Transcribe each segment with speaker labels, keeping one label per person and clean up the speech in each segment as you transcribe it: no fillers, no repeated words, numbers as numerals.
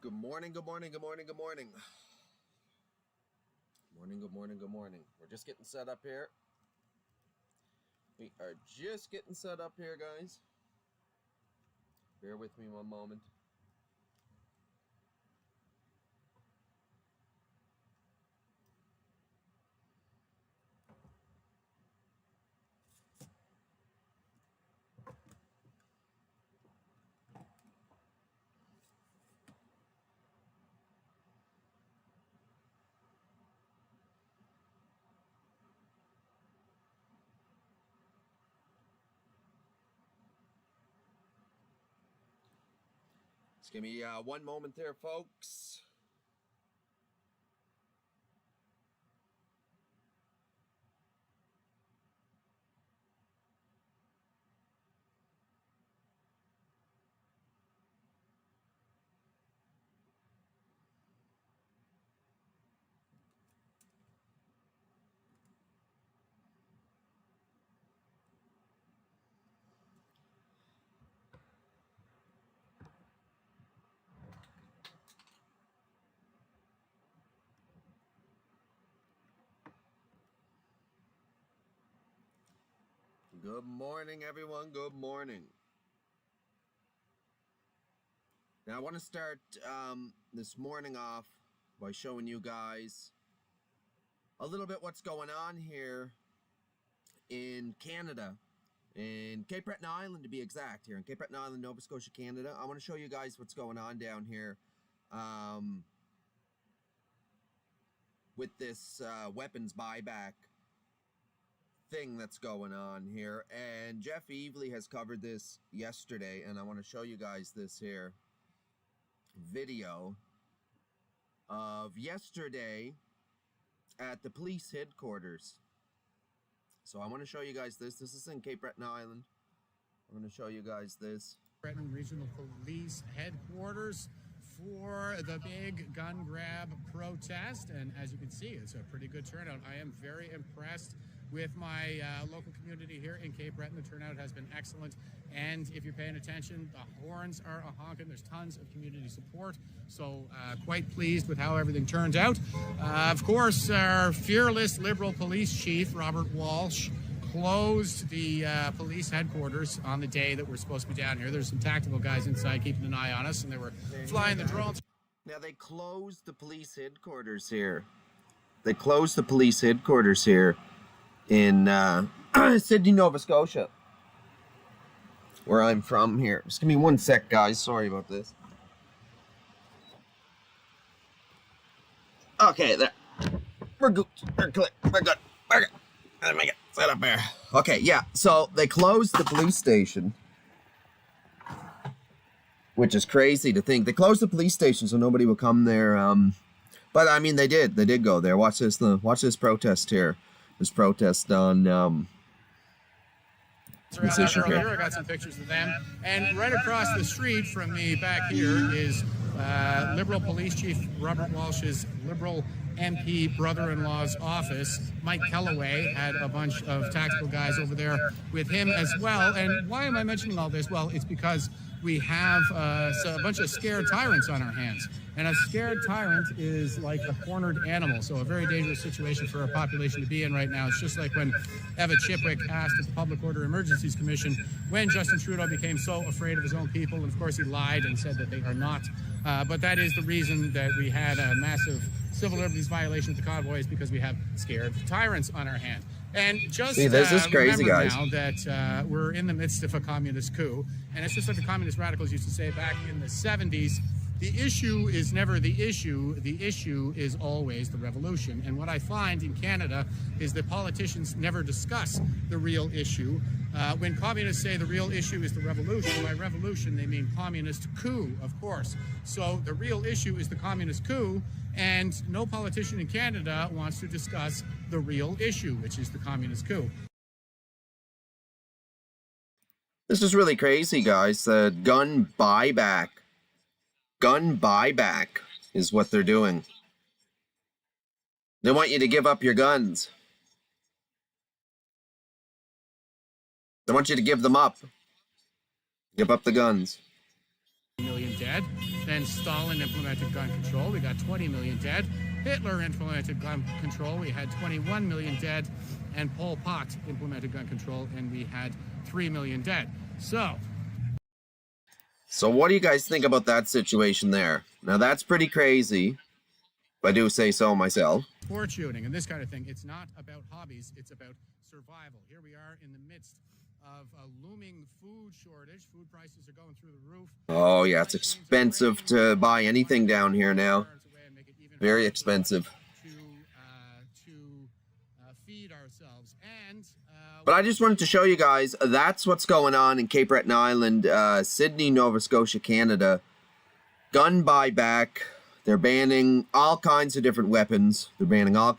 Speaker 1: Good morning, good morning, good morning, good morning. Good morning, good morning. We're just getting set up here. We are just getting set up here, guys. Bear with me one moment. Just give me one moment there, folks. Good morning, everyone. Good morning. Now, I want to start this morning off by showing you guys a little bit what's going on here in Canada, in Cape Breton Island to be exact, here in Cape Breton Island, Nova Scotia, Canada. I want to show you guys what's going on down here with this weapons buyback thing that's going on here. And Jeff Evely has covered this yesterday, and I want to show you guys this here video of yesterday at the police headquarters. So I want to show you guys this. This is in Cape Breton Island. I'm going to show you guys this.
Speaker 2: Breton Regional Police Headquarters for the big gun grab protest. And as you can see, it's a pretty good turnout. I am very impressed with my local community here in Cape Breton. The turnout has been excellent. And if you're paying attention, the horns are a-honking. There's tons of community support. So quite pleased with how everything turns out. Of course, our fearless Liberal police chief, Robert Walsh, closed the police headquarters on the day that we're supposed to be down here. There's some tactical guys inside keeping an eye on us, and they were flying the drones.
Speaker 1: Now, they closed the police headquarters here. They closed the police headquarters here in Sydney, Nova Scotia, where I'm from here. Just give me one sec, guys. Sorry about this. Okay, there. We're good. We're clear. We're good. We're good. Let me get set up there. Okay, yeah. So they closed the police station, which is crazy to think. They closed the police station so nobody would come there. But I mean, they did. They did go there. Watch this. Watch this protest here. This protest on this issue here.
Speaker 2: I got some pictures of them. And right across the street from me back here is Liberal Police Chief Robert Walsh's Liberal MP brother-in-law's office. Mike Kellaway had a bunch of tactical guys over there with him as well. And why am I mentioning all this? Well, it's because we have a bunch of scared tyrants on our hands. And a scared tyrant is like a cornered animal, so a very dangerous situation for our population to be in right now. It's just like when Eva Chipwick asked at the Public Order Emergencies Commission when Justin Trudeau became so afraid of his own people, and of course he lied and said that they are not. But that is the reason that we had a massive civil liberties violation of the convoys, because we have scared tyrants on our hand. And just
Speaker 1: this is crazy,
Speaker 2: remember
Speaker 1: guys.
Speaker 2: now that we're in the midst of a communist coup, and it's just like the communist radicals used to say back in the 70s, the issue is never the issue is always the revolution. And what I find in Canada is that politicians never discuss the real issue. When communists say the real issue is the revolution, by revolution they mean communist coup, of course. So the real issue is the communist coup, and no politician in Canada wants to discuss the real issue, which is the communist coup.
Speaker 1: This is really crazy, guys. The gun buyback is what they're doing. They want you to give up your guns. They want you to give them up. Give up the guns.
Speaker 2: $1 million dead. Then Stalin implemented gun control. We got 20 million dead. Hitler implemented gun control. We had 21 million dead. And Pol Pot implemented gun control, and we had 3 million dead. So
Speaker 1: what do you guys think about that situation there? Now, that's pretty crazy, if I do say so myself.
Speaker 2: Sport shooting and this kind of thing, it's not about hobbies, it's about survival. Here we are in the midst of a looming food shortage. Food prices are going through the roof.
Speaker 1: Oh, yeah, it's expensive to buy anything down here now. Very expensive.
Speaker 2: To feed ourselves. And
Speaker 1: but I just wanted to show you guys, that's what's going on in Cape Breton Island, Sydney, Nova Scotia, Canada. Gun buyback. They're banning all kinds of different weapons. Now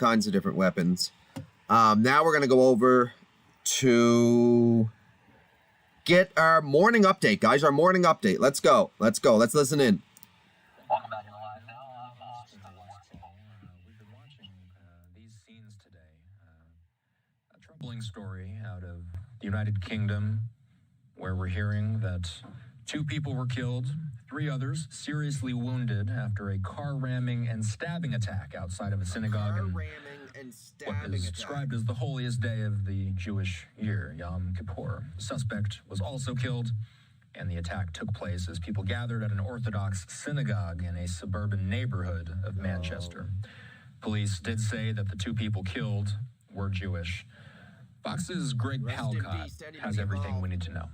Speaker 1: we're going to go over to get our morning update, guys. Our morning update. Let's go. Let's listen in.
Speaker 3: Welcome back to the live now. I'm Austin. We've been watching these scenes today. A troubling story out of the United Kingdom, where we're hearing that 2 people were killed, 3 others seriously wounded after a car ramming and stabbing attack outside of a synagogue in what is described as the holiest day of the Jewish year, Yom Kippur. The suspect was also killed, and the attack took place as people gathered at an Orthodox synagogue in a suburban neighborhood of Manchester. Police did say that the 2 people killed were Jewish. Fox's Greg Palcott has everything we need to know.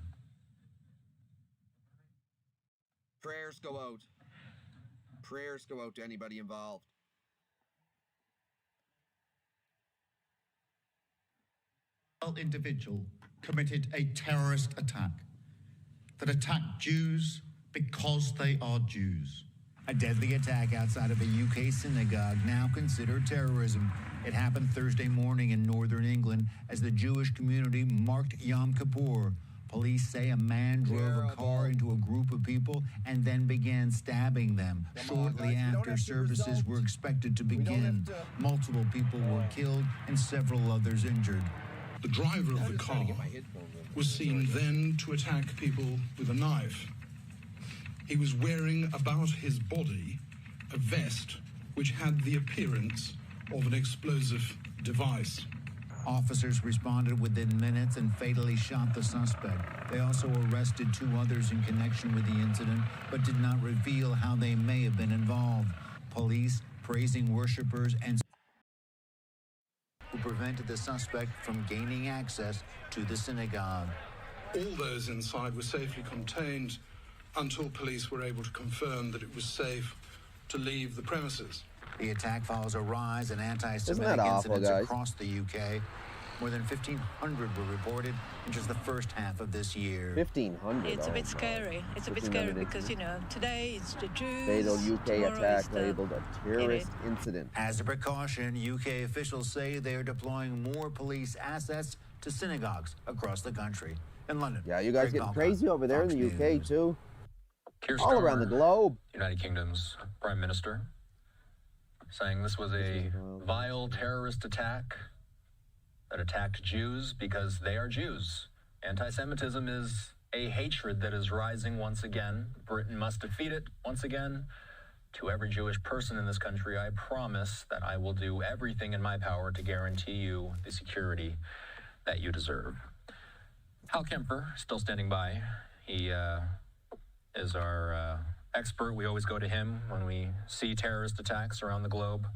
Speaker 1: Prayers go out. Prayers go out to anybody involved.
Speaker 4: Individual committed a terrorist attack that attacked Jews because they are Jews.
Speaker 5: A deadly attack outside of a UK synagogue, now considered terrorism. It happened Thursday morning in northern England as the Jewish community marked Yom Kippur. Police say a man drove a car into a group of people and then began stabbing them. Shortly after services were expected to begin, multiple people were killed and several others injured.
Speaker 6: The driver of the car was seen then to attack people with a knife. He was wearing about his body a vest which had the appearance of an explosive device.
Speaker 5: Officers responded within minutes and fatally shot the suspect. They also arrested 2 others in connection with the incident, but did not reveal how they may have been involved. Police praising worshippers and who prevented the suspect from gaining access to the synagogue.
Speaker 6: All those inside were safely contained until police were able to confirm that it was safe to leave the premises.
Speaker 5: The attack follows a rise in anti-Semitic incidents across the UK. More than 1,500 were reported in just the first half of this year.
Speaker 7: 1,500?
Speaker 8: It's a bit scary. It's a bit scary because, you know, today it's the Jews.
Speaker 7: Fatal UK attack labeled a terrorist incident.
Speaker 5: As a precaution, UK officials say they are deploying more police assets to synagogues across the country. In London.
Speaker 7: Yeah, you guys getting crazy over there in the UK too? All around the globe.
Speaker 3: United Kingdom's Prime Minister, saying this was a vile terrorist attack that attacked Jews because they are Jews. Anti-Semitism is a hatred that is rising once again. Britain must defeat it once again. To every Jewish person in this country, I promise that I will do everything in my power to guarantee you the security that you deserve. Hal Kemper, still standing by. He is our expert. We always go to him when we see terrorist attacks around the globe.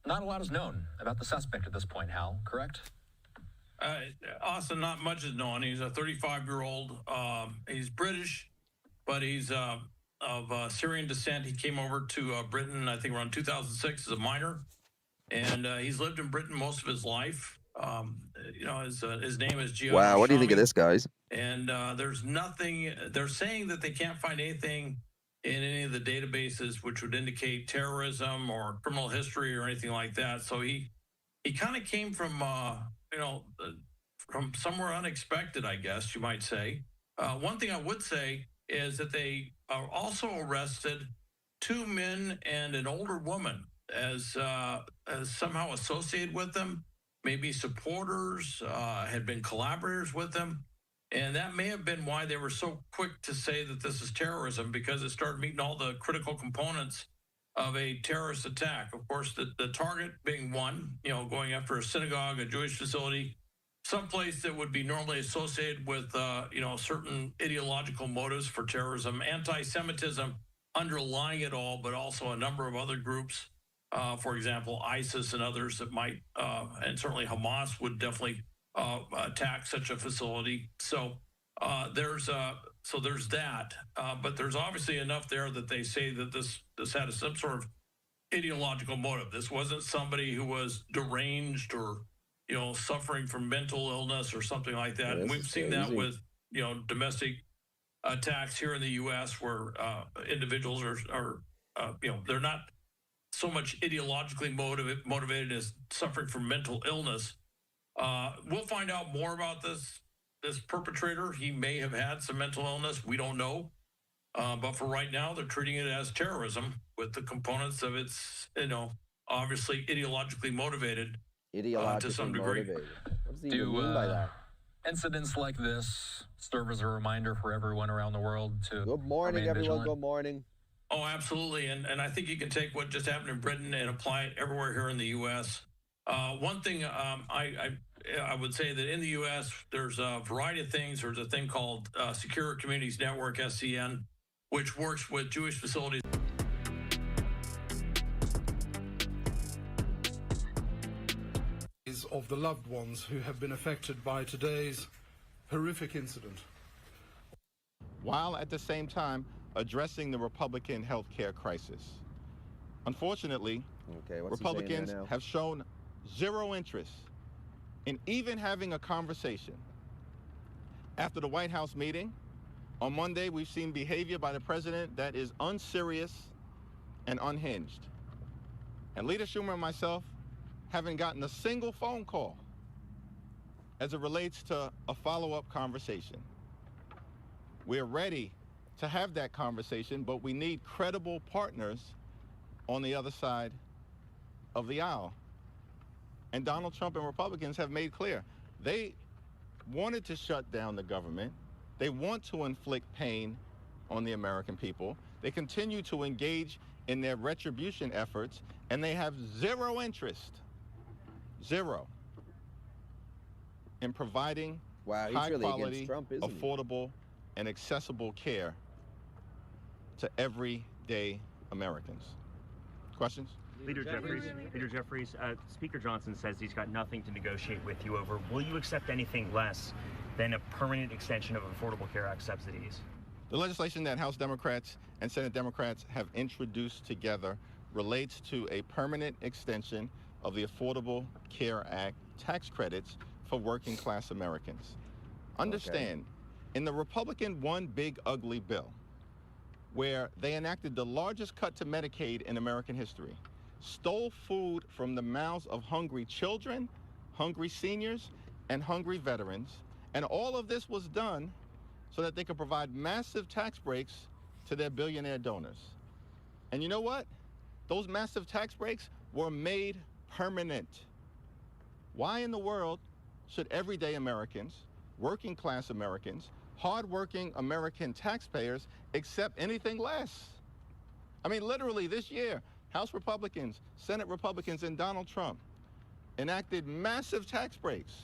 Speaker 3: Not a lot is known about the suspect at this point, Hal, correct?
Speaker 9: Austin, not much is known. He's a 35-year-old. He's British, but he's of Syrian descent. He came over to Britain, I think, around 2006 as a minor, and he's lived in Britain most of his life. You know, his name is Gio.
Speaker 1: Wow, what do you think of this, guys?
Speaker 9: And there's nothing. They're saying that they can't find anything in any of the databases which would indicate terrorism or criminal history or anything like that. So he kind of came from from somewhere unexpected, I guess you might say. One thing I would say is that they also arrested 2 men and an older woman as somehow associated with them, maybe supporters, had been collaborators with them. And that may have been why they were so quick to say that this is terrorism, because it started meeting all the critical components of a terrorist attack. Of course, the target being one, going after a synagogue, a Jewish facility, someplace that would be normally associated with, certain ideological motives for terrorism, anti-Semitism underlying it all, but also a number of other groups, for example, ISIS and others that might, and certainly Hamas would definitely attack such a facility. So there's that, but there's obviously enough there that they say that this had some sort of ideological motive. This wasn't somebody who was deranged or suffering from mental illness or something like that.
Speaker 7: Yeah,
Speaker 9: and we've seen that with domestic attacks here in the U.S. where individuals are they're not so much ideologically motivated as suffering from mental illness. We'll find out more about this perpetrator. He may have had some mental illness. We don't know. But for right now, they're treating it as terrorism with the components of it's, obviously ideologically motivated. To some degree.
Speaker 7: Motivated. What does he even mean by that?
Speaker 3: Incidents like this serve as a reminder for everyone around the world to
Speaker 7: Good morning,
Speaker 3: remain
Speaker 7: everyone.
Speaker 3: vigilant.
Speaker 7: Good morning.
Speaker 9: Oh, absolutely. And I think you can take what just happened in Britain and apply it everywhere here in the U.S. One thing I would say that in the U.S., there's a variety of things. There's a thing called Secure Communities Network, SCN, which works with Jewish facilities.
Speaker 6: Of the loved ones who have been affected by today's horrific incident.
Speaker 10: While at the same time addressing the Republican health care crisis. Unfortunately, Republicans have shown zero interest in even having a conversation. After the White House meeting, on Monday, we've seen behavior by the president that is unserious and unhinged. And Leader Schumer and myself haven't gotten a single phone call as it relates to a follow-up conversation. We're ready to have that conversation, but we need credible partners on the other side of the aisle. And Donald Trump and Republicans have made clear they wanted to shut down the government. They want to inflict pain on the American people. They continue to engage in their retribution efforts, and they have zero interest in providing high quality, affordable, and accessible care to everyday Americans. Questions?
Speaker 11: Leader Jeffries, Speaker Johnson says he's got nothing to negotiate with you over. Will you accept anything less than a permanent extension of Affordable Care Act subsidies?
Speaker 10: The legislation that House Democrats and Senate Democrats have introduced together relates to a permanent extension of the Affordable Care Act tax credits for working class Americans. Understand, in the Republican One Big Ugly Bill, where they enacted the largest cut to Medicaid in American history, stole food from the mouths of hungry children, hungry seniors, and hungry veterans, and all of this was done so that they could provide massive tax breaks to their billionaire donors. And you know what? Those massive tax breaks were made permanent. Why in the world should everyday Americans, working class Americans, hardworking American taxpayers accept anything less? I mean, literally this year, House Republicans, Senate Republicans, and Donald Trump enacted massive tax breaks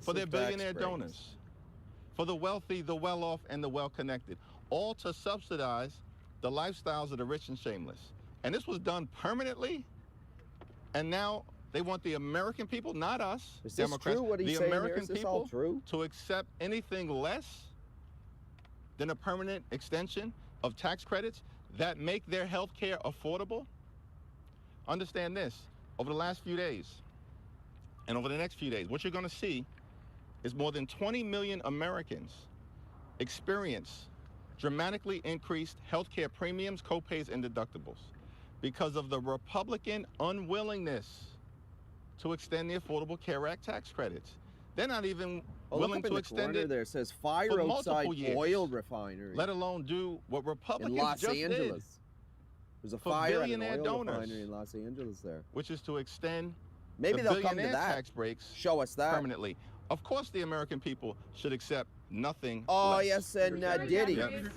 Speaker 10: for their billionaire donors, for the wealthy, the well-off, and the well-connected, all to subsidize the lifestyles of the rich and shameless. And this was done permanently, and now they want the American people, not us, Democrats, the American people to accept anything less than a permanent extension of tax credits that make their health care affordable. Understand this, over the last few days and over the next few days, what you're going to see is more than 20 million Americans experience dramatically increased health care premiums, copays, and deductibles because of the Republican unwillingness to extend the Affordable Care Act tax credits. They're not even willing to extend it.
Speaker 7: There says fire
Speaker 10: for
Speaker 7: outside
Speaker 10: years,
Speaker 7: oil refinery,
Speaker 10: let alone do what Republicans
Speaker 7: in Los
Speaker 10: just
Speaker 7: Angeles.
Speaker 10: did.
Speaker 7: There's a fire at an oil
Speaker 10: donors,
Speaker 7: refinery in Los Angeles there,
Speaker 10: which is to extend
Speaker 7: maybe
Speaker 10: the
Speaker 7: they'll come to
Speaker 10: billionaire
Speaker 7: that.
Speaker 10: tax breaks.
Speaker 7: Show us that
Speaker 10: permanently. Of course, the American people should accept nothing
Speaker 7: Oh,
Speaker 10: less.
Speaker 7: yes, and Diddy.
Speaker 10: Yep.
Speaker 11: Thank you.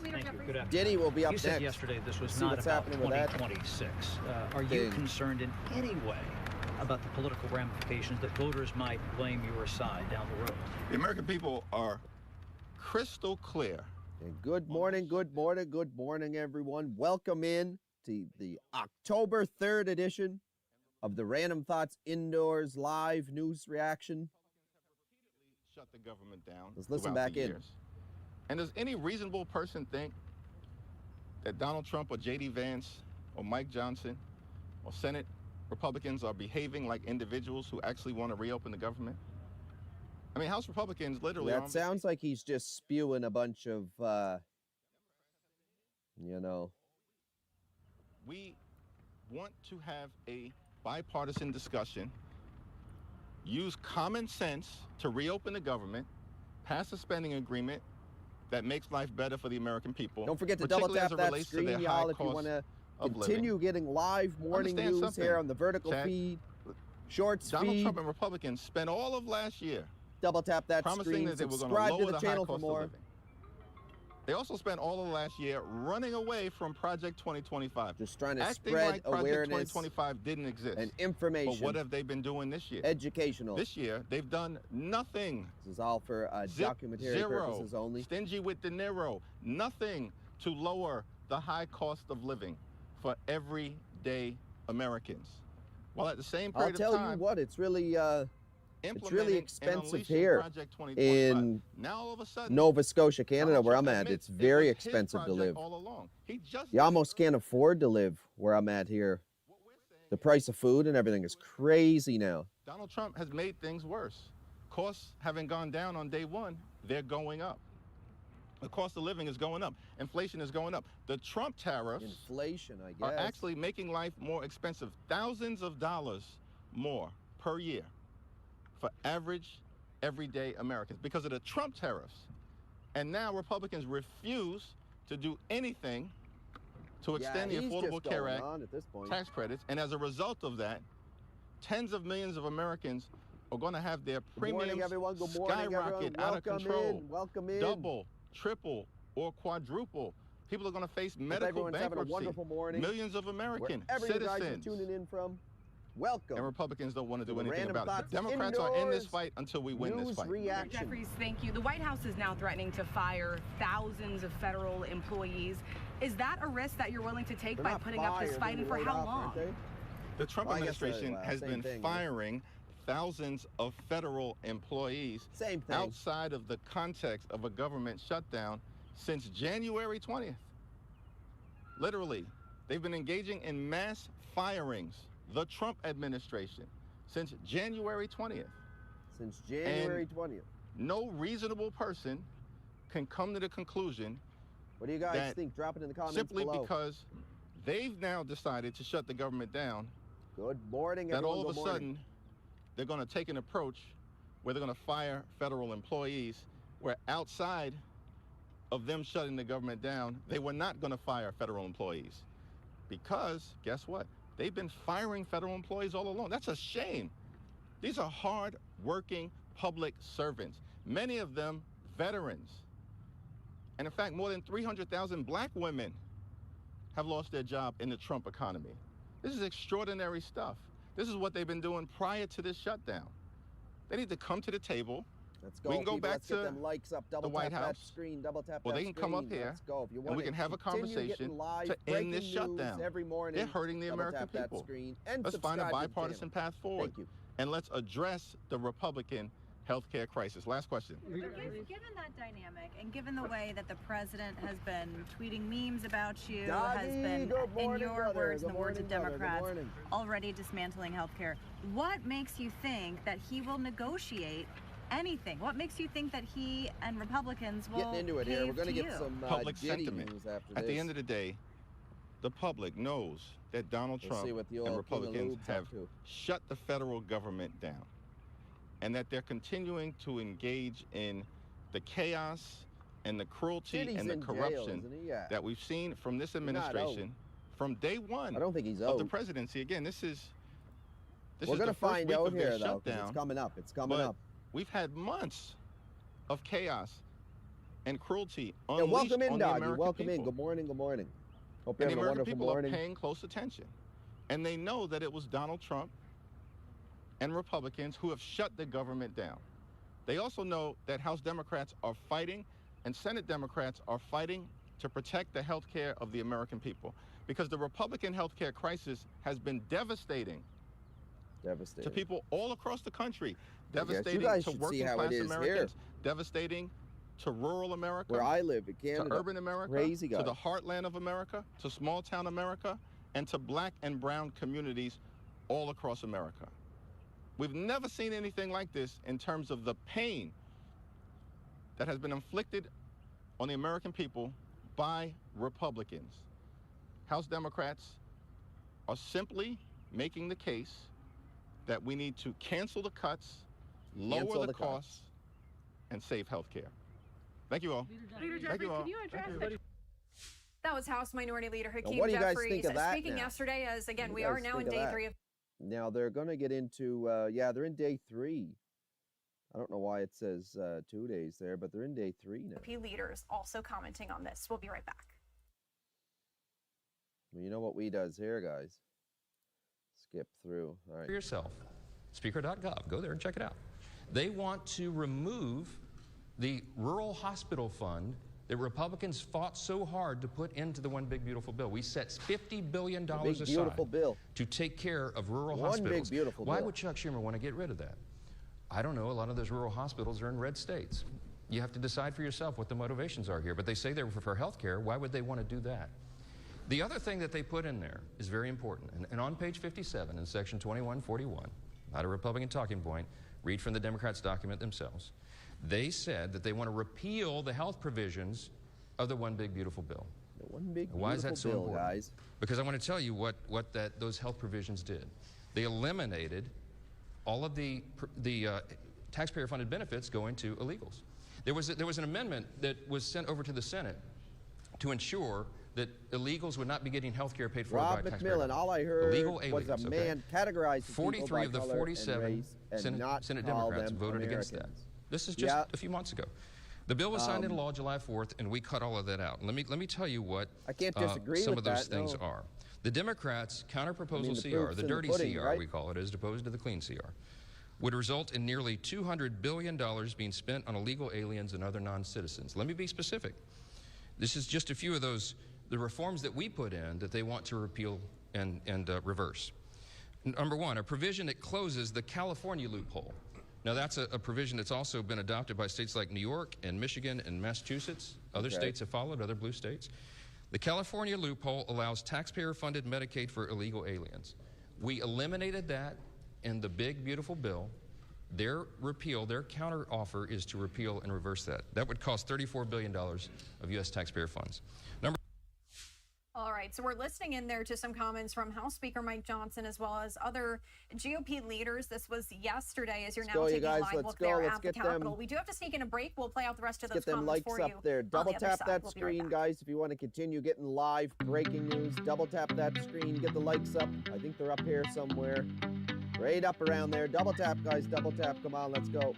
Speaker 11: Good afternoon.
Speaker 7: Diddy will be up
Speaker 12: You
Speaker 7: next.
Speaker 12: said yesterday this was
Speaker 7: See
Speaker 12: not
Speaker 7: what's
Speaker 12: about
Speaker 7: happening with that
Speaker 12: 2026. Are you
Speaker 7: thing.
Speaker 12: concerned in any way about the political ramifications that voters might blame your side down the road?
Speaker 10: The American people are crystal clear.
Speaker 7: And good morning, everyone. Welcome in to the October 3rd edition of the Random Thoughts Indoors Live News Reaction.
Speaker 10: Shut the government down.
Speaker 7: Let's listen
Speaker 10: throughout
Speaker 7: back
Speaker 10: the
Speaker 7: in.
Speaker 10: years. And does any reasonable person think that Donald Trump or J.D. Vance or Mike Johnson or Senate Republicans are behaving like individuals who actually want to reopen the government? I mean, House Republicans literally...
Speaker 7: That sounds like he's just spewing a bunch of, you know...
Speaker 10: We want to have a bipartisan discussion, use common sense to reopen the government, pass a spending agreement that makes life better for the American people.
Speaker 7: Don't forget to double tap that screen, y'all, if you want to continue getting live morning news here on the vertical feed, shorts
Speaker 10: Donald
Speaker 7: feed.
Speaker 10: Trump and Republicans spent all of last year
Speaker 7: double tap that
Speaker 10: promising
Speaker 7: screen,
Speaker 10: that they were going to
Speaker 7: subscribe
Speaker 10: lower
Speaker 7: to the
Speaker 10: the
Speaker 7: channel
Speaker 10: high
Speaker 7: for
Speaker 10: cost
Speaker 7: more.
Speaker 10: of living. They also spent all of last year running away from Project 2025.
Speaker 7: Just trying to
Speaker 10: acting
Speaker 7: spread
Speaker 10: like Project
Speaker 7: awareness
Speaker 10: 2025 didn't exist.
Speaker 7: and information.
Speaker 10: But what have they been doing this year?
Speaker 7: Educational.
Speaker 10: This year, they've done nothing.
Speaker 7: This is all for documentary
Speaker 10: Zero.
Speaker 7: purposes only.
Speaker 10: Stingy with De Niro. Nothing to lower the high cost of living for everyday Americans. While at the same period
Speaker 7: I'll tell
Speaker 10: of time,
Speaker 7: you what, it's really
Speaker 10: implementing and
Speaker 7: expensive
Speaker 10: unleashing
Speaker 7: here
Speaker 10: Project 2025.
Speaker 7: in
Speaker 10: now all of a sudden,
Speaker 7: Nova Scotia, Canada,
Speaker 10: Donald
Speaker 7: where
Speaker 10: Trump
Speaker 7: I'm at.
Speaker 10: admits
Speaker 7: It's
Speaker 10: it
Speaker 7: very
Speaker 10: was his
Speaker 7: expensive to
Speaker 10: project
Speaker 7: live.
Speaker 10: all along. He just
Speaker 7: You almost can't afford to live where I'm at here. The price of food and everything is crazy now.
Speaker 10: Donald Trump has made things worse. Costs haven't gone down on day one, they're going up. The cost of living is going up. Inflation is going up. The Trump tariffs
Speaker 7: Inflation, I guess,
Speaker 10: are actually making life more expensive. Thousands of dollars more per year for average, everyday Americans because of the Trump tariffs. And now Republicans refuse to do anything to extend the Affordable Care Act tax credits. And as a result of that, tens of millions of Americans are going to have their premiums skyrocket out of control.
Speaker 7: Welcome in.
Speaker 10: Double, triple, or quadruple. People are going to face medical bankruptcy. Millions of American citizens.
Speaker 7: Tuning in from. Welcome.
Speaker 10: And Republicans don't want to do
Speaker 7: the
Speaker 10: anything
Speaker 7: Random
Speaker 10: about it.
Speaker 7: Thoughts
Speaker 10: Democrats are in this fight until we win this fight.
Speaker 7: Reaction.
Speaker 13: Jeffries, thank you. The White House is now threatening to fire thousands of federal employees. Is that a risk that you're willing to take by putting up this fight, and for how long?
Speaker 10: The Trump administration has been firing thousands of federal employees outside of the context of a government shutdown since January 20th. Literally, they've been engaging in mass firings, the Trump administration, since January 20th.
Speaker 7: Since January 20th.
Speaker 10: No reasonable person can come to the conclusion.
Speaker 7: What do you guys think? Drop it in the comments
Speaker 10: simply
Speaker 7: below.
Speaker 10: Because they've now decided to shut the government down.
Speaker 7: Good morning, everyone.
Speaker 10: That all of a sudden, they're going to take an approach where they're going to fire federal employees, where outside of them shutting the government down, they were not going to fire federal employees. Because, guess what? They've been firing federal employees all along. That's a shame. These are hard-working public servants, many of them veterans. And in fact, more than 300,000 black women have lost their job in the Trump economy. This is extraordinary stuff. This is what they've been doing prior to this shutdown. They need to come to the table.
Speaker 7: Let's go.
Speaker 10: We can go back to
Speaker 7: get them likes up. Double
Speaker 10: the White
Speaker 7: tap
Speaker 10: House.
Speaker 7: That screen. Double tap
Speaker 10: or
Speaker 7: that
Speaker 10: they can
Speaker 7: screen.
Speaker 10: come up here
Speaker 7: Let's go. If you want
Speaker 10: and we can have a conversation to end this shutdown.
Speaker 7: Every morning.
Speaker 10: They're hurting the American people. Let's find a bipartisan path forward.
Speaker 7: Thank you.
Speaker 10: And let's address the Republican healthcare crisis. Last question.
Speaker 14: Given that dynamic and given the way that the president has been tweeting memes about you, has been, in your words, in the words of Democrats, already dismantling healthcare, what makes you think that he will negotiate anything? What makes you think that he and Republicans will
Speaker 7: Getting into it here. We're going to get some
Speaker 10: public
Speaker 7: Diddy
Speaker 10: sentiment.
Speaker 7: news after
Speaker 10: At
Speaker 7: this.
Speaker 10: the end of the day, the public knows that Donald Trump and Republicans have shut the federal government down, and that they're continuing to engage in the chaos and the cruelty and the corruption that we've seen from this administration from day one
Speaker 7: I don't think he's
Speaker 10: of the
Speaker 7: owed.
Speaker 10: presidency. Again, this
Speaker 7: We're
Speaker 10: is
Speaker 7: going to
Speaker 10: the first
Speaker 7: find
Speaker 10: week
Speaker 7: out
Speaker 10: of their
Speaker 7: here, though, 'cause
Speaker 10: shutdown.
Speaker 7: it's coming up. It's coming up.
Speaker 10: We've had months of chaos and cruelty
Speaker 7: Yeah,
Speaker 10: unleashed
Speaker 7: welcome in,
Speaker 10: on the
Speaker 7: Doggy.
Speaker 10: American
Speaker 7: Welcome
Speaker 10: people.
Speaker 7: in. Good morning. Good morning. Hope
Speaker 10: And
Speaker 7: you're
Speaker 10: the
Speaker 7: having a
Speaker 10: American
Speaker 7: wonderful
Speaker 10: people
Speaker 7: morning.
Speaker 10: are paying close attention. And they know that it was Donald Trump and Republicans who have shut the government down. They also know that House Democrats are fighting and Senate Democrats are fighting to protect the health care of the American people, because the Republican health care crisis has been devastating to people all across the country, devastating to working class Americans, devastating to rural America,
Speaker 7: where I live in Canada,
Speaker 10: to urban America,
Speaker 7: crazy guys.
Speaker 10: to the heartland of America, to small town America, and to black and brown communities all across America. We've never seen anything like this in terms of the pain that has been inflicted on the American people by Republicans. House Democrats are simply making the case that we need to cancel the cuts, lower the costs, and save health care. Thank you all.
Speaker 15: Leader
Speaker 10: Thank you
Speaker 15: Jeffries,
Speaker 10: all.
Speaker 15: can you address
Speaker 10: Thank you.
Speaker 15: That was House Minority Leader
Speaker 7: Now,
Speaker 15: Hakeem
Speaker 7: what do you guys
Speaker 15: Jeffries
Speaker 7: think of that
Speaker 15: speaking
Speaker 7: now?
Speaker 15: yesterday. As again,
Speaker 7: What do
Speaker 15: we
Speaker 7: you
Speaker 15: are
Speaker 7: guys
Speaker 15: now
Speaker 7: think
Speaker 15: in
Speaker 7: of
Speaker 15: day
Speaker 7: that?
Speaker 15: 3 of.
Speaker 7: Now they're going to get into, yeah, they're in day 3. I don't know why it says 2 days there, but they're in day 3 now.
Speaker 15: GOP leaders also commenting on this. We'll be right back.
Speaker 7: Well, you know what we does here, guys? Skip through. All right.
Speaker 16: For yourself, speaker.gov. Go there and check it out. They want to remove the rural hospital fund that Republicans fought so hard to put into the One Big Beautiful Bill. We set $50 billion aside to take care of rural hospitals.
Speaker 7: One big beautiful
Speaker 16: Why
Speaker 7: bill.
Speaker 16: would Chuck Schumer want to get rid of that? I don't know. A lot of those rural hospitals are in red states. You have to decide for yourself what the motivations are here. But they say they're for health care. Why would they want to do that? The other thing that they put in there is very important. And on page 57 in section 2141, not a Republican talking point, read from the Democrats' document themselves. They said that they want to repeal the health provisions of the One Big Beautiful Bill.
Speaker 7: The One Big
Speaker 16: Why is
Speaker 7: Beautiful
Speaker 16: that so
Speaker 7: Bill,
Speaker 16: important?
Speaker 7: guys?
Speaker 16: Because I want to tell you what those health provisions did. They eliminated all of the taxpayer-funded benefits going to illegals. There was an amendment that was sent over to the Senate to ensure that illegals would not be getting health care paid for
Speaker 7: Rob
Speaker 16: by taxpayer
Speaker 7: McMillan,
Speaker 16: dollars.
Speaker 7: all I heard
Speaker 16: Illegal aliens,
Speaker 7: was a man categorized
Speaker 16: 43 of the 47
Speaker 7: Senate
Speaker 16: Senate Democrats voted against that. This is just a few months ago. The bill was signed into law July 4th, and we cut all of that out. And let me tell you what
Speaker 7: I can't disagree
Speaker 16: some
Speaker 7: with
Speaker 16: of those
Speaker 7: that,
Speaker 16: things
Speaker 7: no.
Speaker 16: are. The Democrats' counter-proposal
Speaker 7: the
Speaker 16: CR,
Speaker 7: proof's
Speaker 16: the
Speaker 7: in the
Speaker 16: dirty
Speaker 7: pudding,
Speaker 16: CR
Speaker 7: right?
Speaker 16: we call it, as opposed to the clean CR, would result in nearly $200 billion being spent on illegal aliens and other non-citizens. Let me be specific. This is just a few of the reforms that we put in that they want to repeal and reverse. Number one, a provision that closes the California loophole. Now, that's a provision that's also been adopted by states like New York and Michigan and Massachusetts. Other states have followed, other blue states. The California loophole allows taxpayer-funded Medicaid for illegal aliens. We eliminated that in the big, beautiful bill. Their counter-offer is to repeal and reverse that. That would cost $34 billion of U.S. taxpayer funds.
Speaker 15: All right, so we're listening in there to some comments from House Speaker Mike Johnson as well as other GOP leaders. This was yesterday as you're now taking a live look there at the Capitol. We do have to sneak in a break. We'll play out the rest of those comments for you.
Speaker 7: Get them likes up there. Double tap that screen, guys, if you want to continue getting live breaking news. Double tap that screen, get the likes up. I think they're up here somewhere. Right up around there. Double tap, guys, double tap. Come on, let's go.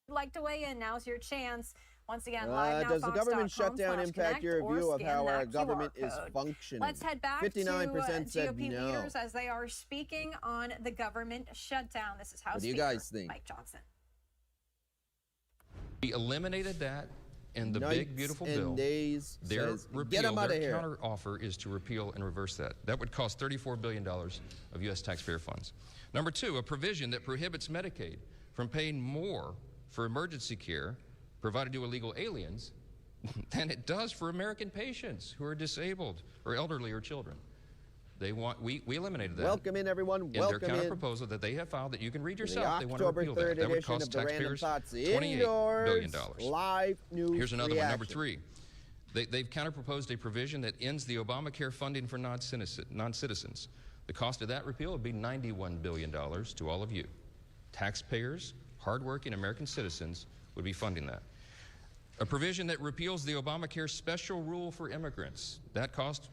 Speaker 15: Like to weigh in, now's your chance. Once again, live now.
Speaker 7: Does the government shutdown impact your view of how our government is functioning?
Speaker 15: Let's head back
Speaker 7: 59%
Speaker 15: to GOP
Speaker 7: no.
Speaker 15: leaders as they are speaking on the government shutdown. This is House
Speaker 7: What do you
Speaker 15: Speaker
Speaker 7: guys think?
Speaker 15: Mike Johnson.
Speaker 16: We eliminated that in the
Speaker 7: Nights
Speaker 16: big, beautiful
Speaker 7: and
Speaker 16: bill.
Speaker 7: days
Speaker 16: Their
Speaker 7: says,
Speaker 16: repeal,
Speaker 7: get 'em outta
Speaker 16: their
Speaker 7: here.
Speaker 16: counter offer is to repeal and reverse that. That would cost $34 billion of U.S. taxpayer funds. Number two, a provision that prohibits Medicaid from paying more for emergency care provided to illegal aliens than it does for American patients who are disabled or elderly or children. We eliminated that.
Speaker 7: Welcome in, everyone.
Speaker 16: In
Speaker 7: Welcome
Speaker 16: their
Speaker 7: in.
Speaker 16: counter proposal that they have filed that you can read yourself.
Speaker 7: The
Speaker 16: They want to
Speaker 7: October
Speaker 16: repeal
Speaker 7: 3rd
Speaker 16: that. That would
Speaker 7: edition
Speaker 16: cost
Speaker 7: of the Random
Speaker 16: taxpayers
Speaker 7: Thoughts
Speaker 16: $28
Speaker 7: Indoors
Speaker 16: billion.
Speaker 7: Live news
Speaker 16: Here's another
Speaker 7: reaction.
Speaker 16: one, number three. They've counterproposed a provision that ends the Obamacare funding for non-citizens. The cost of that repeal would be $91 billion to all of you. Taxpayers, hardworking American citizens would be funding that. A provision that repeals the Obamacare special rule for immigrants. That cost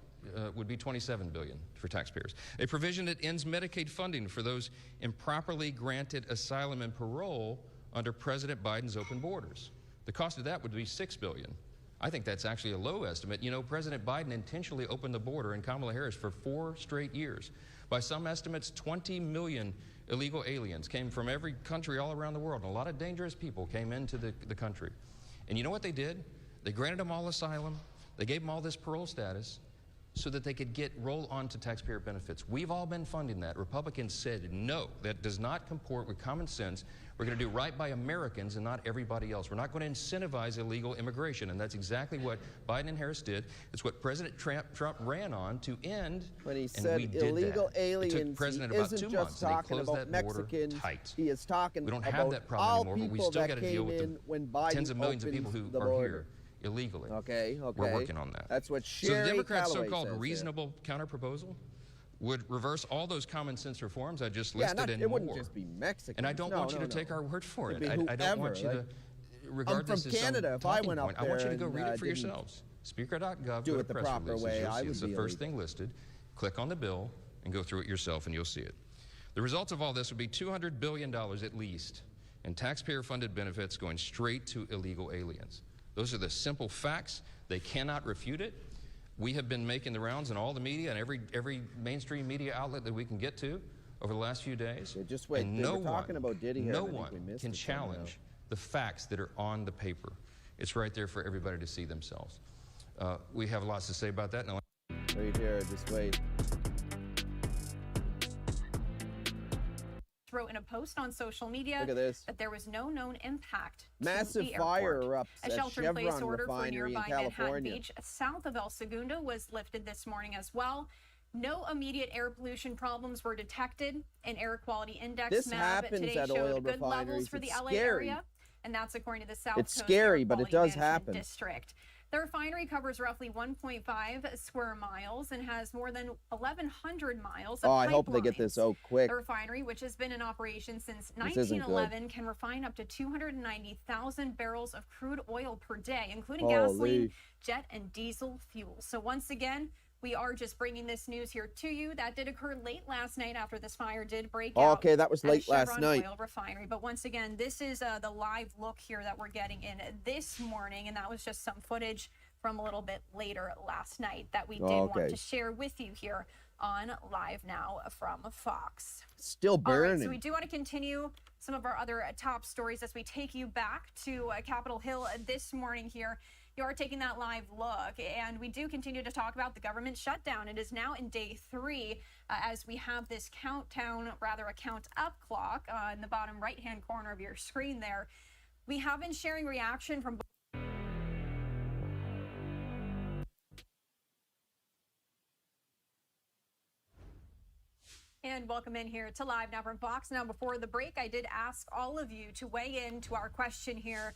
Speaker 16: would be $27 billion for taxpayers. A provision that ends Medicaid funding for those improperly granted asylum and parole under President Biden's open borders. The cost of that would be $6 billion. I think that's actually a low estimate. You know, President Biden intentionally opened the border and Kamala Harris for 4 straight years. By some estimates, 20 million illegal aliens came from every country all around the world, and a lot of dangerous people came into the country. And you know what they did? They granted them all asylum. They gave them all this parole status so that they could roll on to taxpayer benefits. We've all been funding that. Republicans said, no, that does not comport with common sense. We're going to do right by Americans and not everybody else. We're not going to incentivize illegal immigration, and that's exactly what Biden and Harris did. It's what President Trump ran on to end,
Speaker 7: when he
Speaker 16: and
Speaker 7: said
Speaker 16: we did
Speaker 7: illegal
Speaker 16: that.
Speaker 7: aliens,
Speaker 16: It took the president
Speaker 7: he
Speaker 16: about
Speaker 7: isn't
Speaker 16: 2
Speaker 7: just
Speaker 16: months, and he
Speaker 7: talking
Speaker 16: closed
Speaker 7: about
Speaker 16: that border
Speaker 7: Mexicans.
Speaker 16: tight.
Speaker 7: He is talking
Speaker 16: We don't
Speaker 7: about
Speaker 16: have that problem
Speaker 7: all
Speaker 16: anymore, but we
Speaker 7: people
Speaker 16: still
Speaker 7: that
Speaker 16: got to deal with
Speaker 7: came in when Biden
Speaker 16: the tens of millions of
Speaker 7: opened
Speaker 16: people who
Speaker 7: the
Speaker 16: are
Speaker 7: border.
Speaker 16: here illegally.
Speaker 7: Okay.
Speaker 16: We're working on that.
Speaker 7: That's what
Speaker 16: So
Speaker 7: Sherry
Speaker 16: the Democrats'
Speaker 7: Calloway
Speaker 16: so-called
Speaker 7: says
Speaker 16: reasonable counterproposal would reverse all those common sense reforms I just
Speaker 7: Yeah,
Speaker 16: listed and
Speaker 7: it
Speaker 16: more.
Speaker 7: wouldn't just be Mexicans.
Speaker 16: And I don't
Speaker 7: No,
Speaker 16: want you
Speaker 7: no,
Speaker 16: to
Speaker 7: no.
Speaker 16: take our word for it.
Speaker 7: It'd be
Speaker 16: I don't want you
Speaker 7: whoever,
Speaker 16: to regard
Speaker 7: I'm from
Speaker 16: this as
Speaker 7: Canada.
Speaker 16: some
Speaker 7: If I
Speaker 16: talking
Speaker 7: went up
Speaker 16: point. I want you to
Speaker 7: there
Speaker 16: go read
Speaker 7: and,
Speaker 16: it for
Speaker 7: didn't
Speaker 16: yourselves. Speaker.gov,
Speaker 7: do
Speaker 16: go
Speaker 7: it
Speaker 16: to
Speaker 7: the
Speaker 16: press
Speaker 7: proper
Speaker 16: releases.
Speaker 7: way,
Speaker 16: You'll
Speaker 7: I
Speaker 16: see
Speaker 7: would
Speaker 16: it's the
Speaker 7: be
Speaker 16: first
Speaker 7: illegal.
Speaker 16: thing listed. Click on the bill and go through it yourself, and you'll see it. The result of all this would be $200 billion at least in taxpayer-funded benefits going straight to illegal aliens. Those are the simple facts. They cannot refute it. We have been making the rounds in all the media and every mainstream media outlet that we can get to over the last few days.
Speaker 7: Yeah, just wait.
Speaker 16: And
Speaker 7: They
Speaker 16: no
Speaker 7: were talking about Diddy here,
Speaker 16: no
Speaker 7: and I think we
Speaker 16: one
Speaker 7: missed
Speaker 16: can
Speaker 7: it somehow.
Speaker 16: challenge the facts that are on the paper. It's right there for everybody to see themselves. We have lots to say about that. Now,
Speaker 7: Right here, just wait.
Speaker 15: Wrote in a post on social media
Speaker 7: Look at this.
Speaker 15: that there was no known impact
Speaker 7: Massive
Speaker 15: to the
Speaker 7: fire
Speaker 15: airport.
Speaker 7: erupts
Speaker 15: A
Speaker 7: at
Speaker 15: shelter-in-place
Speaker 7: Chevron
Speaker 15: order for
Speaker 7: refinery in
Speaker 15: nearby Manhattan
Speaker 7: California.
Speaker 15: Beach, south of El Segundo, was lifted this morning as well. No immediate air pollution problems were detected. An air quality index
Speaker 7: This
Speaker 15: map
Speaker 7: happens
Speaker 15: today
Speaker 7: at
Speaker 15: showed
Speaker 7: oil
Speaker 15: good levels
Speaker 7: refineries.
Speaker 15: for the
Speaker 7: It's
Speaker 15: LA
Speaker 7: scary.
Speaker 15: area, and that's according to the South
Speaker 7: It's
Speaker 15: Coast
Speaker 7: scary,
Speaker 15: Air
Speaker 7: but it
Speaker 15: Quality
Speaker 7: does
Speaker 15: Management
Speaker 7: happen.
Speaker 15: District. The refinery covers roughly 1.5 square miles and has more than 1,100 miles of
Speaker 7: Oh, I hope they get
Speaker 15: pipelines.
Speaker 7: this out quick.
Speaker 15: The refinery, which has been in operation since
Speaker 7: This isn't good.
Speaker 15: 1911, can refine up to 290,000 barrels of crude oil per day, including
Speaker 7: Holy.
Speaker 15: gasoline, jet, and diesel fuel. So once again, we are just bringing this news here to you. That did occur late last night after this fire did break out.
Speaker 7: Okay, that was
Speaker 15: at
Speaker 7: late last
Speaker 15: Chevron
Speaker 7: night.
Speaker 15: Oil Refinery. But once again, this is the live look here that we're getting in this morning, and that was just some footage from a little bit later last night that we did want
Speaker 7: Okay.
Speaker 15: to share with you here on Live Now from Fox.
Speaker 7: Still
Speaker 15: All
Speaker 7: burning.
Speaker 15: right, so we do want to continue some of our other top stories as we take you back to Capitol Hill this morning here. You are taking that live look, and we do continue to talk about the government shutdown. It is now in day 3 as we have this countdown, rather a count up clock in the bottom right-hand corner of your screen there. We have been sharing reaction from and welcome in here to Live Now from Fox. Now, before the break, I did ask all of you to weigh in to our question here,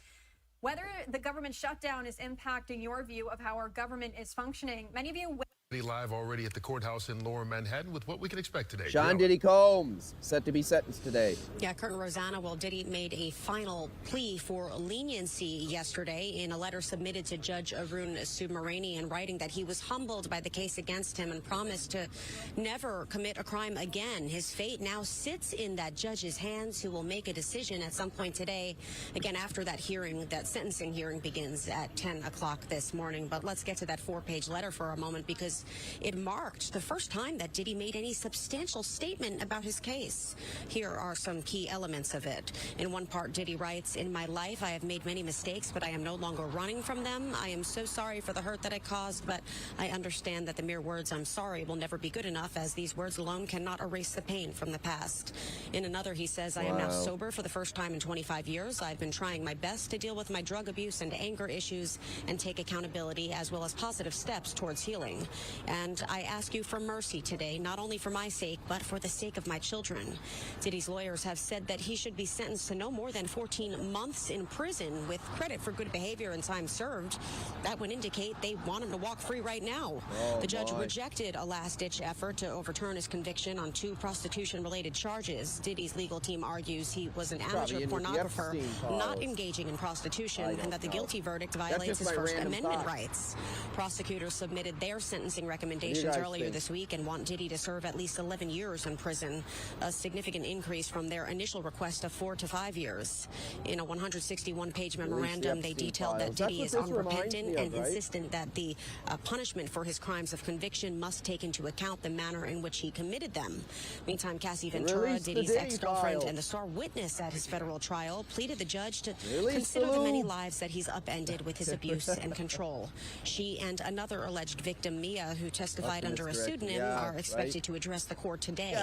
Speaker 15: whether the government shutdown is impacting your view of how our government is functioning. Many of you
Speaker 17: Live already at the courthouse in Lower Manhattan with what we can expect today.
Speaker 7: Sean Diddy Combs set to be sentenced today.
Speaker 18: Yeah, Curtin Rosanna, well, Diddy made a final plea for leniency yesterday in a letter submitted to Judge Arun Subramanian, writing that he was humbled by the case against him and promised to never commit a crime again. His fate now sits in that judge's hands, who will make a decision at some point today, again, after that hearing, that sentencing hearing begins at 10 o'clock this morning. But let's get to that 4-page letter for a moment, because it marked the first time that Diddy made any substantial statement about his case. Here are some key elements of it. In one part, Diddy writes, "In my life, I have made many mistakes, but I am no longer running from them. I am so sorry for the hurt that I caused, but I understand that the mere words 'I'm sorry' will never be good enough, as these words alone cannot erase the pain from the past." In another, he says, "I am now sober for the first time in 25 years. I've been trying my best to deal with my drug abuse and anger issues and take accountability, as well as positive steps towards healing. And I ask you for mercy today, not only for my sake, but for the sake of my children." Diddy's lawyers have said that he should be sentenced to no more than 14 months in prison with credit for good behavior and time served. That would indicate they want him to walk free right now. The judge rejected a last-ditch effort to overturn his conviction on 2 prostitution-related charges. Diddy's legal team argues he was an amateur pornographer, not engaging in prostitution, and that the guilty verdict violates his First Amendment rights. Prosecutors submitted their sentencing sentencing recommendations earlier this week and want Diddy to serve at least 11 years in prison, a significant increase from their initial request of 4 to 5 years. In a 161-page memorandum, they detailed that Diddy is unrepentant and insistent that the punishment for his crimes of conviction must take into account the manner in which he committed them. Meantime, Cassie Ventura, Diddy's ex-girlfriend and the star witness at his federal trial, pleaded the judge to consider the many lives that he's upended with his abuse and control. She and another alleged victim, Mia, who testified under a pseudonym, are expected to address the court today.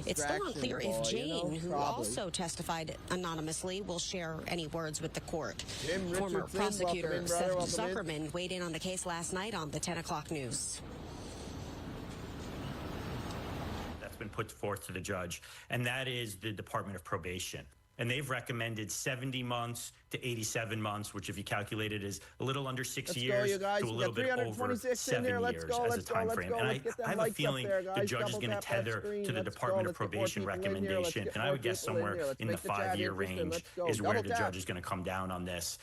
Speaker 18: It's still unclear if Jane, who also testified anonymously, will share any words with the court. Former prosecutor Seth Zuckerman weighed in on the case last night on the 10 o'clock news.
Speaker 19: That's been put forth to the judge, and that is the Department of Probation. And they've recommended 70 months to 87 months, which if you calculate it is a little under 6 years to a little bit over 7 years as a time frame. And I have a feeling the judge is going to tether to the Department of Probation recommendation. And I would guess somewhere in the 5-year range is where the judge is going to come down on this.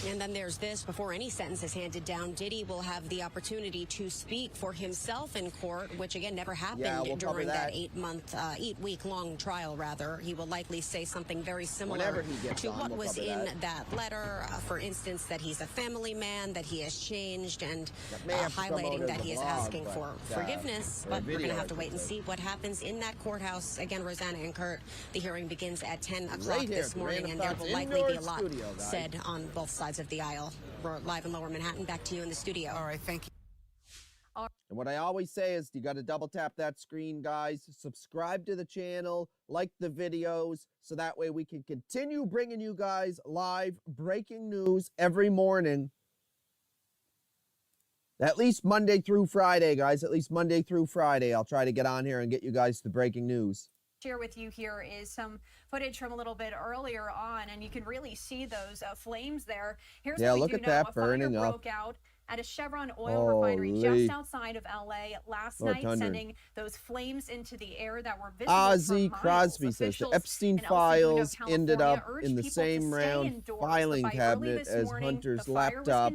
Speaker 18: And then there's this. Before any sentence is handed down, Diddy will have the opportunity to speak for himself in court, which again never happened during that 8-week-long trial, rather. He will likely say something very similar to what was in that letter. For instance, that he's a family man, that he has changed, and highlighting that he is asking for forgiveness. But we're going to have to wait and see what happens in that courthouse. Again, Rosanna and Kurt, the hearing begins at 10 o'clock this morning, and there will likely be a lot said on both sides of the aisle. We're live in Lower Manhattan. Back to you in the studio.
Speaker 7: All right, thank you. And what I always say is you got to double tap that screen, guys. Subscribe to the channel, like the videos, so that way we can continue bringing you guys live breaking news every morning. At least Monday through Friday, guys. At least Monday through Friday. I'll try to get on here and get you guys the breaking news.
Speaker 15: Share with you here is some footage from a little bit earlier on, and you can really see those flames there. Here's what we
Speaker 7: look
Speaker 15: do
Speaker 7: at
Speaker 15: know.
Speaker 7: that
Speaker 15: A fire
Speaker 7: burning up.
Speaker 15: broke out at a Chevron oil refinery just outside of LA last night, sending those flames into the air that were visible
Speaker 7: Ozzy
Speaker 15: for miles.
Speaker 7: Crosby says the Epstein files ended up in the same round filing cabinet as Hunter's laptop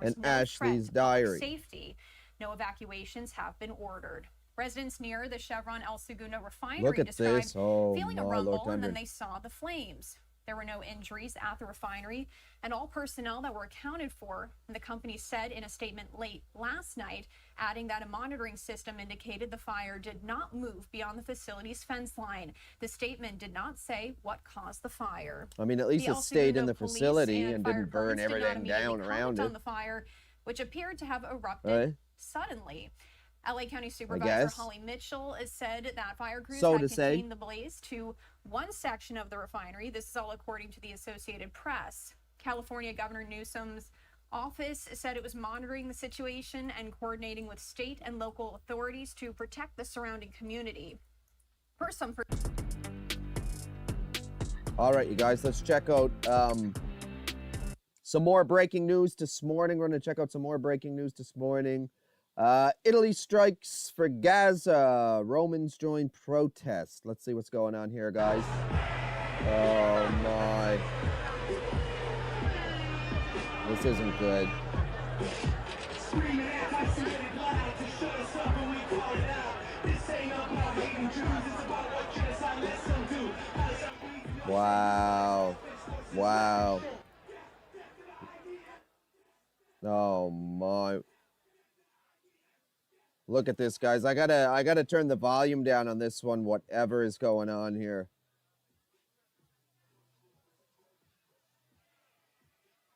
Speaker 7: and Ashley's diary.
Speaker 15: Safety. No evacuations have been ordered. Residents near the Chevron El Segundo refinery described feeling a rumble, and then they saw the flames. There were no injuries at the refinery, and all personnel that were accounted for, the company said in a statement late last night, adding that a monitoring system indicated the fire did not move beyond the facility's fence line. The statement did not say what caused the fire.
Speaker 7: I mean, at least it stayed in the facility and didn't burn everything down around it.
Speaker 15: On the fire, which appeared to have erupted suddenly. LA County Supervisor Holly Mitchell has said that fire crews had contained the blaze to one section of the refinery. This is all according to the Associated Press. California Governor Newsom's office said it was monitoring the situation and coordinating with state and local authorities to protect the surrounding community.
Speaker 7: All right, you guys, let's check out some more breaking news this morning. We're going to check out some more breaking news this morning. Italy strikes for Gaza. Romans join protest. Let's see what's going on here, guys. Oh, my. This isn't good. Wow. Wow. Oh, my. Look at this, guys. I gotta turn the volume down on this one, whatever is going on here.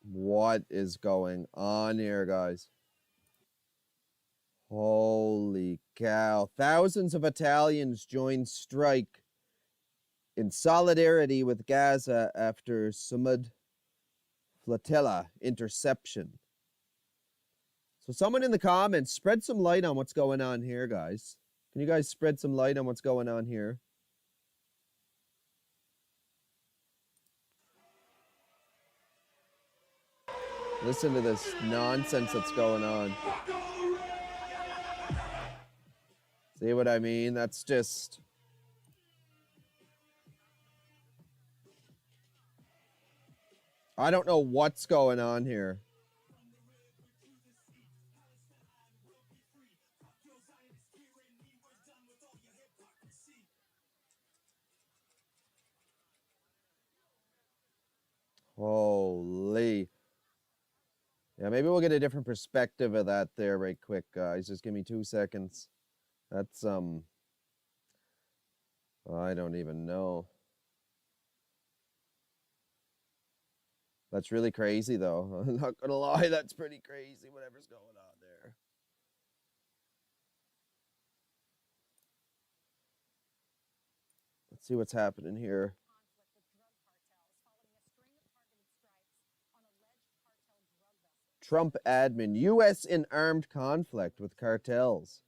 Speaker 7: What is going on here, guys? Holy cow. Thousands of Italians joined strike in solidarity with Gaza after Samud flotilla interception. So someone in the comments, spread some light on what's going on here, guys. Can you guys spread some light on what's going on here? Listen to this nonsense that's going on. See what I mean? That's just... I don't know what's going on here. Holy. Yeah, maybe we'll get a different perspective of that there right quick, guys. Just give me 2 seconds. That's, I don't even know. That's really crazy, though. I'm not gonna lie, that's pretty crazy, whatever's going on there. Let's see what's happening here. Trump admin, U.S. in armed conflict with cartels.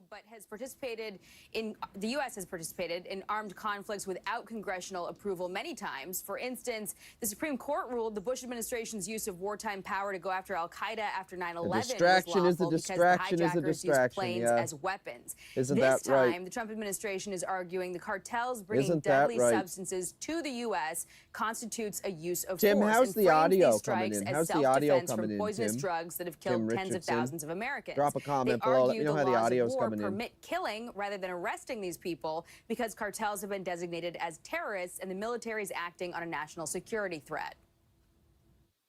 Speaker 20: But has participated in, the U.S. has participated in armed conflicts without congressional approval many times. For instance, the Supreme Court ruled the Bush administration's use of wartime power to go after al-Qaeda after 9/11 was lawful because the hijackers used planes as weapons. This time, the Trump administration is arguing the cartels bringing deadly substances to the U.S. constitutes a use of force.
Speaker 7: How's the audio coming in?
Speaker 20: How's the audio coming in, poisonous drugs that have killed tens of thousands of Americans.
Speaker 7: Drop a comment below. Let me know how the audio's coming in.
Speaker 20: Permit killing rather than arresting these people because cartels have been designated as terrorists and the military is acting on a national security threat.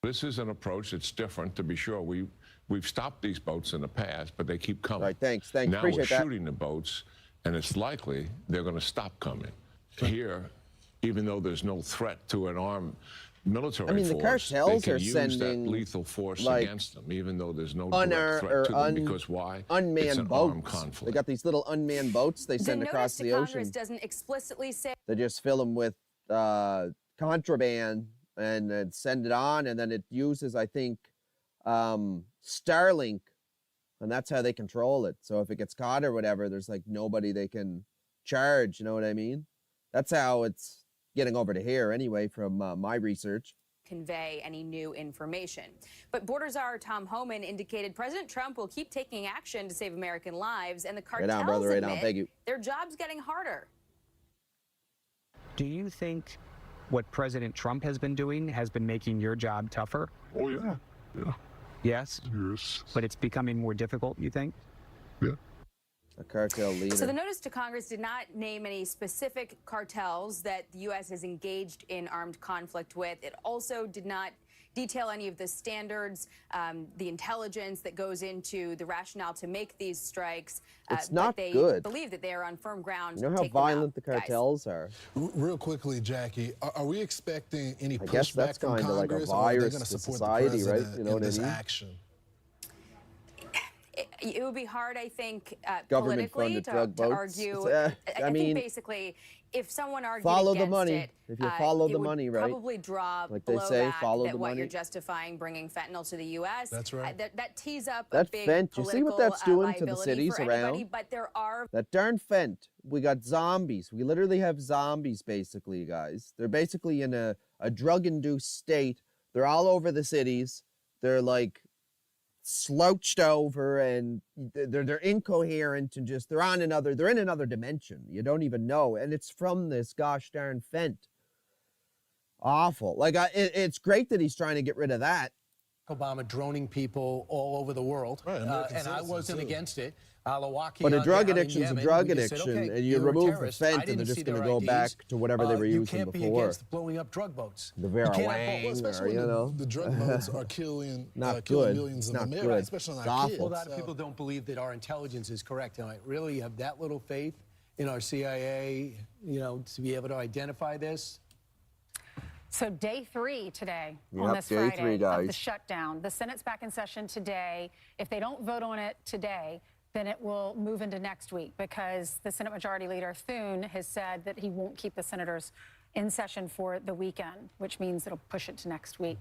Speaker 21: This is an approach that's different, to be sure. We've stopped these boats in the past, but they keep coming.
Speaker 7: Right, thanks.
Speaker 21: Now
Speaker 7: Appreciate
Speaker 21: we're
Speaker 7: that.
Speaker 21: shooting the boats, and it's likely they're going to stop coming. Here, even though there's no threat to an armed military force,
Speaker 7: the cartels
Speaker 21: they can
Speaker 7: are
Speaker 21: use
Speaker 7: sending
Speaker 21: that lethal force
Speaker 7: like
Speaker 21: against them, even though there's no direct threat to them. Because why?
Speaker 7: Unmanned
Speaker 21: it's an
Speaker 7: boats.
Speaker 21: armed conflict.
Speaker 7: They got these little unmanned boats they send across the ocean.
Speaker 20: Congress doesn't explicitly say.
Speaker 7: They just fill them with contraband and send it on, and then it uses, I think, Starlink, and that's how they control it. So if it gets caught or whatever, there's like nobody they can charge. You know what I mean? That's how it's getting over to here anyway, from my research.
Speaker 20: Convey any new information. But Border Czar Tom Homan indicated President Trump will keep taking action to save American lives, and the cartels admit their job's getting harder.
Speaker 22: Do you think what President Trump has been doing has been making your job tougher?
Speaker 17: Oh, yeah. Yeah.
Speaker 22: Yes?
Speaker 17: Yes.
Speaker 22: But it's becoming more difficult, you think?
Speaker 17: Yeah.
Speaker 7: A cartel leader.
Speaker 20: So the notice to Congress did not name any specific cartels that the U.S. is engaged in armed conflict with. It also did not detail any of the standards, the intelligence that goes into the rationale to make these strikes.
Speaker 7: It's not
Speaker 20: but they
Speaker 7: good.
Speaker 20: believe that they are on firm ground.
Speaker 7: You know how violent the cartels are.
Speaker 6: Real quickly, Jackie, are we expecting any pushback
Speaker 7: I guess that's
Speaker 6: from
Speaker 7: kind of like a
Speaker 6: Congress, or are they
Speaker 7: virus
Speaker 6: going
Speaker 7: to
Speaker 6: to support
Speaker 7: society,
Speaker 6: the
Speaker 7: right?
Speaker 6: president
Speaker 7: You know
Speaker 6: in
Speaker 7: what I
Speaker 6: this
Speaker 7: mean?
Speaker 6: action?
Speaker 20: It would be hard, I think, politically
Speaker 7: Government-funded drug
Speaker 20: to
Speaker 7: boats.
Speaker 20: argue.
Speaker 7: I mean,
Speaker 20: think basically, if someone argued
Speaker 7: follow
Speaker 20: against
Speaker 7: the money.
Speaker 20: it,
Speaker 7: If you follow the
Speaker 20: would
Speaker 7: money, right?
Speaker 20: probably draw
Speaker 7: Like they
Speaker 20: blowback
Speaker 7: say, follow
Speaker 20: that
Speaker 7: the
Speaker 20: what
Speaker 7: money.
Speaker 20: you're justifying bringing fentanyl to the U.S.
Speaker 6: That's right.
Speaker 20: That tees up
Speaker 7: That
Speaker 20: a big
Speaker 7: fent, you see what that's doing to the
Speaker 20: liability
Speaker 7: cities
Speaker 20: for anybody,
Speaker 7: around?
Speaker 20: but there are
Speaker 7: That darn fent. We got zombies. We literally have zombies, basically, guys. They're basically in a drug-induced state. They're all over the cities. They're like slouched over, and they're incoherent, and just they're in another dimension. You don't even know, and it's from this gosh darn fent. Awful. Like it's great that he's trying to get rid of that.
Speaker 23: Obama droning people all over the world,
Speaker 6: Right,
Speaker 23: and I wasn't against it.
Speaker 7: But a drug addiction's a drug addiction, and you remove the fent, and they're just going to go back to whatever they were using before.
Speaker 23: You can't be against blowing up drug boats.
Speaker 7: The Vera
Speaker 23: You
Speaker 7: Wang,
Speaker 6: especially
Speaker 7: or, you
Speaker 6: when
Speaker 7: know.
Speaker 6: the drug boats are killing,
Speaker 7: Not
Speaker 6: killing
Speaker 7: good.
Speaker 6: millions
Speaker 7: It's
Speaker 6: of
Speaker 7: not
Speaker 6: Americans,
Speaker 7: good.
Speaker 6: especially
Speaker 7: It's
Speaker 6: our
Speaker 7: awful.
Speaker 6: kids.
Speaker 23: A lot of people don't believe that our intelligence is correct, and I really have that little faith in our CIA, to be able to identify this.
Speaker 24: So day 3 today
Speaker 7: Yep,
Speaker 24: on this
Speaker 7: day
Speaker 24: Friday
Speaker 7: 3,
Speaker 24: of
Speaker 7: guys.
Speaker 24: the shutdown. The Senate's back in session today. If they don't vote on it today, then it will move into next week because the Senate Majority Leader Thune has said that he won't keep the senators in session for the weekend, which means it'll push it to next week.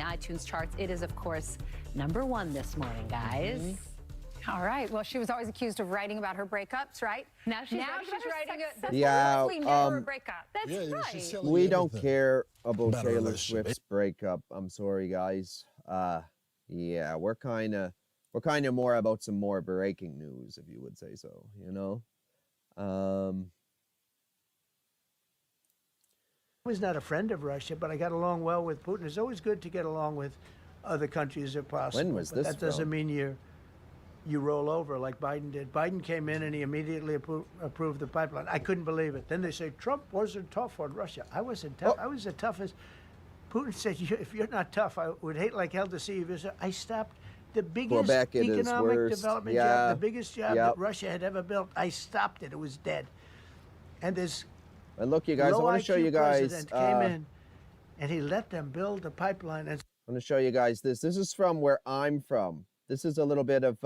Speaker 1: the iTunes charts. It is, of course, #1 this morning, guys.
Speaker 24: All right. Well, she was always accused of writing about her breakups, right?
Speaker 1: Now she's
Speaker 24: writing
Speaker 7: Yeah,
Speaker 24: a breakup.
Speaker 1: That's right.
Speaker 7: We don't care about Taylor Swift's breakup. I'm sorry, guys. Yeah, we're kind of more about some more breaking news, if you would say so, you know?
Speaker 23: I was not a friend of Russia, but I got along well with Putin. It's always good to get along with other countries if possible.
Speaker 7: When was
Speaker 23: but
Speaker 7: this
Speaker 23: that doesn't
Speaker 7: from?
Speaker 23: mean you roll over like Biden did. Biden came in and he immediately approved the pipeline. I couldn't believe it. Then they say Trump wasn't tough on Russia. I wasn't tough. I was the toughest. Putin said, if you're not tough, I would hate like hell to see you. I stopped the biggest economic development job, the biggest job that Russia had ever built. I stopped it. It was dead. And this
Speaker 7: look, you guys, I want to show you guys.
Speaker 23: President came in and he let them build the pipeline. And
Speaker 7: I'm going to show you guys this. This is from where I'm from. This is a little bit of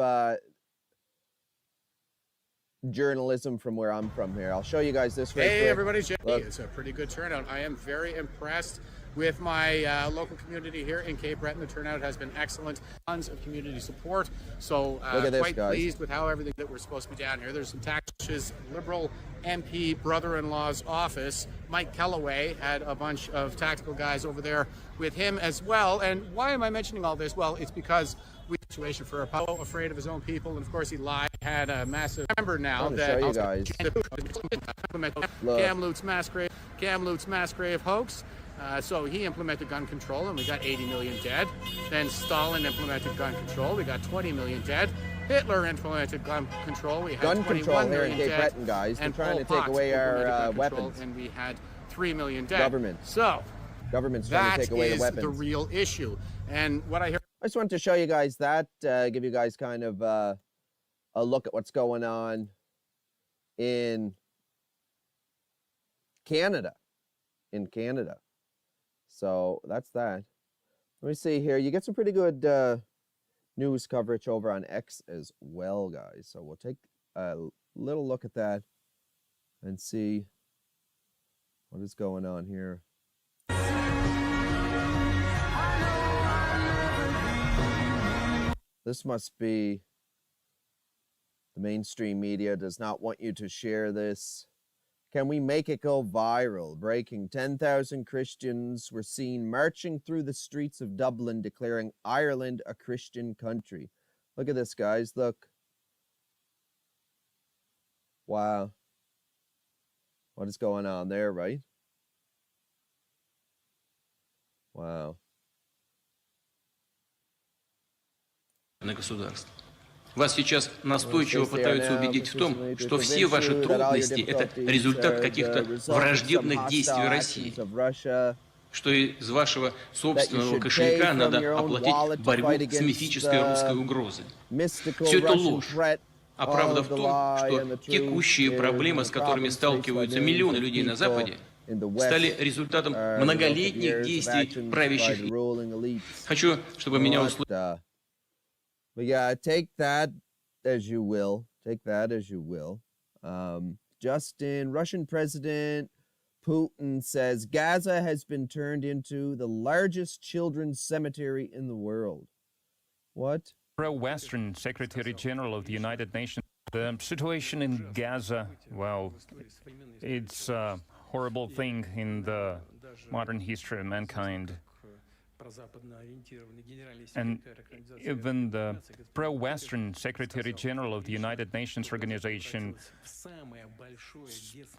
Speaker 7: journalism from where I'm from here. I'll show you guys this right quick.
Speaker 3: Hey, everybody, Jimmy. It's a pretty good turnout. I am very impressed with my local community here in Cape Breton. The turnout has been excellent. Tons of community support. So quite pleased with how everything that we're supposed to be down here. There's some taxes. Liberal MP brother-in-law's office, Mike Kellaway, had a bunch of tactical guys over there with him as well. And why am I mentioning all this? Well, it's because we have a situation for Apollo, afraid of his own people, and of course he lied. Had a massive member now that
Speaker 7: show you guys.
Speaker 3: Kamloops mass grave hoax. So he implemented gun control, and we got 80 million dead. Then Stalin implemented gun control. We got 20 million dead. Hitler implemented gun control. We had
Speaker 7: gun
Speaker 3: 21
Speaker 7: control here in
Speaker 3: million
Speaker 7: Cape
Speaker 3: dead.
Speaker 7: Breton, guys. They're
Speaker 3: And
Speaker 7: trying to
Speaker 3: Pol
Speaker 7: take
Speaker 3: Pot
Speaker 7: away
Speaker 3: implemented
Speaker 7: our
Speaker 3: gun control,
Speaker 7: weapons.
Speaker 3: and we had 3 million dead.
Speaker 7: Government.
Speaker 3: So
Speaker 7: government's trying to take away the weapons.
Speaker 3: That is the real issue. And what I hear.
Speaker 7: I just wanted to show you guys that, give you guys kind of a look at what's going on in Canada. So that's that. Let me see here. You get some pretty good news coverage over on X as well, guys. So we'll take a little look at that and see what is going on here. This must be the mainstream media does not want you to share this. Can we make it go viral? Breaking: 10,000 Christians were seen marching through the streets of Dublin declaring Ireland a Christian country. Look at this, guys. Look. Wow. What is going on there, right? Wow.
Speaker 8: Государств. Вас сейчас настойчиво пытаются убедить в том, что все ваши трудности – это результат каких-то враждебных действий России, что из вашего собственного кошелька надо оплатить борьбу с мифической русской угрозой. Все это ложь. А правда в том, что текущие проблемы, с которыми сталкиваются миллионы людей на Западе, стали результатом многолетних действий правящих элит. Хочу, чтобы меня услышали.
Speaker 7: But yeah, take that as you will. Take that as you will. Justin, Russian President Putin says Gaza has been turned into the largest children's cemetery in the world. What?
Speaker 9: Pro-Western Secretary General of the United Nations. The situation in Gaza, well, it's a horrible thing in the modern history of mankind. And even the pro-Western Secretary General of the United Nations Organization,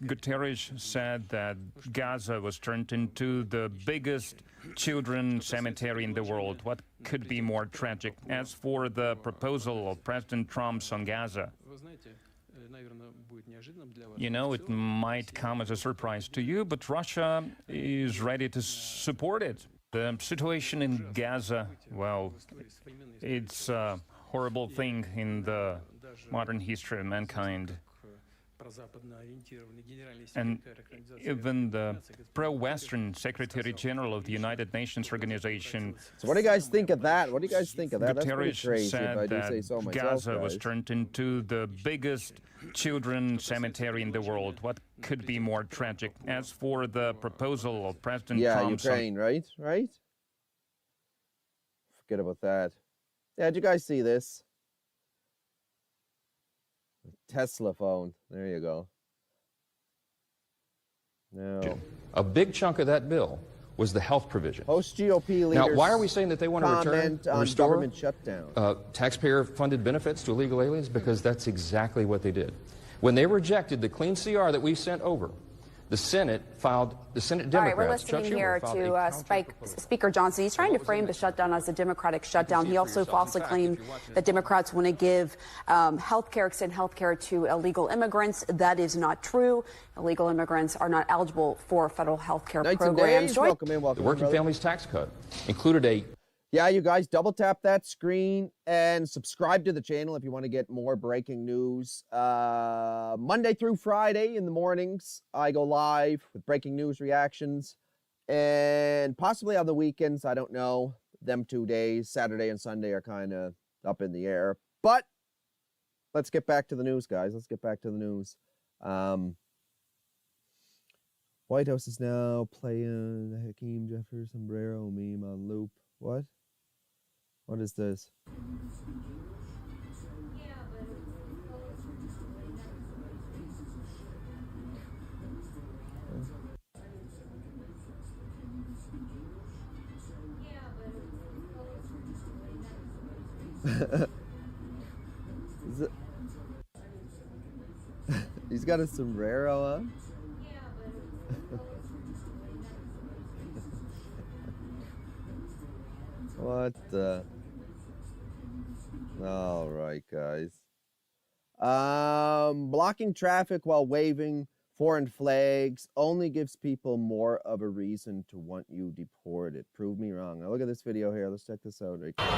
Speaker 9: Guterres, said that Gaza was turned into the biggest children's cemetery in the world. What could be more tragic? As for the proposal of President Trump's on Gaza, you know, it might come as a surprise to you, but Russia is ready to support it. The situation in Gaza, well, it's a horrible thing in the modern history of mankind. And even the pro-Western Secretary General of the United Nations Organization.
Speaker 7: So what do you guys think of that? What do you guys think of that?
Speaker 9: Guterres
Speaker 7: That's pretty crazy,
Speaker 9: said
Speaker 7: if I do
Speaker 9: that
Speaker 7: say so myself,
Speaker 9: Gaza
Speaker 7: guys.
Speaker 9: was turned into the biggest children's cemetery in the world. What could be more tragic? As for the proposal of President Trump's...
Speaker 7: Ukraine, right? Right? Forget about that. Yeah, did you guys see this? Tesla phone. There you go. No.
Speaker 16: A big chunk of that bill was the health provision.
Speaker 7: Host GOP leaders.
Speaker 16: Now, why are we saying that they want to restore
Speaker 7: government shutdown?
Speaker 16: Taxpayer-funded benefits to illegal aliens? Because that's exactly what they did. When they rejected the clean CR that we sent over, the Senate Democrats.
Speaker 20: All right, we're listening here to Speaker Johnson. He's trying to frame the shutdown as a Democratic shutdown. He also falsely claimed that Democrats want to give extend health care to illegal immigrants. That is not true. Illegal immigrants are not eligible for federal health care programs.
Speaker 7: Welcome in,
Speaker 16: the Working Families Tax Cut included a...
Speaker 7: Yeah, you guys, double tap that screen and subscribe to the channel if you want to get more breaking news. Monday through Friday in the mornings, I go live with breaking news reactions. And possibly on the weekends, I don't know. Them 2 days, Saturday and Sunday, are kind of up in the air. But let's get back to the news, guys. Let's get back to the news. White House is now playing the Hakeem Jeffers sombrero meme on loop. What? What is this? Is it? He's got a sombrero on? What the? All right, guys. Blocking traffic while waving foreign flags only gives people more of a reason to want you deported. Prove me wrong. Now look at this video here. Let's check this out right quick.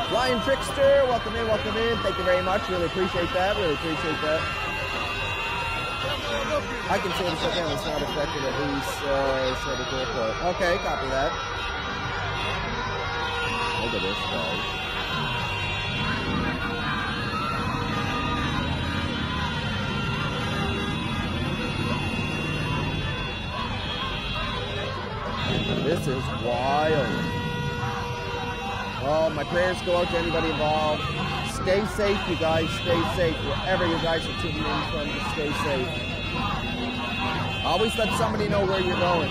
Speaker 7: Flying Trickster, welcome in, welcome in. Thank you very much. Really appreciate that. Really appreciate that. I can say the shutdown is not affected at least, said the cool part. Okay, copy that. Look at this, guys. This is wild. Oh, my prayers go out to anybody involved. Stay safe, you guys. Stay safe. Wherever you guys are tuning in from, just stay safe. Always let somebody know where you're going.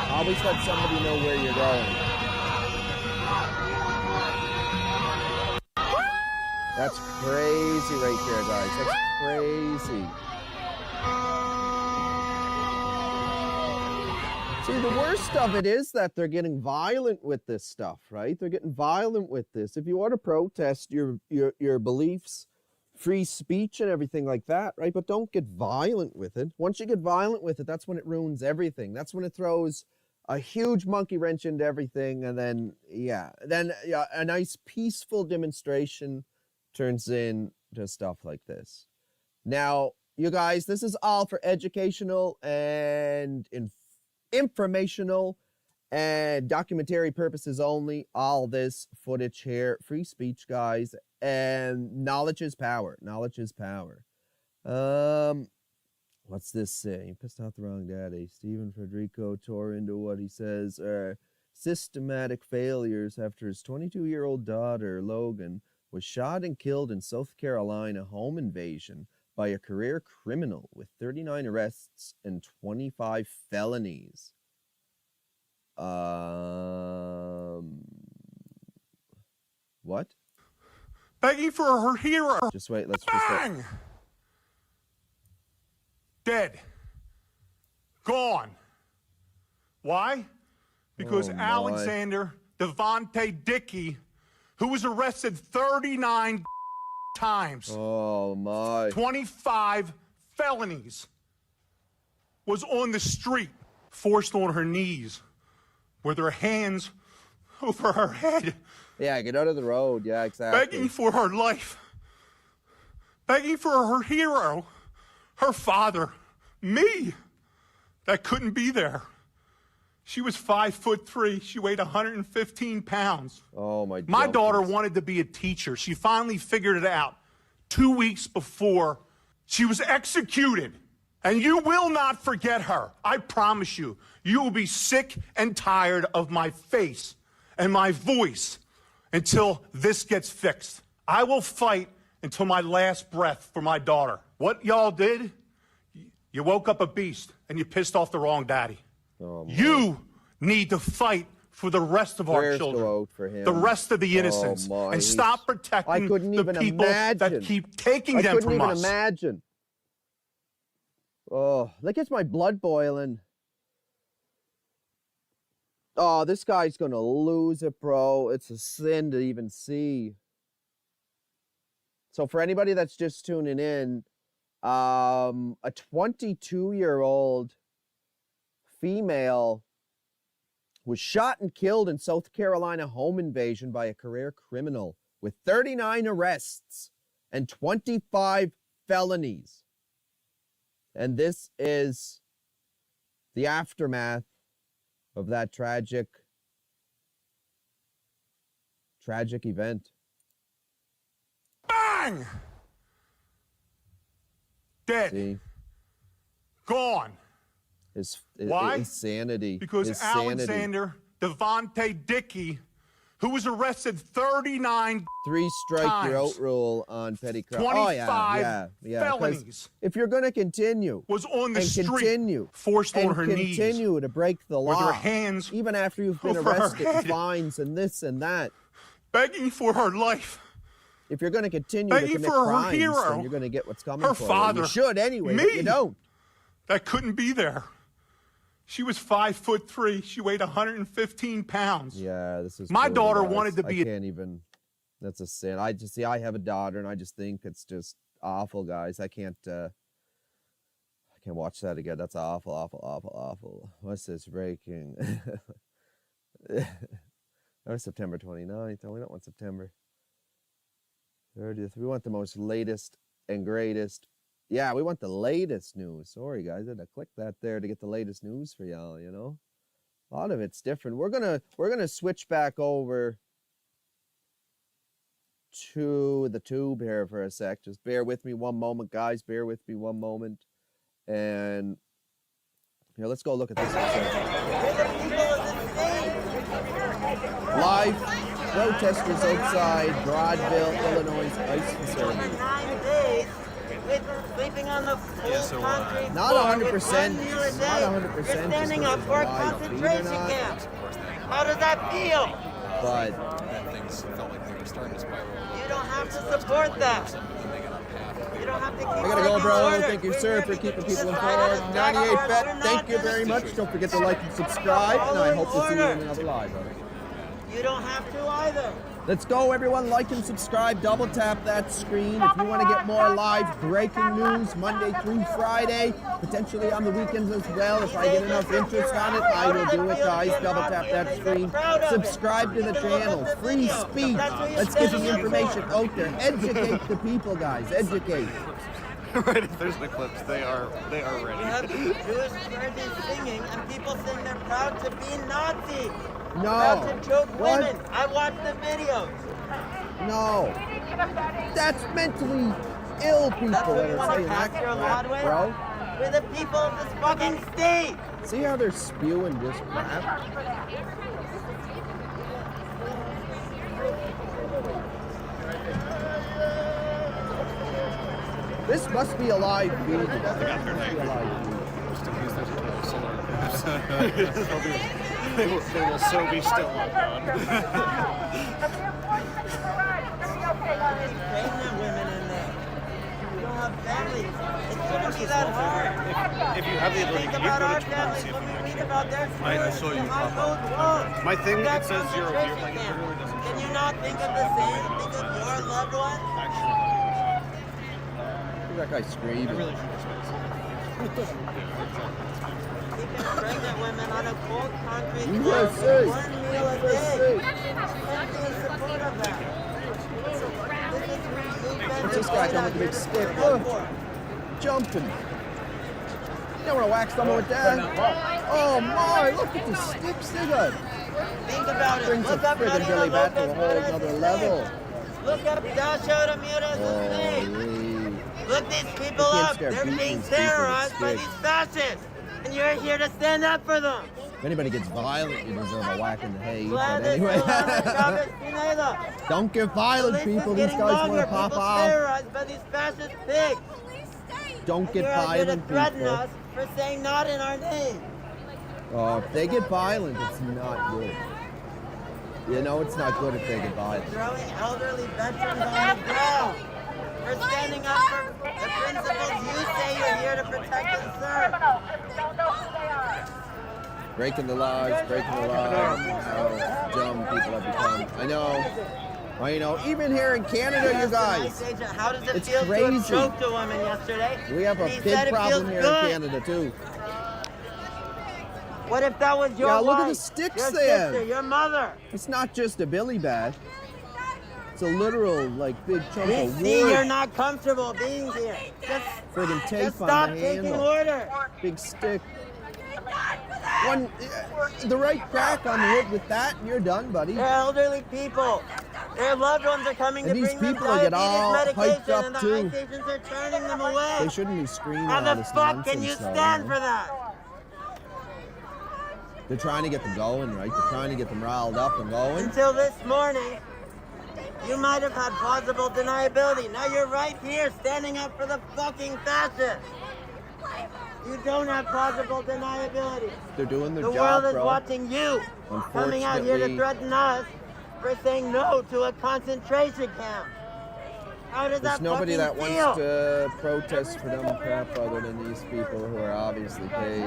Speaker 7: Always let somebody know where you're going. That's crazy right there, guys. That's crazy. See, the worst of it is that they're getting violent with this stuff, right? They're getting violent with this. If you want to protest your beliefs, free speech and everything like that, right? But don't get violent with it. Once you get violent with it, that's when it ruins everything. That's when it throws a huge monkey wrench into everything. And then, a nice peaceful demonstration turns into stuff like this. Now, you guys, this is all for educational and informational and documentary purposes only. All this footage here, free speech, guys, and knowledge is power. Knowledge is power. What's this say? You pissed off the wrong daddy. Stephen Federico tore into what he says are systematic failures after his 22-year-old daughter, Logan, was shot and killed in South Carolina home invasion by a career criminal with 39 arrests and 25 felonies. What?
Speaker 11: Begging for her hero.
Speaker 7: Just wait, let's
Speaker 11: Bang!
Speaker 7: Just
Speaker 11: dead. Gone. Why? Because Alexander Devontae Dickey, who was arrested 39 times.
Speaker 7: Oh, my.
Speaker 11: 25 felonies. Was on the street, forced on her knees, with her hands over her head.
Speaker 7: Yeah, get out of the road. Yeah, exactly.
Speaker 11: Begging for her life. Begging for her hero, her father, me, that couldn't be there. She was 5'3". She weighed 115 pounds.
Speaker 7: Oh, my God.
Speaker 11: My daughter wanted to be a teacher. She finally figured it out 2 weeks before she was executed. And you will not forget her. I promise you. You will be sick and tired of my face and my voice until this gets fixed. I will fight until my last breath for my daughter. What y'all did, you woke up a beast and you pissed off the wrong daddy.
Speaker 7: Oh,
Speaker 11: you need to fight for the rest of our children, the rest of the innocents, and stop protecting the people that keep taking them from us.
Speaker 7: I couldn't even imagine. Oh, that gets my blood boiling. Oh, this guy's gonna lose it, bro. It's a sin to even see. So for anybody that's just tuning in, a 22-year-old female was shot and killed in South Carolina home invasion by a career criminal with 39 arrests and 25 felonies. And this is the aftermath of that tragic event.
Speaker 11: Bang! Dead.
Speaker 7: See?
Speaker 11: Gone. Why?
Speaker 7: His sanity.
Speaker 11: Because
Speaker 7: his
Speaker 11: Alexander Devontae Dickey, who was arrested 39
Speaker 7: three-strike you're out rule on petty crime.
Speaker 11: 25 felonies.
Speaker 7: If you're going to continue,
Speaker 11: was on the street,
Speaker 7: continue,
Speaker 11: forced on her knees,
Speaker 7: continue to break the law,
Speaker 11: with her hands
Speaker 7: even after you've been arrested, fines and this and that,
Speaker 11: begging for her life.
Speaker 7: If you're going to continue to commit crimes, then you're going to get what's coming
Speaker 11: her
Speaker 7: for
Speaker 11: father,
Speaker 7: you. You should anyway,
Speaker 11: me,
Speaker 7: but you don't.
Speaker 11: That couldn't be there. She was 5'3". She weighed 115 pounds.
Speaker 7: Yeah, this is.
Speaker 11: My daughter wanted to be.
Speaker 7: I can't even. That's a sin. I just see. I have a daughter, and I just think it's just awful, guys. I can't watch that again. That's awful, awful, awful, awful. What's this breaking? That was September 29th. Oh, we don't want September 30th. We want the most latest and greatest. Yeah, we want the latest news. Sorry, guys. I had to click that there to get the latest news for y'all, you know? A lot of it's different. We're gonna switch back over to the tube here for a sec. Just bear with me one moment, guys. Bear with me one moment. And here, let's go look at this. Live protesters outside Broadville, Illinois ICE facility.
Speaker 10: 9 days with sleeping on the concrete
Speaker 7: not 100%. Not 100%.
Speaker 10: You're standing up for a concentration camp. How does that feel?
Speaker 7: But
Speaker 10: things felt like they were starting to spiral. You don't have to support that. You don't have to keep
Speaker 7: I gotta go, bro. Thank you, sir, for keeping people informed. 98 Bet, thank you very much. Don't forget to like and subscribe, and I hope to see you in another live, brother.
Speaker 10: You don't have to either.
Speaker 7: Let's go, everyone. Like and subscribe. Double tap that screen. If you want to get more live breaking news Monday through Friday, potentially on the weekends as well. If I get enough interest on it, I will do it, guys. Double tap that screen. Subscribe to the channel. Free speech. Let's get the information out there. Educate the people, guys. Educate.
Speaker 12: Right, if there's the clips, they are ready.
Speaker 10: You have Jewish clergy singing, and people saying they're proud to be Nazi.
Speaker 7: No.
Speaker 10: Proud to choke
Speaker 7: What?
Speaker 10: women. I watched the videos.
Speaker 7: No. That's mentally ill people
Speaker 10: That's what
Speaker 7: that
Speaker 10: you
Speaker 7: are
Speaker 10: want to
Speaker 7: saying that
Speaker 10: cast your lot
Speaker 7: crap,
Speaker 10: with?
Speaker 7: bro.
Speaker 10: We're the people of this fucking state.
Speaker 7: See how they're spewing this crap? This must be a live feed. This must be a live feed.
Speaker 12: They will so be still on God.
Speaker 10: Families. It shouldn't be that hard.
Speaker 12: If you have the ability,
Speaker 10: Think
Speaker 12: you
Speaker 10: about
Speaker 12: go
Speaker 10: our
Speaker 12: to Twitter and
Speaker 10: families
Speaker 12: see if
Speaker 10: when
Speaker 12: you
Speaker 10: we
Speaker 12: can
Speaker 10: read about their
Speaker 12: I saw you pop up. My thing, it says 0 view, like it really doesn't
Speaker 10: Can you not think of the same? Think of your loved ones?
Speaker 7: Look at that guy screaming.
Speaker 12: I really should space.
Speaker 10: Keeping pregnant women on a cold concrete floor,
Speaker 7: USA.
Speaker 10: one meal a day. Plenty in support of that.
Speaker 7: What's this guy coming with a big stick? Look, jumping. You don't want to whack someone with that? Oh my, look at the sticks they got.
Speaker 10: Think about it.
Speaker 7: Brings a friggin' Billy Bat to a whole other level.
Speaker 10: Look up Dasha Ramirez's name.
Speaker 13: Look these people up. They're being terrorized by these fascists. And you're here to stand up for them.
Speaker 7: If anybody gets violent, you deserve a whack in the head. But anyway, don't get violent, people. These guys want to pop off.
Speaker 13: Terrorized by these fascist pigs.
Speaker 7: Don't get violent, people.
Speaker 13: Threaten us for saying not in our name.
Speaker 7: Oh, if they get violent, it's not good. You know it's not good if they get violent.
Speaker 13: Throwing elderly veterans on the ground. For standing up for the principles you say you're here to protect and serve.
Speaker 7: Breaking the laws, how dumb people have become. I know. Even here in Canada, you guys,
Speaker 13: how does it
Speaker 7: it's
Speaker 13: feel
Speaker 7: crazy.
Speaker 13: To have choked a woman yesterday?
Speaker 7: We have a big problem here in Canada too.
Speaker 13: What if that was your
Speaker 7: wife? Yeah, look at the
Speaker 13: sticks
Speaker 7: your
Speaker 13: there.
Speaker 7: Sister,
Speaker 13: your mother.
Speaker 7: It's not just a billy bat. It's a literal, big chunk of wood.
Speaker 13: See, you're not comfortable being here. Just
Speaker 7: friggin' tape
Speaker 13: just
Speaker 7: on
Speaker 13: stop
Speaker 7: the
Speaker 13: taking
Speaker 7: handle.
Speaker 13: order.
Speaker 7: Big stick. The right crack on the hood with that, and you're done, buddy.
Speaker 13: They're elderly people. Their loved ones are coming
Speaker 7: and
Speaker 13: to bring them
Speaker 7: these people get all
Speaker 13: medication,
Speaker 7: hyped up
Speaker 13: and the
Speaker 7: too.
Speaker 13: ICE agents are turning them away.
Speaker 7: They shouldn't be screaming
Speaker 13: How
Speaker 7: all
Speaker 13: the
Speaker 7: this
Speaker 13: fuck
Speaker 7: nonsense,
Speaker 13: can you
Speaker 7: though,
Speaker 13: stand
Speaker 7: you know?
Speaker 13: for that?
Speaker 7: They're trying to get them going, right? They're trying to get them riled up and going.
Speaker 13: Until this morning, you might have had plausible deniability. Now you're right here standing up for the fucking fascists. You don't have plausible deniability.
Speaker 7: They're doing their job,
Speaker 13: The world is
Speaker 7: bro.
Speaker 13: watching you coming out here to threaten us for saying no to a concentration camp. How does
Speaker 7: There's
Speaker 13: that
Speaker 7: nobody that
Speaker 13: fucking
Speaker 7: wants to protest for dumb crap other than these people who are obviously paid.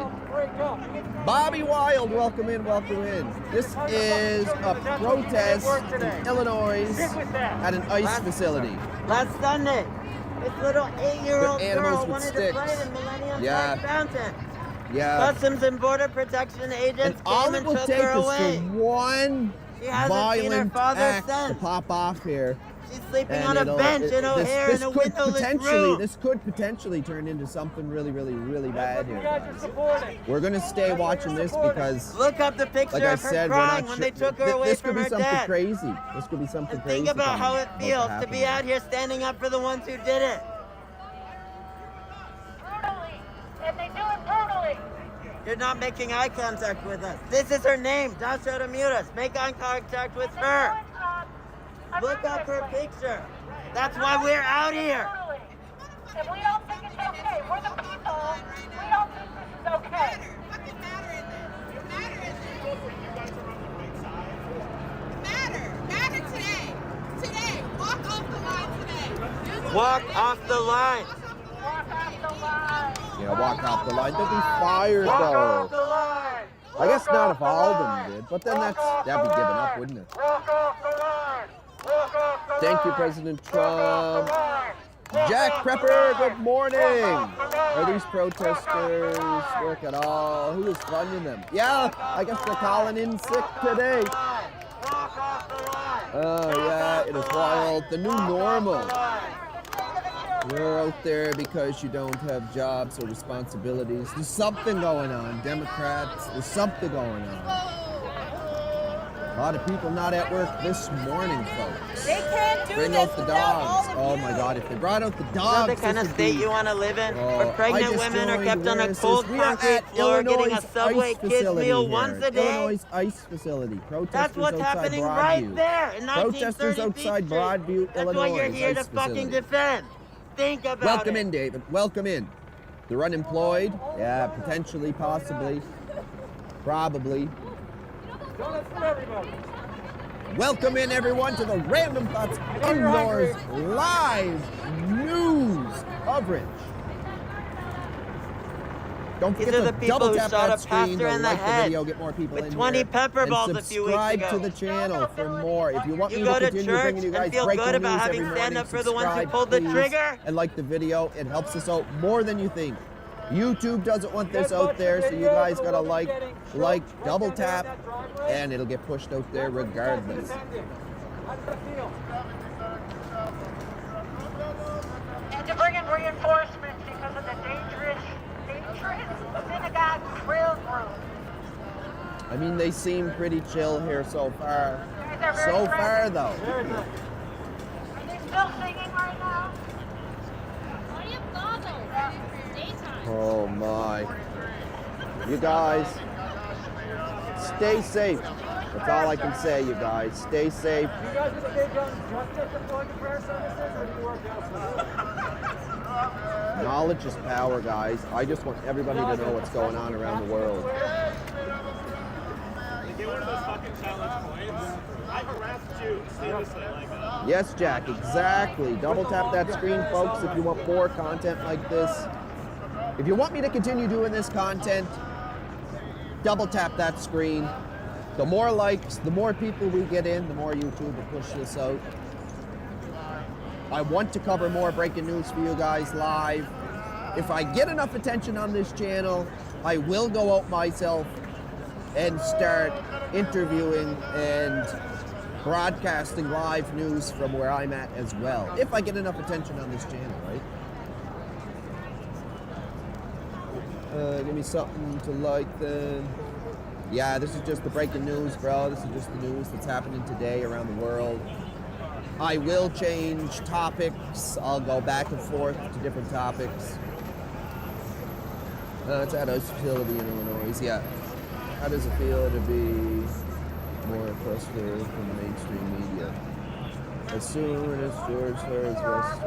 Speaker 7: Bobby Wild, welcome in, welcome in. This is a protest in Illinois at an ICE facility.
Speaker 13: Last Sunday, this little 8-year-old girl
Speaker 7: with
Speaker 13: wanted
Speaker 7: sticks.
Speaker 13: to play in Millennium
Speaker 7: Yeah.
Speaker 13: Park Fountain.
Speaker 7: Yeah.
Speaker 13: Customs and Border Protection agents
Speaker 7: And all
Speaker 13: came
Speaker 7: it
Speaker 13: and
Speaker 7: will
Speaker 13: took
Speaker 7: take
Speaker 13: her
Speaker 7: is
Speaker 13: away.
Speaker 7: for one
Speaker 13: She hasn't seen her
Speaker 7: violent
Speaker 13: father
Speaker 7: act to
Speaker 13: since.
Speaker 7: pop off here.
Speaker 13: She's sleeping
Speaker 7: And
Speaker 13: on a bench in O'Hare in a windowless room.
Speaker 7: This could potentially turn into something really, really, really bad here, guys. We're gonna stay watching this because,
Speaker 13: look up the picture
Speaker 7: like I
Speaker 13: of her
Speaker 7: said,
Speaker 13: crying when they took her away
Speaker 7: this
Speaker 13: from
Speaker 7: could be
Speaker 13: her
Speaker 7: something
Speaker 13: dad.
Speaker 7: crazy. This could be something crazy.
Speaker 13: Think about how it feels to
Speaker 7: happen
Speaker 13: be out here standing up for the ones who did it.
Speaker 14: And they do it brutally.
Speaker 13: You're not making eye contact with us. This is her name, Dasha Ramirez. Make eye contact with her. Look up her picture. That's why we're out here.
Speaker 14: And we don't think it's okay. We're the people. We don't think this is okay.
Speaker 18: Matter today. Today. Walk off the line today.
Speaker 13: Walk off the line.
Speaker 7: Yeah, walk off the line. They'll be fired, though. I guess not if all of them did, but then that'd be giving up, wouldn't it? Thank you, President Trump. Jack Prepper, good morning. Are these protesters work at all? Who is funding them? Yeah, I guess they're calling in sick today. Oh, yeah, it is wild. The new normal. You're out there because you don't have jobs or responsibilities. There's something going on, Democrats. There's something going on. A lot of people not at work this morning, folks.
Speaker 13: They can't do
Speaker 7: Bring
Speaker 13: this
Speaker 7: out the dogs. Oh my God, if they brought out the
Speaker 13: Is
Speaker 7: dogs.
Speaker 13: that the kind of
Speaker 7: this would
Speaker 13: state
Speaker 7: be-
Speaker 13: you want to live in?
Speaker 7: Oh,
Speaker 13: Where pregnant
Speaker 7: I just
Speaker 13: women are
Speaker 7: joined
Speaker 13: kept on a
Speaker 7: where it
Speaker 13: cold
Speaker 7: says we are
Speaker 13: concrete
Speaker 7: at
Speaker 13: floor getting a
Speaker 7: Illinois
Speaker 13: Subway
Speaker 7: ICE
Speaker 13: kids
Speaker 7: facility
Speaker 13: meal
Speaker 7: here.
Speaker 13: once a day?
Speaker 7: Illinois ICE facility. Protesters
Speaker 13: That's what's
Speaker 7: outside
Speaker 13: happening
Speaker 7: Broadview.
Speaker 13: right there in 1930
Speaker 7: Protesters outside
Speaker 13: Peachtree.
Speaker 7: Broadview,
Speaker 13: That's
Speaker 7: Illinois.
Speaker 13: what you're here to
Speaker 7: ICE
Speaker 13: fucking
Speaker 7: facility.
Speaker 13: defend. Think about
Speaker 7: Welcome
Speaker 13: it.
Speaker 7: in, David. Welcome in. They're unemployed. Yeah, potentially, possibly, probably. Welcome in, everyone, to the Random Thoughts Indoors live news coverage. Don't
Speaker 13: These
Speaker 7: forget
Speaker 13: are the
Speaker 7: to
Speaker 13: people
Speaker 7: double
Speaker 13: who
Speaker 7: tap
Speaker 13: shot
Speaker 7: that
Speaker 13: a
Speaker 7: screen
Speaker 13: pastor
Speaker 7: to
Speaker 13: in the
Speaker 7: like the
Speaker 13: head
Speaker 7: video, get more people
Speaker 13: with
Speaker 7: in
Speaker 13: 20
Speaker 7: here,
Speaker 13: pepper
Speaker 7: and
Speaker 13: balls a few weeks
Speaker 7: subscribe
Speaker 13: ago.
Speaker 7: to the channel for more. If you want
Speaker 13: You
Speaker 7: me
Speaker 13: go
Speaker 7: to
Speaker 13: to
Speaker 7: continue
Speaker 13: church
Speaker 7: bringing you guys
Speaker 13: and feel
Speaker 7: breaking
Speaker 13: good about
Speaker 7: news
Speaker 13: having
Speaker 7: every
Speaker 13: stand
Speaker 7: morning,
Speaker 13: up for the ones who
Speaker 7: subscribe,
Speaker 13: pulled the
Speaker 7: please,
Speaker 13: trigger.
Speaker 7: and like the video. It helps us out more than you think. YouTube doesn't want this out there, so you guys gotta like, double tap, and it'll get pushed out there regardless.
Speaker 14: And to bring in reinforcements because of the dangerous synagogue drill group.
Speaker 7: I mean, they seem pretty chill here so far. So far, though.
Speaker 14: Are they still singing right now?
Speaker 7: Oh my. You guys, stay safe. That's all I can say, you guys. Stay safe.
Speaker 13: You guys just stay on justice deploying prayer services, or do you work elsewhere?
Speaker 7: Knowledge is power, guys. I just want everybody to know what's going on around the world.
Speaker 12: Get one of those fucking challenge points. I harassed you seriously like that.
Speaker 7: Yes, Jack, exactly. Double tap that screen, folks, if you want more content like this. If you want me to continue doing this content, double tap that screen. The more likes, the more people we get in, the more YouTube will push this out. I want to cover more breaking news for you guys live. If I get enough attention on this channel, I will go out myself and start interviewing and broadcasting live news from where I'm at as well. If I get enough attention on this channel, right? Give me something to like then. Yeah, this is just the breaking news, bro. This is just the news that's happening today around the world. I will change topics. I'll go back and forth to different topics. It's at a facility in Illinois. Yeah. How does it feel to be more clustered from the mainstream media? As soon as George Soros was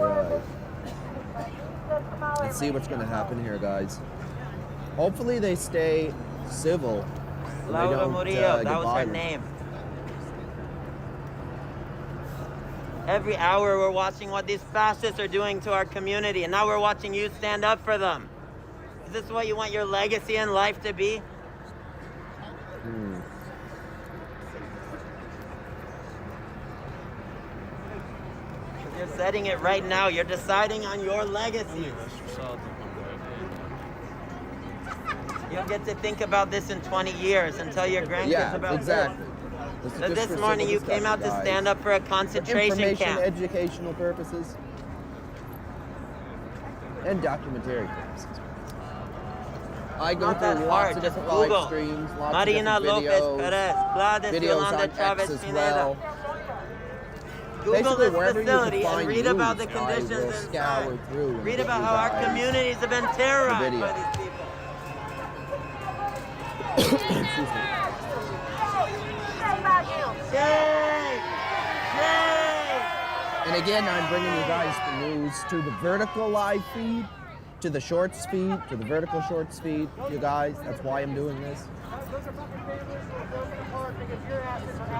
Speaker 7: right. Let's see what's going to happen here, guys. Hopefully they stay civil.
Speaker 13: Laura Murillo, that was her name. Every hour we're watching what these fascists are doing to our community, and now we're watching you stand up for them. Is this what you want your legacy in life to be? You're setting it right now. You're deciding on your legacy. You'll get to think about this in 20 years and tell your grandkids about
Speaker 7: exactly.
Speaker 13: This morning you came out to stand up for a concentration camp.
Speaker 7: Educational purposes and documentary purposes. I go through lots of different live streams, lots
Speaker 13: Marina
Speaker 7: of different
Speaker 13: Lopez
Speaker 7: videos,
Speaker 13: Perez, Gladys
Speaker 7: videos
Speaker 13: Yolanda
Speaker 7: on
Speaker 13: Chavez
Speaker 7: X as
Speaker 13: Pineda.
Speaker 7: well.
Speaker 13: Google
Speaker 7: Basically,
Speaker 13: this
Speaker 7: wherever you can
Speaker 13: facility and
Speaker 7: find
Speaker 13: read
Speaker 7: news,
Speaker 13: about the
Speaker 7: I will
Speaker 13: conditions
Speaker 7: scour
Speaker 13: inside.
Speaker 7: through and
Speaker 13: Read
Speaker 7: get
Speaker 13: about
Speaker 7: you
Speaker 13: how our
Speaker 7: guys
Speaker 13: communities have been
Speaker 7: the
Speaker 13: terrorized
Speaker 7: video.
Speaker 13: by these people.
Speaker 7: Excuse me. And again, I'm bringing you guys the news to the vertical live feed, to the shorts feed, to the vertical shorts feed. You guys, that's why I'm doing this.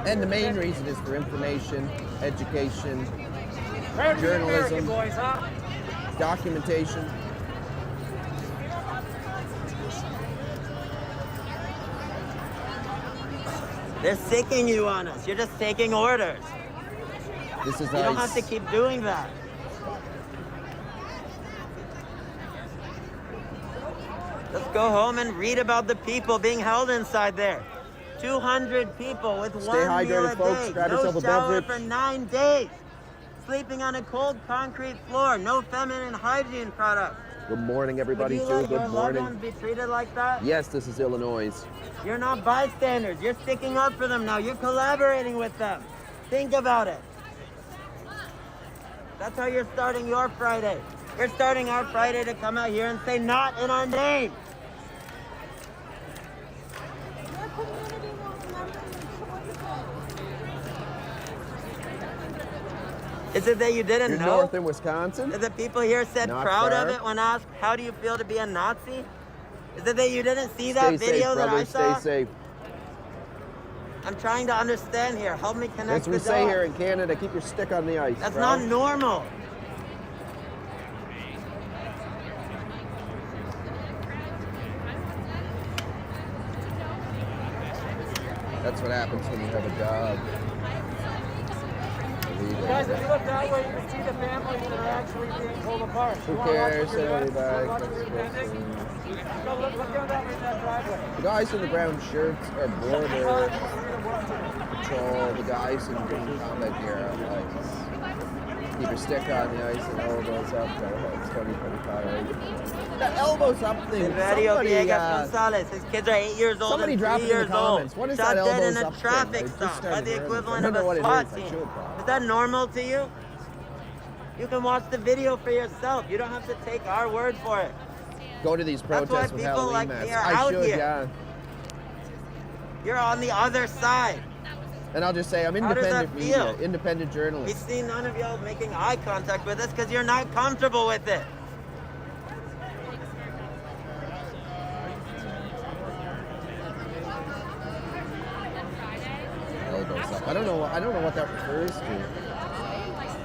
Speaker 7: And the main reason is for information, education, journalism, documentation.
Speaker 13: They're sicking you on us. You're just taking orders.
Speaker 7: This is
Speaker 13: You don't have to keep doing that. Let's go home and read about the people being held inside there. 200 people with
Speaker 7: Stay
Speaker 13: one meal
Speaker 7: hydrated,
Speaker 13: a
Speaker 7: folks.
Speaker 13: day.
Speaker 7: Grab
Speaker 13: No
Speaker 7: yourself a
Speaker 13: shower
Speaker 7: beverage.
Speaker 13: for 9 days. Sleeping on a cold concrete floor. No feminine hygiene products.
Speaker 7: Good morning, everybody,
Speaker 13: Would you
Speaker 7: too.
Speaker 13: let your
Speaker 7: Good
Speaker 13: loved
Speaker 7: morning.
Speaker 13: ones be treated like that?
Speaker 7: Yes, this is Illinois.
Speaker 13: You're not bystanders. You're sticking up for them now. You're collaborating with them. Think about it. That's how you're starting your Friday. We're starting our Friday to come out here and say, not in our name. Is it that you didn't
Speaker 7: You're
Speaker 13: know?
Speaker 7: north in Wisconsin?
Speaker 13: That the people here said
Speaker 7: Not
Speaker 13: proud
Speaker 7: far.
Speaker 13: of it when asked, how do you feel to be a Nazi? Is it that you didn't see that
Speaker 7: Stay
Speaker 13: video
Speaker 7: safe,
Speaker 13: that
Speaker 7: brother.
Speaker 13: I saw?
Speaker 7: Stay safe.
Speaker 13: I'm trying to understand here. Help me connect
Speaker 7: As we
Speaker 13: the
Speaker 7: say
Speaker 13: dots.
Speaker 7: here in Canada, keep your stick on the ice.
Speaker 13: That's
Speaker 7: bro.
Speaker 13: not normal.
Speaker 7: That's what happens when you have a job.
Speaker 13: Guys, if you look that way, you can see the families that are actually being pulled apart.
Speaker 7: Who cares? Everybody back.
Speaker 13: Look down that driveway.
Speaker 7: The guys in the brown shirts are border patrol. The guys in green combat gear are like, keep your stick on the ice and elbows up. It's 2025. That elbows up thing.
Speaker 13: Mario
Speaker 7: Somebody,
Speaker 13: Villegas Gonzalez. His kids are 8 years old
Speaker 7: somebody
Speaker 13: and
Speaker 7: drop
Speaker 13: 3
Speaker 7: it in the
Speaker 13: years old.
Speaker 7: comments. What is
Speaker 13: Shot
Speaker 7: that
Speaker 13: dead in
Speaker 7: elbows
Speaker 13: a
Speaker 7: up thing?
Speaker 13: traffic
Speaker 7: I just
Speaker 13: stop by
Speaker 7: started
Speaker 13: the
Speaker 7: hearing
Speaker 13: equivalent
Speaker 7: it. I
Speaker 13: of
Speaker 7: don't know
Speaker 13: a
Speaker 7: what it
Speaker 13: SWAT
Speaker 7: is. I
Speaker 13: team.
Speaker 7: should, probably.
Speaker 13: Is that normal to you? You can watch the video for yourself. You don't have to take our word for it.
Speaker 7: go to these protests with Halloween
Speaker 13: like
Speaker 7: masks.
Speaker 13: I should,
Speaker 7: here. Yeah.
Speaker 13: You're on the other side.
Speaker 7: And I'll just say I'm independent media, independent journalist.
Speaker 13: We see none of y'all making eye contact with us because you're not comfortable with it.
Speaker 7: Elbows up. I don't know what that refers to.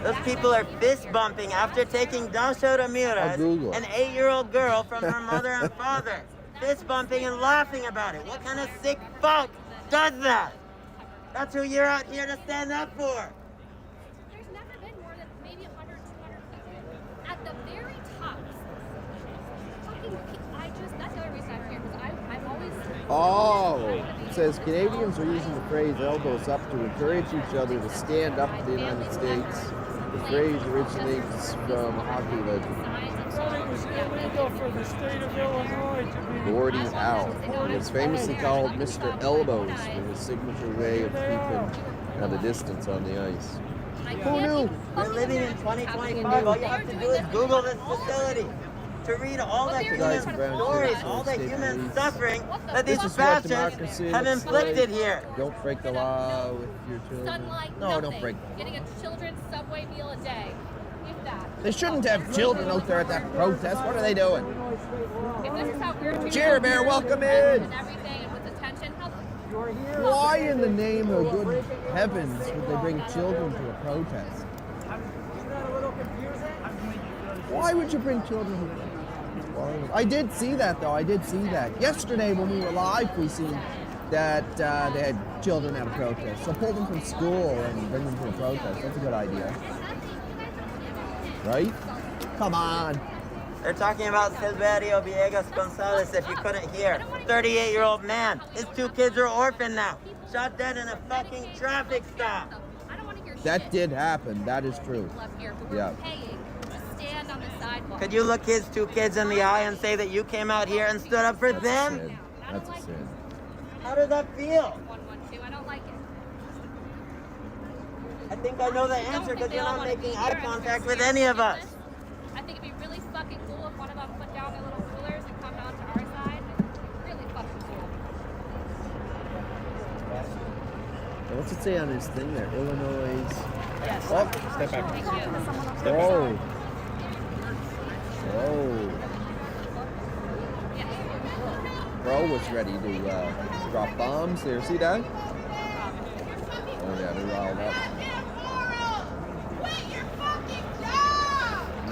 Speaker 13: Those people are fist bumping after taking Dasha Ramirez, an 8-year-old girl, from her mother and father. Fist bumping and laughing about it. What kind of sick fuck does that? That's who you're out here to stand up for.
Speaker 15: There's never been more than maybe 100, 200 people at the very top. That's the other reason I'm here, because I've always...
Speaker 7: Oh, it says Canadians are using the phrase elbows up to encourage each other to stand up for the United States. The phrase originates from a hockey legend.
Speaker 19: It was illegal for the state of Illinois to be...
Speaker 7: Gordie Howe was famously called Mr. Elbows for his signature way of keeping at a distance on the ice. Who knew?
Speaker 13: We're living in 2025. All you have to do is Google this facility to read all the human stories, all the human suffering that these fascists have inflicted here.
Speaker 7: Don't break the law with your children.
Speaker 15: Sunlight,
Speaker 7: No,
Speaker 15: nothing.
Speaker 7: don't break the law.
Speaker 15: Getting a children's Subway meal a day. If that.
Speaker 7: They shouldn't have children out there at that protest. What are they doing?
Speaker 15: If this is how we're treated,
Speaker 7: Cheer Bear, welcome in.
Speaker 15: and everything, and with attention, how
Speaker 7: Why in the name of good heavens would they bring children to a protest? Why would you bring children to a protest? I did see that, though. I did see that. Yesterday, when we were live, we seen that they had children at a protest. So pull them from school and bring them to a protest. That's a good idea. Right? Come on.
Speaker 13: They're talking about Silverio Villegas Gonzalez, if you couldn't hear. 38-year-old man. His 2 kids are orphaned now. Shot dead in a fucking traffic stop.
Speaker 7: That did happen. That is true. Yeah.
Speaker 13: Could you look his 2 kids in the eye and say that you came out here and stood up for them?
Speaker 7: That's a sin.
Speaker 13: How does that feel?
Speaker 15: I don't like it.
Speaker 13: I think I know the answer because you're not making eye contact with any of us.
Speaker 15: I think it'd be really fucking cool if one of them put down their little coolers and come out to our side. Really fucking cool.
Speaker 7: What's it say on his thing there? Illinois.
Speaker 15: Yes.
Speaker 7: Oh,
Speaker 15: Step back. Thank you.
Speaker 7: Oh. Oh. Bro was ready to drop bombs there. See that? Oh yeah, they're riled up.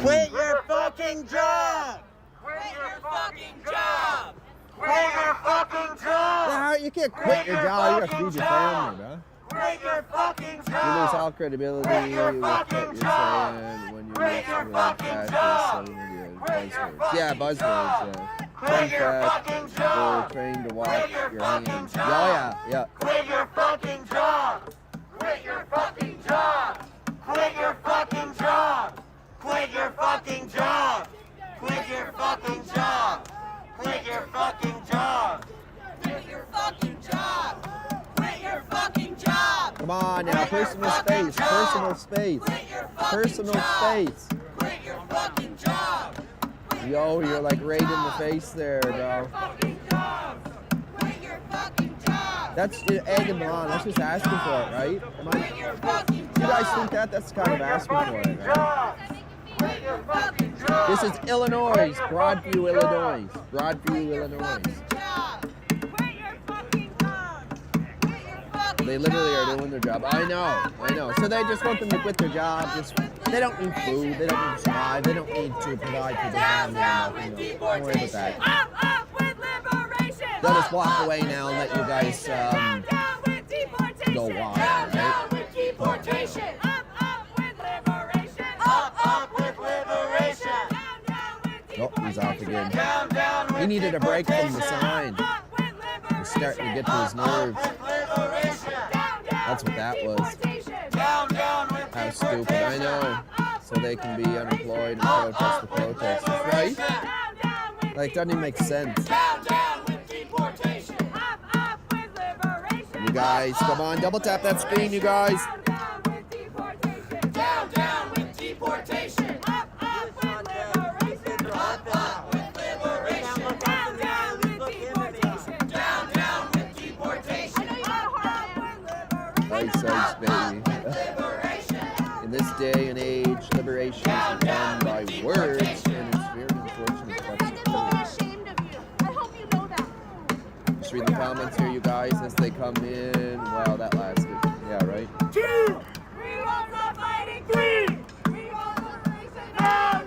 Speaker 13: Quit your fucking job! Quit your fucking job! Quit your fucking job!
Speaker 7: No, you can't quit your job. You have to feed your family, bro.
Speaker 13: Quit your fucking job!
Speaker 7: You lose all credibility with what you're saying when you're mixing with fascist buzzwords. Yeah, buzzwords.
Speaker 13: Quit your fucking job!
Speaker 7: We're trained to watch your hands. Yeah.
Speaker 13: Quit your fucking job! Quit your fucking job! Quit your fucking job! Quit your fucking job! Quit your fucking job! Quit your fucking job! Quit your fucking job! Quit your fucking job!
Speaker 7: Come on now, personal space, personal space, personal space.
Speaker 13: Quit your fucking job!
Speaker 7: Yo, you're like right in the face there, bro.
Speaker 13: Quit your fucking job!
Speaker 7: That's egging them on. That's just asking for it, right? You guys think that? That's kind of asking for it, right? This is Illinois, Broadview, Illinois. Broadview, Illinois. They literally are doing their job. I know. So they just want them to quit their job. They don't need food. They don't need to survive. They don't need to provide for their family. Don't worry about that. They'll just walk away now and let you guys go wild, right? Oh, he's off again. He needed a break from the sign. He's starting to get to his nerves. That's what that was. How stupid, I know. So they can be unemployed and protest the protesters, right? Like, doesn't even make sense. You guys, come on, double tap that screen, you guys. baby. In this day and age, liberation is done by words, and it's very unfortunate.
Speaker 14: I hope you know that.
Speaker 7: Just read the comments here, you guys, as they come in. Wow, that lasted. Yeah, right?
Speaker 13: 2! We won't stop fighting! 3! We want liberation! No!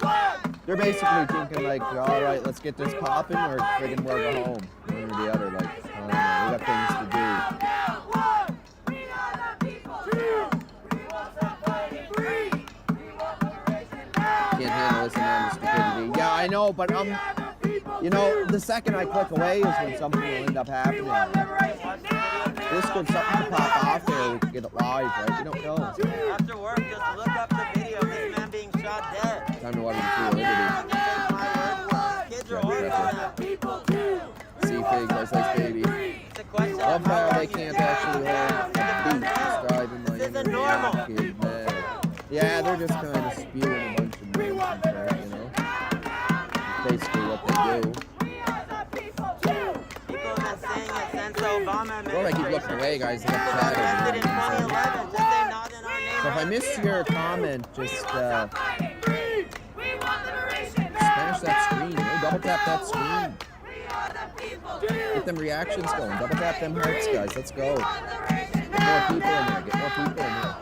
Speaker 13: 1!
Speaker 7: They're basically thinking like, all right, let's get this popping, or friggin' we'll go home. One or the other, like, I don't know, we got things to do. Can't handle this amount of stupidity. Yeah, I know, but you know, the second I click away is when something will end up happening. This could something to pop off there, we could get it live, right? We don't know.
Speaker 2: After work, just look up the video of this man being shot dead.
Speaker 7: Time to watch the liberty.
Speaker 2: Kids are orphaned.
Speaker 7: See Fig, nice baby. Love how they can't actually hold a beat describing my inner kid, man. Yeah, they're just kind of spewing a bunch of nonsense, right, you know? That's basically what they do.
Speaker 2: People have been saying it since the Obama administration.
Speaker 7: Or I keep looking away, guys. I got
Speaker 2: arrested in 2011. Just say not in our name.
Speaker 7: So if I missed your comment, just smash that screen. Double tap that screen. Get them reactions going. Double tap them hearts, guys. Let's go. Get more people in there. Get more people in there.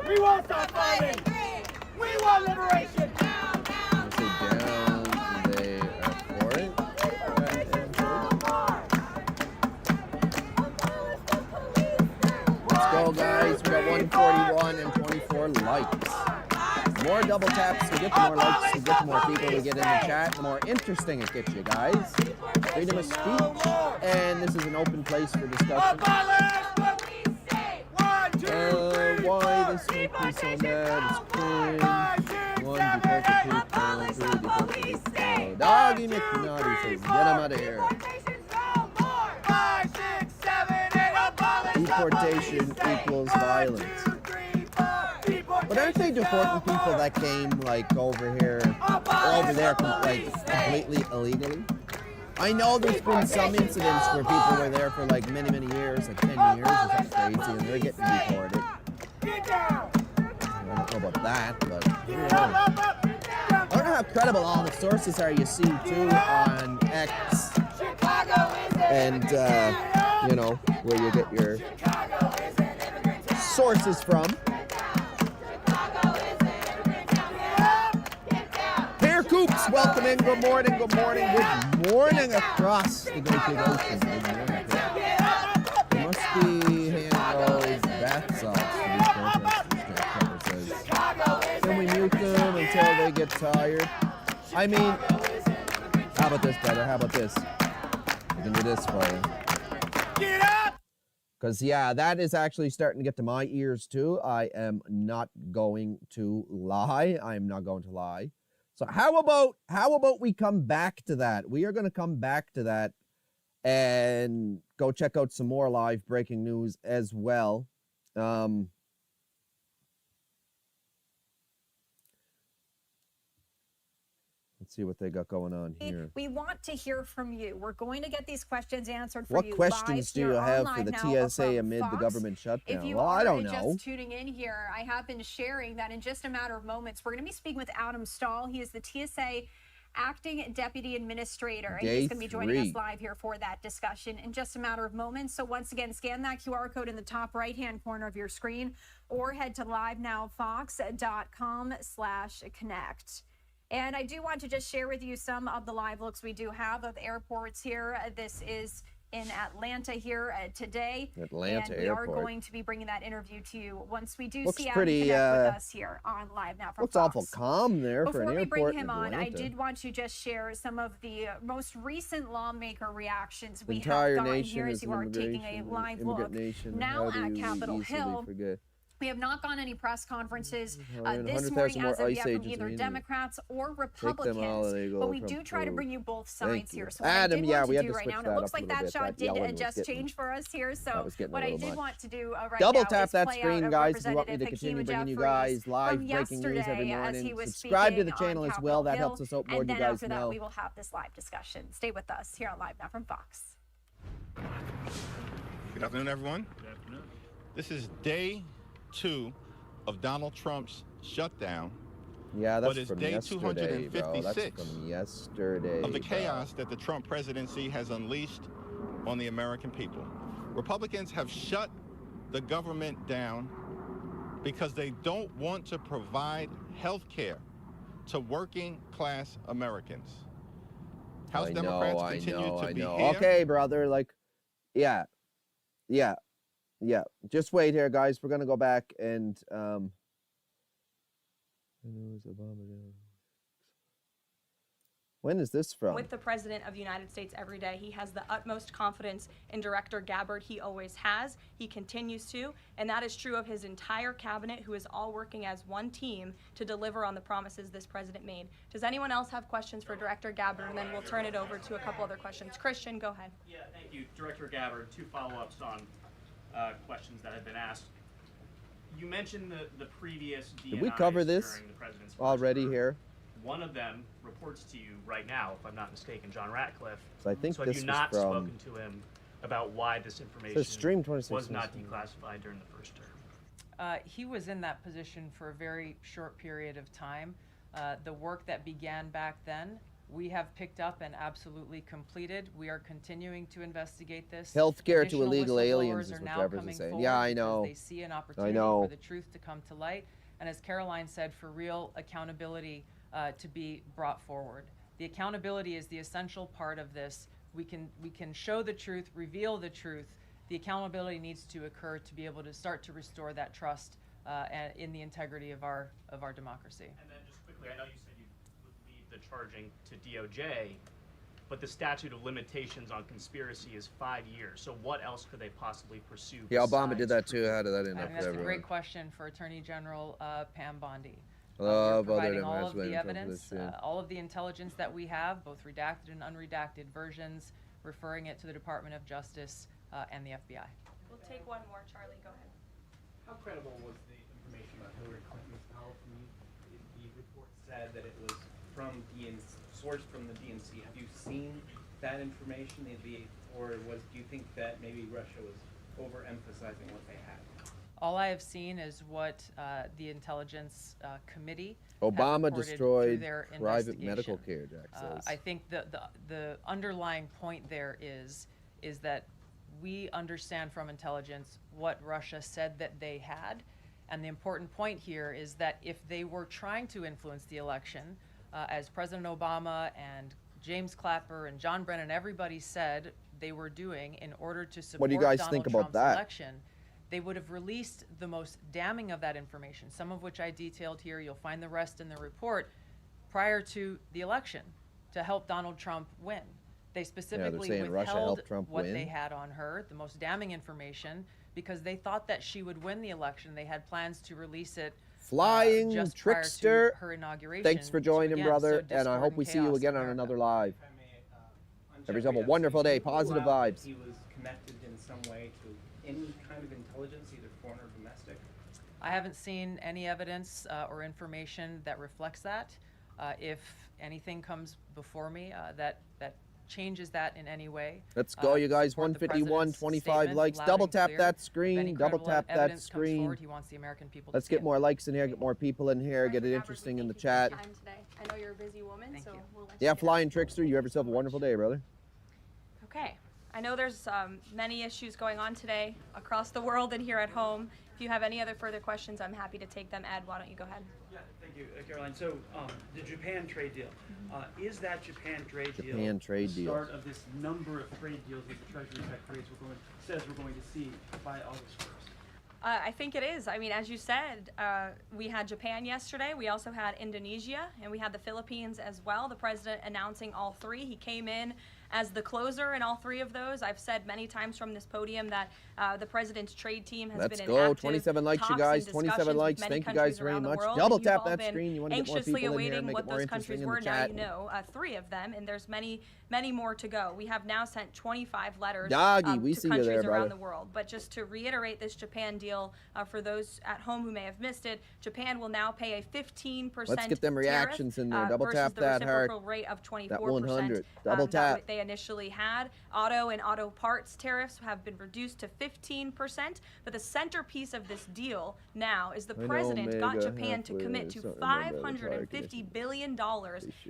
Speaker 13: We won't stop fighting! We want liberation!
Speaker 7: Down, they are for it. Let's go, guys. We got 141 and 24 likes. The more double taps we get, the more likes we get, the more people we get in the chat, the more interesting it gets you guys. Freedom of speech, and this is an open place for discussion. Why this make me so mad? It's cringe. 1, deport the people. 2, deport the people. Doggy McNaughty says, get him out of here. Deportation equals violence. But aren't they deporting people that came, like, over here, or over there, like, completely illegally? I know there's been some incidents where people were there for, like, many, many years, like 10 years or something crazy, and they're getting deported. I don't know about that, but I don't know how credible all the sources are you see, too, on X, and, you know, where you get your sources from. Coops, welcome in. Good morning, good morning, good morning across the great big ocean. Good morning. There must be hand-rolled bath salts for these protesters, says. Can we mute them until they get tired? I mean, how about this, brother? How about this? I can do this for you. Get up! Because, yeah, that is actually starting to get to my ears, too. I am not going to lie. I am not going to lie. So how about we come back to that? We are going to come back to that and go check out some more live breaking news as well. Let's see what they got going on here.
Speaker 6: We want to hear from you. We're going to get these questions answered for you.
Speaker 7: What questions do you have for the TSA amid the government shutdown?
Speaker 6: If you
Speaker 7: well, I don't know.
Speaker 6: Just tuning in here, I have been sharing that in just a matter of moments, we're going to be speaking with Adam Stahl. He is the TSA Acting Deputy Administrator, and he's going to be joining us live here for that discussion in just a matter of moments. So once again, scan that QR code in the top right-hand corner of your screen or head to livenowfox.com/connect. And I do want to just share with you some of the live looks we do have of airports here. This is in Atlanta here today.
Speaker 7: Atlanta
Speaker 6: and we
Speaker 7: Airport.
Speaker 6: are going to be bringing that interview to you once we do
Speaker 7: looks
Speaker 6: see
Speaker 7: pretty,
Speaker 6: Adam connect with us here on Live Now from
Speaker 7: looks
Speaker 6: Fox.
Speaker 7: awful calm there for an airport.
Speaker 6: Before we bring him on,
Speaker 7: Atlanta.
Speaker 6: I did want to just share some of the most recent lawmaker reactions we
Speaker 7: entire
Speaker 6: have gotten
Speaker 7: nation
Speaker 6: here as you are taking a live look. Now at Capitol Hill. We have not gone any press conferences this morning as of yet from either Democrats or Republicans, but we do try to bring you both sides here. So what
Speaker 7: Adam,
Speaker 6: I did want to
Speaker 7: we had
Speaker 6: do
Speaker 7: to
Speaker 6: right
Speaker 7: switch
Speaker 6: now, and
Speaker 7: that
Speaker 6: it looks
Speaker 7: up a
Speaker 6: like
Speaker 7: little
Speaker 6: that
Speaker 7: bit.
Speaker 6: shot
Speaker 7: That
Speaker 6: did just change for us here. So what I did want to do right
Speaker 7: double
Speaker 6: now
Speaker 7: tap
Speaker 6: is
Speaker 7: that
Speaker 6: play
Speaker 7: screen,
Speaker 6: out
Speaker 7: guys. If you want me
Speaker 6: Representative
Speaker 7: to continue
Speaker 6: Hakeem
Speaker 7: bringing you
Speaker 6: Jeffries
Speaker 7: guys live
Speaker 6: from
Speaker 7: breaking news every
Speaker 6: yesterday as he
Speaker 7: morning,
Speaker 6: was
Speaker 7: subscribe to the
Speaker 6: speaking
Speaker 7: channel
Speaker 6: on
Speaker 7: as well. That
Speaker 6: Capitol
Speaker 7: helps us out
Speaker 6: Hill,
Speaker 7: more.
Speaker 6: and
Speaker 7: You
Speaker 6: then
Speaker 7: guys
Speaker 6: after that,
Speaker 7: know.
Speaker 6: we will have this live discussion. Stay with us here on Live Now from Fox.
Speaker 5: Good afternoon, everyone.
Speaker 17: Good afternoon.
Speaker 5: This is day 2 of Donald Trump's shutdown.
Speaker 7: Yeah, that's
Speaker 5: but it's
Speaker 7: from
Speaker 5: day
Speaker 7: yesterday, bro. That's
Speaker 5: 256
Speaker 7: from yesterday,
Speaker 5: of the chaos that the Trump presidency has unleashed on the American people. Republicans have shut the government down because they don't want to provide health care to working class Americans. House Democrats continue to be here.
Speaker 7: Okay, brother, like, yeah. Just wait here, guys. We're gonna go back and when is this from?
Speaker 21: With the President of the United States every day, he has the utmost confidence in Director Gabbard. He always has. He continues to. And that is true of his entire cabinet, who is all working as one team to deliver on the promises this president made. Does anyone else have questions for Director Gabbard? And then we'll turn it over to a couple other questions. Christian, go ahead.
Speaker 22: Yeah, thank you. Director Gabbard, 2 follow-ups on questions that have been asked. You mentioned the previous DNIs.
Speaker 7: Did we cover this
Speaker 22: during the president's
Speaker 7: already
Speaker 22: term.
Speaker 7: here?
Speaker 22: One of them reports to you right now, if I'm not mistaken, John Ratcliffe.
Speaker 7: So I think
Speaker 22: so
Speaker 7: this
Speaker 22: have you
Speaker 7: was
Speaker 22: not
Speaker 7: from-
Speaker 22: spoken to him about why this information
Speaker 7: stream
Speaker 22: was
Speaker 7: 26
Speaker 22: not declassified during the first term?
Speaker 25: He was in that position for a very short period of time. The work that began back then, we have picked up and absolutely completed. We are continuing to investigate this.
Speaker 7: Healthcare to
Speaker 25: Additional
Speaker 7: illegal aliens
Speaker 25: whistleblowers
Speaker 7: is
Speaker 25: are
Speaker 7: what
Speaker 25: now
Speaker 7: Jefferson's
Speaker 25: coming
Speaker 7: saying.
Speaker 25: forward
Speaker 7: Yeah, I
Speaker 25: because
Speaker 7: know.
Speaker 25: They see an opportunity for the truth to come to light. And as Caroline said, for real accountability to be brought forward. The accountability is the essential part of this. We can show the truth, reveal the truth. The accountability needs to occur to be able to start to restore that trust in the integrity of our democracy.
Speaker 22: And then just quickly, I know you said you would leave the charging to DOJ, but the statute of limitations on conspiracy is 5 years. So what else could they possibly pursue?
Speaker 7: Yeah, Obama did that too. How did that end
Speaker 25: I
Speaker 7: up
Speaker 25: think
Speaker 7: with
Speaker 25: that's a
Speaker 7: everyone?
Speaker 25: great question for Attorney General Pam Bondi.
Speaker 7: Love
Speaker 25: we're
Speaker 7: other
Speaker 25: providing all of
Speaker 7: than
Speaker 25: the evidence, all of the intelligence that we have, both redacted and unredacted versions, referring it to the Department of Justice and the FBI.
Speaker 21: We'll take one more. Charlie, go ahead.
Speaker 26: How credible was the information about Hillary Clinton's health? The report said that it was from sourced from the DNC. Have you seen that information, or do you think that maybe Russia was overemphasizing what they had?
Speaker 25: All I have seen is what the Intelligence Committee
Speaker 7: Obama
Speaker 25: has reported
Speaker 7: destroyed
Speaker 25: through their
Speaker 7: private
Speaker 25: investigation.
Speaker 7: medical care, Jack says.
Speaker 25: I think the underlying point there is that we understand from intelligence what Russia said that they had, and the important point here is that if they were trying to influence the election, as President Obama and James Clapper and John Brennan, everybody said they were doing in order to support
Speaker 7: What do you guys
Speaker 25: Donald
Speaker 7: think about
Speaker 25: Trump's
Speaker 7: that?
Speaker 25: election, they would have released the most damning of that information, some of which I detailed here. You'll find the rest in the report prior to the election to help Donald Trump win. They specifically
Speaker 7: saying Russia
Speaker 25: withheld
Speaker 7: helped Trump
Speaker 25: what
Speaker 7: win?
Speaker 25: they had on her, the most damning information, because they thought that she would win the election. They had plans to release it
Speaker 7: Flying
Speaker 25: just
Speaker 7: trickster.
Speaker 25: prior to her inauguration.
Speaker 7: Thanks for joining,
Speaker 25: again,
Speaker 7: brother,
Speaker 25: sow
Speaker 7: and I
Speaker 25: discord
Speaker 7: hope we see you
Speaker 25: chaos
Speaker 7: again
Speaker 25: in
Speaker 7: on
Speaker 25: America.
Speaker 7: another live. Everyone have a
Speaker 26: Jeffrey
Speaker 7: wonderful day.
Speaker 26: Epstein,
Speaker 7: Positive
Speaker 26: rule out
Speaker 7: vibes.
Speaker 26: that he was connected in some way to any kind of intelligence, either foreign or domestic.
Speaker 25: I haven't seen any evidence or information that reflects that. If anything comes before me that changes that in any way.
Speaker 7: Let's go, you guys.
Speaker 25: support the
Speaker 7: 151,
Speaker 25: president's
Speaker 7: 25
Speaker 25: statement
Speaker 7: likes.
Speaker 25: loud
Speaker 7: Double
Speaker 25: and
Speaker 7: tap
Speaker 25: clear.
Speaker 7: that
Speaker 25: If
Speaker 7: screen.
Speaker 25: any
Speaker 7: Double
Speaker 25: credible
Speaker 7: tap that
Speaker 25: evidence comes
Speaker 7: screen.
Speaker 25: forward, he wants the American people to
Speaker 7: Let's
Speaker 25: see
Speaker 7: get
Speaker 25: it.
Speaker 7: more likes in here, get more people in here, get it interesting in the chat.
Speaker 21: Time today. I know you're a busy woman, so we'll let
Speaker 7: Yeah,
Speaker 21: you
Speaker 7: Flying Trickster, you have yourself a wonderful day, brother.
Speaker 21: Okay. I know there's many issues going on today across the world and here at home. If you have any other further questions, I'm happy to take them. Ed, why don't you go ahead?
Speaker 27: Yeah, thank you, Caroline. So the Japan trade deal, is that Japan trade deal
Speaker 7: trade
Speaker 27: the
Speaker 7: deal.
Speaker 27: start of this number of trade deals that the Treasury Secretary says we're going to see by August 1st?
Speaker 21: I think it is. I mean, as you said, we had Japan yesterday. We also had Indonesia, and we had the Philippines as well. The president announcing all three. He came in as the closer in all three of those. I've said many times from this podium that the president's trade team has
Speaker 7: Let's
Speaker 21: been
Speaker 7: go.
Speaker 21: in active
Speaker 7: 27 likes, you
Speaker 21: talks
Speaker 7: guys.
Speaker 21: and
Speaker 7: 27
Speaker 21: discussions with
Speaker 7: likes.
Speaker 21: many
Speaker 7: Thank you
Speaker 21: countries
Speaker 7: guys very
Speaker 21: around the
Speaker 7: much.
Speaker 21: world,
Speaker 7: Double
Speaker 21: and you've
Speaker 7: tap
Speaker 21: all
Speaker 7: that
Speaker 21: been
Speaker 7: screen. You want to get more
Speaker 21: anxiously
Speaker 7: people in here,
Speaker 21: awaiting
Speaker 7: make
Speaker 21: what
Speaker 7: it more
Speaker 21: those
Speaker 7: interesting
Speaker 21: countries
Speaker 7: in
Speaker 21: were.
Speaker 7: the
Speaker 21: Now
Speaker 7: chat.
Speaker 21: you know 3 of them, and there's many many more to go. We have now sent 25 letters
Speaker 7: Doggy, we
Speaker 21: to
Speaker 7: see you
Speaker 21: countries
Speaker 7: there,
Speaker 21: around
Speaker 7: brother.
Speaker 21: the world. But just to reiterate this Japan deal, for those at home who may have missed it, Japan will now pay a 15%
Speaker 7: Let's get them reactions in there. Double tap that hard.
Speaker 21: reciprocal rate of 24%.
Speaker 7: That 100. Double tap.
Speaker 21: That they initially had. Auto and auto parts tariffs have been reduced to 15%. But the centerpiece of this deal now is the president got Japan to commit to $550 billion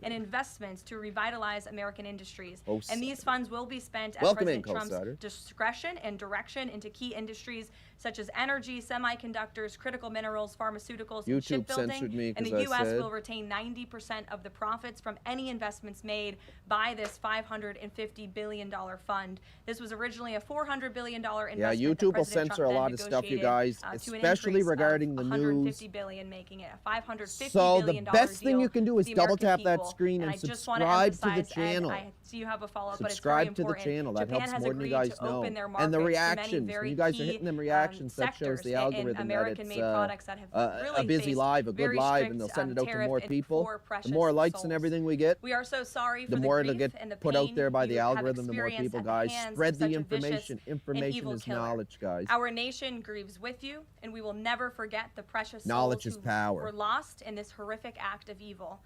Speaker 21: in investments to revitalize American industries. And these funds will be spent at President Trump's discretion and direction into key industries such as energy, semiconductors, critical minerals, pharmaceuticals, and shipbuilding. And the U.S. will retain 90% of the profits from any investments made by this $550 billion fund. This was originally a $400 billion investment.
Speaker 7: Yeah, YouTube will censor a lot of stuff, you guys, especially regarding the news.
Speaker 21: $150 billion, making it a $550
Speaker 7: so
Speaker 21: billion
Speaker 7: the best thing you can do is double tap
Speaker 21: people.
Speaker 7: that screen and
Speaker 21: I
Speaker 7: subscribe to the channel.
Speaker 21: I see you have a follow-up,
Speaker 7: Subscribe
Speaker 21: but it's very
Speaker 7: to the channel. That
Speaker 21: Japan
Speaker 7: helps more than you guys know.
Speaker 21: And
Speaker 7: the reactions. When you guys are hitting them reactions, that shows the algorithm that it's a busy live, a good live, and they'll send it out to more people. The more likes and everything we get,
Speaker 21: we are so sorry for
Speaker 7: the more it'll
Speaker 21: grief
Speaker 7: get
Speaker 21: and the
Speaker 7: put out
Speaker 21: pain
Speaker 7: there by the
Speaker 21: you have
Speaker 7: algorithm, the more
Speaker 21: experienced
Speaker 7: people,
Speaker 21: at the
Speaker 7: guys.
Speaker 21: hands
Speaker 7: Spread
Speaker 21: of
Speaker 7: the
Speaker 21: such a vicious
Speaker 7: information.
Speaker 21: and
Speaker 7: Information
Speaker 21: evil
Speaker 7: is
Speaker 21: killer.
Speaker 7: knowledge, guys.
Speaker 21: Our nation grieves with you, and we will never forget the precious
Speaker 7: Knowledge
Speaker 21: souls
Speaker 7: is
Speaker 21: who
Speaker 7: power.
Speaker 21: were lost in this horrific act of evil.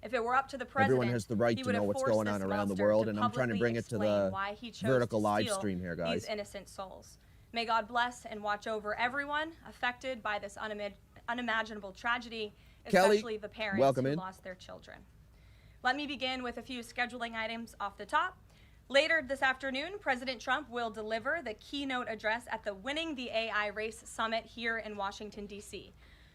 Speaker 21: If it were up to the president,
Speaker 7: Everyone has the right
Speaker 21: he
Speaker 7: to
Speaker 21: would
Speaker 7: know
Speaker 21: have
Speaker 7: what's
Speaker 21: forced
Speaker 7: going
Speaker 21: this
Speaker 7: on around the
Speaker 21: monster
Speaker 7: world,
Speaker 21: to
Speaker 7: and I'm trying to
Speaker 21: publicly
Speaker 7: bring it to
Speaker 21: explain
Speaker 7: the
Speaker 21: why he chose
Speaker 7: vertical
Speaker 21: to
Speaker 7: live
Speaker 21: steal
Speaker 7: stream here, guys.
Speaker 21: These innocent souls. May God bless and watch over everyone affected by this unimaginable tragedy, especially the parents who lost their children. Let me begin with a few scheduling items off the top. Later this afternoon, President Trump will deliver the keynote address at the Winning the AI Race Summit here in Washington, D.C.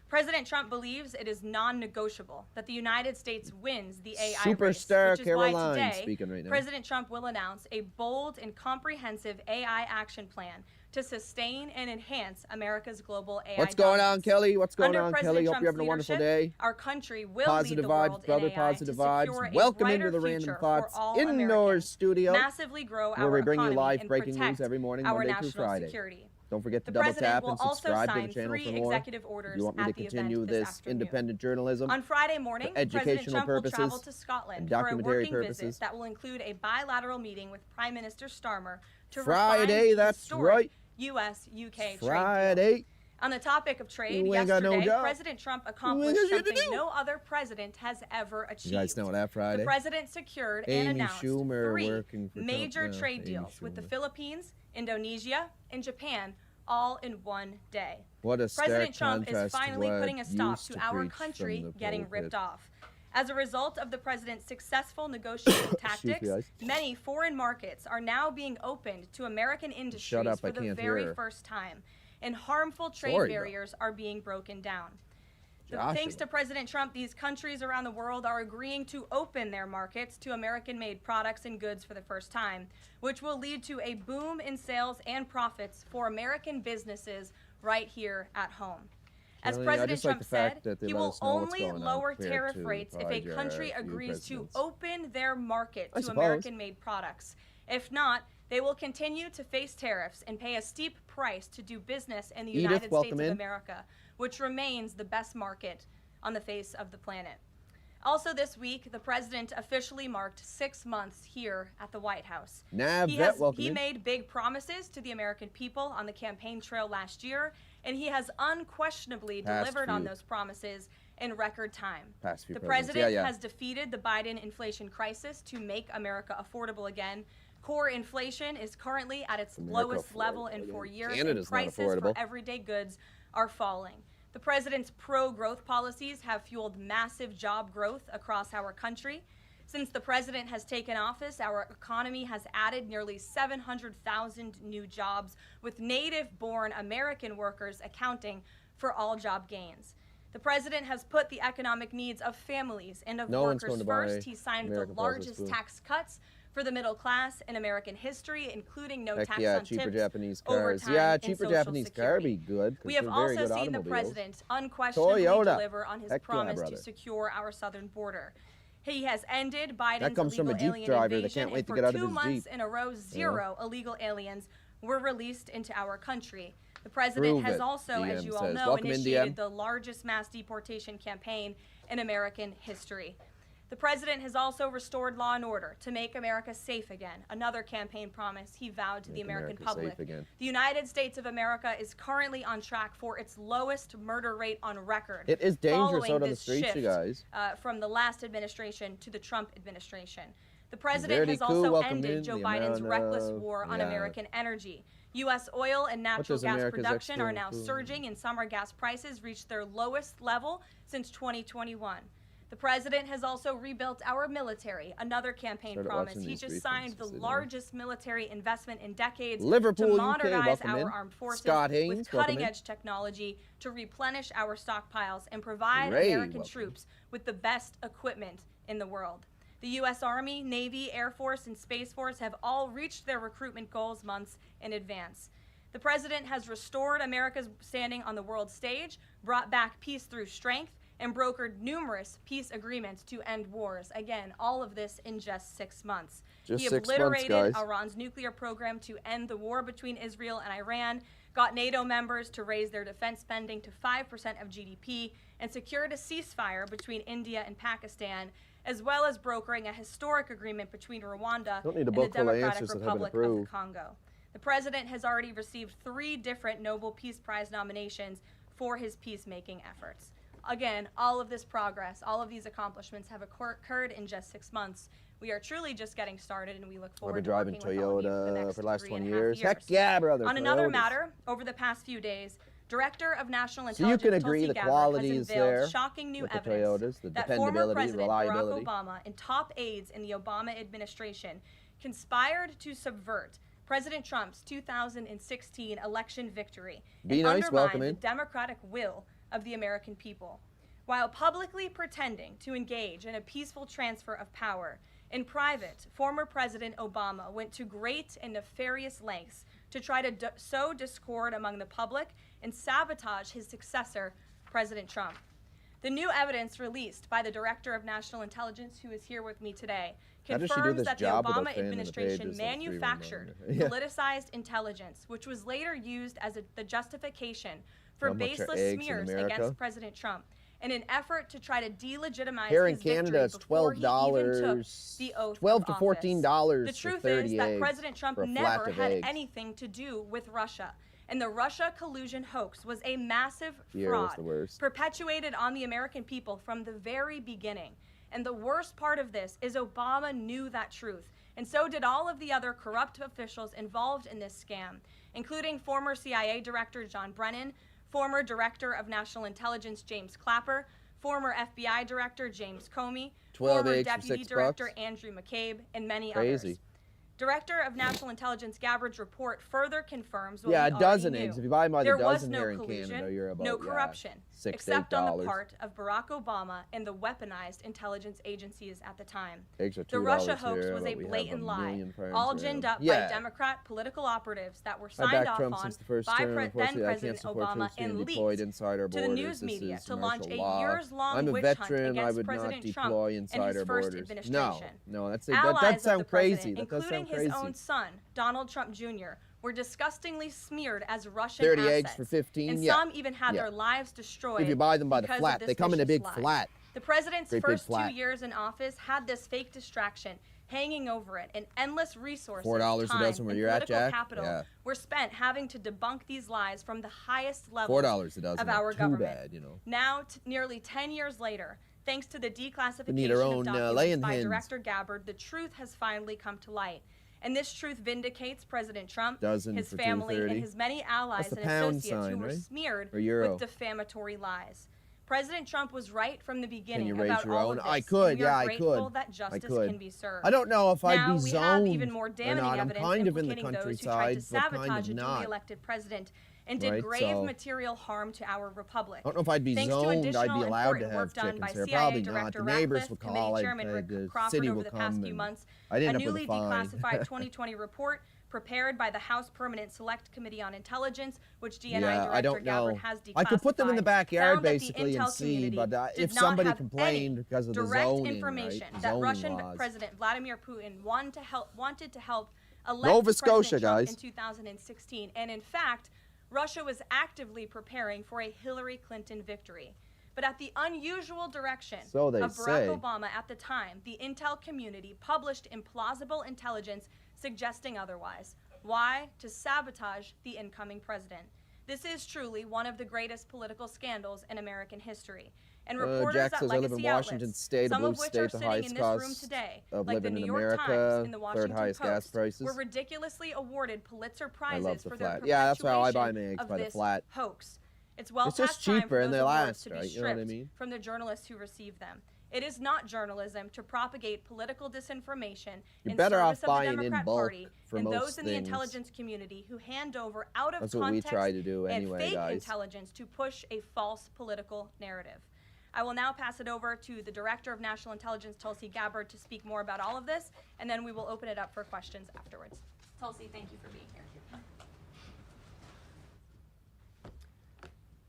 Speaker 21: President Trump believes it is non-negotiable that the United States wins the AI
Speaker 7: Superstar
Speaker 21: race, which is
Speaker 7: Caroline
Speaker 21: why today,
Speaker 7: speaking right now.
Speaker 21: President Trump will announce a bold and comprehensive AI action plan to sustain and enhance America's global AI
Speaker 7: What's going on,
Speaker 21: dominance.
Speaker 7: Kelly? What's going
Speaker 21: Under
Speaker 7: on,
Speaker 21: President
Speaker 7: Kelly? Hope
Speaker 21: Trump's
Speaker 7: you're having a wonderful
Speaker 21: leadership,
Speaker 7: day.
Speaker 21: Our country will
Speaker 7: Positive
Speaker 21: lead the
Speaker 7: vibes,
Speaker 21: world
Speaker 7: brother.
Speaker 21: in AI
Speaker 7: Positive
Speaker 21: to secure
Speaker 7: vibes.
Speaker 21: a
Speaker 7: Welcome
Speaker 21: brighter
Speaker 7: into the Random
Speaker 21: future
Speaker 7: Thoughts
Speaker 21: for all
Speaker 7: Indoors
Speaker 21: Americans,
Speaker 7: studio,
Speaker 21: massively grow
Speaker 7: where
Speaker 21: our
Speaker 7: we bring you
Speaker 21: economy
Speaker 7: live
Speaker 21: and
Speaker 7: breaking
Speaker 21: protect
Speaker 7: news every morning,
Speaker 21: our
Speaker 7: Monday through
Speaker 21: national
Speaker 7: Friday.
Speaker 21: security.
Speaker 7: Don't forget to
Speaker 21: The
Speaker 7: double
Speaker 21: president
Speaker 7: tap
Speaker 21: will
Speaker 7: and
Speaker 21: also
Speaker 7: subscribe to
Speaker 21: sign
Speaker 7: the channel
Speaker 21: 3
Speaker 7: for more.
Speaker 21: executive orders
Speaker 7: You want me
Speaker 21: at
Speaker 7: to
Speaker 21: the
Speaker 7: continue
Speaker 21: event this
Speaker 7: this
Speaker 21: afternoon.
Speaker 7: independent journalism
Speaker 21: On Friday morning,
Speaker 7: for educational
Speaker 21: President Trump will travel
Speaker 7: purposes
Speaker 21: to Scotland
Speaker 7: and
Speaker 21: for a
Speaker 7: documentary
Speaker 21: working
Speaker 7: purposes.
Speaker 21: visit that will include a bilateral meeting with Prime Minister Starmer to
Speaker 7: Friday,
Speaker 21: refine the
Speaker 7: that's
Speaker 21: historic
Speaker 7: right.
Speaker 21: U.S.-UK trade deal.
Speaker 7: Friday.
Speaker 21: On the topic of trade,
Speaker 7: You ain't got no
Speaker 21: yesterday,
Speaker 7: job.
Speaker 21: President Trump
Speaker 7: You ain't
Speaker 21: accomplished
Speaker 7: got shit to
Speaker 21: something
Speaker 7: do.
Speaker 21: no other president has ever achieved.
Speaker 7: You guys know that Friday?
Speaker 21: The president secured
Speaker 7: Amy
Speaker 21: and announced
Speaker 7: Schumer
Speaker 21: 3
Speaker 7: working for Trump
Speaker 21: major
Speaker 7: now.
Speaker 21: trade
Speaker 7: Amy
Speaker 21: deals with the
Speaker 7: Schumer.
Speaker 21: Philippines, Indonesia, and Japan, all in one day.
Speaker 7: What a stark
Speaker 21: President Trump is
Speaker 7: contrast to
Speaker 21: finally
Speaker 7: what
Speaker 21: putting a stop
Speaker 7: used
Speaker 21: to
Speaker 7: to
Speaker 21: our
Speaker 7: preach from
Speaker 21: country
Speaker 7: the
Speaker 21: getting
Speaker 7: pulpit.
Speaker 21: ripped off. As a result of the president's successful negotiating tactics,
Speaker 7: guys.
Speaker 21: many foreign markets are now being opened to American industries
Speaker 7: Shut up,
Speaker 21: for
Speaker 7: I
Speaker 21: the
Speaker 7: can't
Speaker 21: very
Speaker 7: hear.
Speaker 21: first time, and harmful trade
Speaker 7: Sorry,
Speaker 21: barriers are being broken down.
Speaker 7: Joshua.
Speaker 21: Thanks to President Trump, these countries around the world are agreeing to open their markets to American-made products and goods for the first time, which will lead to a boom in sales and profits for American businesses right here at home. As
Speaker 7: Kelly, I
Speaker 21: President
Speaker 7: just like
Speaker 21: Trump
Speaker 7: the fact
Speaker 21: said,
Speaker 7: that they
Speaker 21: he
Speaker 7: let
Speaker 21: will
Speaker 7: us know what's
Speaker 21: only
Speaker 7: going on
Speaker 21: lower
Speaker 7: compared
Speaker 21: tariff
Speaker 7: to
Speaker 21: rates if a
Speaker 7: probably
Speaker 21: country
Speaker 7: our few
Speaker 21: agrees to
Speaker 7: presidents.
Speaker 21: open their market
Speaker 7: I
Speaker 21: to
Speaker 7: suppose.
Speaker 21: American-made products. If not, they will continue to face tariffs and pay a steep price to do business in the
Speaker 7: Edith,
Speaker 21: United States
Speaker 7: welcome
Speaker 21: of
Speaker 7: in.
Speaker 21: America, which remains the best market on the face of the planet. Also this week, the president officially marked 6 months here at the White House.
Speaker 7: welcome
Speaker 21: He
Speaker 7: in.
Speaker 21: made big promises to the American people on the campaign trail last year, and he has unquestionably
Speaker 7: Past
Speaker 21: delivered on
Speaker 7: few.
Speaker 21: those promises in record time.
Speaker 7: Past few
Speaker 21: The
Speaker 7: presidents.
Speaker 21: president
Speaker 7: Yeah, yeah.
Speaker 21: has defeated the Biden inflation crisis to make America affordable again. Core inflation is currently at its
Speaker 7: America
Speaker 21: lowest level in
Speaker 7: affordable
Speaker 21: 4
Speaker 7: again.
Speaker 21: years,
Speaker 7: Canada's
Speaker 21: and prices
Speaker 7: not
Speaker 21: for
Speaker 7: affordable.
Speaker 21: everyday goods are falling. The president's pro-growth policies have fueled massive job growth across our country. Since the president has taken office, our economy has added nearly 700,000 new jobs, with native-born American workers accounting for all job gains. The president has put the economic needs of families and of
Speaker 7: No one's
Speaker 21: workers
Speaker 7: going to buy
Speaker 21: first. He signed
Speaker 7: American
Speaker 21: the largest
Speaker 7: processed food.
Speaker 21: tax cuts for the middle class in American history, including no
Speaker 7: Heck
Speaker 21: tax
Speaker 7: yeah,
Speaker 21: on
Speaker 7: cheaper
Speaker 21: tips,
Speaker 7: Japanese cars.
Speaker 21: overtime,
Speaker 7: Yeah,
Speaker 21: and
Speaker 7: cheaper
Speaker 21: Social
Speaker 7: Japanese car
Speaker 21: Security.
Speaker 7: be good. 'cause
Speaker 21: We have
Speaker 7: they're very
Speaker 21: also
Speaker 7: good
Speaker 21: seen the
Speaker 7: automobiles.
Speaker 21: president unquestionably
Speaker 7: Toyota.
Speaker 21: deliver on his
Speaker 7: Heck yeah,
Speaker 21: promise
Speaker 7: brother.
Speaker 21: to secure our southern border. He has ended Biden's
Speaker 7: That comes from a
Speaker 21: illegal
Speaker 7: Jeep
Speaker 21: alien
Speaker 7: driver that
Speaker 21: invasion,
Speaker 7: can't wait
Speaker 21: and
Speaker 7: to
Speaker 21: for
Speaker 7: get out of
Speaker 21: 2
Speaker 7: his
Speaker 21: months
Speaker 7: Jeep.
Speaker 21: in a row, 0 illegal aliens were released into our country. The president
Speaker 7: Prove
Speaker 21: has
Speaker 7: it,
Speaker 21: also, as
Speaker 7: DM
Speaker 21: you all
Speaker 7: says.
Speaker 21: know,
Speaker 7: Welcome in,
Speaker 21: initiated
Speaker 7: DM.
Speaker 21: the largest mass deportation campaign in American history. The president has also restored law and order to make America safe again, another campaign promise he vowed to the American public. The United States of America is currently on track for its lowest murder rate on record.
Speaker 7: It is dangerous
Speaker 21: following
Speaker 7: out on the
Speaker 21: this
Speaker 7: streets,
Speaker 21: shift,
Speaker 7: you guys.
Speaker 21: From the last administration to the Trump administration. The president has also ended Joe Biden's reckless war on American energy. U.S. oil and natural gas production are now surging, and summer gas prices reached their lowest level since 2021. The president has also rebuilt our military, another campaign promise. He just signed the largest military investment in decades to modernize our armed forces with cutting-edge technology to replenish our stockpiles and provide American troops with the best equipment in the world. The U.S. Army, Navy, Air Force, and Space Force have all reached their recruitment goals months in advance. The president has restored America's standing on the world stage, brought back peace through strength, and brokered numerous peace agreements to end wars. Again, all of this in just 6 months. He obliterated Iran's nuclear program to end the war between Israel and Iran, got NATO members to raise their defense spending to 5% of GDP, and secured a ceasefire between India and Pakistan, as well as brokering a historic agreement between Rwanda and the Democratic Republic of the Congo. The president has already received 3 different Nobel Peace Prize nominations for his peacemaking efforts. Again, all of this progress, all of these accomplishments have occurred in just 6 months. We are truly just getting started, and we look forward to working with all of you for the next 3.5 years.
Speaker 7: Heck yeah, brother.
Speaker 21: On another matter, over the past few days, Director of National Intelligence Tulsi Gabbard has unveiled shocking new evidence that former President Barack Obama and top aides in the Obama administration conspired to subvert President Trump's 2016 election victory and undermine the democratic will of the American people. While publicly pretending to engage in a peaceful transfer of power, in private, former President Obama went to great and nefarious lengths to try to sow discord among the public and sabotage his successor, President Trump. The new evidence released by the Director of National Intelligence, who is here with me today, confirms that the Obama administration manufactured politicized intelligence, which was later used as the justification for baseless smears against President Trump in an effort to try to delegitimize his victory before he even took the oath of office.
Speaker 7: $12 to $14
Speaker 21: The truth is that President Trump never had anything to do with Russia, and the Russia collusion hoax was a massive fraud perpetuated on the American people from the very beginning. And the worst part of this is Obama knew that truth, and so did all of the other corrupt officials involved in this scam, including former CIA Director John Brennan, former Director of National Intelligence James Clapper, former FBI Director James Comey, former Deputy Director Andrew McCabe, and many others. Director of National Intelligence Gabbard's report further confirms what we already knew.
Speaker 7: a dozen eggs. If you buy them by the dozen
Speaker 21: here
Speaker 7: in Canada, you're about
Speaker 21: no corruption, except on the part of Barack Obama and the weaponized intelligence agencies at the time. The Russia hoax was a blatant lie, all ginned up by Democrat political operatives that were signed off on by then-President Obama and leaked to the news media to launch a years-long witch hunt against President Trump and his first administration.
Speaker 7: No, that
Speaker 21: sounds
Speaker 7: crazy.
Speaker 21: Including his own son, Donald Trump Jr., were disgustingly smeared as Russian
Speaker 7: 30
Speaker 21: assets.
Speaker 7: eggs for 15,
Speaker 21: and some even had their lives destroyed.
Speaker 7: If you buy them by the flat, they come in a big flat.
Speaker 21: The president's first 2 years in office had this fake distraction hanging over it, and endless resources,
Speaker 7: $4
Speaker 21: time,
Speaker 7: a dozen where
Speaker 21: and
Speaker 7: you're at,
Speaker 21: political
Speaker 7: Jack?
Speaker 21: capital were spent having to debunk these lies from the highest levels
Speaker 7: $4 a dozen,
Speaker 21: of our
Speaker 7: too
Speaker 21: government.
Speaker 7: bad, you know.
Speaker 21: Now, nearly 10 years later, thanks to the declassification
Speaker 7: need our own,
Speaker 21: of documents
Speaker 7: laying
Speaker 21: by
Speaker 7: hens.
Speaker 21: Director Gabbard, the truth has finally come to light. And this truth vindicates President Trump, his family, and his many allies and associates who were smeared with defamatory lies. President Trump was right from the beginning about all of this.
Speaker 7: I could,
Speaker 21: we are grateful that justice can be served.
Speaker 7: I don't know if I'd be zoned
Speaker 21: now we have even more damning evidence
Speaker 7: kind of in the
Speaker 21: implicating those who tried
Speaker 7: countryside,
Speaker 21: to sabotage
Speaker 7: kind
Speaker 21: a
Speaker 7: of
Speaker 21: duly
Speaker 7: not.
Speaker 21: elected president and did grave material harm to our republic.
Speaker 7: I don't know if I'd be
Speaker 21: Thanks to
Speaker 7: zoned, I'd
Speaker 21: additional
Speaker 7: be allowed to
Speaker 21: important
Speaker 7: have
Speaker 21: work done by
Speaker 7: chickens there.
Speaker 21: CIA
Speaker 7: Probably
Speaker 21: Director
Speaker 7: not. The neighbors
Speaker 21: Ratcliffe,
Speaker 7: would
Speaker 21: Committee
Speaker 7: call,
Speaker 21: Chairman Rick
Speaker 7: the
Speaker 21: Crawford
Speaker 7: city
Speaker 21: over
Speaker 7: would
Speaker 21: the past
Speaker 7: come,
Speaker 21: few
Speaker 7: and
Speaker 21: months,
Speaker 7: I'd end
Speaker 21: a
Speaker 7: up with
Speaker 21: newly
Speaker 7: a fine.
Speaker 21: declassified 2020 report prepared by the House Permanent Select Committee on Intelligence, which DNI
Speaker 7: I
Speaker 21: Director
Speaker 7: don't know.
Speaker 21: Gabbard has declassified.
Speaker 7: I could put them in the backyard
Speaker 21: found that the
Speaker 7: basically
Speaker 21: intel
Speaker 7: and see,
Speaker 21: community
Speaker 7: but
Speaker 21: did
Speaker 7: if
Speaker 21: not
Speaker 7: somebody
Speaker 21: have
Speaker 7: complained
Speaker 21: any
Speaker 7: because of the
Speaker 21: direct
Speaker 7: zoning,
Speaker 21: information
Speaker 7: right?
Speaker 21: that
Speaker 7: Zoning
Speaker 21: Russian
Speaker 7: laws.
Speaker 21: President Vladimir Putin wanted to help elect
Speaker 7: Nova Scotia,
Speaker 21: President Trump
Speaker 7: guys.
Speaker 21: in 2016, and in fact, Russia was actively preparing for a Hillary Clinton victory. But at the unusual direction
Speaker 7: So they
Speaker 21: of Barack
Speaker 7: say.
Speaker 21: Obama at the time, the intel community published implausible intelligence suggesting otherwise. Why? To sabotage the incoming president. This is truly one of the greatest political scandals in American history. And reporters
Speaker 7: Jack
Speaker 21: at
Speaker 7: says, I live in
Speaker 21: legacy
Speaker 7: Washington
Speaker 21: outlets,
Speaker 7: State, a
Speaker 21: some
Speaker 7: blue
Speaker 21: of which
Speaker 7: state,
Speaker 21: are
Speaker 7: the
Speaker 21: sitting
Speaker 7: highest
Speaker 21: in this room
Speaker 7: cost
Speaker 21: today,
Speaker 7: of
Speaker 21: like the
Speaker 7: living
Speaker 21: New
Speaker 7: in
Speaker 21: York
Speaker 7: America,
Speaker 21: Times and the
Speaker 7: third
Speaker 21: Washington
Speaker 7: highest gas
Speaker 21: Post,
Speaker 7: prices.
Speaker 21: were ridiculously awarded Pulitzer
Speaker 7: I love
Speaker 21: Prizes
Speaker 7: the
Speaker 21: for their
Speaker 7: flat. Yeah, that's how I buy my
Speaker 21: perpetuation
Speaker 7: eggs,
Speaker 21: of
Speaker 7: by the
Speaker 21: this
Speaker 7: flat.
Speaker 21: hoax. It's well
Speaker 7: It's just
Speaker 21: past time
Speaker 7: cheaper
Speaker 21: for
Speaker 7: and
Speaker 21: those
Speaker 7: they
Speaker 21: awards
Speaker 7: last,
Speaker 21: to be
Speaker 7: right? You know what I
Speaker 21: stripped
Speaker 7: mean?
Speaker 21: from the journalists who receive them. It is not journalism to propagate political disinformation
Speaker 7: You're
Speaker 21: in
Speaker 7: better
Speaker 21: service
Speaker 7: off buying
Speaker 21: of the
Speaker 7: in
Speaker 21: Democrat
Speaker 7: bulk
Speaker 21: Party
Speaker 7: for
Speaker 21: and
Speaker 7: most
Speaker 21: those in the
Speaker 7: things.
Speaker 21: intelligence community who hand over out of
Speaker 7: That's what we
Speaker 21: context
Speaker 7: try to do
Speaker 21: and
Speaker 7: anyway,
Speaker 21: fake
Speaker 7: guys.
Speaker 21: intelligence to push a false political narrative. I will now pass it over to the Director of National Intelligence, Tulsi Gabbard, to speak more about all of this, and then we will open it up for questions afterwards. Tulsi, thank you for being here.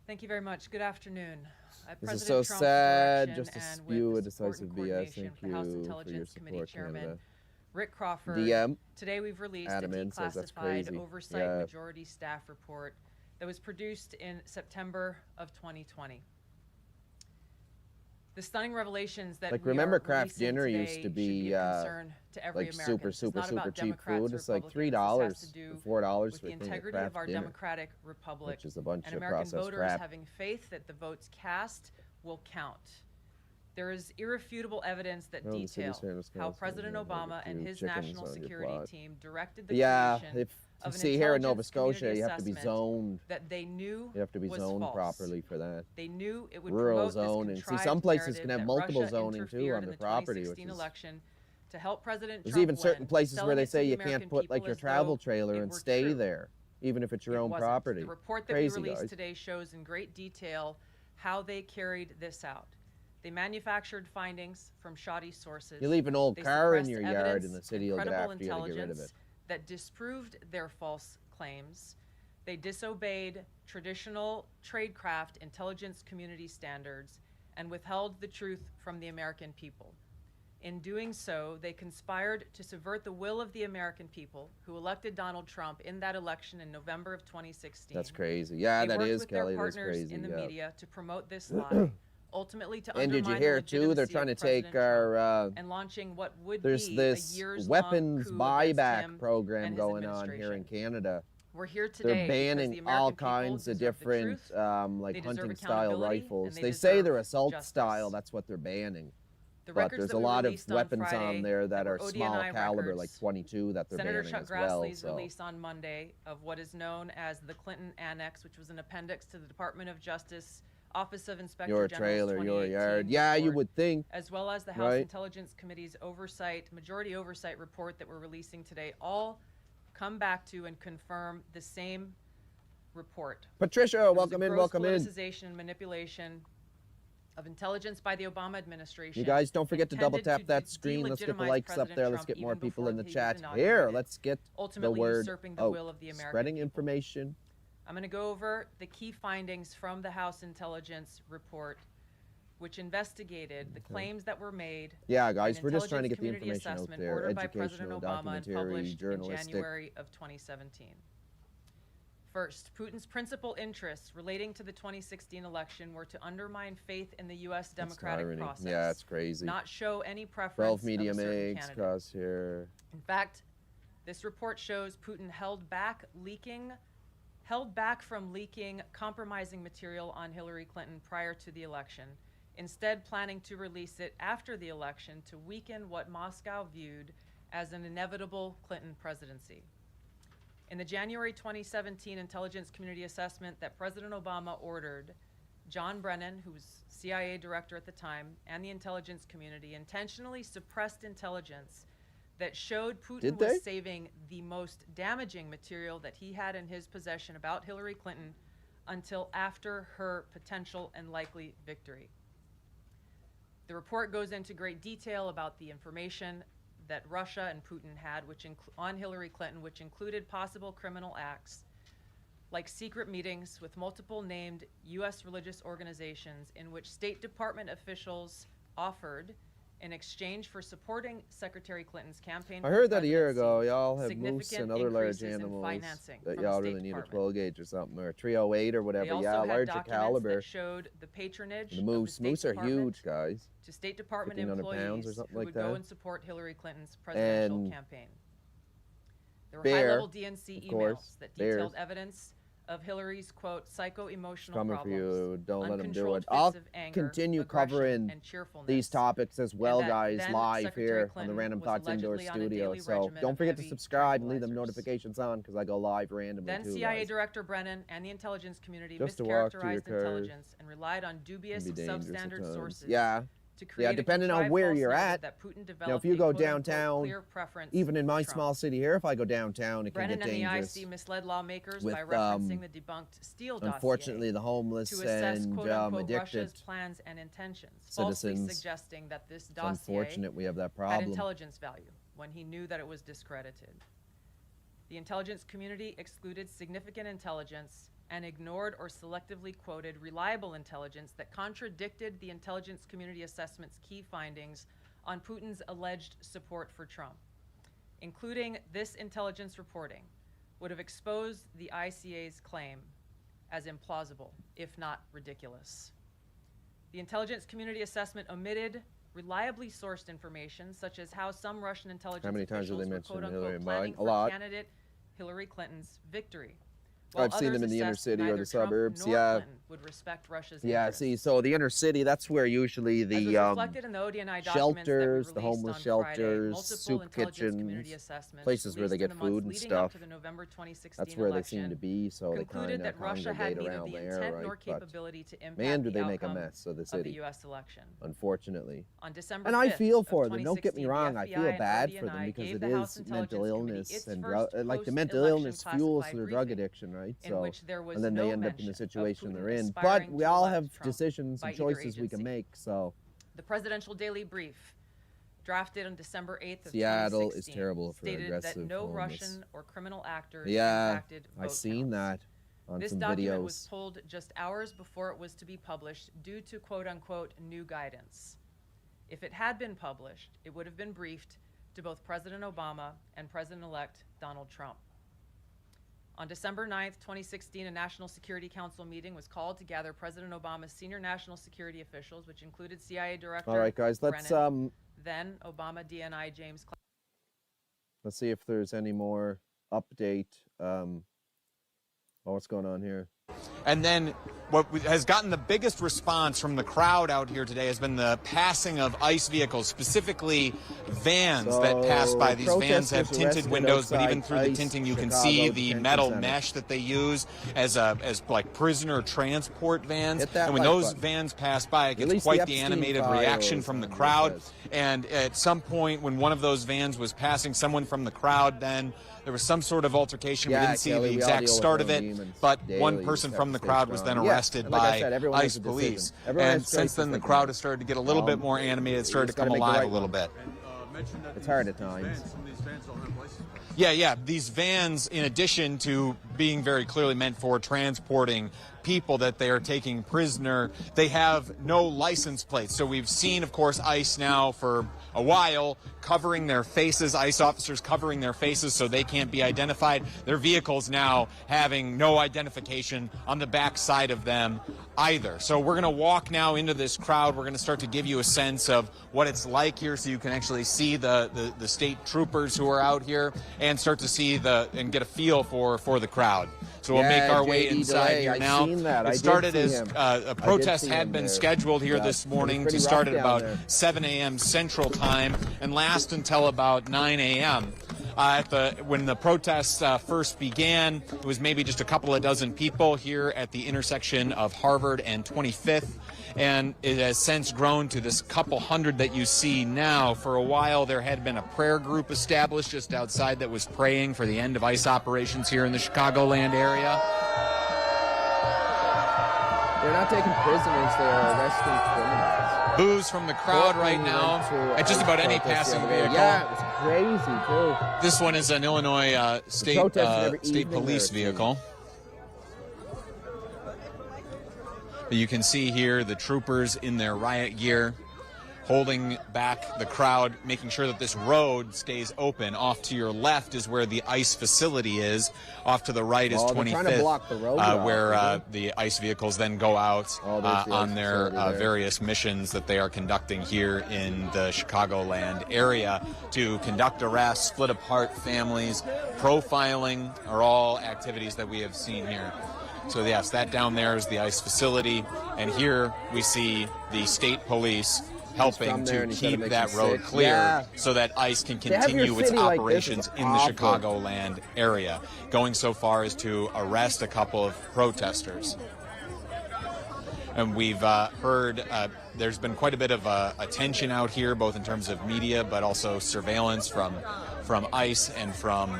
Speaker 25: Thank you very much. Good afternoon.
Speaker 7: This is so
Speaker 25: President Trump's
Speaker 7: sad,
Speaker 25: direction
Speaker 7: just to
Speaker 25: and
Speaker 7: spew
Speaker 25: with
Speaker 7: a
Speaker 25: the support
Speaker 7: decisive
Speaker 25: and
Speaker 7: BS.
Speaker 25: coordination
Speaker 7: Thank
Speaker 25: for House
Speaker 7: you for your
Speaker 25: Intelligence Committee
Speaker 7: support,
Speaker 25: Chairman
Speaker 7: Canada.
Speaker 25: Rick Crawford.
Speaker 7: DM.
Speaker 25: Today we've released
Speaker 7: Adamant
Speaker 25: a
Speaker 7: says that's
Speaker 25: declassified
Speaker 7: crazy.
Speaker 25: oversight
Speaker 7: Yeah.
Speaker 25: majority staff report that was produced in September of 2020. The stunning revelations that
Speaker 7: Like,
Speaker 25: we
Speaker 7: remember
Speaker 25: are
Speaker 7: Kraft
Speaker 25: releasing
Speaker 7: dinner
Speaker 25: today
Speaker 7: used to
Speaker 25: should
Speaker 7: be
Speaker 25: of concern to every
Speaker 7: like
Speaker 25: American.
Speaker 7: super
Speaker 25: It's not
Speaker 7: super
Speaker 25: about
Speaker 7: cheap
Speaker 25: Democrats,
Speaker 7: food. It's like
Speaker 25: Republicans.
Speaker 7: $3
Speaker 25: This has to do
Speaker 7: to $4
Speaker 25: with
Speaker 7: for
Speaker 25: the
Speaker 7: a thing of
Speaker 25: integrity of
Speaker 7: Kraft
Speaker 25: our
Speaker 7: dinner,
Speaker 25: democratic republic
Speaker 7: which is a bunch
Speaker 25: and
Speaker 7: of
Speaker 25: American
Speaker 7: processed
Speaker 25: voters
Speaker 7: crap.
Speaker 25: having faith that the votes cast will count. There is irrefutable evidence that
Speaker 7: Oh, the city's
Speaker 25: detail
Speaker 7: fairness
Speaker 25: how
Speaker 7: council,
Speaker 25: President
Speaker 7: yeah,
Speaker 25: Obama and
Speaker 7: barbecue
Speaker 25: his
Speaker 7: chickens
Speaker 25: national
Speaker 7: on your
Speaker 25: security
Speaker 7: plot.
Speaker 25: team directed the
Speaker 7: But yeah,
Speaker 25: creation
Speaker 7: if you
Speaker 25: of an
Speaker 7: see here in Nova
Speaker 25: intelligence
Speaker 7: Scotia,
Speaker 25: community
Speaker 7: you have to be
Speaker 25: assessment
Speaker 7: zoned.
Speaker 25: that they knew
Speaker 7: You have to be
Speaker 25: was
Speaker 7: zoned
Speaker 25: false.
Speaker 7: properly for that.
Speaker 25: They knew it would
Speaker 7: Rural
Speaker 25: promote this
Speaker 7: zoning. See,
Speaker 25: contrived
Speaker 7: some places
Speaker 25: narrative
Speaker 7: can have
Speaker 25: that
Speaker 7: multiple
Speaker 25: Russia
Speaker 7: zoning too
Speaker 25: interfered
Speaker 7: on
Speaker 25: in
Speaker 7: their
Speaker 25: the
Speaker 7: property, which
Speaker 25: 2016
Speaker 7: is.
Speaker 25: election to help President
Speaker 7: There's
Speaker 25: Trump
Speaker 7: even certain
Speaker 25: win,
Speaker 7: places where
Speaker 25: selling
Speaker 7: they
Speaker 25: it to
Speaker 7: say
Speaker 25: the
Speaker 7: you
Speaker 25: American
Speaker 7: can't put like
Speaker 25: people
Speaker 7: your
Speaker 25: as though
Speaker 7: travel trailer
Speaker 25: it
Speaker 7: and
Speaker 25: were
Speaker 7: stay
Speaker 25: true.
Speaker 7: there, even if it's your
Speaker 25: It
Speaker 7: own
Speaker 25: wasn't.
Speaker 7: property.
Speaker 25: The report that
Speaker 7: Crazy,
Speaker 25: we released
Speaker 7: guys.
Speaker 25: today shows in great detail how they carried this out. They manufactured findings from shoddy sources.
Speaker 7: You leave an old
Speaker 25: They
Speaker 7: car in
Speaker 25: suppressed
Speaker 7: your yard
Speaker 25: evidence
Speaker 7: and the city
Speaker 25: and
Speaker 7: will get
Speaker 25: credible
Speaker 7: after you to get rid of
Speaker 25: intelligence
Speaker 7: it.
Speaker 25: that disproved their false claims. They disobeyed traditional tradecraft intelligence community standards and withheld the truth from the American people. In doing so, they conspired to subvert the will of the American people who elected Donald Trump in that election in November of 2016.
Speaker 7: That's crazy. Yeah,
Speaker 25: They
Speaker 7: that
Speaker 25: worked
Speaker 7: is,
Speaker 25: with
Speaker 7: Kelly.
Speaker 25: their
Speaker 7: That's
Speaker 25: partners
Speaker 7: crazy.
Speaker 25: in the
Speaker 7: Yeah.
Speaker 25: media to promote this lie, ultimately to
Speaker 7: And did you
Speaker 25: undermine
Speaker 7: hear
Speaker 25: the
Speaker 7: too? They're
Speaker 25: legitimacy
Speaker 7: trying to
Speaker 25: of
Speaker 7: take
Speaker 25: President
Speaker 7: our.
Speaker 25: Trump and launching what would
Speaker 7: There's
Speaker 25: be
Speaker 7: this
Speaker 25: a years-long
Speaker 7: weapons
Speaker 25: coup against
Speaker 7: buyback
Speaker 25: him
Speaker 7: program
Speaker 25: and his
Speaker 7: going on here in
Speaker 25: administration.
Speaker 7: Canada.
Speaker 25: We're here today
Speaker 7: They're
Speaker 25: because
Speaker 7: banning
Speaker 25: the
Speaker 7: all
Speaker 25: American people
Speaker 7: kinds of
Speaker 25: deserve the
Speaker 7: different,
Speaker 25: truth,
Speaker 7: like
Speaker 25: they deserve
Speaker 7: hunting style
Speaker 25: accountability,
Speaker 7: rifles.
Speaker 25: and
Speaker 7: They
Speaker 25: they
Speaker 7: say
Speaker 25: deserve
Speaker 7: they're assault
Speaker 25: justice.
Speaker 7: style. That's what they're banning.
Speaker 25: The
Speaker 7: But
Speaker 25: records
Speaker 7: there's
Speaker 25: that
Speaker 7: a
Speaker 25: we
Speaker 7: lot of
Speaker 25: released on
Speaker 7: weapons
Speaker 25: Friday
Speaker 7: on there that are
Speaker 25: were
Speaker 7: small
Speaker 25: ODNI
Speaker 7: caliber,
Speaker 25: records.
Speaker 7: like 22, that they're
Speaker 25: Senator
Speaker 7: banning
Speaker 25: Chuck
Speaker 7: as well.
Speaker 25: Grassley's
Speaker 7: So.
Speaker 25: release on Monday of what is known as the Clinton Annex, which was an appendix to the Department of Justice Office of Inspector
Speaker 7: Your
Speaker 25: General's
Speaker 7: trailer, your
Speaker 25: 2018
Speaker 7: yard. Yeah, you
Speaker 25: report,
Speaker 7: would think.
Speaker 25: as well as the House
Speaker 7: right?
Speaker 25: Intelligence Committee's majority oversight report that we're releasing today, all come back to and confirm the same report.
Speaker 7: Patricia,
Speaker 25: There was
Speaker 7: welcome
Speaker 25: a
Speaker 7: in,
Speaker 25: gross
Speaker 7: welcome in.
Speaker 25: politicization and manipulation of intelligence by the Obama administration.
Speaker 7: You guys don't forget to double
Speaker 25: intended
Speaker 7: tap that screen. Let's get the
Speaker 25: delegitimize
Speaker 7: likes up
Speaker 25: President
Speaker 7: there. Let's
Speaker 25: Trump
Speaker 7: get more
Speaker 25: even
Speaker 7: people in the
Speaker 25: before he
Speaker 7: chat.
Speaker 25: was
Speaker 7: Here,
Speaker 25: inaugurated,
Speaker 7: let's get the
Speaker 25: ultimately
Speaker 7: word
Speaker 25: usurping the
Speaker 7: out.
Speaker 25: will of the American
Speaker 7: Spreading
Speaker 25: people.
Speaker 7: information.
Speaker 25: I'm going to go over the key findings from the House Intelligence Report, which investigated the claims that were made.
Speaker 7: Yeah, guys,
Speaker 25: in
Speaker 7: we're just trying to
Speaker 25: intelligence
Speaker 7: get the
Speaker 25: community
Speaker 7: information out
Speaker 25: assessment
Speaker 7: there.
Speaker 25: ordered by
Speaker 7: Educational,
Speaker 25: President Obama and
Speaker 7: documentary,
Speaker 25: published in
Speaker 7: journalistic.
Speaker 25: January of 2017. First, Putin's principal interests relating to the 2016 election were to undermine faith in the U.S. democratic
Speaker 7: irony.
Speaker 25: process.
Speaker 7: Yeah, it's crazy.
Speaker 25: Not show any preference
Speaker 7: 12
Speaker 25: of a
Speaker 7: medium
Speaker 25: certain
Speaker 7: eggs,
Speaker 25: candidate.
Speaker 7: crosshair.
Speaker 25: In fact, this report shows Putin held back from leaking compromising material on Hillary Clinton prior to the election, instead planning to release it after the election to weaken what Moscow viewed as an inevitable Clinton presidency. In the January 2017 intelligence community assessment that President Obama ordered, John Brennan, who was CIA director at the time, and the intelligence community intentionally suppressed intelligence that showed Putin was saving the most damaging material that he had in his possession about Hillary Clinton until after her potential and likely victory. The report goes into great detail about the information that Russia and Putin had on Hillary Clinton, which included possible criminal acts like secret meetings with multiple named U.S. religious organizations in which State Department officials offered in exchange for supporting Secretary Clinton's campaign.
Speaker 7: I heard that a year
Speaker 25: presidency,
Speaker 7: ago. Y'all have moose
Speaker 25: significant
Speaker 7: and other large
Speaker 25: increases in
Speaker 7: animals
Speaker 25: financing
Speaker 7: that
Speaker 25: from
Speaker 7: y'all
Speaker 25: the
Speaker 7: really
Speaker 25: State
Speaker 7: need a
Speaker 25: Department.
Speaker 7: 12 gauge or something, or a 308 or
Speaker 25: They
Speaker 7: whatever.
Speaker 25: also
Speaker 7: Yeah,
Speaker 25: had
Speaker 7: larger
Speaker 25: documents
Speaker 7: caliber.
Speaker 25: that showed the patronage
Speaker 7: The
Speaker 25: of
Speaker 7: moose.
Speaker 25: the State
Speaker 7: Moose are
Speaker 25: Department
Speaker 7: huge, guys.
Speaker 25: to State Department
Speaker 7: 1,500
Speaker 25: employees
Speaker 7: pounds or something
Speaker 25: who
Speaker 7: like
Speaker 25: would go
Speaker 7: that.
Speaker 25: and support Hillary Clinton's presidential
Speaker 7: And
Speaker 25: campaign. There were
Speaker 7: bear,
Speaker 25: high-level DNC
Speaker 7: of
Speaker 25: emails
Speaker 7: course,
Speaker 25: that
Speaker 7: bears.
Speaker 25: detailed evidence of Hillary's, quote, psycho-emotional
Speaker 7: Coming for
Speaker 25: problems,
Speaker 7: you. Don't let them do
Speaker 25: uncontrolled
Speaker 7: it.
Speaker 25: fits
Speaker 7: I'll
Speaker 25: of anger,
Speaker 7: continue
Speaker 25: aggression,
Speaker 7: covering
Speaker 25: and cheerfulness,
Speaker 7: these topics as well,
Speaker 25: that
Speaker 7: guys,
Speaker 25: then
Speaker 7: live
Speaker 25: Secretary
Speaker 7: here on the
Speaker 25: Clinton
Speaker 7: Random
Speaker 25: was
Speaker 7: Thoughts Indoor
Speaker 25: allegedly on a
Speaker 7: Studio.
Speaker 25: daily
Speaker 7: So
Speaker 25: regimen
Speaker 7: don't
Speaker 25: of
Speaker 7: forget to
Speaker 25: heavy
Speaker 7: subscribe and leave them
Speaker 25: tranquilizers.
Speaker 7: notifications on because I go live randomly
Speaker 25: Then
Speaker 7: too,
Speaker 25: CIA
Speaker 7: guys.
Speaker 25: Director Brennan and the intelligence community
Speaker 7: Just to walk to your
Speaker 25: mischaracterized
Speaker 7: car
Speaker 25: intelligence and relied on dubious
Speaker 7: can be dangerous at
Speaker 25: substandard
Speaker 7: times.
Speaker 25: sources
Speaker 7: Yeah.
Speaker 25: to create
Speaker 7: Yeah,
Speaker 25: a
Speaker 7: depending on
Speaker 25: contrived
Speaker 7: where
Speaker 25: false
Speaker 7: you're
Speaker 25: narrative
Speaker 7: at.
Speaker 25: that Putin
Speaker 7: Now, if
Speaker 25: developed
Speaker 7: you
Speaker 25: a
Speaker 7: go
Speaker 25: quote-unquote
Speaker 7: downtown,
Speaker 25: clear preference
Speaker 7: even in
Speaker 25: for
Speaker 7: my
Speaker 25: Trump.
Speaker 7: small city here, if I go downtown, it can
Speaker 25: Brennan
Speaker 7: get
Speaker 25: and the
Speaker 7: dangerous.
Speaker 25: IC misled lawmakers
Speaker 7: with,
Speaker 25: by referencing the debunked Steele dossier
Speaker 7: unfortunately, the homeless
Speaker 25: to assess
Speaker 7: and
Speaker 25: quote-unquote
Speaker 7: addicted
Speaker 25: Russia's plans and intentions, falsely
Speaker 7: citizens.
Speaker 25: suggesting that this
Speaker 7: It's
Speaker 25: dossier
Speaker 7: unfortunate we have that
Speaker 25: had
Speaker 7: problem.
Speaker 25: intelligence value when he knew that it was discredited. The intelligence community excluded significant intelligence and ignored or selectively quoted reliable intelligence that contradicted the intelligence community assessment's key findings on Putin's alleged support for Trump. Including this intelligence reporting would have exposed the ICA's claim as implausible, if not ridiculous. The intelligence community assessment omitted reliably sourced information, such as how some Russian intelligence
Speaker 7: How many times have
Speaker 25: officials
Speaker 7: they
Speaker 25: were
Speaker 7: mentioned
Speaker 25: quote-unquote
Speaker 7: Hillary and
Speaker 25: planning
Speaker 7: Biden? A
Speaker 25: for
Speaker 7: lot.
Speaker 25: candidate Hillary Clinton's victory.
Speaker 7: I've seen them in the inner city or the suburbs. Yeah.
Speaker 25: Would respect Russia's
Speaker 7: Yeah,
Speaker 25: interests.
Speaker 7: see, so the inner city, that's where usually
Speaker 25: As was
Speaker 7: the
Speaker 25: reflected in the ODNI documents that were
Speaker 7: shelters, the
Speaker 25: released
Speaker 7: homeless
Speaker 25: on
Speaker 7: shelters,
Speaker 25: Friday, multiple
Speaker 7: soup
Speaker 25: intelligence community
Speaker 7: kitchens,
Speaker 25: assessments
Speaker 7: places where they
Speaker 25: released in
Speaker 7: get
Speaker 25: the months
Speaker 7: food and
Speaker 25: leading up
Speaker 7: stuff.
Speaker 25: to the November 2016
Speaker 7: That's where they
Speaker 25: election
Speaker 7: seem to be, so they
Speaker 25: concluded
Speaker 7: kind of
Speaker 25: that Russia had
Speaker 7: congregate
Speaker 25: neither
Speaker 7: around
Speaker 25: the
Speaker 7: there,
Speaker 25: intent
Speaker 7: right?
Speaker 25: nor
Speaker 7: But
Speaker 25: capability to impact
Speaker 7: man, do
Speaker 25: the
Speaker 7: they make a
Speaker 25: outcome
Speaker 7: mess of the
Speaker 25: of
Speaker 7: city.
Speaker 25: the U.S. election.
Speaker 7: Unfortunately.
Speaker 25: On December
Speaker 7: And I
Speaker 25: 5th
Speaker 7: feel
Speaker 25: of
Speaker 7: for them. Don't get me
Speaker 25: 2016,
Speaker 7: wrong. I
Speaker 25: the
Speaker 7: feel
Speaker 25: FBI
Speaker 7: bad
Speaker 25: and
Speaker 7: for them
Speaker 25: ODNI
Speaker 7: because
Speaker 25: gave
Speaker 7: it
Speaker 25: the House
Speaker 7: is
Speaker 25: Intelligence
Speaker 7: mental
Speaker 25: Committee
Speaker 7: illness
Speaker 25: its
Speaker 7: and
Speaker 25: first
Speaker 7: like the mental
Speaker 25: post-election
Speaker 7: illness fuels
Speaker 25: classified
Speaker 7: their drug
Speaker 25: briefing,
Speaker 7: addiction, right?
Speaker 25: in
Speaker 7: So
Speaker 25: which there was
Speaker 7: and then they
Speaker 25: no
Speaker 7: end up in
Speaker 25: mention
Speaker 7: the
Speaker 25: of
Speaker 7: situation
Speaker 25: Putin
Speaker 7: they're in. But
Speaker 25: aspiring
Speaker 7: we
Speaker 25: to
Speaker 7: all
Speaker 25: elect
Speaker 7: have
Speaker 25: Trump
Speaker 7: decisions
Speaker 25: by
Speaker 7: and
Speaker 25: either
Speaker 7: choices we can
Speaker 25: agency.
Speaker 7: make. So
Speaker 25: The presidential daily brief, drafted on December 8th of
Speaker 7: Seattle is
Speaker 25: 2016,
Speaker 7: terrible for
Speaker 25: stated that
Speaker 7: aggressive
Speaker 25: no
Speaker 7: homeless.
Speaker 25: Russian or criminal actors
Speaker 7: Yeah,
Speaker 25: impacted vote
Speaker 7: I've seen that on
Speaker 25: This
Speaker 7: some
Speaker 25: document
Speaker 7: videos.
Speaker 25: was pulled just hours before it was to be published due to quote-unquote new guidance. If it had been published, it would have been briefed to both President Obama and President-elect Donald Trump. On December 9th, 2016, a National Security Council meeting was called to gather President Obama's senior national security officials, which included CIA Director
Speaker 7: All right, guys, let's
Speaker 25: Brennan, then Obama DNI James Clapper.
Speaker 7: let's see if there's any more update. What's going on here?
Speaker 1: And then what has gotten the biggest response from the crowd out here today has been the passing of ICE vehicles, specifically vans that pass by. These vans have tinted windows, but even through the tinting, you can see the metal mesh that they use as like prisoner transport vans. And when those vans pass by, it gets quite the animated reaction from the crowd. And at some point, when one of those vans was passing someone from the crowd, then there was some sort of altercation. We didn't see the exact start of it, but one person from the crowd was then arrested by ICE police. And since then, the crowd has started to get a little bit more animated, started to come alive a little bit.
Speaker 7: It's hard at times.
Speaker 1: Yeah. These vans, in addition to being very clearly meant for transporting people that they are taking prisoner, they have no license plates. So we've seen, of course, ICE now for a while covering their faces, ICE officers covering their faces so they can't be identified. Their vehicles now having no identification on the back side of them either. So we're going to walk now into this crowd. We're going to start to give you a sense of what it's like here so you can actually see the state troopers who are out here and start to see and get a feel for the crowd. So we'll make our way inside here now. It started as a protest had been scheduled here this morning to start at about 7 a.m. Central Time and last until about 9 a.m. When the protests first began, it was maybe just a couple of dozen people here at the intersection of Harvard and 25th. And it has since grown to this couple hundred that you see now. For a while, there had been a prayer group established just outside that was praying for the end of ICE operations here in the Chicagoland area.
Speaker 7: They're not taking prisoners, they're arresting criminals.
Speaker 1: Boos from the crowd right now at just about any passing vehicle.
Speaker 7: Yeah, it was crazy, too.
Speaker 1: This one is an Illinois state police vehicle. But you can see here the troopers in their riot gear holding back the crowd, making sure that this road stays open. Off to your left is where the ICE facility is. Off to the right is 25th,
Speaker 7: trying to block the road
Speaker 1: where the ICE vehicles then go out on their
Speaker 7: facility
Speaker 1: various missions that they are conducting here in the Chicagoland area to conduct arrests, split apart families, profiling are all activities that we have seen here. So yes, that down there is the ICE facility, and here we see the state police helping to keep that road clear so that ICE can continue its operations in the Chicagoland area, going so far as to arrest a couple of protesters. And we've heard there's been quite a bit of attention out here, both in terms of media, but also surveillance from ICE and from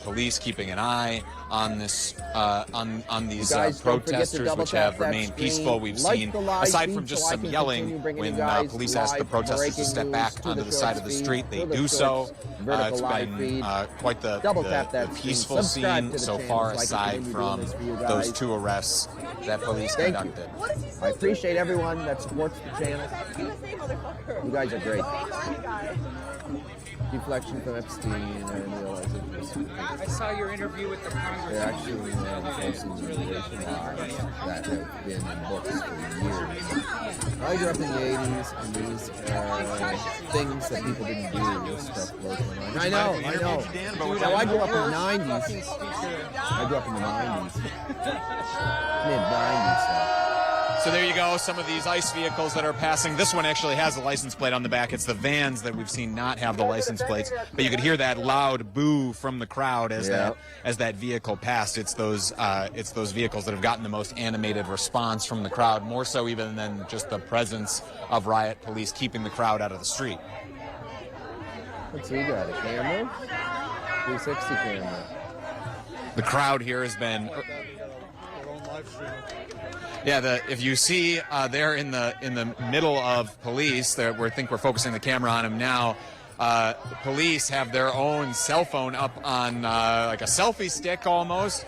Speaker 1: police keeping an eye on this on these protesters, which have remained peaceful. We've seen, aside from just some yelling, when police ask the protesters to step back onto the side of the street, they do so. It's been quite the peaceful scene so far, aside from those 2 arrests that police conducted.
Speaker 7: I appreciate everyone that supports the channel. You guys are great. Deflection from Epstein, I didn't realize it was.
Speaker 19: I saw your interview with the Congress.
Speaker 7: They're actually posting immigration laws that have been in books for years. I grew up in the 80s, and these things that people didn't do, this stuff blows my mind. I know. Dude, I grew up in the 90s. I grew up in the 90s. Mid-90s,
Speaker 1: So there you go, some of these ICE vehicles that are passing. This one actually has a license plate on the back. It's the vans that we've seen not have the license plates. But you could hear that loud boo from the crowd as that vehicle passed. It's those vehicles that have gotten the most animated response from the crowd, more so even than just the presence of riot police keeping the crowd out of the street.
Speaker 7: What's he got, a camera? 360 camera.
Speaker 1: The crowd here has been... Yeah, if you see there in the middle of police, we think we're focusing the camera on him now. Police have their own cell phone up on like a selfie stick almost.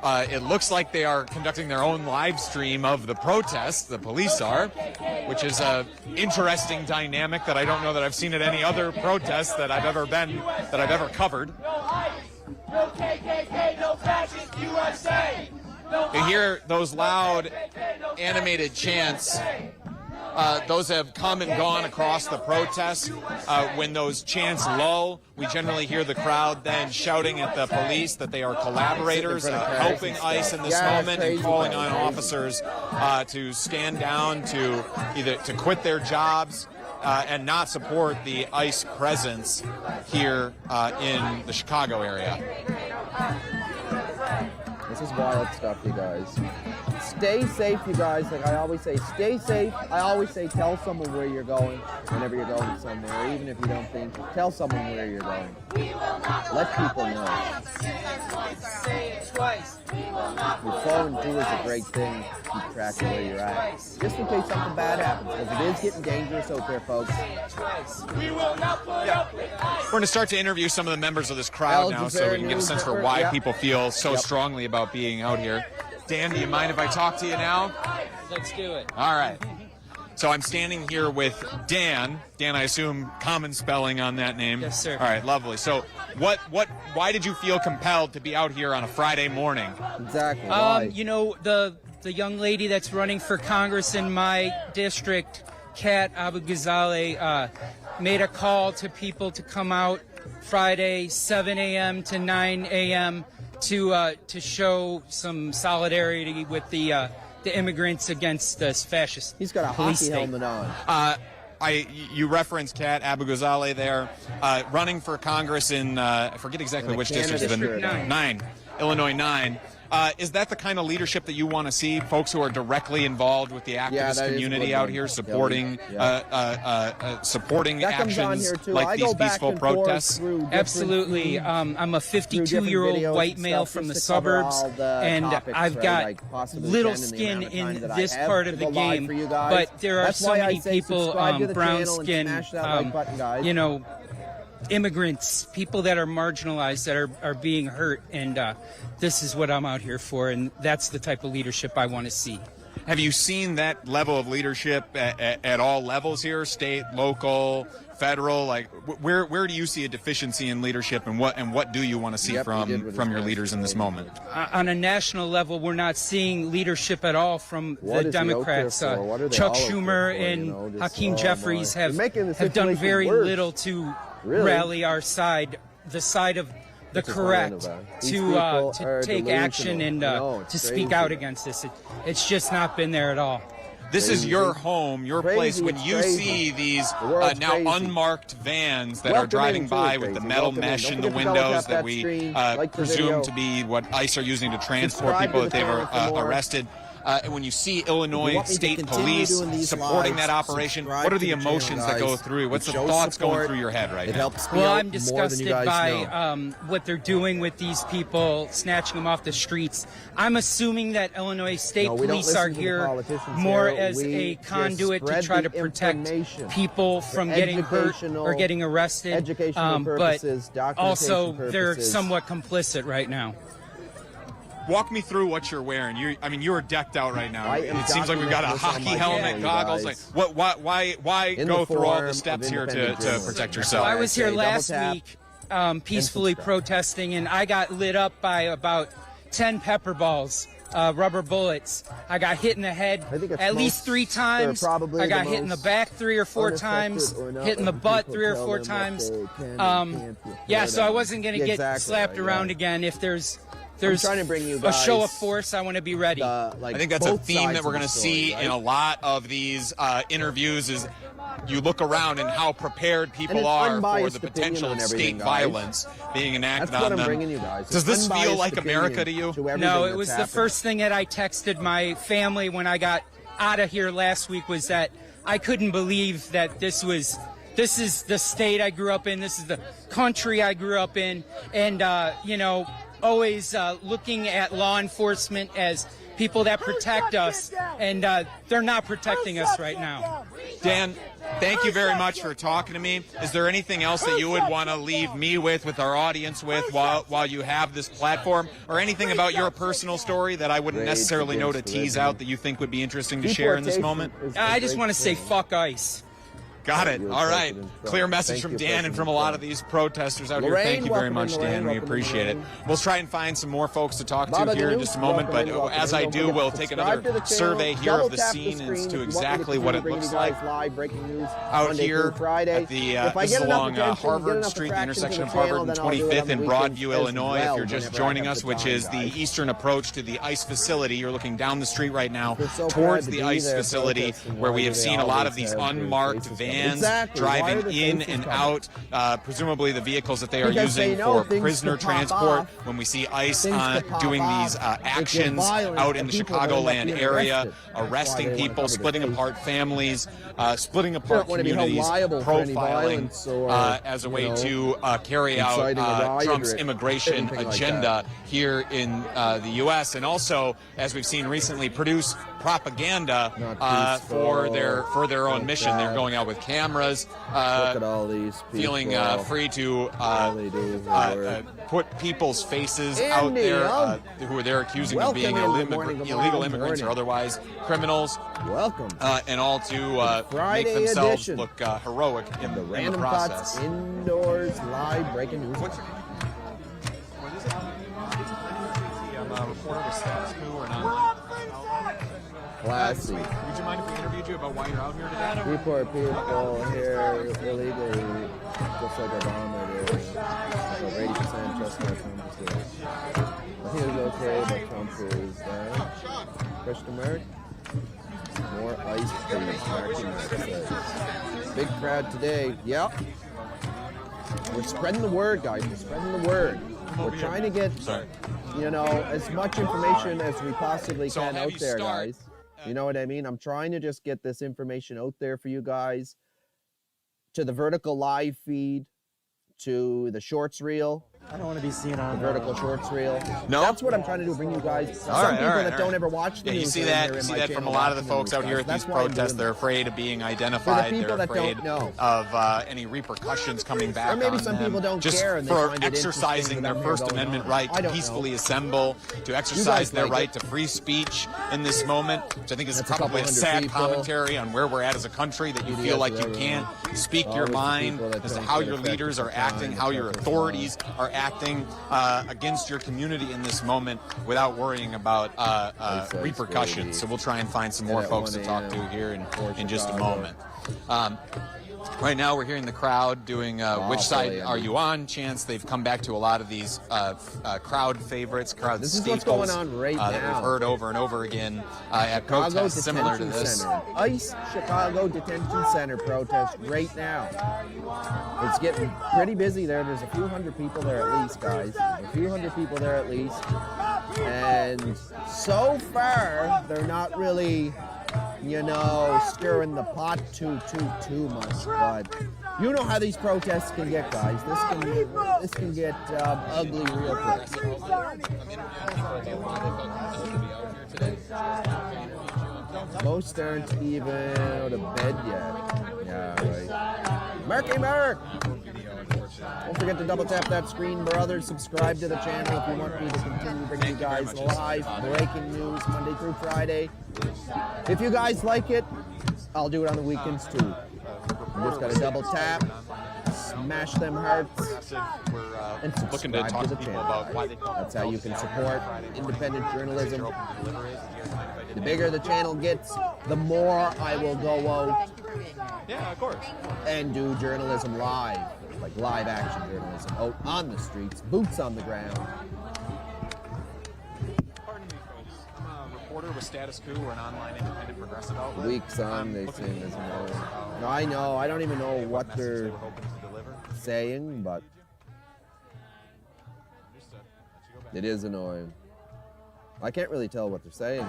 Speaker 1: It looks like they are conducting their own live stream of the protest. The police are, which is a interesting dynamic that I don't know that I've seen at any other protest that I've ever covered.
Speaker 13: No KKK, no fascist USA.
Speaker 1: You hear those loud, animated chants. Those have come and gone across the protest. When those chants lull, we generally hear the crowd then shouting at the police that they are collaborators, helping ICE in this moment, and calling on officers to stand down, to either to quit their jobs and not support the ICE presence here in the Chicago area.
Speaker 7: This is wild stuff, you guys. Stay safe, you guys. Like I always say, stay safe. I always say tell someone where you're going whenever you're going somewhere, even if you don't think. Tell someone where you're going. Let people know. Your phone, too, is a great thing to keep track of where you're at. Just in case something bad happens, because it is getting dangerous out there, folks.
Speaker 1: We're going to start to interview some of the members of this crowd now so we can get a sense for why people feel so strongly about being out here. Dan, do you mind if I talk to you now?
Speaker 3: Let's do it.
Speaker 1: All right. So I'm standing here with Dan. Dan, I assume common spelling on that name.
Speaker 3: Yes, sir.
Speaker 1: All right, lovely. So why did you feel compelled to be out here on a Friday morning?
Speaker 7: Exactly. Why?
Speaker 3: You know, the young lady that's running for Congress in my district, Kat Abu-Ghazaleh, made a call to people to come out Friday, 7 a.m. to 9 a.m. to show some solidarity with the immigrants against this fascist.
Speaker 7: He's got a hockey helmet on.
Speaker 1: You referenced Kat Abu-Ghazaleh there, running for Congress in I forget exactly which district. Illinois 9. Is that the kind of leadership that you want to see? Folks who are directly involved with the activist community out here, supporting supporting actions like these peaceful protests?
Speaker 3: Absolutely. I'm a 52-year-old white male from the suburbs, and I've got little skin in this part of the game, but there are so many people, brown skin, you know, immigrants, people that are marginalized, that are being hurt, and this is what I'm out here for, and that's the type of leadership I want to see.
Speaker 1: Have you seen that level of leadership at all levels here, state, local, federal? Like, where do you see a deficiency in leadership, and what do you want to see from your leaders in this moment?
Speaker 3: On a national level, we're not seeing leadership at all from the Democrats. Chuck Schumer and Hakeem Jeffries have done very little to rally our side, the side of the correct, to take action and to speak out against this. It's just not been there at all.
Speaker 1: This is your home, your place. When you see these now unmarked vans that are driving by with the metal mesh in the windows that we presume to be what ICE are using to transport people that they've arrested, and when you see Illinois State Police supporting that operation, what are the emotions that go through you? What's the thoughts going through your head right now?
Speaker 3: Well, I'm disgusted by what they're doing with these people, snatching them off the streets. I'm assuming that Illinois State Police are here more as a conduit to try to protect people from getting hurt or getting arrested, but also they're somewhat complicit right now.
Speaker 1: Walk me through what you're wearing. You are decked out right now. It seems like we've got a hockey helmet, goggles. Like, why go through all the steps here to protect yourself?
Speaker 3: I was here last week peacefully protesting, and I got lit up by about 10 pepper balls, rubber bullets. I got hit in the head at least 3 times. I got hit in the back 3 or 4 times, hit in the butt 3 or 4 times. Yeah, so I wasn't going to get slapped around again. If there's
Speaker 7: trying to bring you guys
Speaker 3: a show of force, I want to be ready.
Speaker 1: I think that's a theme that we're going to see in a lot of these interviews is you look around and how prepared people are for the potential of state violence being enacted on them. Does this feel like America to you?
Speaker 3: No, it was the first thing that I texted my family when I got out of here last week, was that I couldn't believe that this is the state I grew up in, this is the country I grew up in, and always looking at law enforcement as people that protect us, and they're not protecting us right now.
Speaker 1: Dan, thank you very much for talking to me. Is there anything else that you would want to leave me with our audience with, while you have this platform, or anything about your personal story that I wouldn't necessarily know to tease out that you think would be interesting to share in this moment?
Speaker 3: I just want to say fuck ICE.
Speaker 1: Got it. All right. Clear message from Dan and from a lot of these protesters out here. Thank you very much, Dan. We appreciate it. We'll try and find some more folks to talk to here in just a moment, but as I do, we'll take another survey here of the scene as to exactly what it looks like out here at the, this is along Harvard Street, the intersection of Harvard and 25th in Broadview, Illinois. If you're just joining us, which is the eastern approach to the ICE facility, you're looking down the street right now towards the ICE facility, where we have seen a lot of these unmarked vans driving in and out, presumably the vehicles that they are using for prisoner transport. When we see ICE doing these actions out in the Chicagoland area, arresting people, splitting apart families, splitting apart communities, profiling as a way to carry out Trump's immigration agenda here in the U.S. and also, as we've seen recently, produce propaganda for their own mission. They're going out with cameras,
Speaker 7: look at all these people.
Speaker 1: Feeling free to put people's faces out there who they're accusing of being illegal immigrants or otherwise criminals.
Speaker 7: Welcome.
Speaker 1: And all to make themselves look heroic in the process.
Speaker 7: Indoors live breaking news.
Speaker 1: What's your name? What is it? I'm a reporter with Status Quo or not.
Speaker 7: Classy.
Speaker 1: Would you mind if we interviewed you about why you're out here today?
Speaker 7: Report people here illegally, just like Obama did. So 80% just like Trump did. I think it was okay, but Trump is Christian American. More ice cream. Big crowd today. Yep. We're spreading the word, guys. We're spreading the word. We're trying to get, as much information as we possibly can out there, guys. You know what I mean? I'm trying to just get this information out there for you guys, to the vertical live feed, to the shorts reel,
Speaker 4: I don't want to be seen on
Speaker 7: the vertical shorts reel.
Speaker 1: No?
Speaker 7: That's what I'm trying to do, bring you guys. Some
Speaker 1: All right,
Speaker 7: people
Speaker 1: all right,
Speaker 7: that
Speaker 1: all
Speaker 7: don't
Speaker 1: right.
Speaker 7: ever watch the
Speaker 1: Yeah,
Speaker 7: news.
Speaker 1: you see
Speaker 7: are in
Speaker 1: that.
Speaker 7: there
Speaker 1: You
Speaker 7: in
Speaker 1: see
Speaker 7: my
Speaker 1: that
Speaker 7: channel
Speaker 1: from a lot of the
Speaker 7: watching
Speaker 1: folks out
Speaker 7: news,
Speaker 1: here
Speaker 7: guys.
Speaker 1: at these
Speaker 7: That's why I'm
Speaker 1: protests.
Speaker 7: doing
Speaker 1: They're
Speaker 7: this.
Speaker 1: afraid of being identified.
Speaker 7: For the people
Speaker 1: They're
Speaker 7: that don't
Speaker 1: afraid
Speaker 7: know.
Speaker 1: of any repercussions coming back
Speaker 7: Or maybe
Speaker 1: on
Speaker 7: some
Speaker 1: them.
Speaker 7: people don't
Speaker 1: just
Speaker 7: care and they
Speaker 1: for
Speaker 7: find it
Speaker 1: exercising
Speaker 7: interesting
Speaker 1: their
Speaker 7: that I'm
Speaker 1: First
Speaker 7: here going
Speaker 1: Amendment
Speaker 7: on.
Speaker 1: right
Speaker 7: I
Speaker 1: to
Speaker 7: don't
Speaker 1: peacefully
Speaker 7: know.
Speaker 1: assemble, to
Speaker 7: You
Speaker 1: exercise
Speaker 7: guys
Speaker 1: their
Speaker 7: like
Speaker 1: right
Speaker 7: it.
Speaker 1: to free speech in this moment, which I think is
Speaker 7: That's a
Speaker 1: probably a
Speaker 7: couple
Speaker 1: sad
Speaker 7: hundred people.
Speaker 1: commentary on where we're at as a country, that you feel like you can't speak your
Speaker 7: Always the
Speaker 1: mind
Speaker 7: people that
Speaker 1: as to
Speaker 7: don't
Speaker 1: how
Speaker 7: get
Speaker 1: your
Speaker 7: affected
Speaker 1: leaders are
Speaker 7: by
Speaker 1: acting,
Speaker 7: crime,
Speaker 1: how
Speaker 7: the
Speaker 1: your
Speaker 7: protest
Speaker 1: authorities are acting against your community in this moment without worrying about repercussions. So we'll try and find some more
Speaker 7: at
Speaker 1: folks
Speaker 7: 1
Speaker 1: to talk to
Speaker 7: a.m.
Speaker 1: here in just a
Speaker 7: Chicago.
Speaker 1: moment. Right now we're hearing the crowd doing which side are you on chants. They've come back to a lot of these crowd favorites, crowd
Speaker 7: This is
Speaker 1: staples
Speaker 7: what's going on right
Speaker 1: that
Speaker 7: now.
Speaker 1: we've heard over and over again at
Speaker 7: Chicago
Speaker 1: protests similar to
Speaker 7: Detention
Speaker 1: this.
Speaker 7: Center. ICE Chicago Detention Center protest right now. It's getting pretty busy there. There's a few hundred people there at least, guys. A few hundred people there at least. And so far, they're not really, you know, stirring the pot too much. But you know how these protests can get, guys. This can get ugly real quick. Most aren't even out of bed yet. Yeah, right. Marky Mark! Don't forget to double tap that screen, brothers. Subscribe to the channel if you want me to continue bringing you guys live breaking news Monday through Friday. If you guys like it, I'll do it on the weekends too. You just gotta double tap, smash them hearts, and
Speaker 1: looking to
Speaker 7: subscribe
Speaker 1: talk
Speaker 7: to the
Speaker 1: to people
Speaker 7: channel.
Speaker 1: about why they
Speaker 7: That's how you can support independent journalism. The bigger the channel gets, the more I will go out and do journalism live, like live action journalism, out on the streets, boots on the ground.
Speaker 1: Pardon me, folks. I'm a reporter with Status Quo. We're an online independent progressive outlet.
Speaker 7: Weeks on, they say there's no. I know. I don't even know what they're saying, but it is annoying. I can't really tell what they're saying.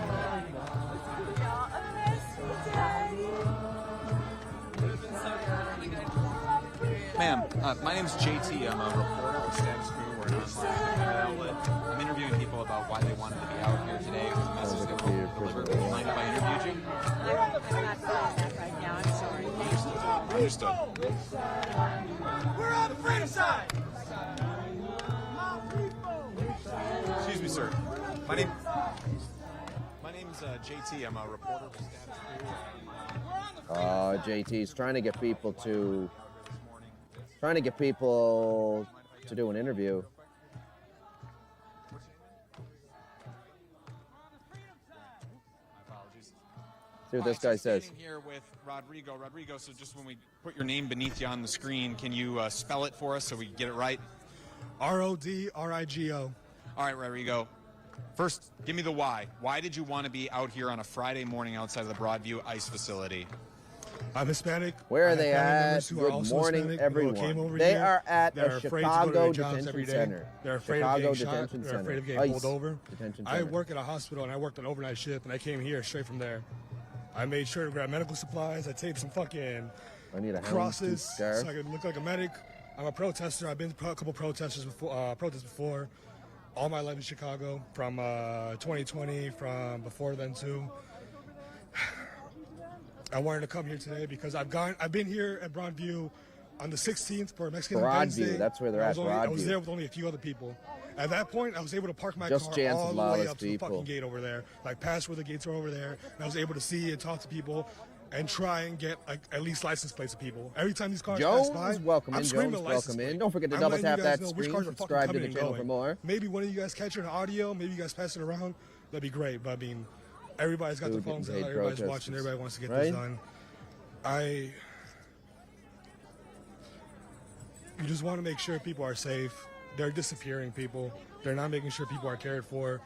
Speaker 1: Ma'am, my name's JT. I'm a reporter with Status Quo. We're an online outlet. I'm interviewing people about why they wanted to be out here today with the message that we'll deliver. Would you mind if I interviewed you?
Speaker 8: I'm not saying that right now. I'm sorry.
Speaker 1: Understood.
Speaker 13: We're on the freedom side.
Speaker 1: Excuse me, sir. My name's JT. I'm a reporter with Status Quo.
Speaker 7: JT's trying to get people to do an interview. See what this guy says.
Speaker 1: Standing here with Rodrigo. Rodrigo, so just when we put your name beneath you on the screen, can you spell it for us so we can get it right?
Speaker 9: Rodrigo.
Speaker 1: All right, Rodrigo. First, give me the why. Why did you want to be out here on a Friday morning outside of the Broadview ICE facility?
Speaker 9: I'm Hispanic.
Speaker 7: Where
Speaker 9: I
Speaker 7: are they
Speaker 9: have family
Speaker 7: at?
Speaker 9: members who are
Speaker 7: Good
Speaker 9: also
Speaker 7: morning,
Speaker 9: Hispanic who
Speaker 7: everyone.
Speaker 9: came over
Speaker 7: They
Speaker 9: here.
Speaker 7: are at
Speaker 9: They're
Speaker 7: a
Speaker 9: afraid to go to
Speaker 7: Chicago
Speaker 9: their jobs
Speaker 7: Detention
Speaker 9: every day.
Speaker 7: Center.
Speaker 9: They're afraid
Speaker 7: Chicago
Speaker 9: of getting
Speaker 7: Detention
Speaker 9: shot. They're afraid of
Speaker 7: Center.
Speaker 9: getting
Speaker 7: ICE
Speaker 9: pulled over.
Speaker 7: Detention
Speaker 9: I
Speaker 7: Center.
Speaker 9: work at a hospital and I worked an overnight shift and I came here straight from there. I made sure to grab medical supplies. I taped some fucking
Speaker 7: I need a
Speaker 9: crosses
Speaker 7: scarf.
Speaker 9: so I could look like a medic. I'm a protester. I've been to a couple protests before. All my life in Chicago, from 2020, from before then too. I wanted to come here today because I've been here at Broadview on the 16th for Mexican Wednesday.
Speaker 7: Broadview, that's where they're at,
Speaker 9: I was
Speaker 7: Broadview.
Speaker 9: there with only a few other people. At that point, I was able to park my
Speaker 7: Just
Speaker 9: car
Speaker 7: chance
Speaker 9: all
Speaker 7: of
Speaker 9: the way
Speaker 7: lawless
Speaker 9: up to the
Speaker 7: people.
Speaker 9: fucking gate over there, like past where the gates are over there. And I was able to see and talk to people and try and get like at least license plates of people. Every time these cars
Speaker 7: Jones,
Speaker 9: pass by,
Speaker 7: welcome
Speaker 9: I'm
Speaker 7: in.
Speaker 9: screaming
Speaker 7: Jones,
Speaker 9: license
Speaker 7: welcome in.
Speaker 9: plate.
Speaker 7: Don't forget to
Speaker 9: I'm
Speaker 7: double
Speaker 9: letting you
Speaker 7: tap
Speaker 9: guys
Speaker 7: that
Speaker 9: know which
Speaker 7: screen.
Speaker 9: cars are fucking
Speaker 7: Subscribe to
Speaker 9: coming
Speaker 7: the
Speaker 9: and
Speaker 7: channel
Speaker 9: going.
Speaker 7: for more.
Speaker 9: Maybe one of you guys catch it on audio. Maybe you guys pass it around. That'd be great. But I mean, everybody's got their
Speaker 7: Food
Speaker 9: phones out.
Speaker 7: getting paid
Speaker 9: Everybody's
Speaker 7: protesters.
Speaker 9: watching. Everybody wants to get
Speaker 7: Right?
Speaker 9: this done. You just want to make sure people are safe. They're disappearing people. They're not making sure people are cared for.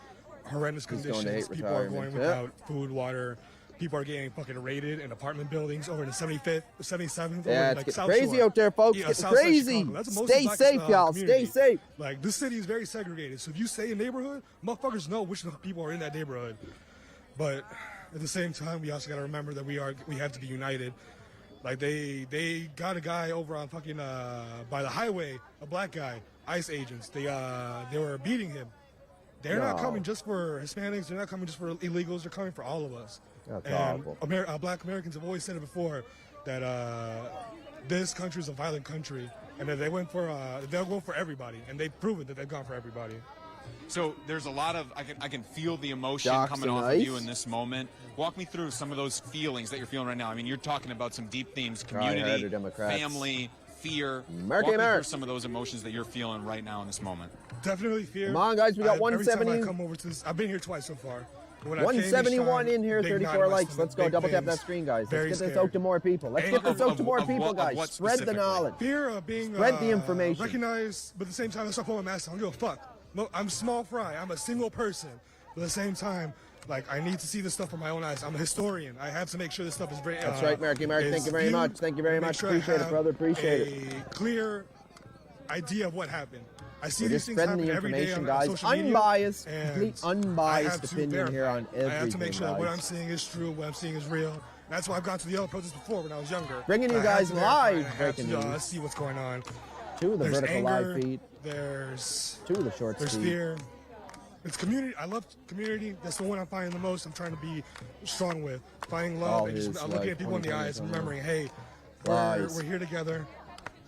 Speaker 9: Horrendous
Speaker 7: He's going to
Speaker 9: conditions.
Speaker 7: hate
Speaker 9: People are
Speaker 7: retirement.
Speaker 9: going
Speaker 7: Yep.
Speaker 9: without food, water. People are getting fucking raided in apartment buildings over in the 75th, 77th.
Speaker 7: Yeah,
Speaker 9: over in,
Speaker 7: it's
Speaker 9: like,
Speaker 7: getting
Speaker 9: South
Speaker 7: crazy
Speaker 9: Shore.
Speaker 7: out there, folks.
Speaker 9: Yeah,
Speaker 7: Getting
Speaker 9: South Side
Speaker 7: crazy.
Speaker 9: Chicago. That's the most
Speaker 7: Stay
Speaker 9: black,
Speaker 7: safe, y'all.
Speaker 9: community.
Speaker 7: Stay safe.
Speaker 9: Like, this city is very segregated. So if you stay in a neighborhood, motherfuckers know which people are in that neighborhood. But at the same time, we also got to remember that we have to be united. Like they got a guy over on fucking by the highway, a black guy. ICE agents. They were beating him. They're not coming just for Hispanics. They're not coming just for illegals. They're coming for all of us.
Speaker 7: That's
Speaker 9: and
Speaker 7: awful.
Speaker 9: Black Americans have always said it before that this country is a violent country, and that they'll go for everybody, and they've proven that they've gone for everybody.
Speaker 1: So there's a lot of, I can feel the emotion coming off of you in this moment. Walk me through some of those feelings that you're feeling right now. I mean, you're talking about some deep themes: community, family, fear. Walk me through some of those emotions that you're feeling right now in this moment.
Speaker 9: Definitely fear.
Speaker 7: Come on, guys, we got 170.
Speaker 9: Every time I come over to this, I've been here twice so far.
Speaker 7: 171 in here, 34 likes. Let's go. Double tap that screen, guys. Let's get this out to more people. Let's get this out to more people, guys. Spread the knowledge.
Speaker 9: Fear of being
Speaker 7: spread the information.
Speaker 9: Recognized, but at the same time, let's not put my mask on. I don't give a fuck. No, I'm small fry. I'm a single person. But at the same time, like, I need to see this stuff with my own eyes. I'm a historian. I have to make sure this stuff is very.
Speaker 7: That's right, Marky Mark. Thank you very much. Thank you very much. Appreciate it, brother. Appreciate it.
Speaker 9: A clear idea of what happened. I see
Speaker 7: We're
Speaker 9: these
Speaker 7: just
Speaker 9: things
Speaker 7: spreading
Speaker 9: happen
Speaker 7: the
Speaker 9: every day
Speaker 7: information,
Speaker 9: on
Speaker 7: guys.
Speaker 9: social media,
Speaker 7: Unbiased,
Speaker 9: and
Speaker 7: complete
Speaker 9: I
Speaker 7: unbiased
Speaker 9: have to
Speaker 7: opinion
Speaker 9: verify.
Speaker 7: here on everything,
Speaker 9: I have to make sure that what
Speaker 7: guys.
Speaker 9: I'm seeing is true, what I'm seeing is real. That's why I've gone to the yellow protests before when I was younger.
Speaker 7: Bringing you
Speaker 9: I have
Speaker 7: guys
Speaker 9: to verify,
Speaker 7: live
Speaker 9: and I have
Speaker 7: breaking
Speaker 9: to
Speaker 7: news.
Speaker 9: see what's going on.
Speaker 7: Two of the
Speaker 9: There's
Speaker 7: vertical
Speaker 9: anger,
Speaker 7: live feed.
Speaker 9: There's
Speaker 7: two of the short
Speaker 9: There's
Speaker 7: feed.
Speaker 9: fear. It's community. I love community. That's the one I'm finding the most. I'm trying to be strong with. Finding love
Speaker 7: All
Speaker 9: and just
Speaker 7: his,
Speaker 9: looking at people in the eyes and remembering, hey, we're here together.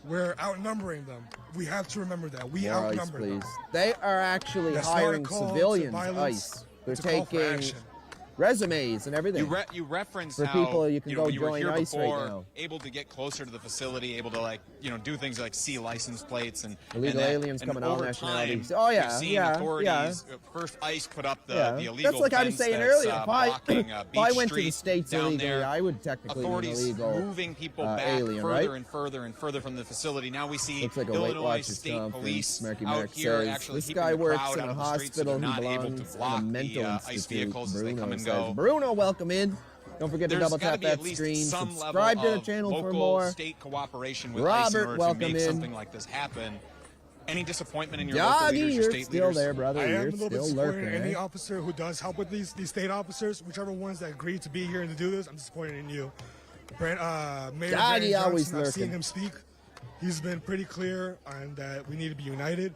Speaker 9: We're outnumbering them. We have to remember that. We
Speaker 7: More
Speaker 9: outnumber
Speaker 7: ice,
Speaker 9: them.
Speaker 7: please. They are actually
Speaker 9: That's not a
Speaker 7: hiring
Speaker 9: call to
Speaker 7: civilians,
Speaker 9: violence.
Speaker 7: ICE. They're
Speaker 9: It's a call for
Speaker 7: taking
Speaker 9: action.
Speaker 7: resumes and everything.
Speaker 1: You referenced
Speaker 7: for
Speaker 1: how,
Speaker 7: people you can
Speaker 1: know,
Speaker 7: go
Speaker 1: when you were
Speaker 7: join
Speaker 1: here
Speaker 7: ICE
Speaker 1: before,
Speaker 7: right now.
Speaker 1: able to get closer to the facility, able to do things like see license plates and
Speaker 7: Illegal aliens
Speaker 1: and
Speaker 7: coming all
Speaker 1: over
Speaker 7: nationalities.
Speaker 1: time,
Speaker 7: Oh yeah,
Speaker 1: we've seen
Speaker 7: yeah,
Speaker 1: authorities first ICE put up the illegal
Speaker 7: That's like I was
Speaker 1: fence
Speaker 7: saying
Speaker 1: that's,
Speaker 7: earlier. If I,
Speaker 1: blocking,
Speaker 7: if
Speaker 1: Beach
Speaker 7: I went to the
Speaker 1: Street
Speaker 7: States
Speaker 1: down
Speaker 7: illegally,
Speaker 1: there.
Speaker 7: I would technically be an
Speaker 1: Authorities
Speaker 7: illegal
Speaker 1: moving people back
Speaker 7: alien,
Speaker 1: further
Speaker 7: right?
Speaker 1: and further and further from the facility. Now we see
Speaker 7: Looks like a Weight
Speaker 1: Illinois
Speaker 7: Watchers
Speaker 1: State
Speaker 7: conference.
Speaker 1: Police
Speaker 7: Marky
Speaker 1: out
Speaker 7: Mark
Speaker 1: here
Speaker 7: says,
Speaker 1: actually
Speaker 7: this
Speaker 1: keeping
Speaker 7: guy
Speaker 1: the
Speaker 7: works
Speaker 1: crowd
Speaker 7: in
Speaker 1: out
Speaker 7: a
Speaker 1: of the streets, so
Speaker 7: hospital.
Speaker 1: they're
Speaker 7: He
Speaker 1: not able to
Speaker 7: belongs in
Speaker 1: block
Speaker 7: a mental
Speaker 1: the ICE
Speaker 7: institute.
Speaker 1: vehicles as they
Speaker 7: Bruno
Speaker 1: come and
Speaker 7: says.
Speaker 1: go.
Speaker 7: Bruno, welcome in. Don't forget to
Speaker 1: There's
Speaker 7: double
Speaker 1: gotta
Speaker 7: tap
Speaker 1: be at
Speaker 7: that
Speaker 1: least
Speaker 7: screen.
Speaker 1: some
Speaker 7: Subscribe
Speaker 1: level
Speaker 7: to the
Speaker 1: of
Speaker 7: channel for
Speaker 1: local,
Speaker 7: more.
Speaker 1: state cooperation with ICE in
Speaker 7: Robert,
Speaker 1: order to
Speaker 7: welcome
Speaker 1: make
Speaker 7: in.
Speaker 1: something like this happen. Any disappointment in your local
Speaker 7: Doggy,
Speaker 1: leaders, your
Speaker 7: you're
Speaker 1: state
Speaker 7: still
Speaker 1: leaders?
Speaker 7: there, brother.
Speaker 9: I am
Speaker 7: You're
Speaker 9: a little bit
Speaker 7: still
Speaker 9: disappointed
Speaker 7: lurking.
Speaker 9: in any
Speaker 7: eh?
Speaker 9: officer who does help with these state officers, whichever ones that agreed to be here and to do this. I'm disappointed in you. Mayor
Speaker 7: Doggy
Speaker 9: Brandon
Speaker 7: always
Speaker 9: Johnson, I've seen
Speaker 7: lurking.
Speaker 9: him speak. He's been pretty clear on that we need to be united.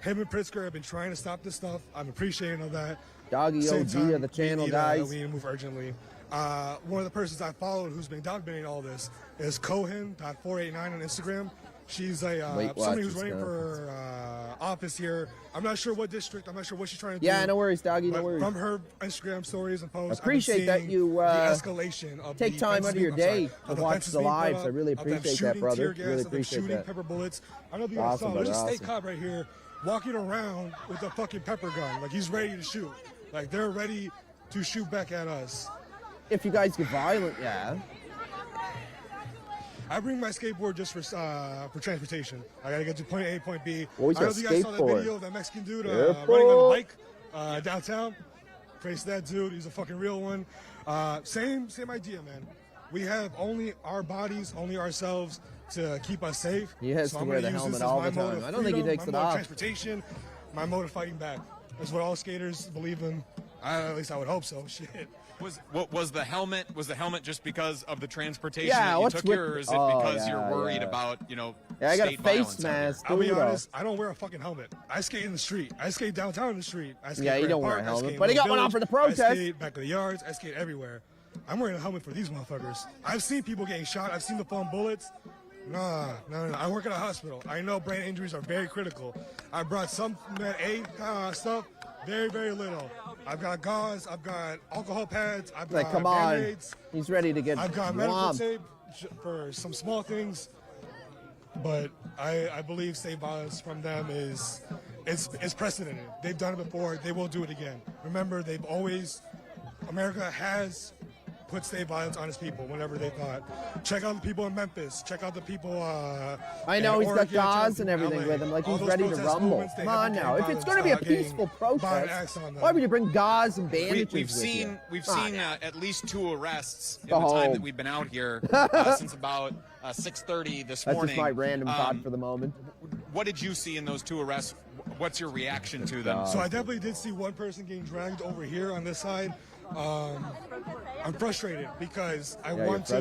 Speaker 9: Him and Pritzker have been trying to stop this stuff. I'm appreciating of that.
Speaker 7: Doggy
Speaker 9: Same
Speaker 7: OG
Speaker 9: time,
Speaker 7: of the channel,
Speaker 9: we
Speaker 7: guys.
Speaker 9: need to move urgently. One of the persons I followed who's been documenting all this is Cohen.489 on Instagram. She's a
Speaker 7: Weight
Speaker 9: somebody who's
Speaker 7: Watchers
Speaker 9: running for office here. I'm not sure what district. I'm not sure what she's trying to do.
Speaker 7: Yeah, no worries, Doggy. No
Speaker 9: But
Speaker 7: worries.
Speaker 9: from her Instagram stories and posts,
Speaker 7: Appreciate that you
Speaker 9: the escalation of
Speaker 7: take
Speaker 9: the
Speaker 7: time
Speaker 9: fences
Speaker 7: out of your
Speaker 9: being- I'm
Speaker 7: day
Speaker 9: sorry,
Speaker 7: to
Speaker 9: of the
Speaker 7: watch
Speaker 9: fences
Speaker 7: the
Speaker 9: being put
Speaker 7: lives.
Speaker 9: up,
Speaker 7: I really
Speaker 9: of them
Speaker 7: appreciate that,
Speaker 9: shooting
Speaker 7: brother.
Speaker 9: tear gas,
Speaker 7: Really
Speaker 9: of them
Speaker 7: appreciate
Speaker 9: shooting
Speaker 7: that.
Speaker 9: pepper bullets. I don't know if you
Speaker 7: Awesome,
Speaker 9: guys saw. There's a
Speaker 7: brother,
Speaker 9: state
Speaker 7: awesome.
Speaker 9: cop right here walking around with a fucking pepper gun, like he's ready to shoot. Like they're ready to shoot back at us.
Speaker 7: If you guys get violent, yeah.
Speaker 9: I bring my skateboard just for transportation. I gotta get to point A, point B.
Speaker 7: Well, he's
Speaker 9: I don't know
Speaker 7: got
Speaker 9: if you guys saw that
Speaker 7: skateboard.
Speaker 9: video of that Mexican dude
Speaker 7: Careful.
Speaker 9: running on a bike downtown. Praise that dude. He's a fucking real one. Same idea, man. We have only our bodies, only ourselves to keep us safe.
Speaker 7: He has
Speaker 9: so
Speaker 7: to
Speaker 9: I'm
Speaker 7: wear
Speaker 9: gonna
Speaker 7: the
Speaker 9: use this
Speaker 7: helmet
Speaker 9: as
Speaker 7: all
Speaker 9: my
Speaker 7: the
Speaker 9: mode
Speaker 7: time.
Speaker 9: of
Speaker 7: I don't think he
Speaker 9: freedom,
Speaker 7: takes
Speaker 9: my
Speaker 7: it
Speaker 9: mode of
Speaker 7: off.
Speaker 9: Transportation, my mode of fighting back. That's what all skaters believe in. At least I would hope so. Shit.
Speaker 1: Was the helmet just because of the transportation
Speaker 7: Yeah,
Speaker 1: that you
Speaker 7: what's
Speaker 1: took
Speaker 7: with-
Speaker 1: here, or is it
Speaker 7: oh,
Speaker 1: because
Speaker 7: yeah,
Speaker 1: you're worried
Speaker 7: yeah.
Speaker 1: about
Speaker 7: Yeah, I got a
Speaker 1: state
Speaker 7: face
Speaker 1: violence out here?
Speaker 7: mask.
Speaker 9: I'll be
Speaker 7: Dude,
Speaker 9: honest, I don't wear a fucking helmet. I skate in the street. I skate downtown in the street. I skate
Speaker 7: Yeah, you
Speaker 9: Grant
Speaker 7: don't wear a
Speaker 9: Park, I
Speaker 7: helmet,
Speaker 9: skate
Speaker 7: but he
Speaker 9: Little
Speaker 7: got one on
Speaker 9: Village,
Speaker 7: for the protest.
Speaker 9: I skate back of the yards. I skate everywhere. I'm wearing a helmet for these motherfuckers. I've seen people getting shot. I've seen the foam bullets. Nah. I work at a hospital. I know brain injuries are very critical. I brought some med aid stuff, very, very little. I've got gauze. I've got alcohol pads. I've
Speaker 7: Like,
Speaker 9: got
Speaker 7: come on.
Speaker 9: Band-Aids.
Speaker 7: He's ready to get
Speaker 9: I've got medical
Speaker 7: swamped.
Speaker 9: tape for some small things, but I believe state violence from them is precedented. They've done it before. They will do it again. Remember, America has put state violence on its people whenever they thought. Check out the people in Memphis. Check out the people.
Speaker 7: I know
Speaker 9: in
Speaker 7: he's got
Speaker 9: Oregon, check out
Speaker 7: gauze
Speaker 9: the
Speaker 7: and
Speaker 9: people in
Speaker 7: everything
Speaker 9: LA.
Speaker 7: with him, like
Speaker 9: All
Speaker 7: he's
Speaker 9: those
Speaker 7: ready to
Speaker 9: protest
Speaker 7: rumble.
Speaker 9: movements, they
Speaker 7: Come on
Speaker 9: haven't
Speaker 7: now, if
Speaker 9: gained
Speaker 7: it's going to be a
Speaker 9: violence,
Speaker 7: peaceful
Speaker 9: violent
Speaker 7: protest,
Speaker 9: acts on them.
Speaker 7: why would you bring gauze and bandages
Speaker 1: We've
Speaker 7: with
Speaker 1: seen
Speaker 7: you?
Speaker 1: we've
Speaker 7: Come on
Speaker 1: seen
Speaker 7: now.
Speaker 1: at least 2 arrests in
Speaker 7: Go
Speaker 1: the time
Speaker 7: home.
Speaker 1: that we've been out here since about 6:30 this
Speaker 7: That's
Speaker 1: morning.
Speaker 7: just my random thought for the moment.
Speaker 1: What did you see in those 2 arrests? what's your reaction to them?
Speaker 9: So I definitely did see one person getting dragged over here on this side. I'm frustrated because I want to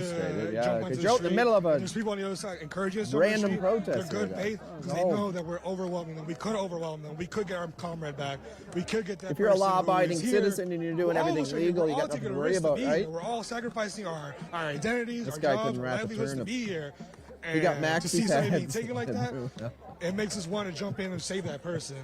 Speaker 9: jump onto the
Speaker 7: you're out in the middle of a
Speaker 9: there's people on the other side encouraging us.
Speaker 7: random protest.
Speaker 9: They're good faith because they know that we're overwhelming them. We could overwhelm them. We could get our comrade back. We could get that.
Speaker 7: If you're a law-abiding citizen and you're doing everything legal, you got nothing to worry about, right?
Speaker 9: We're all sacrificing our identities,
Speaker 7: This
Speaker 9: our
Speaker 7: guy
Speaker 9: jobs,
Speaker 7: couldn't
Speaker 9: our
Speaker 7: wrap a
Speaker 9: livelihoods to
Speaker 7: turnip.
Speaker 9: be here.
Speaker 7: He got
Speaker 9: And
Speaker 7: maxi
Speaker 9: to see somebody being
Speaker 7: pads.
Speaker 9: taken like that, it makes us want to jump in and save that person.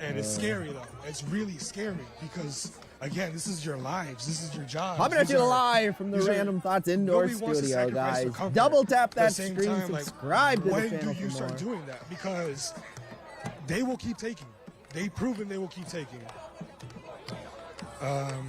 Speaker 9: And it's scary though. It's really scary because again, this is your lives. This is your job.
Speaker 7: Coming at you live from the Random Thoughts Indoor Studio, guys. Double tap that screen, subscribe to the channel.
Speaker 9: When do you start doing that? Because they will keep taking. They've proven they will keep taking.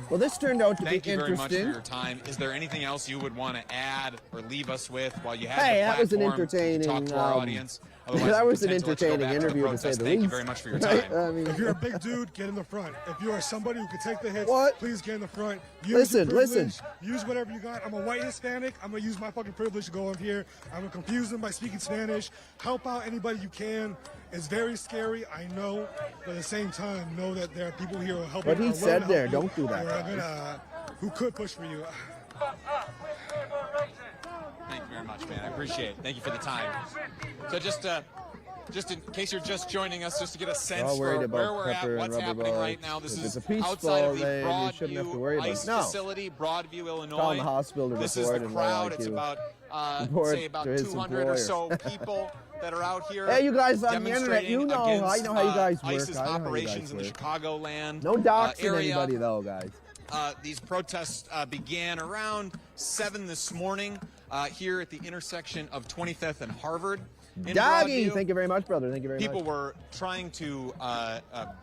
Speaker 7: Well, this turned out to be
Speaker 1: Thank you very much for
Speaker 7: interesting.
Speaker 1: your time. Is there anything else you would want to add or leave us with while you have
Speaker 7: Hey,
Speaker 1: the
Speaker 7: that was an
Speaker 1: platform
Speaker 7: entertaining.
Speaker 1: to talk to our audience? Otherwise,
Speaker 7: That
Speaker 1: we
Speaker 7: was an
Speaker 1: tend to let you go
Speaker 7: entertaining
Speaker 1: back to the
Speaker 7: interview, to say
Speaker 1: protest.
Speaker 7: the
Speaker 1: Thank
Speaker 7: least.
Speaker 1: you very much for your
Speaker 7: Right?
Speaker 1: time.
Speaker 9: I mean, if you're a big dude, get in the front. If you are somebody who can take the hits, please get in the front. Use your privilege. Use whatever you got. I'm a white Hispanic. I'm going to use my fucking privilege to go in here. I'm going to confuse them by speaking Spanish. Help out anybody you can. It's very scary, I know, but at the same time, know that there are people here who are helping.
Speaker 7: What he said there, don't do that,
Speaker 9: Who could push for you.
Speaker 1: Thank you very much, man. I appreciate it. Thank you for the time. So just in case you're just joining us, just to get a sense for where we're at, what's happening right now. This is outside of the Broadview ICE facility, Broadview, Illinois.
Speaker 7: Call the hospital to
Speaker 1: this is the
Speaker 7: report and
Speaker 1: crowd.
Speaker 7: like
Speaker 1: it's
Speaker 7: you
Speaker 1: about,
Speaker 7: report
Speaker 1: say, about
Speaker 7: to his
Speaker 1: 200 or
Speaker 7: employer.
Speaker 1: so people that are out here.
Speaker 7: Hey, you guys on the internet, you know,
Speaker 1: demonstrating
Speaker 7: I know how you guys work.
Speaker 1: ISIS
Speaker 7: I know how you
Speaker 1: operations
Speaker 7: guys
Speaker 1: in the
Speaker 7: work.
Speaker 1: Chicagoland
Speaker 7: No doxing
Speaker 1: area.
Speaker 7: anybody, though, guys.
Speaker 1: These protests began around 7 this morning here at the intersection of 25th and Harvard.
Speaker 7: Doggy, thank you very much, brother. Thank you very
Speaker 1: People
Speaker 7: much.
Speaker 1: were trying to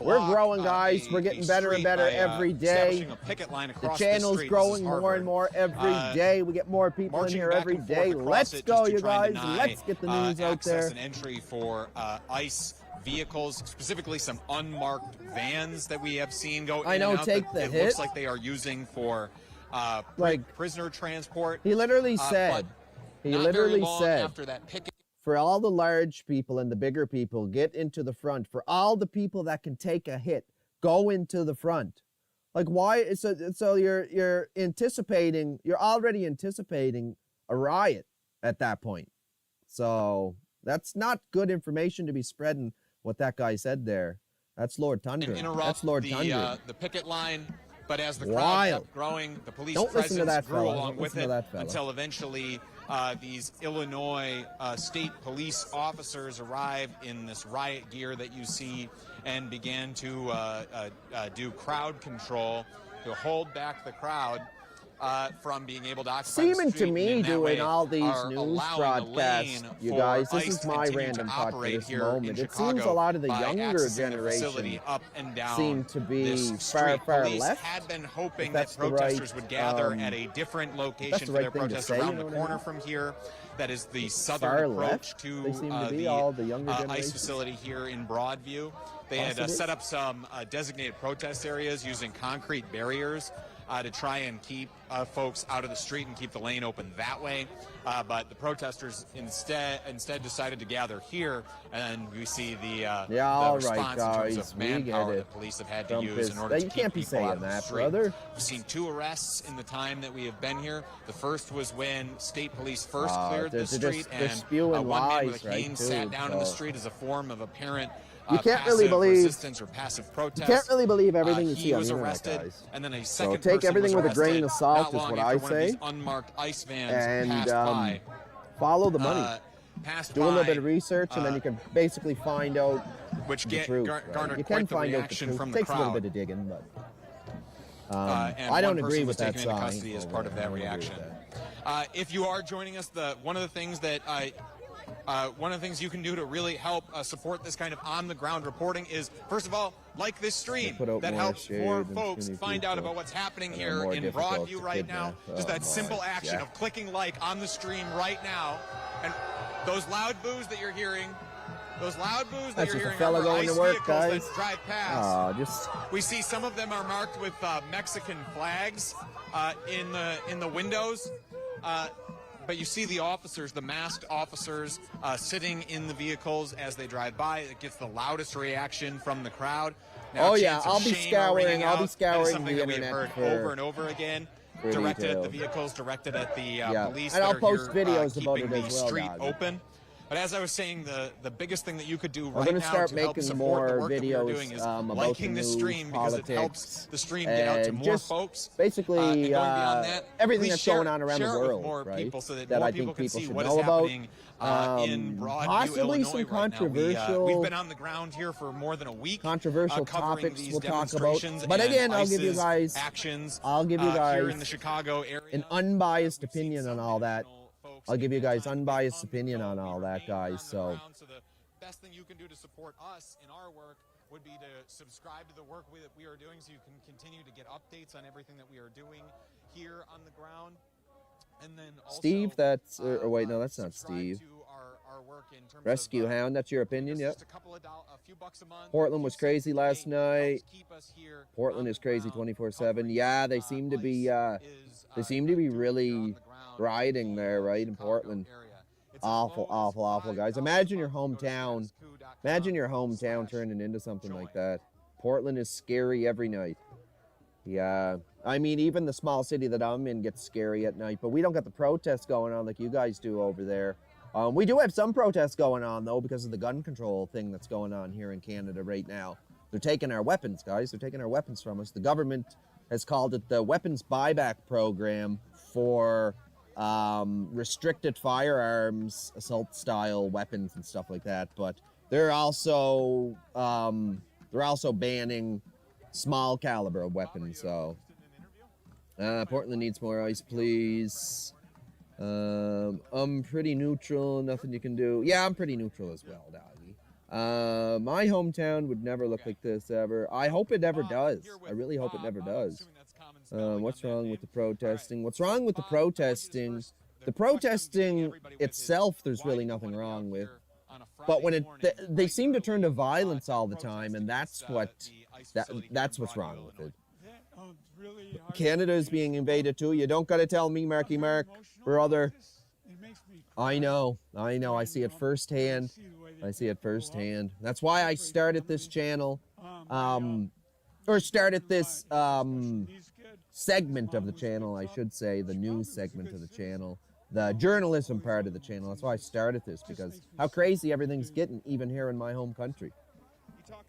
Speaker 7: We're
Speaker 1: block,
Speaker 7: growing, guys. We're getting better and better every day.
Speaker 1: establishing a picket line
Speaker 7: The
Speaker 1: across
Speaker 7: channel's
Speaker 1: street.
Speaker 7: growing
Speaker 1: This is
Speaker 7: more and more every day. We get more people in
Speaker 1: marching
Speaker 7: here
Speaker 1: back
Speaker 7: every
Speaker 1: and forth
Speaker 7: day.
Speaker 1: across
Speaker 7: Let's
Speaker 1: it
Speaker 7: go,
Speaker 1: just to
Speaker 7: you
Speaker 1: try and
Speaker 7: guys.
Speaker 1: deny,
Speaker 7: Let's get the news out
Speaker 1: access
Speaker 7: there.
Speaker 1: and entry for ICE vehicles, specifically some unmarked vans that we have seen go
Speaker 7: I
Speaker 1: in
Speaker 7: know,
Speaker 1: and out
Speaker 7: take
Speaker 1: that
Speaker 7: the
Speaker 1: it
Speaker 7: hit.
Speaker 1: looks like they are using for prisoner transport.
Speaker 7: He literally said,
Speaker 1: but not very long after that picket.
Speaker 7: For all the large people and the bigger people, get into the front. For all the people that can take a hit, go into the front. Like, why? So you're anticipating, you're already anticipating a riot at that point. So that's not good information to be spreading. What that guy said there. That's Lord Tundra. That's Lord Tundra.
Speaker 1: The picket line. But as the crowd kept growing, the police presence grew along with it until eventually these Illinois state police officers arrived in this riot gear that you see and began to do crowd control to hold back the crowd from being able to occupy the
Speaker 7: Seeming
Speaker 1: street.
Speaker 7: to me, doing all these news
Speaker 1: allowing
Speaker 7: broadcasts, you guys, this is my random thought for this moment. It seems a lot of the younger generation seem to be far
Speaker 1: Police
Speaker 7: left.
Speaker 1: had been hoping
Speaker 7: if
Speaker 1: that
Speaker 7: that's the
Speaker 1: protesters
Speaker 7: right,
Speaker 1: would gather at a different location for their
Speaker 7: thing to
Speaker 1: protest
Speaker 7: say,
Speaker 1: around
Speaker 7: you know
Speaker 1: the
Speaker 7: what I
Speaker 1: corner
Speaker 7: mean?
Speaker 1: from here. That is the
Speaker 7: Far
Speaker 1: southern approach
Speaker 7: left,
Speaker 1: to
Speaker 7: they seem to be, all the younger
Speaker 1: ICE
Speaker 7: generation.
Speaker 1: facility here in Broadview. They had
Speaker 7: Possibly.
Speaker 1: set up some designated protest areas using concrete barriers to try and keep folks out of the street and keep the lane open that way. But the protesters instead decided to gather here, and we see the
Speaker 7: all
Speaker 1: response
Speaker 7: right,
Speaker 1: in
Speaker 7: guys,
Speaker 1: terms of
Speaker 7: we
Speaker 1: manpower
Speaker 7: get it.
Speaker 1: that police have had to
Speaker 7: Trump
Speaker 1: use
Speaker 7: is-
Speaker 1: in order to
Speaker 7: you
Speaker 1: keep
Speaker 7: can't be
Speaker 1: people out
Speaker 7: saying
Speaker 1: of the
Speaker 7: that,
Speaker 1: street.
Speaker 7: brother.
Speaker 1: We've seen 2 arrests in the time that we have been here. The first was when state police first cleared the street,
Speaker 7: they're
Speaker 1: and
Speaker 7: spewing
Speaker 1: one man
Speaker 7: lies,
Speaker 1: with a cane
Speaker 7: right,
Speaker 1: sat
Speaker 7: too,
Speaker 1: down in the
Speaker 7: so-
Speaker 1: street as a form of apparent
Speaker 7: You can't really
Speaker 1: passive
Speaker 7: believe-
Speaker 1: resistance or passive protest.
Speaker 7: You can't really believe everything you
Speaker 1: He
Speaker 7: see on
Speaker 1: was
Speaker 7: the internet,
Speaker 1: arrested,
Speaker 7: guys.
Speaker 1: and then a
Speaker 7: So
Speaker 1: second
Speaker 7: take
Speaker 1: person
Speaker 7: everything
Speaker 1: was
Speaker 7: with a grain of
Speaker 1: arrested
Speaker 7: salt,
Speaker 1: not
Speaker 7: is
Speaker 1: long
Speaker 7: what
Speaker 1: after
Speaker 7: I
Speaker 1: one of these
Speaker 7: say.
Speaker 1: unmarked ICE vans
Speaker 7: And
Speaker 1: passed by.
Speaker 7: follow the money.
Speaker 1: Passed
Speaker 7: Do a little
Speaker 1: by,
Speaker 7: bit of research, and then you can basically find out
Speaker 1: which
Speaker 7: the truth.
Speaker 1: garnered
Speaker 7: You
Speaker 1: quite
Speaker 7: can
Speaker 1: the
Speaker 7: find out the
Speaker 1: reaction
Speaker 7: truth.
Speaker 1: from
Speaker 7: It
Speaker 1: the
Speaker 7: takes a little
Speaker 1: crowd.
Speaker 7: bit of digging, but
Speaker 1: And
Speaker 7: I don't
Speaker 1: one
Speaker 7: agree
Speaker 1: person
Speaker 7: with
Speaker 1: was
Speaker 7: that
Speaker 1: taken into
Speaker 7: sign.
Speaker 1: custody as part of that reaction. If you are joining us, one of the things that one of the things you can do to really help support this kind of on-the-ground reporting is, first of all, like this stream.
Speaker 7: put out
Speaker 1: That
Speaker 7: more
Speaker 1: helps
Speaker 7: shares
Speaker 1: more
Speaker 7: than
Speaker 1: folks
Speaker 7: skinny
Speaker 1: find out
Speaker 7: people,
Speaker 1: about what's happening
Speaker 7: and they're
Speaker 1: here
Speaker 7: more
Speaker 1: in
Speaker 7: difficult
Speaker 1: Broadview
Speaker 7: to
Speaker 1: right now.
Speaker 7: kidnap.
Speaker 1: Just
Speaker 7: Oh,
Speaker 1: that simple
Speaker 7: my.
Speaker 1: action
Speaker 7: Yeah.
Speaker 1: of clicking like on the stream right now. And those loud boos that you're hearing,
Speaker 7: That's just a
Speaker 1: hearing
Speaker 7: fella
Speaker 1: are
Speaker 7: going to
Speaker 1: ICE
Speaker 7: work,
Speaker 1: vehicles
Speaker 7: guys.
Speaker 1: that drive past.
Speaker 7: Just
Speaker 1: We see some of them are marked with Mexican flags in the windows. but you see the officers, the masked officers, sitting in the vehicles as they drive by. It gets the loudest reaction from the crowd. Now,
Speaker 7: Oh yeah,
Speaker 1: chants of
Speaker 7: I'll be
Speaker 1: shame are ringing
Speaker 7: scouring. I'll be
Speaker 1: out. That is
Speaker 7: scouring
Speaker 1: something
Speaker 7: the
Speaker 1: that we have
Speaker 7: internet
Speaker 1: heard over and over again. Directed at the vehicles, directed at the police.
Speaker 7: And
Speaker 1: that
Speaker 7: I'll
Speaker 1: are
Speaker 7: post
Speaker 1: here,
Speaker 7: videos about
Speaker 1: keeping
Speaker 7: it as
Speaker 1: the
Speaker 7: well,
Speaker 1: street
Speaker 7: Dog.
Speaker 1: open. But as I was saying, the biggest thing that you could do
Speaker 7: I'm
Speaker 1: right
Speaker 7: gonna
Speaker 1: now
Speaker 7: start
Speaker 1: to help
Speaker 7: making
Speaker 1: support the
Speaker 7: more
Speaker 1: work that we are
Speaker 7: videos
Speaker 1: doing is
Speaker 7: about the
Speaker 1: liking this
Speaker 7: news,
Speaker 1: stream because it helps
Speaker 7: politics,
Speaker 1: the stream get out to
Speaker 7: and
Speaker 1: more
Speaker 7: just
Speaker 1: folks.
Speaker 7: basically
Speaker 1: and going beyond that,
Speaker 7: everything
Speaker 1: please
Speaker 7: that's
Speaker 1: share,
Speaker 7: going on around the
Speaker 1: share it with
Speaker 7: world,
Speaker 1: more
Speaker 7: right?
Speaker 1: people so that
Speaker 7: That
Speaker 1: more
Speaker 7: I
Speaker 1: people
Speaker 7: think
Speaker 1: can
Speaker 7: people
Speaker 1: see
Speaker 7: should
Speaker 1: what
Speaker 7: know
Speaker 1: is
Speaker 7: about.
Speaker 1: happening in Broadview,
Speaker 7: Possibly
Speaker 1: Illinois
Speaker 7: some
Speaker 1: right now.
Speaker 7: controversial,
Speaker 1: We've been on the ground here for more than a week.
Speaker 7: controversial
Speaker 1: covering
Speaker 7: topics
Speaker 1: these
Speaker 7: we'll talk about.
Speaker 1: demonstrations
Speaker 7: But
Speaker 1: and
Speaker 7: again, I'll give you
Speaker 1: ICE's
Speaker 7: guys
Speaker 1: actions.
Speaker 7: I'll give you guys
Speaker 1: here in the Chicago area.
Speaker 7: an unbiased opinion on all that. I'll give you guys unbiased opinion on all that, guys. So
Speaker 1: So the best thing you can do to support us in our work would be to subscribe to the work that we are doing so you can continue to get updates on everything that we are doing here on the ground. And then also,
Speaker 7: Steve, that's or wait, no, that's not Steve.
Speaker 1: our work in terms
Speaker 7: Rescue
Speaker 1: of,
Speaker 7: Hound, that's your opinion, yep.
Speaker 1: just a few bucks a month.
Speaker 7: Portland was crazy last night.
Speaker 1: Keep us here
Speaker 7: Portland is crazy 24/7. Yeah, they seem to be really rioting there, right, in Portland. Awful, awful, awful, guys. Imagine your hometown turning into something like that. Portland is scary every night. Yeah, I mean, even the small city that I'm in gets scary at night, but we don't got the protests going on like you guys do over there. We do have some protests going on, though, because of the gun control thing that's going on here in Canada right now. They're taking our weapons, guys. They're taking our weapons from us. The government has called it the Weapons Buyback Program for restricted firearms, assault-style weapons and stuff like that. But they're also banning small caliber weapons. So Portland needs more ice, please. I'm pretty neutral. Nothing you can do. Yeah, I'm pretty neutral as well, doggy. My hometown would never look like this ever. I hope it never does. I really hope it never does. What's wrong with the protesting? What's wrong with the protesting? The protesting itself, there's really nothing wrong with. But when they seem to turn to violence all the time, and that's what's wrong with it. Canada is being invaded too. You don't got to tell me, Marky Mark, brother. I know. I see it firsthand. That's why I started this channel, or started this segment of the channel, I should say, the news segment of the channel, the journalism part of the channel. That's why I started this, because how crazy everything's getting, even here in my home country.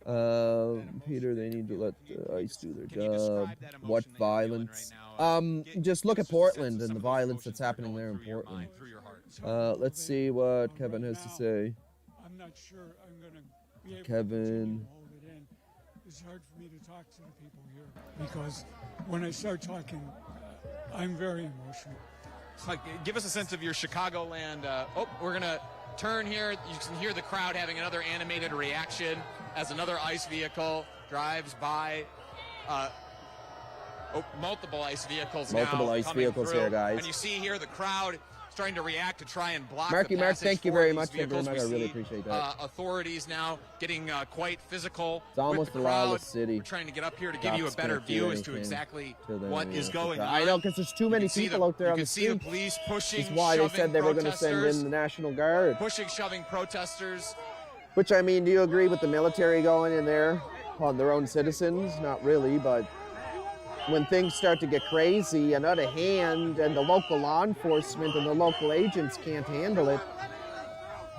Speaker 7: Peter, they need to let ICE do their job. What violence? Just look at Portland and the violence that's happening there in Portland. Let's see what Kevin has to say.
Speaker 19: I'm not sure I'm going to be able
Speaker 7: Kevin.
Speaker 19: to hold it in. It's hard for me to talk to the people here because when I start talking, I'm very emotional.
Speaker 1: Give us a sense of your Chicagoland. We're going to turn here. You can hear the crowd having another animated reaction as another ICE vehicle drives by. Multiple ICE vehicles now.
Speaker 7: Multiple ICE vehicles here, guys.
Speaker 1: And you see here the crowd starting to react to try and block
Speaker 7: Marky
Speaker 1: the
Speaker 7: Mark,
Speaker 1: passage
Speaker 7: thank you
Speaker 1: for
Speaker 7: very
Speaker 1: these
Speaker 7: much.
Speaker 1: vehicles.
Speaker 7: I really appreciate that.
Speaker 1: Authorities now getting quite physical.
Speaker 7: It's almost
Speaker 1: with the
Speaker 7: a
Speaker 1: crowd.
Speaker 7: lawless city.
Speaker 1: We're trying to get up here to give you a better view as to exactly what is going on.
Speaker 7: I know, because there's too many people out there on the street.
Speaker 1: You can see the police pushing,
Speaker 7: That's why they said they were going to send in the National Guard.
Speaker 1: Pushing, shoving protesters.
Speaker 7: Which, I mean, do you agree with the military going in there on their own citizens? Not really, but when things start to get crazy and out of hand and the local law enforcement and the local agents can't handle it,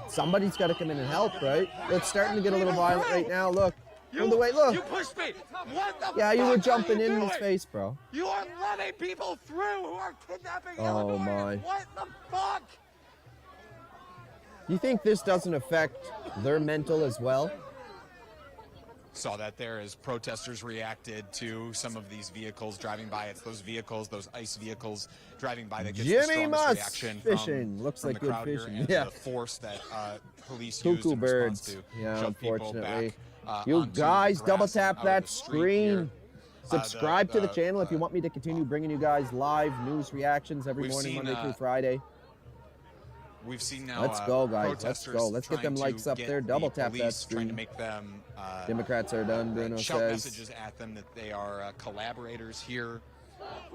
Speaker 7: somebody's got to come in and help, right? It's starting to get a little violent right now. Look. On the way, look.
Speaker 13: You pushed me. What the
Speaker 7: Yeah, you were
Speaker 13: fuck
Speaker 7: jumping
Speaker 13: are you
Speaker 7: in
Speaker 13: doing?
Speaker 7: his face, bro.
Speaker 13: You are letting people through who are kidnapping
Speaker 7: Oh,
Speaker 13: Illinois.
Speaker 7: my.
Speaker 13: What the fuck?
Speaker 7: You think this doesn't affect their mental as well?
Speaker 1: Saw that there as protesters reacted to some of these vehicles driving by. It's those vehicles, those ICE vehicles driving by that gets the
Speaker 7: Jimmy
Speaker 1: strongest
Speaker 7: Musk
Speaker 1: reaction
Speaker 7: fishing.
Speaker 1: from,
Speaker 7: Looks
Speaker 1: from
Speaker 7: like
Speaker 1: the
Speaker 7: good
Speaker 1: crowd here
Speaker 7: fishing.
Speaker 1: and
Speaker 7: Yeah.
Speaker 1: the force that police
Speaker 7: Cuckoo
Speaker 1: used in
Speaker 7: birds.
Speaker 1: response to
Speaker 7: Yeah,
Speaker 1: shove people
Speaker 7: unfortunately.
Speaker 1: back,
Speaker 7: You
Speaker 1: onto
Speaker 7: guys,
Speaker 1: the
Speaker 7: double
Speaker 1: grass and
Speaker 7: tap
Speaker 1: out of
Speaker 7: that
Speaker 1: the street
Speaker 7: screen.
Speaker 1: here.
Speaker 7: Subscribe to the channel if you want me to continue bringing you guys live news reactions every morning, Monday through Friday.
Speaker 1: We've seen now.
Speaker 7: Let's go, guys. Let's
Speaker 1: protesters
Speaker 7: go. Let's get them
Speaker 1: trying
Speaker 7: likes
Speaker 1: to
Speaker 7: up
Speaker 1: get
Speaker 7: there.
Speaker 1: the
Speaker 7: Double tap that
Speaker 1: police, trying
Speaker 7: screen.
Speaker 1: to make them.
Speaker 7: Democrats are done, Bruno
Speaker 1: shout
Speaker 7: says.
Speaker 1: messages at them that they are collaborators here.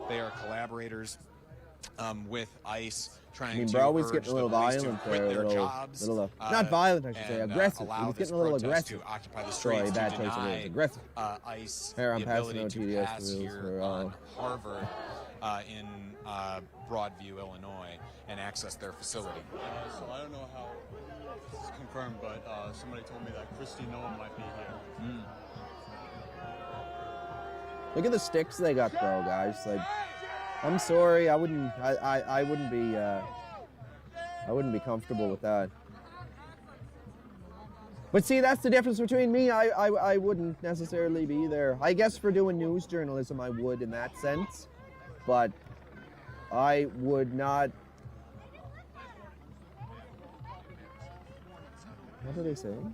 Speaker 1: They are collaborators. with ICE trying
Speaker 7: I mean,
Speaker 1: to
Speaker 7: bro was
Speaker 1: urge
Speaker 7: getting a little
Speaker 1: the police to
Speaker 7: violent
Speaker 1: quit
Speaker 7: there,
Speaker 1: their
Speaker 7: little,
Speaker 1: jobs,
Speaker 7: not violent, I should say,
Speaker 1: and,
Speaker 7: aggressive. He
Speaker 1: allow
Speaker 7: was
Speaker 1: this
Speaker 7: getting a little
Speaker 1: protest
Speaker 7: aggressive.
Speaker 1: to occupy the
Speaker 7: Sorry,
Speaker 1: streets
Speaker 7: bad
Speaker 1: to
Speaker 7: choice of
Speaker 1: deny
Speaker 7: words. Aggressive.
Speaker 1: ICE
Speaker 7: Here, I'm
Speaker 1: the
Speaker 7: passing
Speaker 1: ability
Speaker 7: out
Speaker 1: to
Speaker 7: TDS
Speaker 1: pass
Speaker 7: rules
Speaker 1: here
Speaker 7: for,
Speaker 1: on Harvard in Broadview, Illinois, and access their facility.
Speaker 4: So I don't know how this is confirmed, but somebody told me that Kristi Noem might be here.
Speaker 7: Look at the sticks they got, though, guys. Like, I'm sorry, I wouldn't be comfortable with that. But see, that's the difference between me. I wouldn't necessarily be there. I guess for doing news journalism, I would in that sense, but I would not. What are they saying?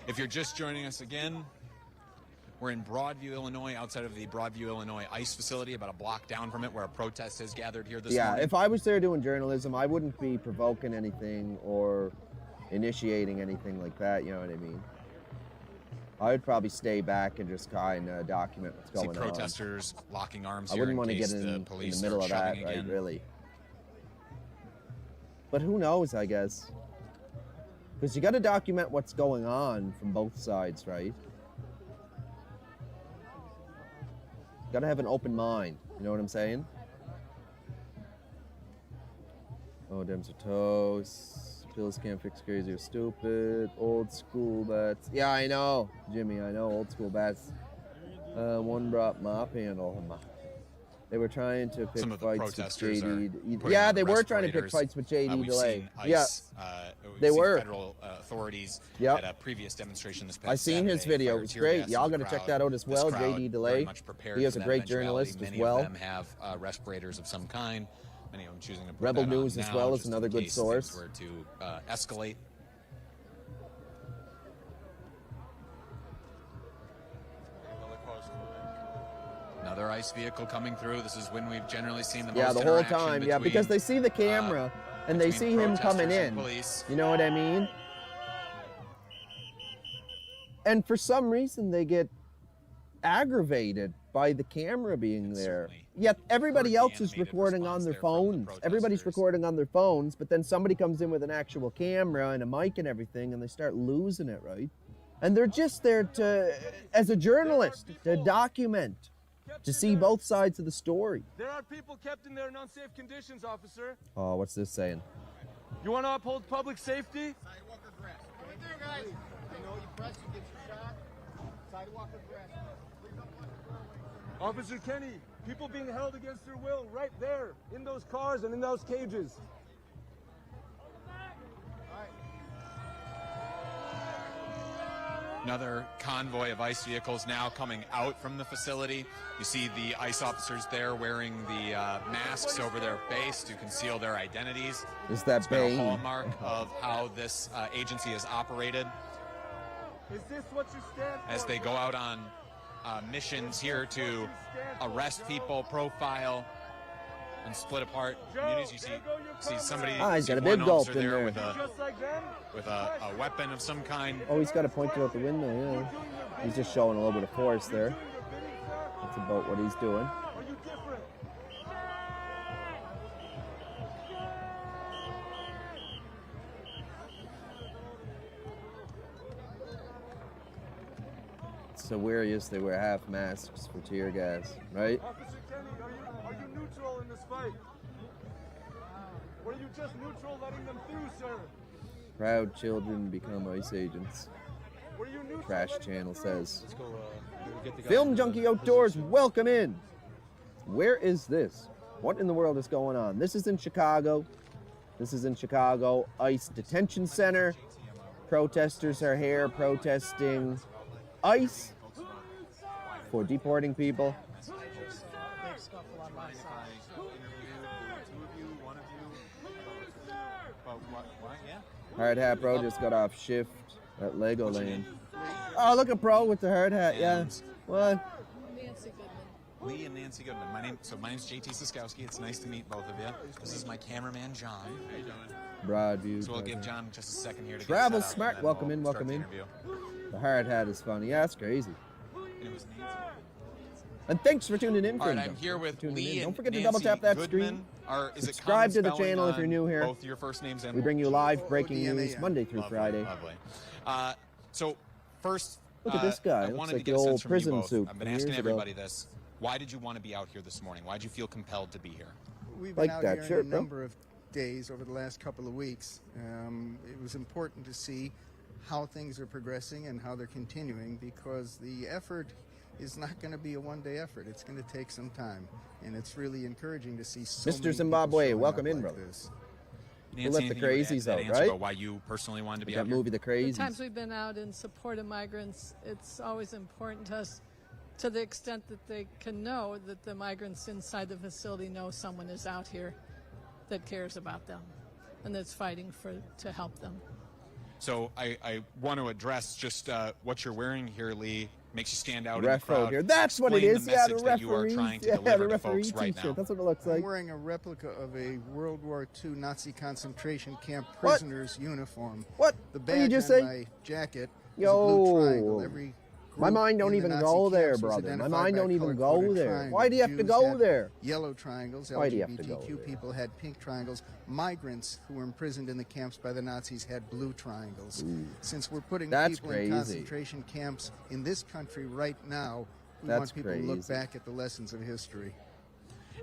Speaker 1: If you're just joining us again, we're in Broadview, Illinois, outside of the Broadview, Illinois ICE facility, about a block down from it, where a protest has gathered here this morning.
Speaker 7: Yeah, if I was there doing journalism, I wouldn't be provoking anything or initiating anything like that, you know what I mean? I would probably stay back and just kind of document what's going on.
Speaker 1: See protesters locking arms
Speaker 7: I
Speaker 1: here
Speaker 7: wouldn't
Speaker 1: in
Speaker 7: want to
Speaker 1: case
Speaker 7: get
Speaker 1: the
Speaker 7: in
Speaker 1: police
Speaker 7: the middle
Speaker 1: are
Speaker 7: of that,
Speaker 1: shoving
Speaker 7: right,
Speaker 1: again.
Speaker 7: really. But who knows, I guess. Because you got to document what's going on from both sides, right? Got to have an open mind, you know what I'm saying? Oh, Dems are toast. Bills can't fix crazy or stupid. Old school bats. Yeah, I know, Jimmy, I know, old school bats. One brought mop handle. They were trying to pick
Speaker 1: Some of the
Speaker 7: fights with
Speaker 1: protesters
Speaker 7: JD.
Speaker 1: are
Speaker 7: Yeah,
Speaker 1: putting
Speaker 7: they
Speaker 1: on
Speaker 7: were trying to pick
Speaker 1: respirators.
Speaker 7: fights with JD
Speaker 1: We've
Speaker 7: Delay.
Speaker 1: seen ICE,
Speaker 7: Yeah,
Speaker 1: we've
Speaker 7: they
Speaker 1: seen
Speaker 7: were.
Speaker 1: Federal authorities
Speaker 7: Yep.
Speaker 1: at a previous demonstration this past
Speaker 7: I seen his
Speaker 1: Saturday
Speaker 7: video.
Speaker 1: fire
Speaker 7: It was
Speaker 1: tear
Speaker 7: great.
Speaker 1: gas
Speaker 7: Y'all
Speaker 1: in the
Speaker 7: got to check
Speaker 1: crowd.
Speaker 7: that out as
Speaker 1: This
Speaker 7: well.
Speaker 1: crowd
Speaker 7: JD
Speaker 1: very
Speaker 7: Delay.
Speaker 1: much prepared
Speaker 7: He is
Speaker 1: for
Speaker 7: a
Speaker 1: that
Speaker 7: great
Speaker 1: eventuality.
Speaker 7: journalist as
Speaker 1: Many
Speaker 7: well.
Speaker 1: of them have respirators of some kind. Many of them choosing to put
Speaker 7: Rebel
Speaker 1: that on
Speaker 7: News as
Speaker 1: now,
Speaker 7: well is
Speaker 1: just in
Speaker 7: another good
Speaker 1: case
Speaker 7: source.
Speaker 1: things were to escalate. Another ICE vehicle coming through. This is when we've generally seen the most
Speaker 7: Yeah, the whole
Speaker 1: interaction
Speaker 7: time. Yeah, because they see the camera and they see him coming
Speaker 1: protesters and
Speaker 7: in.
Speaker 1: police.
Speaker 7: You know what I mean? And for some reason, they get aggravated by the camera being there. Yet everybody else is recording on their phones. Everybody's recording on their phones, but then somebody comes in with an actual camera and a mic and everything, and they start losing it, right? And they're just there to, as a journalist, to document, to see both sides of the story.
Speaker 11: There are people kept in there in unsafe conditions, officer.
Speaker 7: Oh, what's this saying?
Speaker 11: You want to uphold public safety?
Speaker 16: Sidewalk or grass? Right there, guys. You know, you press, you get your shot. Sidewalk or grass?
Speaker 11: Officer Kenny, people being held against their will right there in those cars and in those cages.
Speaker 1: Another convoy of ICE vehicles now coming out from the facility. You see the ICE officers there wearing the masks over their face to conceal their identities.
Speaker 7: Is that
Speaker 1: It's been a
Speaker 7: Bane?
Speaker 1: hallmark of how this agency is operated
Speaker 11: Is this what you stand for?
Speaker 1: as they go out on missions here to arrest people, profile, and split apart communities. You see somebody.
Speaker 7: Ah, he's got a
Speaker 1: see one
Speaker 7: big gulp
Speaker 1: officer
Speaker 7: in there.
Speaker 1: with a weapon of some kind.
Speaker 7: Oh, he's got it pointed out the window, yeah. He's just showing a little bit of force there. That's about what he's doing. So wary is they wear half masks for tear gas, right?
Speaker 11: Officer Kenny, are you neutral in this fight? Or are you just neutral letting them through, sir?
Speaker 7: Proud children become ICE agents.
Speaker 11: Were you neutral
Speaker 7: Trash
Speaker 11: letting
Speaker 7: Channel
Speaker 11: them through?
Speaker 7: says.
Speaker 4: Let's go, get the guy
Speaker 7: Film
Speaker 4: in the
Speaker 7: Junkie Outdoors, welcome in. Where is this? What in the world is going on? This is in Chicago. This is in Chicago ICE Detention Center. Protesters are here protesting ICE for deporting people. Hard Hat Bro just got off shift at Legoland. Oh, look at Bro with the hard hat, yeah. What?
Speaker 1: Lee and Nancy Goodman. My name's JT Siskowski. It's nice to meet both of you. This is my cameraman, John. How you doing?
Speaker 7: Broadview.
Speaker 1: So we'll give John just a second here to
Speaker 7: Travel
Speaker 1: get set up,
Speaker 7: Smart.
Speaker 1: and then
Speaker 7: Welcome
Speaker 1: we'll
Speaker 7: in,
Speaker 1: start
Speaker 7: welcome
Speaker 1: the
Speaker 7: in.
Speaker 1: interview.
Speaker 7: The hard hat is funny. Yeah, that's crazy.
Speaker 1: And it was Nancy.
Speaker 7: And thanks for tuning in.
Speaker 1: All right, I'm here with Lee and
Speaker 7: Don't forget to
Speaker 1: Nancy
Speaker 7: double tap that
Speaker 1: Goodman.
Speaker 7: screen.
Speaker 1: Is it
Speaker 7: Subscribe to the
Speaker 1: common
Speaker 7: channel if
Speaker 1: spelling
Speaker 7: you're new
Speaker 1: on
Speaker 7: here.
Speaker 1: Both your first names and
Speaker 7: We bring you live breaking news
Speaker 1: G-O-O-D-M-A-N.
Speaker 7: Monday through
Speaker 1: Lovely,
Speaker 7: Friday.
Speaker 1: Lovely. So first,
Speaker 7: Look at this guy.
Speaker 1: I
Speaker 7: Looks
Speaker 1: wanted
Speaker 7: like
Speaker 1: to get
Speaker 7: the
Speaker 1: a
Speaker 7: old
Speaker 1: sense from you
Speaker 7: prison
Speaker 1: both.
Speaker 7: suit
Speaker 1: I've been
Speaker 7: from
Speaker 1: asking
Speaker 7: years ago.
Speaker 1: everybody this. Why did you want to be out here this morning? Why did you feel compelled to be here?
Speaker 10: We've been
Speaker 7: Like
Speaker 10: out
Speaker 7: that
Speaker 10: here
Speaker 7: shirt,
Speaker 10: in a
Speaker 7: bro.
Speaker 10: number of days over the last couple of weeks. It was important to see how things are progressing and how they're continuing, because the effort is not going to be a one-day effort. It's going to take some time, and it's really encouraging to see so many
Speaker 7: Mr.
Speaker 10: people
Speaker 7: Zimbabwe,
Speaker 10: showing
Speaker 7: welcome
Speaker 10: up
Speaker 7: in,
Speaker 10: like
Speaker 7: brother.
Speaker 10: this.
Speaker 7: We'll let the
Speaker 1: Nancy, anything you would add to
Speaker 7: crazies
Speaker 1: that
Speaker 7: out,
Speaker 1: answer
Speaker 7: right?
Speaker 1: about why you personally wanted to be
Speaker 7: That
Speaker 1: out here?
Speaker 7: movie, The
Speaker 12: The
Speaker 7: Crazies.
Speaker 12: times we've been out in support of migrants, it's always important to us, to the extent that they can know that the migrants inside the facility know someone is out here that cares about them and that's fighting to help them.
Speaker 1: So I want to address just what you're wearing here, Lee. Makes you stand out in the
Speaker 7: Ref
Speaker 1: crowd.
Speaker 7: here. That's what it
Speaker 1: Explain
Speaker 7: is.
Speaker 1: the
Speaker 7: Yeah, the
Speaker 1: message that you are
Speaker 7: referees.
Speaker 1: trying to
Speaker 7: Yeah,
Speaker 1: deliver
Speaker 7: the
Speaker 1: to
Speaker 7: referee
Speaker 1: folks right
Speaker 7: t-shirt.
Speaker 1: now.
Speaker 7: That's what it looks
Speaker 10: I'm
Speaker 7: like.
Speaker 10: wearing a replica of a World War II Nazi concentration camp
Speaker 7: What?
Speaker 10: prisoner's uniform.
Speaker 7: What?
Speaker 10: The
Speaker 7: What did you
Speaker 10: badge
Speaker 7: just
Speaker 10: on
Speaker 7: say?
Speaker 10: my jacket is a blue triangle.
Speaker 7: Yo.
Speaker 10: Every
Speaker 7: My
Speaker 10: group
Speaker 7: mind don't
Speaker 10: in the
Speaker 7: even
Speaker 10: Nazi
Speaker 7: go there,
Speaker 10: camps was
Speaker 7: brother. My
Speaker 10: identified
Speaker 7: mind
Speaker 10: by
Speaker 7: don't even
Speaker 10: color-coded
Speaker 7: go there.
Speaker 10: triangles.
Speaker 7: Why do you have to
Speaker 10: Jews
Speaker 7: go
Speaker 10: had
Speaker 7: there?
Speaker 10: Yellow triangles.
Speaker 7: Why do you have to go
Speaker 10: LGBTQ
Speaker 7: there?
Speaker 10: people had pink triangles. Migrants who were imprisoned in the camps by the Nazis had blue triangles.
Speaker 7: Ooh.
Speaker 10: Since we're putting
Speaker 7: That's
Speaker 10: people
Speaker 7: crazy.
Speaker 10: in concentration camps in this country right now, we
Speaker 7: That's
Speaker 10: want people to look
Speaker 7: crazy.
Speaker 10: back at the lessons of history.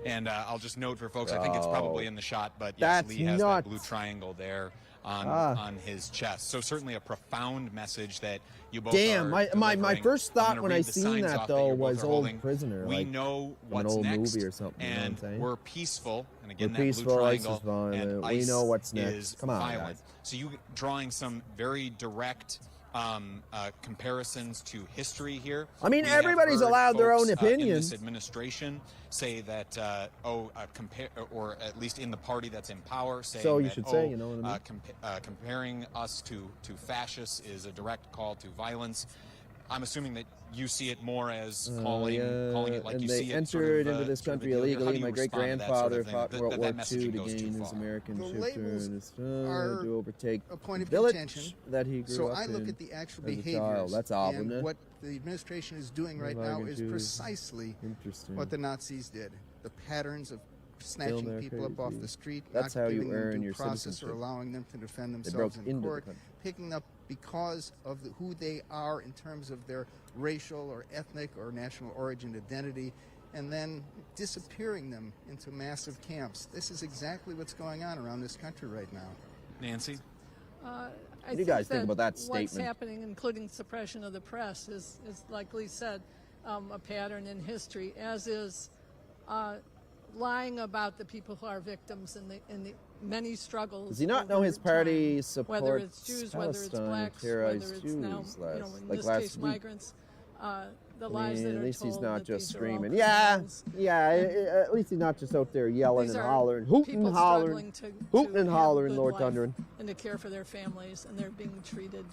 Speaker 1: And I'll just note for folks, I think it's
Speaker 7: Oh.
Speaker 1: probably in the shot, but yes,
Speaker 7: That's
Speaker 1: Lee has
Speaker 7: nuts.
Speaker 1: that blue triangle there on
Speaker 7: Ah.
Speaker 1: on his chest. So certainly a profound message that you both
Speaker 7: Damn,
Speaker 1: are
Speaker 7: my
Speaker 1: delivering.
Speaker 7: first
Speaker 1: I'm
Speaker 7: thought
Speaker 1: gonna
Speaker 7: when I
Speaker 1: read the
Speaker 7: seen
Speaker 1: signs
Speaker 7: that
Speaker 1: off
Speaker 7: though
Speaker 1: you both
Speaker 7: was
Speaker 1: are
Speaker 7: Old
Speaker 1: holding.
Speaker 7: Prisoner.
Speaker 1: We
Speaker 7: like
Speaker 1: know
Speaker 7: from
Speaker 1: what's
Speaker 7: an old
Speaker 1: next,
Speaker 7: movie or something. You know what I'm
Speaker 1: and
Speaker 7: saying?
Speaker 1: we're peaceful. And again,
Speaker 7: We're
Speaker 1: that
Speaker 7: peaceful,
Speaker 1: blue
Speaker 7: ice
Speaker 1: triangle
Speaker 7: is violent.
Speaker 1: and
Speaker 7: We
Speaker 1: ice
Speaker 7: know what's next.
Speaker 1: is
Speaker 7: Come on,
Speaker 1: violent.
Speaker 7: guys.
Speaker 1: So you drawing some very direct comparisons to history here.
Speaker 7: I mean,
Speaker 1: We have
Speaker 7: everybody's
Speaker 1: heard
Speaker 7: allowed their own
Speaker 1: folks, in
Speaker 7: opinions.
Speaker 1: this administration say that, compare, or at least in the party that's in power, saying
Speaker 7: So you
Speaker 1: that,
Speaker 7: should say, you know what I mean?
Speaker 1: comparing us to fascists is a direct call to violence. I'm assuming that you see it more as calling it like
Speaker 7: and
Speaker 1: you
Speaker 7: they
Speaker 1: see it.
Speaker 7: entered into this
Speaker 1: sort of a
Speaker 7: country
Speaker 1: deal here. How
Speaker 7: illegally.
Speaker 1: do you
Speaker 7: My
Speaker 1: respond to that sort
Speaker 7: great-grandfather
Speaker 1: of thing?
Speaker 7: fought
Speaker 1: That-
Speaker 7: World
Speaker 1: that
Speaker 7: War
Speaker 1: messaging
Speaker 7: II to
Speaker 1: goes too
Speaker 7: gain his
Speaker 1: far.
Speaker 7: American
Speaker 10: The
Speaker 7: ship
Speaker 10: labels
Speaker 7: turn
Speaker 10: are
Speaker 7: to overtake
Speaker 10: a point of
Speaker 7: village
Speaker 10: contention.
Speaker 7: that he grew
Speaker 10: So
Speaker 7: up
Speaker 10: I look
Speaker 7: in
Speaker 10: at the actual
Speaker 7: as a
Speaker 10: behaviors,
Speaker 7: child. That's odd,
Speaker 10: and
Speaker 7: wouldn't it?
Speaker 10: what the administration is doing right now
Speaker 7: Migrant
Speaker 10: is
Speaker 7: Jews.
Speaker 10: precisely
Speaker 7: Interesting.
Speaker 10: what the Nazis did. The patterns of
Speaker 7: Still
Speaker 10: snatching
Speaker 7: they're
Speaker 10: people up off
Speaker 7: crazy.
Speaker 10: the street,
Speaker 7: That's
Speaker 10: not
Speaker 7: how you
Speaker 10: giving them
Speaker 7: earn
Speaker 10: due
Speaker 7: your
Speaker 10: process or
Speaker 7: citizenship.
Speaker 10: allowing them to defend
Speaker 7: They
Speaker 10: themselves
Speaker 7: broke
Speaker 10: in
Speaker 7: into the
Speaker 10: court,
Speaker 7: country.
Speaker 10: picking up because of who they are in terms of their racial or ethnic or national origin identity, and then disappearing them into massive camps. This is exactly what's going on around this country right now.
Speaker 1: Nancy?
Speaker 12: I
Speaker 7: do you guys think
Speaker 12: that
Speaker 7: about that
Speaker 12: what's
Speaker 7: statement?
Speaker 12: happening, including suppression of the press, is like Lee said, a pattern in history, as is lying about the people who are victims in the many struggles.
Speaker 7: Does he not know
Speaker 12: over
Speaker 7: his party
Speaker 12: time,
Speaker 7: supports
Speaker 12: whether it's Jews, whether it's
Speaker 7: Palestine,
Speaker 12: blacks,
Speaker 7: terrorized
Speaker 12: whether it's
Speaker 7: Jews
Speaker 12: now,
Speaker 7: last-
Speaker 12: in
Speaker 7: like
Speaker 12: this
Speaker 7: last
Speaker 12: case,
Speaker 7: week?
Speaker 12: migrants. The lies that
Speaker 7: at
Speaker 12: are
Speaker 7: least he's
Speaker 12: told
Speaker 7: not
Speaker 12: that
Speaker 7: just
Speaker 12: these are all
Speaker 7: screaming. Yeah,
Speaker 12: criminals.
Speaker 7: at least he's not just out there yelling
Speaker 12: These
Speaker 7: and
Speaker 12: are
Speaker 7: hollering, hooting and
Speaker 12: people
Speaker 7: hollering,
Speaker 12: struggling
Speaker 7: hooting
Speaker 12: to
Speaker 7: and
Speaker 12: have a
Speaker 7: hollering,
Speaker 12: good
Speaker 7: Lord
Speaker 12: life
Speaker 7: thundering.
Speaker 12: and to care for their families, and they're being treated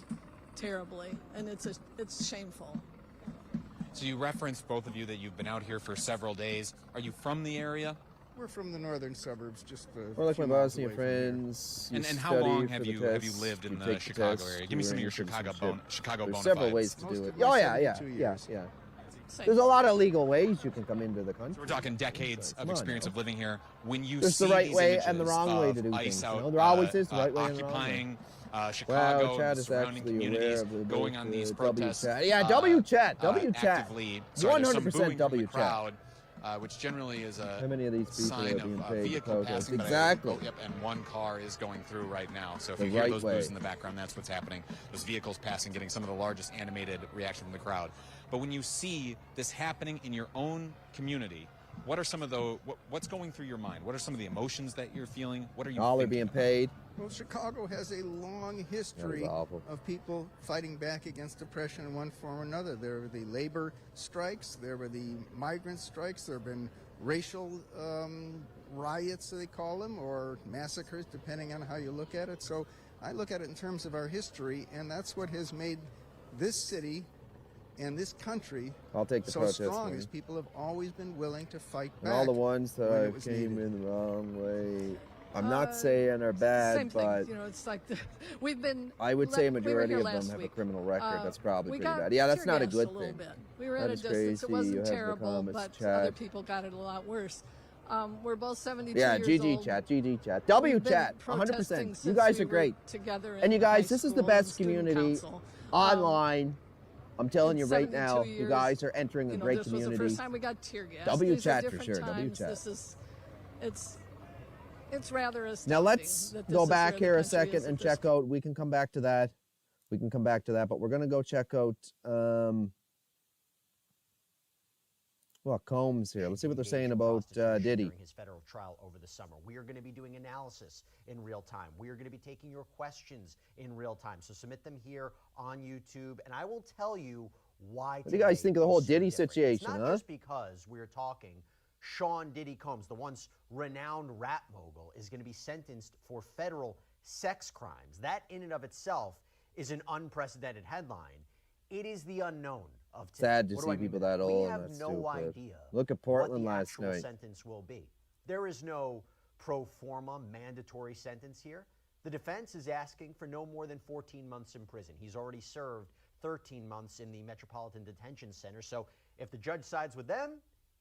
Speaker 12: terribly, and it's shameful.
Speaker 1: So you referenced, both of you, that you've been out here for several days. Are you from the area?
Speaker 10: We're from the northern suburbs, just a
Speaker 7: Or like
Speaker 10: few
Speaker 7: my
Speaker 10: miles
Speaker 7: Bosnian
Speaker 10: away from here.
Speaker 7: friends. you
Speaker 1: And how
Speaker 7: study
Speaker 1: long
Speaker 7: for
Speaker 1: have
Speaker 7: the
Speaker 1: you
Speaker 7: tests,
Speaker 1: lived in
Speaker 7: you
Speaker 1: the
Speaker 7: take
Speaker 1: Chicago
Speaker 7: tests,
Speaker 1: area?
Speaker 7: you
Speaker 1: Give me some of
Speaker 7: earn
Speaker 1: your Chicago
Speaker 7: citizenship.
Speaker 1: bona
Speaker 7: There's
Speaker 1: fides.
Speaker 7: several ways to
Speaker 10: Most
Speaker 7: do
Speaker 10: of
Speaker 7: it.
Speaker 10: my
Speaker 7: Oh yeah,
Speaker 10: 72
Speaker 7: yeah.
Speaker 10: years.
Speaker 7: There's a lot of legal ways you can come into the country.
Speaker 1: So we're talking decades of
Speaker 7: Come on
Speaker 1: experience
Speaker 7: now.
Speaker 1: of living here. When you
Speaker 7: There's
Speaker 1: see
Speaker 7: the right
Speaker 1: these
Speaker 7: way
Speaker 1: images
Speaker 7: and the wrong way
Speaker 1: of
Speaker 7: to do
Speaker 1: ICE
Speaker 7: things. You
Speaker 1: out,
Speaker 7: know, there always is the right way and the wrong way.
Speaker 1: occupying Chicago
Speaker 7: Wow,
Speaker 1: and
Speaker 7: Chad
Speaker 1: the
Speaker 7: is
Speaker 1: surrounding
Speaker 7: actually aware
Speaker 1: communities,
Speaker 7: of the
Speaker 1: going on these
Speaker 7: W
Speaker 1: protests.
Speaker 7: chat. Yeah, W chat, W chat.
Speaker 1: Actively. Sorry, there's some
Speaker 7: 100%
Speaker 1: booing from
Speaker 7: W
Speaker 1: the
Speaker 7: chat.
Speaker 1: crowd, which generally is a
Speaker 7: How many of these people
Speaker 1: sign
Speaker 7: are being
Speaker 1: of
Speaker 7: paid to
Speaker 1: vehicle
Speaker 7: protest?
Speaker 1: passing. but
Speaker 7: Exactly.
Speaker 1: yep, and one car is going through right now. So if
Speaker 7: The
Speaker 1: you hear
Speaker 7: right
Speaker 1: those
Speaker 7: way.
Speaker 1: boos in the background, that's what's happening. Those vehicles passing, getting some of the largest animated reaction from the crowd. But when you see this happening in your own community, what are some of the what's going through your mind? What are some of the emotions that you're feeling? What are you
Speaker 7: All are
Speaker 1: thinking
Speaker 7: being
Speaker 1: about?
Speaker 7: paid.
Speaker 10: Well, Chicago has a long history
Speaker 7: awful.
Speaker 10: of people fighting back against oppression in one form or another. There were the labor strikes, there were the migrant strikes, there have been racial riots, they call them, or massacres, depending on how you look at it. So I look at it in terms of our history, and that's what has made this city and this country
Speaker 7: I'll take the
Speaker 10: so
Speaker 7: protest
Speaker 10: strong,
Speaker 7: money.
Speaker 10: is people have always been willing to fight
Speaker 7: And
Speaker 10: back.
Speaker 7: all the ones
Speaker 10: when
Speaker 7: that
Speaker 10: it was
Speaker 7: came
Speaker 10: needed.
Speaker 7: in the wrong way. I'm not saying are bad,
Speaker 12: Same thing,
Speaker 7: but
Speaker 12: you know, it's like we've been.
Speaker 7: I would say a
Speaker 12: we were
Speaker 7: majority
Speaker 12: here
Speaker 7: of them
Speaker 12: last
Speaker 7: have a
Speaker 12: week.
Speaker 7: criminal record. That's probably
Speaker 12: we
Speaker 7: pretty
Speaker 12: got
Speaker 7: bad. Yeah, that's
Speaker 12: tear
Speaker 7: not a
Speaker 12: gassed
Speaker 7: good
Speaker 12: little
Speaker 7: thing.
Speaker 12: bit. We were
Speaker 7: That
Speaker 12: at a
Speaker 7: is
Speaker 12: distance.
Speaker 7: crazy.
Speaker 12: It wasn't
Speaker 7: You have the
Speaker 12: terrible,
Speaker 7: comments,
Speaker 12: but other
Speaker 7: chat.
Speaker 12: people got it a lot worse. We're both 72
Speaker 7: Yeah,
Speaker 12: years
Speaker 7: GG
Speaker 12: old.
Speaker 7: chat, GG chat, W
Speaker 12: We've been
Speaker 7: chat,
Speaker 12: protesting
Speaker 7: 100%. You
Speaker 12: since
Speaker 7: guys
Speaker 12: we
Speaker 7: are
Speaker 12: were
Speaker 7: great.
Speaker 12: together
Speaker 7: And you
Speaker 12: in
Speaker 7: guys,
Speaker 12: high
Speaker 7: this is the
Speaker 12: school
Speaker 7: best
Speaker 12: and student
Speaker 7: community
Speaker 12: council.
Speaker 7: online. I'm telling you
Speaker 12: in
Speaker 7: right
Speaker 12: 72
Speaker 7: now, you
Speaker 12: years,
Speaker 7: guys are entering a
Speaker 12: you know,
Speaker 7: great
Speaker 12: this
Speaker 7: community.
Speaker 12: was the first time we got tear gas.
Speaker 7: W
Speaker 12: These are
Speaker 7: chat for
Speaker 12: different
Speaker 7: sure, W
Speaker 12: times.
Speaker 7: chat.
Speaker 12: This is, it's rather astounding.
Speaker 7: Now let's
Speaker 12: that this
Speaker 7: go
Speaker 12: is
Speaker 7: back
Speaker 12: where the
Speaker 7: here a
Speaker 12: country
Speaker 7: second
Speaker 12: is at
Speaker 7: and
Speaker 12: this
Speaker 7: check out. We can come back to that. We can come back to that, but we're gonna go check out well, Combs here. Let's see what they're saying about Diddy.
Speaker 14: During his federal trial over the summer. We are going to be doing analysis in real time. We are going to be taking your questions in real time. So submit them here on YouTube, and I will tell you why.
Speaker 7: What do you guys think of the whole Diddy situation,
Speaker 14: It's not
Speaker 7: huh?
Speaker 14: just because we're talking Sean Diddy Combs, the once renowned rap mogul, is going to be sentenced for federal sex crimes. That in and of itself is an unprecedented headline. It is the unknown of today.
Speaker 7: Sad to
Speaker 14: What do
Speaker 7: see
Speaker 14: I mean
Speaker 7: people
Speaker 14: by
Speaker 7: that old.
Speaker 14: We have
Speaker 7: That's
Speaker 14: no
Speaker 7: stupid.
Speaker 14: idea
Speaker 7: Look at Portland
Speaker 14: what the
Speaker 7: last
Speaker 14: actual
Speaker 7: night.
Speaker 14: sentence will be. There is no pro forma mandatory sentence here. The defense is asking for no more than 14 months in prison. He's already served 13 months in the Metropolitan Detention Center. So if the judge sides with them,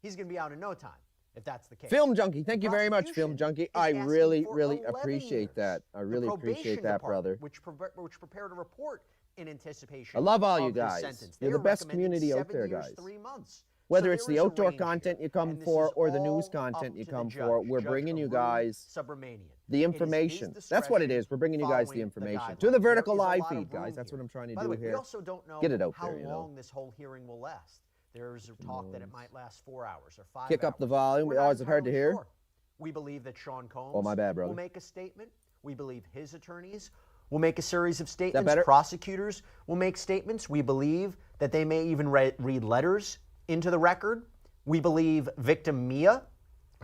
Speaker 14: he's going to be out in no time, if that's the case.
Speaker 7: Film Junkie, thank you very much, Film Junkie. I really,
Speaker 14: for
Speaker 7: really
Speaker 14: 11
Speaker 7: appreciate
Speaker 14: years.
Speaker 7: that. I
Speaker 14: The
Speaker 7: really
Speaker 14: probation
Speaker 7: appreciate that,
Speaker 14: department,
Speaker 7: brother.
Speaker 14: which prepared a report in anticipation.
Speaker 7: I love all you
Speaker 14: of his
Speaker 7: guys.
Speaker 14: sentence.
Speaker 7: You're
Speaker 14: They
Speaker 7: the
Speaker 14: are
Speaker 7: best
Speaker 14: recommending
Speaker 7: community out
Speaker 14: 7
Speaker 7: there,
Speaker 14: years,
Speaker 7: guys.
Speaker 14: 3 months.
Speaker 7: Whether
Speaker 14: So
Speaker 7: it's
Speaker 14: there
Speaker 7: the
Speaker 14: is a
Speaker 7: outdoor
Speaker 14: range here,
Speaker 7: content you come
Speaker 14: and this
Speaker 7: for
Speaker 14: is
Speaker 7: or the news
Speaker 14: all up
Speaker 7: content you
Speaker 14: to
Speaker 7: come
Speaker 14: the
Speaker 7: for,
Speaker 14: judge,
Speaker 7: we're
Speaker 14: Judge
Speaker 7: bringing you
Speaker 14: Arun
Speaker 7: guys
Speaker 14: Subramanian.
Speaker 7: the information. That's what it is. We're bringing you guys the information. To the vertical live feed, guys. That's what I'm trying to
Speaker 14: By the
Speaker 7: do
Speaker 14: way, we
Speaker 7: here.
Speaker 14: also don't know
Speaker 7: Get it out
Speaker 14: how
Speaker 7: there, you know.
Speaker 14: long this whole hearing will last. There's talk that it might last 4 hours or 5
Speaker 7: Kick
Speaker 14: hours.
Speaker 7: up the volume.
Speaker 14: We're not
Speaker 7: Is it hard to
Speaker 14: entirely
Speaker 7: hear?
Speaker 14: sure. We believe that Sean Combs
Speaker 7: Oh, my bad, brother.
Speaker 14: will make a statement. We believe his attorneys will make a series of statements.
Speaker 7: better?
Speaker 14: Prosecutors will make statements. We believe that they may even read letters into the record. We believe victim Mia,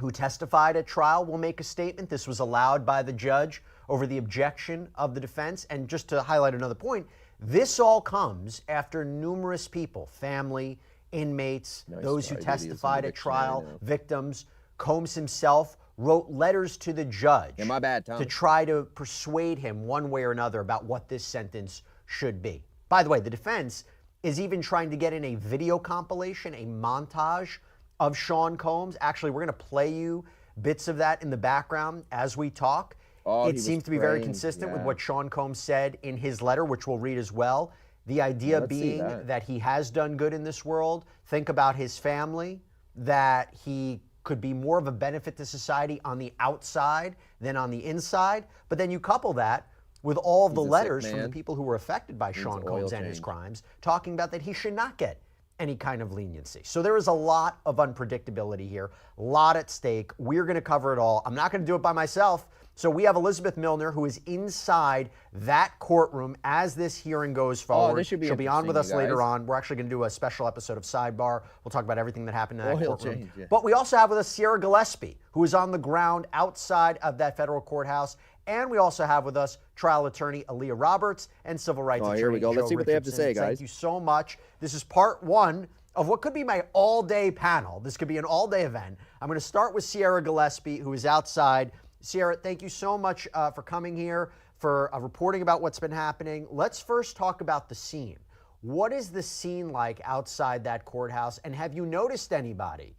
Speaker 14: who testified at trial, will make a statement. This was allowed by the judge over the objection of the defense. And just to highlight another point, this all comes after numerous people, family, inmates, those who
Speaker 7: try, Diddy. It's
Speaker 14: testified
Speaker 7: a
Speaker 14: at
Speaker 7: dictionary
Speaker 14: trial,
Speaker 7: now.
Speaker 14: victims. Combs himself wrote letters to the judge
Speaker 7: Yeah, my bad, Tom.
Speaker 14: to try to persuade him one way or another about what this sentence should be. By the way, the defense is even trying to get in a video compilation, a montage of Sean Combs. Actually, we're going to play you bits of that in the background as we talk.
Speaker 7: Oh, he
Speaker 14: It
Speaker 7: was
Speaker 14: seems to be very
Speaker 7: praying,
Speaker 14: consistent with
Speaker 7: yeah.
Speaker 14: what Sean Combs said in his letter, which we'll read as well. The idea
Speaker 7: Let's see
Speaker 14: being
Speaker 7: that.
Speaker 14: he has done good in this world. Think about his family, that he could be more of a benefit to society on the outside than on the inside. But then you couple that with all of the
Speaker 7: He's a sick
Speaker 14: letters from the
Speaker 7: man.
Speaker 14: people who were affected by
Speaker 7: Needs
Speaker 14: Sean
Speaker 7: oil
Speaker 14: Combs and his
Speaker 7: change.
Speaker 14: crimes, talking about that he should not get any kind of leniency. So there is a lot of unpredictability here, a lot at stake. We're going to cover it all. I'm not going to do it by myself. So we have Elizabeth Milner, who is inside that courtroom as this hearing goes forward.
Speaker 7: this should be
Speaker 14: She'll be on with us
Speaker 7: interesting, you
Speaker 14: later
Speaker 7: guys.
Speaker 14: on. We're actually going to do a special episode of Sidebar. We'll talk about everything that happened in that
Speaker 7: Oil
Speaker 14: courtroom.
Speaker 7: change, yeah.
Speaker 14: But we also have with us Sierra Gillespie, who is on the ground outside of that federal courthouse. And we also have with us trial attorney Aaliyah Roberts and civil rights attorney
Speaker 7: here we go.
Speaker 14: Joe
Speaker 7: Let's see what they have to
Speaker 14: Richardson.
Speaker 7: say, guys.
Speaker 14: Thank you so much. This is part one of what could be my all-day panel. This could be an all-day event. I'm going to start with Sierra Gillespie, who is outside. Sierra, thank you so much for coming here, for reporting about what's been happening. Let's first talk about the scene. What is the scene like outside that courthouse, and have you noticed anybody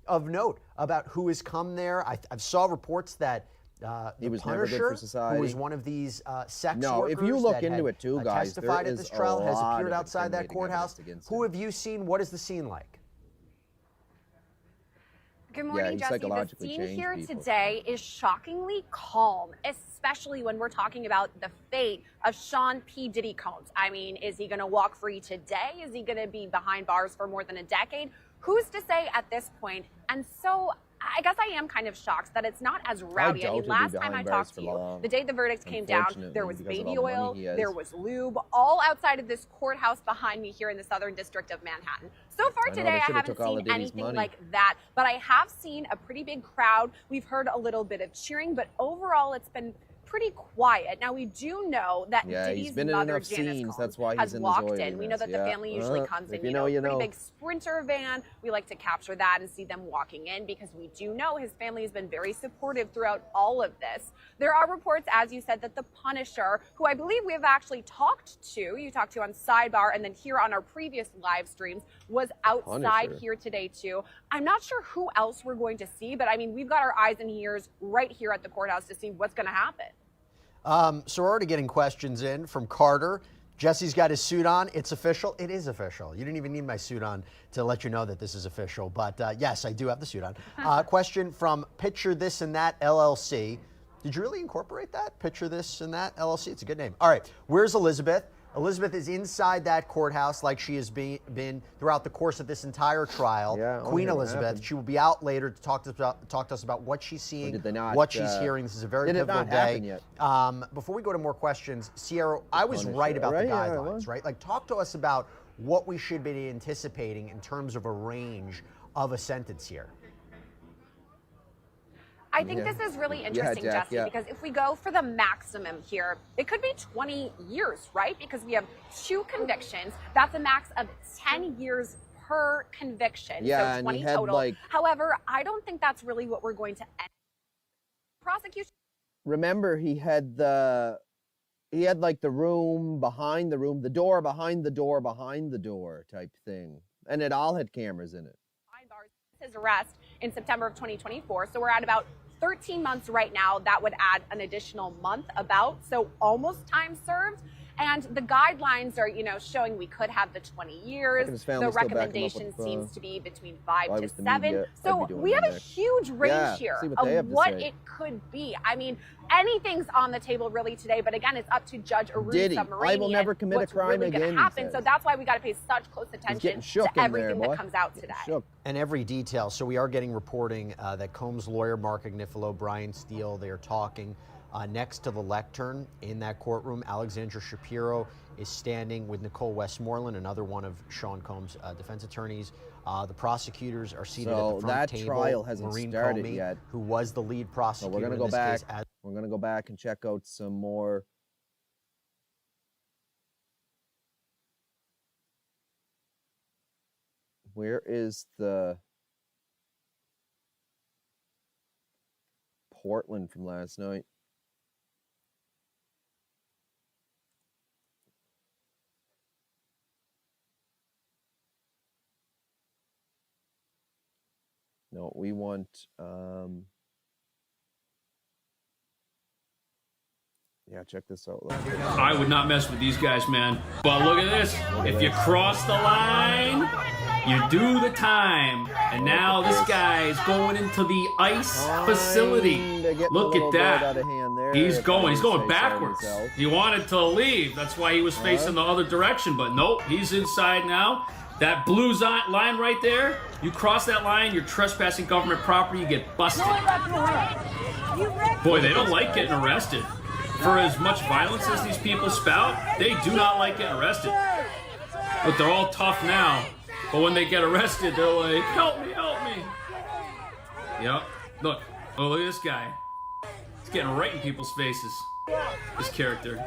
Speaker 14: of note about who has come there? I've saw reports that
Speaker 7: He was
Speaker 14: the
Speaker 7: never good for
Speaker 14: Punisher,
Speaker 7: society.
Speaker 14: who was one of these sex
Speaker 7: No,
Speaker 14: workers
Speaker 7: if you look
Speaker 14: that
Speaker 7: into
Speaker 14: had,
Speaker 7: it too, guys,
Speaker 14: testified
Speaker 7: there
Speaker 14: at this
Speaker 7: is a
Speaker 14: trial, has
Speaker 7: lot
Speaker 14: appeared
Speaker 7: of
Speaker 14: outside that
Speaker 7: incriminating
Speaker 14: courthouse.
Speaker 7: evidence against
Speaker 14: Who
Speaker 7: him.
Speaker 14: have you seen? What is the scene like?
Speaker 15: Good morning,
Speaker 7: he
Speaker 15: Jesse. The
Speaker 7: psychologically
Speaker 15: scene
Speaker 7: changed
Speaker 15: here
Speaker 7: people.
Speaker 15: today is shockingly calm, especially when we're talking about the fate of Sean P. Diddy Combs. I mean, is he going to walk free today? Is he going to be behind bars for more than a decade? Who's to say at this point? And so I guess I am kind of shocked that it's not as rowdy. I
Speaker 7: doubt
Speaker 15: mean,
Speaker 7: he'll be
Speaker 15: last time I
Speaker 7: behind bars
Speaker 15: talked to
Speaker 7: for
Speaker 15: you,
Speaker 7: long,
Speaker 15: the day the verdict came down, there was
Speaker 7: unfortunately, because of
Speaker 15: baby
Speaker 7: all the
Speaker 15: oil,
Speaker 7: money he has.
Speaker 15: there was lube, all outside of this courthouse behind me here in the Southern District of Manhattan. So far
Speaker 7: I know,
Speaker 15: today,
Speaker 7: they
Speaker 15: I
Speaker 7: should've
Speaker 15: haven't
Speaker 7: took all
Speaker 15: seen
Speaker 7: of Diddy's
Speaker 15: anything
Speaker 7: money.
Speaker 15: like that, but I have seen a pretty big crowd. We've heard a little bit of cheering, but overall, it's been pretty quiet. Now, we do know that
Speaker 7: Yeah, he's
Speaker 15: Diddy's
Speaker 7: been in
Speaker 15: mother,
Speaker 7: enough
Speaker 15: Janice
Speaker 7: scenes.
Speaker 15: Combs,
Speaker 7: That's why he's
Speaker 15: has
Speaker 7: in the
Speaker 15: walked
Speaker 7: Zoe
Speaker 15: in. We know that the
Speaker 7: mess, yeah.
Speaker 15: family usually comes in,
Speaker 7: If you know, you
Speaker 15: pretty
Speaker 7: know.
Speaker 15: big Sprinter van. We like to capture that and see them walking in because we do know his family has been very supportive throughout all of this. There are reports, as you said, that the Punisher, who I believe we have actually talked to, you talked to on Sidebar and then here on our previous live streams, was outside
Speaker 7: Punisher.
Speaker 15: here today too. I'm not sure who else we're going to see, but I mean, we've got our eyes and ears right here at the courthouse to see what's going to happen.
Speaker 14: So we're already getting questions in from Carter. Jesse's got his suit on. It's official. It is official. You didn't even need my suit on to let you know that this is official. But yes, I do have the suit on. Question from Picture This and That LLC. Did you really incorporate that? Picture This and That LLC? It's a good name. All right. Where's Elizabeth? Elizabeth is inside that courthouse like she has been throughout the course of this entire trial.
Speaker 7: Yeah,
Speaker 14: Queen Elizabeth. She will be out later to talk to us about what she's seeing,
Speaker 7: did they not,
Speaker 14: what she's hearing. This is a very
Speaker 7: did it
Speaker 14: pivotal
Speaker 7: not
Speaker 14: day.
Speaker 7: happen yet?
Speaker 14: Before we go to more questions, Sierra, I was right about the guidelines, right? Like, talk to us about what we should be anticipating in terms of a range of a sentence here.
Speaker 15: I think this is really interesting, Jesse, because if we go for the maximum here, it could be 20 years, right? Because we have 2 convictions. That's a max of 10 years per conviction.
Speaker 7: Yeah,
Speaker 15: so
Speaker 7: and
Speaker 15: 20
Speaker 7: he had,
Speaker 15: total.
Speaker 7: like-
Speaker 15: However, I don't think that's really what we're going to end. Prosecution.
Speaker 7: Remember, he had like the room behind the room, the door behind the door behind the door type thing, and it all had cameras in it.
Speaker 15: His arrest in September of 2024. So we're at about 13 months right now. That would add an additional month about, so almost time served. And the guidelines are, showing we could have the 20 years. The recommendation seems to be between 5 to 7. So we have a huge range here of what it could be. I mean, anything's on the table really today, but again, it's up to Judge Arun Submarine.
Speaker 7: I will never commit a crime
Speaker 15: really
Speaker 7: again.
Speaker 15: Happen. So that's why we got to pay such close attention to everything that comes out today.
Speaker 14: And every detail. So we are getting reporting that Combs' lawyer, Mark Agnifilo, Brian Steele, they are talking next to the lectern in that courtroom. Alexandra Shapiro is standing with Nicole Westmoreland, another one of Sean Combs' defense attorneys. The prosecutors are seated at the front table.
Speaker 7: So that trial hasn't
Speaker 14: Maureen
Speaker 7: started
Speaker 14: Comey,
Speaker 7: yet.
Speaker 14: who was the lead prosecutor.
Speaker 7: So we're going to go back. We're going to go back and check out some more. Where is the Portland from last night? No, we want, yeah, check this out.
Speaker 2: I would not mess with these guys, man. But look at this. If you cross the line, you do the time. And now this guy is going into the ICE facility. Look at that. He's going backwards. He wanted to leave. That's why he was facing the other direction. But nope, he's inside now. That blue line right there, you cross that line, you're trespassing government property, you get busted. Boy, they don't like getting arrested. For as much violence as these people spout, they do not like getting arrested. But they're all tough now. But when they get arrested, they're like, help me, help me. Yep. Look. Oh, look at this guy. He's getting right in people's faces. This character.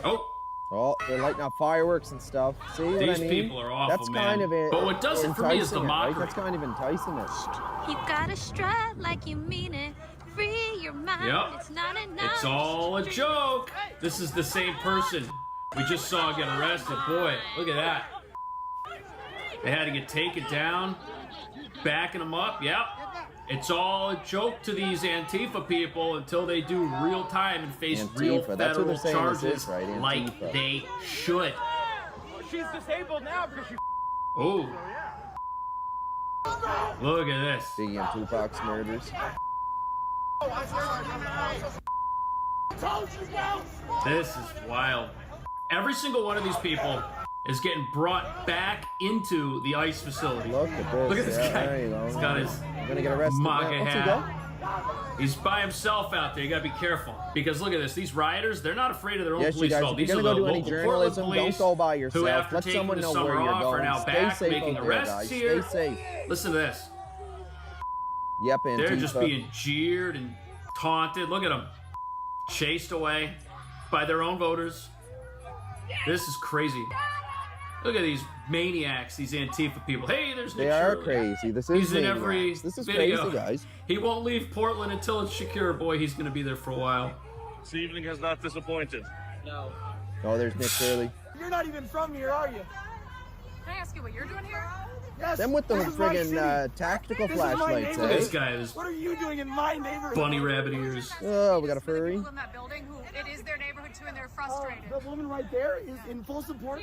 Speaker 2: Oh.
Speaker 7: Oh, they're lighting up fireworks and stuff. See what I mean?
Speaker 2: These people are awful,
Speaker 7: That's
Speaker 2: man.
Speaker 7: kind of it.
Speaker 2: But what does it for me is the mockery.
Speaker 7: Right? That's kind of enticing it.
Speaker 6: You gotta strut like you mean it. Free your mind.
Speaker 2: Yep.
Speaker 6: It's not enough.
Speaker 2: It's all a joke. This is the same person we just saw get arrested. Boy, look at that. They had to get taken down, backing them up. Yep. It's all a joke to these Antifa people until they do real time and face real federal charges like they should.
Speaker 11: She's disabled now because she.
Speaker 2: Oh. Look at this.
Speaker 7: Biggie and Tupac's murders.
Speaker 2: This is wild. Every single one of these people is getting brought back into the ICE facility.
Speaker 7: Look at this.
Speaker 2: Look at this guy.
Speaker 7: There you go.
Speaker 2: He's got his
Speaker 7: gonna get arrested
Speaker 2: MAGA
Speaker 7: now.
Speaker 2: hat. He's by himself out there. You gotta be careful because look at this. These rioters, they're not afraid of their own police call. These are the local Portland police
Speaker 7: don't go by yourself.
Speaker 2: who, after
Speaker 7: Let
Speaker 2: taking
Speaker 7: someone
Speaker 2: the
Speaker 7: know
Speaker 2: summer
Speaker 7: where you're
Speaker 2: off, are
Speaker 7: going.
Speaker 2: now
Speaker 7: Stay
Speaker 2: back
Speaker 7: safe
Speaker 2: making
Speaker 7: out there,
Speaker 2: arrests
Speaker 7: guys.
Speaker 2: here.
Speaker 7: Stay safe.
Speaker 2: Listen to this.
Speaker 7: Yep, Antifa.
Speaker 2: They're just being jeered and taunted. Look at them. Chased away by their own voters. This is crazy. Look at these maniacs, these Antifa people. Hey, there's Nick
Speaker 7: They are
Speaker 2: Shirley.
Speaker 7: crazy. This is
Speaker 2: He's in
Speaker 7: maniacs.
Speaker 2: every
Speaker 7: This is
Speaker 2: video.
Speaker 7: crazy, guys.
Speaker 2: He won't leave Portland until it's secure. Boy, he's going to be there for a while.
Speaker 5: This evening has not disappointed.
Speaker 17: No.
Speaker 7: Oh, there's Nick Shirley.
Speaker 16: You're not even from here, are you?
Speaker 18: Can I ask you what you're doing here?
Speaker 16: Yes.
Speaker 7: Them with the
Speaker 16: this is my
Speaker 7: friggin'
Speaker 16: city.
Speaker 7: tactical
Speaker 16: This is my
Speaker 7: flashlights,
Speaker 16: neighborhood.
Speaker 7: eh?
Speaker 2: This guy is
Speaker 16: What are you doing in my neighborhood?
Speaker 2: bunny rabbit ears.
Speaker 7: Oh, we got a furry.
Speaker 18: People in that building who it is their neighborhood too, and they're frustrated.
Speaker 16: The woman right there is in full support.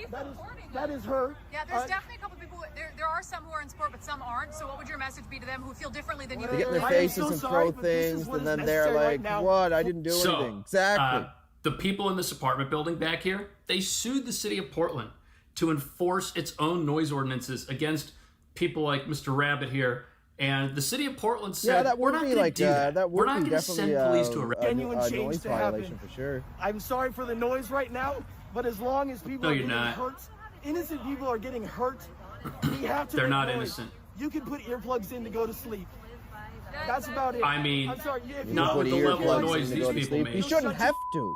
Speaker 16: That is her.
Speaker 18: Yeah, there's definitely a couple people. There are some who are in support, but some aren't. So, what would your message be to them who feel differently than you?
Speaker 7: They get in their
Speaker 16: I am
Speaker 7: faces
Speaker 16: so
Speaker 7: and
Speaker 16: sorry,
Speaker 7: throw
Speaker 16: but this is
Speaker 7: things,
Speaker 16: what
Speaker 7: and
Speaker 16: is
Speaker 7: then they're
Speaker 16: necessary right
Speaker 7: like,
Speaker 16: now.
Speaker 7: "What? I didn't do anything." Exactly.
Speaker 2: The people in this apartment building back here, they sued the city of Portland to enforce its own noise ordinances against people like Mr. Rabbit here. And the city of Portland said,
Speaker 7: Yeah, that
Speaker 2: we're
Speaker 7: would
Speaker 2: not
Speaker 7: be
Speaker 2: going to
Speaker 7: like
Speaker 2: do that.
Speaker 7: that
Speaker 2: We're
Speaker 7: would
Speaker 2: not
Speaker 7: be
Speaker 2: going to send
Speaker 7: definitely
Speaker 2: police to arrest.
Speaker 16: Genuine
Speaker 7: a
Speaker 16: change
Speaker 7: noise
Speaker 16: to happen.
Speaker 7: violation for sure.
Speaker 16: I'm sorry for the noise right now, but as long as people
Speaker 2: No,
Speaker 16: are
Speaker 2: you're
Speaker 16: getting
Speaker 2: not.
Speaker 16: hurt, innocent people are getting hurt, we have to
Speaker 2: They're
Speaker 16: make
Speaker 2: not
Speaker 16: noise.
Speaker 2: innocent.
Speaker 16: You can put earplugs in to go to sleep. That's about it.
Speaker 2: I mean,
Speaker 16: I'm sorry, if you
Speaker 2: not
Speaker 16: put
Speaker 2: with the level of
Speaker 16: earplugs
Speaker 2: noise
Speaker 16: in to
Speaker 2: these
Speaker 16: go to
Speaker 2: people
Speaker 16: sleep,
Speaker 2: make.
Speaker 7: You shouldn't have to. You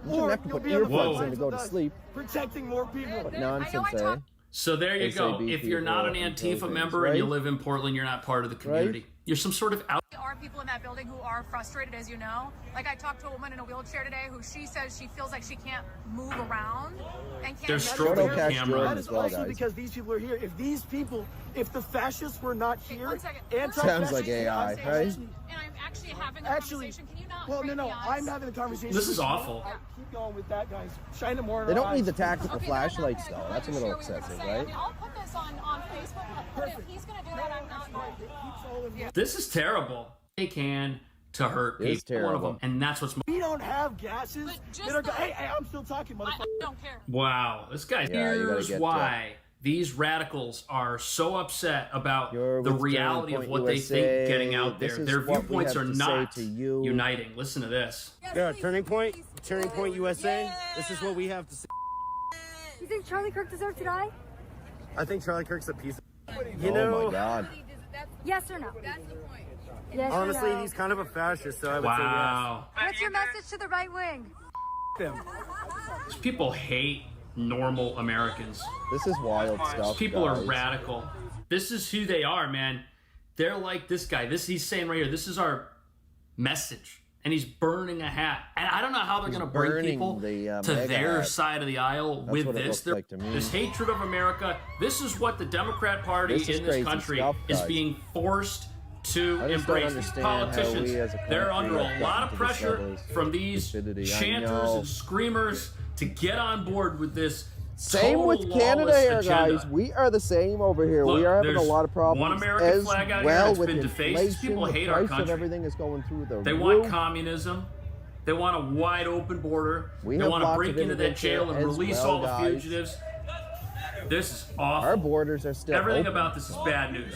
Speaker 7: shouldn't
Speaker 16: Or
Speaker 7: have to
Speaker 16: you'll
Speaker 7: put
Speaker 16: be on the front
Speaker 7: earplugs in
Speaker 16: lines
Speaker 7: to go
Speaker 16: with
Speaker 7: to
Speaker 16: us,
Speaker 7: sleep.
Speaker 16: protecting more people.
Speaker 7: What nonsense, eh?
Speaker 2: So there you go.
Speaker 7: SAB
Speaker 2: If you're not an
Speaker 7: people and
Speaker 2: Antifa
Speaker 7: things,
Speaker 2: member and you
Speaker 7: right?
Speaker 2: live in Portland, you're not part of the community. You're some sort of out.
Speaker 18: There are people in that building who are frustrated, as you know. Like I talked to a woman in a wheelchair today who she says she feels like she can't move around and can't.
Speaker 2: They're
Speaker 18: get
Speaker 2: stroking
Speaker 18: to
Speaker 2: the
Speaker 18: her.
Speaker 2: camera.
Speaker 16: That is also because these people are here. If these people, if the fascists were not here,
Speaker 18: One second.
Speaker 7: Sounds like AI, right?
Speaker 18: And I'm actually having a conversation. Can you not?
Speaker 16: Well,
Speaker 18: break
Speaker 16: no,
Speaker 18: the ice?
Speaker 16: I'm having a conversation.
Speaker 2: This is awful.
Speaker 16: Keep going with that, guys. Shine it more. in
Speaker 7: They
Speaker 16: our
Speaker 7: don't need the
Speaker 16: eyes.
Speaker 7: tactical flashlights, though. That's a little excessive, right?
Speaker 18: I'll put this on Facebook. But if he's gonna do that, I'm not going to.
Speaker 2: This is terrible. They can to hurt
Speaker 7: It is
Speaker 2: people. One of
Speaker 7: terrible.
Speaker 2: them. And that's what's.
Speaker 16: We don't have gases that are. Hey, I'm still talking, motherfucker.
Speaker 18: I don't care.
Speaker 2: Wow. This guy.
Speaker 7: Yeah, you gotta
Speaker 2: Here's
Speaker 7: get
Speaker 2: why these radicals are so upset about the
Speaker 7: with
Speaker 2: reality of
Speaker 7: Turning
Speaker 2: what
Speaker 7: Point
Speaker 2: they
Speaker 7: USA.
Speaker 2: think getting out
Speaker 7: This
Speaker 2: there.
Speaker 7: is
Speaker 2: Their
Speaker 7: what we
Speaker 2: viewpoints
Speaker 7: have
Speaker 2: are
Speaker 7: to say
Speaker 2: not
Speaker 7: to you.
Speaker 2: uniting. Listen to this.
Speaker 17: Yeah, Turning Point USA. This is what we have to say.
Speaker 20: You think Charlie Kirk deserved to die?
Speaker 17: I think Charlie Kirk's a piece of.
Speaker 7: Oh my God.
Speaker 20: Yes or no? That's the point. Yes
Speaker 17: Honestly,
Speaker 20: or no?
Speaker 17: he's kind of a fascist, so I would
Speaker 2: Wow.
Speaker 20: What's your message to the right wing?
Speaker 17: say yes.
Speaker 2: These people hate normal Americans.
Speaker 7: This is wild stuff.
Speaker 2: People are
Speaker 7: guys.
Speaker 2: radical. This is who they are, man. They're like this guy. He's saying right here, this is our message. And he's burning a hat. And I don't know how they're going to bring
Speaker 7: burning
Speaker 2: people
Speaker 7: the,
Speaker 2: to
Speaker 7: MAGA
Speaker 2: their
Speaker 7: hat.
Speaker 2: side of the aisle
Speaker 7: That's
Speaker 2: with
Speaker 7: what it
Speaker 2: this.
Speaker 7: looks like to me.
Speaker 2: This hatred of America. This is what the Democrat Party
Speaker 7: This is
Speaker 2: in this
Speaker 7: crazy
Speaker 2: country
Speaker 7: stuff,
Speaker 2: is
Speaker 7: guys.
Speaker 2: being forced to
Speaker 7: I just don't
Speaker 2: embrace. These
Speaker 7: understand how
Speaker 2: politicians,
Speaker 7: we as a
Speaker 2: they're
Speaker 7: country
Speaker 2: under
Speaker 7: have
Speaker 2: a lot of
Speaker 7: gotten to this
Speaker 2: pressure
Speaker 7: level of
Speaker 2: from these
Speaker 7: stupidity. I
Speaker 2: chanters
Speaker 7: know.
Speaker 2: and screamers to get on board with this.
Speaker 7: Same
Speaker 2: total
Speaker 7: with Canada
Speaker 2: lawless
Speaker 7: here,
Speaker 2: agenda.
Speaker 7: guys. We are the same over here.
Speaker 2: Look,
Speaker 7: we are having a
Speaker 2: there's
Speaker 7: lot of problems
Speaker 2: one American
Speaker 7: as
Speaker 2: flag out here
Speaker 7: well
Speaker 2: that's
Speaker 7: with
Speaker 2: been defaced. These
Speaker 7: inflation.
Speaker 2: people
Speaker 7: The
Speaker 2: hate our
Speaker 7: price of
Speaker 2: country.
Speaker 7: everything is going through the
Speaker 2: They
Speaker 7: roof.
Speaker 2: want communism. They want a wide open border.
Speaker 7: We
Speaker 2: They
Speaker 7: have
Speaker 2: want to
Speaker 7: lots
Speaker 2: break
Speaker 7: of
Speaker 2: into that
Speaker 7: immigrants
Speaker 2: jail
Speaker 7: here
Speaker 2: and
Speaker 7: as
Speaker 2: release
Speaker 7: well,
Speaker 2: all the
Speaker 7: guys.
Speaker 2: fugitives. This is awful.
Speaker 7: Our borders are still
Speaker 2: Everything
Speaker 7: open.
Speaker 2: about this is bad news.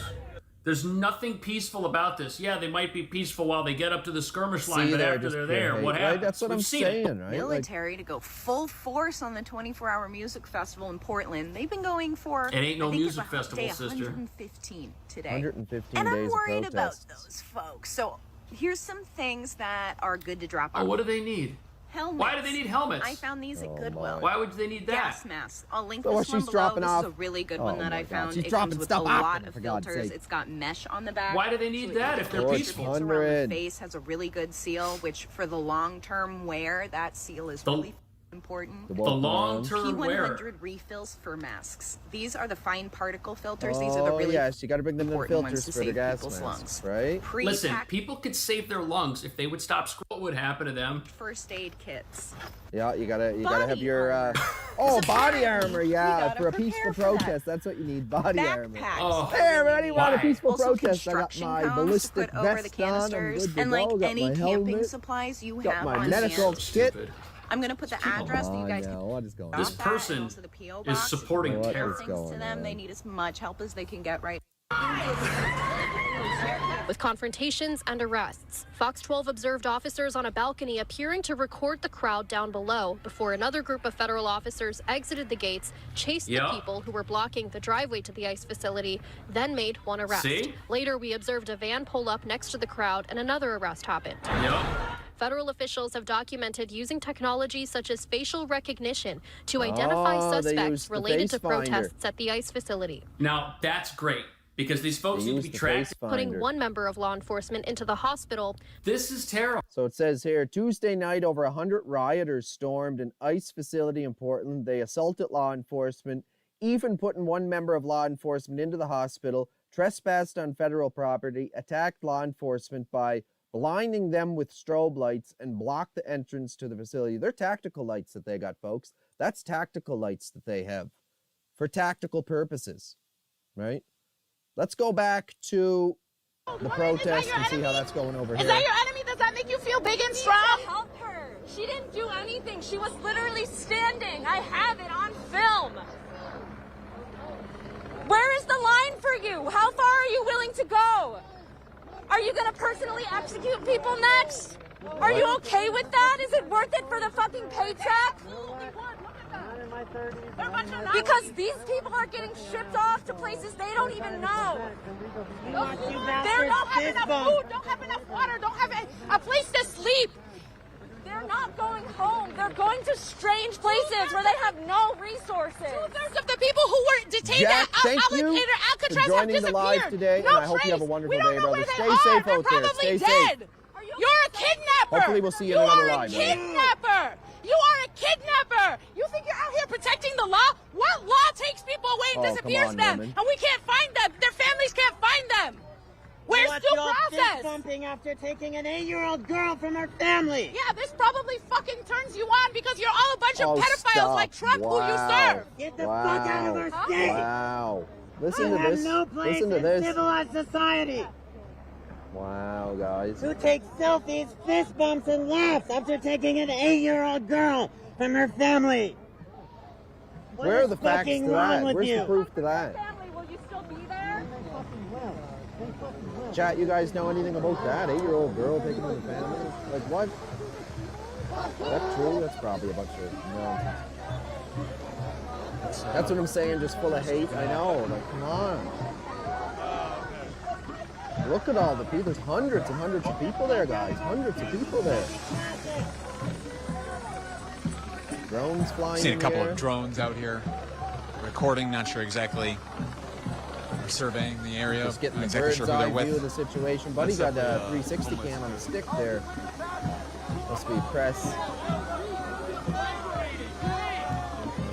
Speaker 2: There's nothing peaceful about this. Yeah, they might be peaceful while they get up to the skirmish line,
Speaker 7: See,
Speaker 2: but
Speaker 7: they're
Speaker 2: after
Speaker 7: just
Speaker 2: they're
Speaker 7: pure
Speaker 2: there,
Speaker 7: hate,
Speaker 2: what
Speaker 7: right?
Speaker 2: happens?
Speaker 7: That's what
Speaker 2: We've
Speaker 7: I'm
Speaker 2: seen it.
Speaker 7: saying, right?
Speaker 22: Military to go full force on the 24-hour music festival in Portland. They've been going for
Speaker 2: It ain't no
Speaker 22: I think
Speaker 2: music
Speaker 22: it's about
Speaker 2: festival,
Speaker 22: day
Speaker 2: sister.
Speaker 22: 115 today.
Speaker 7: 115
Speaker 22: and I'm
Speaker 7: days of
Speaker 22: worried about
Speaker 7: protests.
Speaker 22: those folks. So here's some things that are good to drop
Speaker 2: Oh,
Speaker 22: off.
Speaker 2: what do they need?
Speaker 22: Helmets.
Speaker 2: Why do they need helmets?
Speaker 22: I found these at Goodwill.
Speaker 2: Why would they need that?
Speaker 22: Gas masks. I'll link
Speaker 7: So
Speaker 22: this
Speaker 7: what,
Speaker 22: one
Speaker 7: she's
Speaker 22: below.
Speaker 7: dropping
Speaker 22: This
Speaker 7: off?
Speaker 22: is a really good
Speaker 7: Oh
Speaker 22: one that
Speaker 7: my
Speaker 22: I
Speaker 7: God.
Speaker 22: found.
Speaker 7: She's
Speaker 22: It
Speaker 7: dropping
Speaker 22: comes with
Speaker 7: stuff
Speaker 22: a
Speaker 7: off
Speaker 22: lot
Speaker 7: them,
Speaker 22: of
Speaker 7: for God's
Speaker 22: filters.
Speaker 7: sake.
Speaker 22: It's got mesh on the back.
Speaker 2: Why do they need that if they're
Speaker 22: it
Speaker 2: peaceful?
Speaker 22: distributes around the
Speaker 7: 100.
Speaker 22: face, has a really good seal, which for the long-term wear, that seal is really important.
Speaker 7: The
Speaker 2: The long-term wear.
Speaker 22: P100 refills for masks. These are the fine particle filters. These are the
Speaker 7: Oh,
Speaker 22: really
Speaker 7: yes, you got to bring them the
Speaker 22: important
Speaker 7: filters
Speaker 22: ones to
Speaker 7: for the
Speaker 22: save
Speaker 7: gas
Speaker 22: people's
Speaker 7: masks,
Speaker 22: lungs.
Speaker 7: right?
Speaker 2: Listen, people could save their lungs if they would stop. What would happen to them?
Speaker 22: First aid kits.
Speaker 7: Yeah, you gotta have
Speaker 22: Body
Speaker 7: your body armor. Yeah, for a peaceful protest, that's what you need. Body armor.
Speaker 22: Oh,
Speaker 7: Hey, everybody, want a peaceful
Speaker 22: also
Speaker 7: protest? I got
Speaker 22: construction
Speaker 7: my
Speaker 22: cones to
Speaker 7: ballistic
Speaker 22: put over the
Speaker 7: vest on. I'm
Speaker 22: canisters,
Speaker 7: good to
Speaker 22: and like
Speaker 7: go. Got
Speaker 22: any
Speaker 7: my
Speaker 22: camping
Speaker 7: helmet.
Speaker 22: supplies you
Speaker 7: Got
Speaker 22: have
Speaker 7: my
Speaker 22: on
Speaker 7: medical
Speaker 22: hand.
Speaker 7: kit.
Speaker 22: I'm gonna put the address that you guys
Speaker 7: now, what is going
Speaker 2: This
Speaker 22: on.
Speaker 2: person
Speaker 22: Also the PO
Speaker 2: is
Speaker 22: box.
Speaker 2: supporting
Speaker 7: What
Speaker 2: terror.
Speaker 7: is
Speaker 22: Things
Speaker 7: going
Speaker 22: to them.
Speaker 7: on?
Speaker 22: They need as much help as they can get right
Speaker 3: With confrontations and arrests, Fox 12 observed officers on a balcony appearing to record the crowd down below before another group of federal officers exited the gates, chased the people who were blocking the driveway to the ICE facility, then made one arrest.
Speaker 2: See?
Speaker 3: Later, we observed a van pull up next to the crowd and another arrest happened. Federal officials have documented using technology such as facial recognition to identify suspects related to protests at the ICE facility.
Speaker 2: Now, that's great. Because these folks need to be tracked.
Speaker 3: Putting one member of law enforcement into the hospital.
Speaker 2: This is terrible.
Speaker 7: So it says here, Tuesday night, over 100 rioters stormed an ICE facility in Portland. They assaulted law enforcement, even putting one member of law enforcement into the hospital, trespassed on federal property, attacked law enforcement by blinding them with strobe lights, and blocked the entrance to the facility. They're tactical lights that they got, folks. That's tactical lights that they have for tactical purposes, right? Let's go back to the protest and see how that's going over here.
Speaker 15: Is that your enemy? Does that make you feel big and strong? Help her. She didn't do anything. She was literally standing. I have it on film. Where is the line for you? How far are you willing to go? Are you going to personally execute people next? Are you okay with that? Is it worth it for the fucking paycheck? Because these people are getting shipped off to places they don't even know. They don't have enough food, don't have enough water, don't have a place to sleep. They're not going home. They're going to strange places where they have no resources. 2/3 of the people who were detained
Speaker 7: Jack,
Speaker 15: at
Speaker 7: thank you
Speaker 15: Alcatraz
Speaker 7: for joining the live today, and I hope you have a wonderful day, brother. Stay safe out there. Stay safe.
Speaker 15: You're a kidnapper.
Speaker 7: Hopefully we'll see you in another live.
Speaker 15: You are a kidnapper. You are a kidnapper. You think you're out here protecting the law? What law takes people away and disappears them?
Speaker 7: woman.
Speaker 15: And we can't find them. Their families can't find them. Where's due process?
Speaker 13: Bumping after taking an 8-year-old girl from her family.
Speaker 15: Yeah, this probably fucking turns you on because you're all a bunch of pedophiles
Speaker 7: stop.
Speaker 15: like Trump who you serve.
Speaker 13: Get the fuck out of our state.
Speaker 7: Wow. Listen
Speaker 13: You
Speaker 7: to
Speaker 13: have
Speaker 7: this.
Speaker 13: no place
Speaker 7: Listen to
Speaker 13: in
Speaker 7: this.
Speaker 13: civilized society.
Speaker 7: Wow, guys.
Speaker 13: Who takes selfies, fist bumps, and laughs after taking an 8-year-old girl from her family? What
Speaker 7: Where are
Speaker 13: is
Speaker 7: the facts to
Speaker 13: fucking wrong
Speaker 7: that?
Speaker 13: with
Speaker 7: Where's
Speaker 13: you?
Speaker 7: the proof to that?
Speaker 15: Will you still be there?
Speaker 7: Chat, you guys know anything about that? 8-year-old girl taking in the family? Like what? Is that true? That's probably a bunch of nonsense. That's what I'm saying, just full of hate. I know. Like, come on. Look at all the people. There's hundreds and hundreds of people there, guys. Hundreds of people there. Drones flying
Speaker 1: Seen a
Speaker 7: in
Speaker 1: couple
Speaker 7: the air.
Speaker 1: of drones out here recording. Not sure exactly. They're surveying the area.
Speaker 7: Just getting
Speaker 1: Not
Speaker 7: the
Speaker 1: exactly
Speaker 7: bird's
Speaker 1: sure who they're
Speaker 7: eye view
Speaker 1: with.
Speaker 7: of the situation. Buddy got a 360 cam on the stick there. Must be press.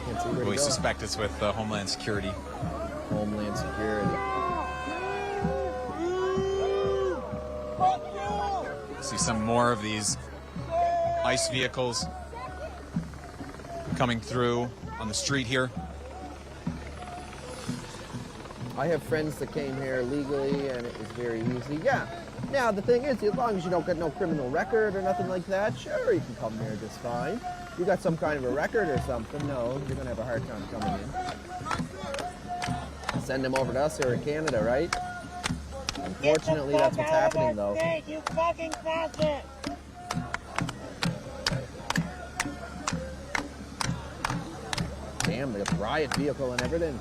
Speaker 7: Can't see where to
Speaker 1: We
Speaker 7: go.
Speaker 1: suspect it's with Homeland Security.
Speaker 7: Homeland Security.
Speaker 1: See some more of these ICE vehicles coming through on the street here.
Speaker 7: I have friends that came here legally, and it was very easy. Yeah. Now, the thing is, as long as you don't get no criminal record or nothing like that, sure, you can come here just fine. You got some kind of a record or something, no, you're going to have a hard time coming in. Send them over to us here in Canada, right? Unfortunately, that's what's happening, though.
Speaker 13: State, you fucking bastard!
Speaker 7: Damn, they got the riot vehicle and everything.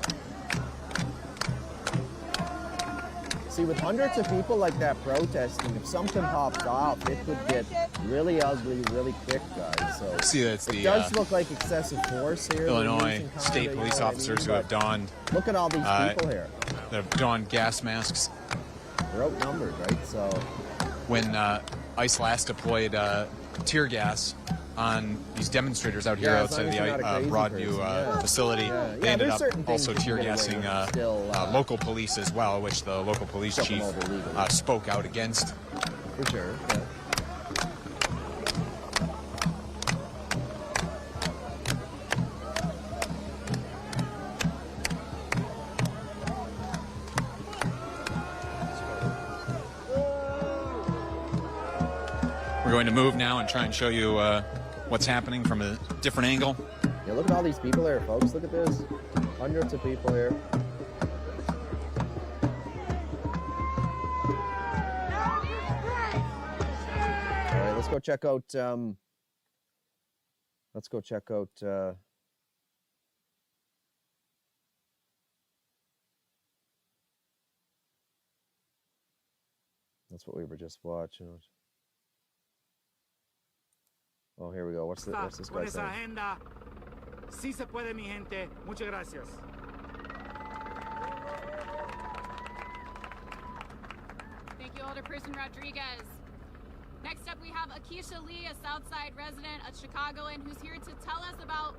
Speaker 7: See, with hundreds of people like that protesting, if something pops off, it could get really ugly really quick, guys. So
Speaker 1: See, that's
Speaker 7: it
Speaker 1: the
Speaker 7: does look like excessive force here.
Speaker 1: Illinois state police officers who have donned.
Speaker 7: Look at all these people here.
Speaker 1: They've donned gas masks.
Speaker 7: They're outnumbered, right? So
Speaker 1: when ICE last deployed tear gas on these demonstrators out here
Speaker 7: Yeah, as
Speaker 1: outside
Speaker 7: long as
Speaker 1: the
Speaker 7: you're not a crazy
Speaker 1: Broadview
Speaker 7: person, yeah.
Speaker 1: facility,
Speaker 7: Yeah,
Speaker 1: they ended
Speaker 7: there's
Speaker 1: up
Speaker 7: certain things
Speaker 1: also
Speaker 7: you can
Speaker 1: tear
Speaker 7: get away
Speaker 1: gassing
Speaker 7: with still,
Speaker 1: local police as well, which the local police
Speaker 7: took them
Speaker 1: chief
Speaker 7: over legally.
Speaker 1: spoke out against.
Speaker 7: For sure. Yeah.
Speaker 1: We're going to move now and try and show you what's happening from a different angle.
Speaker 7: Yeah, look at all these people here, folks. Look at this. Hundreds of people here. go check out. Let's go check out. That's what we were just watching. Oh, here we go. What's this guy saying?
Speaker 8: Agenda. Sí se puede, mi gente. Muchas gracias.
Speaker 21: Thank you, Alderperson Rodriguez. Next up, we have Akeisha Lee, a Southside resident, a Chicagoan, who's here to tell us about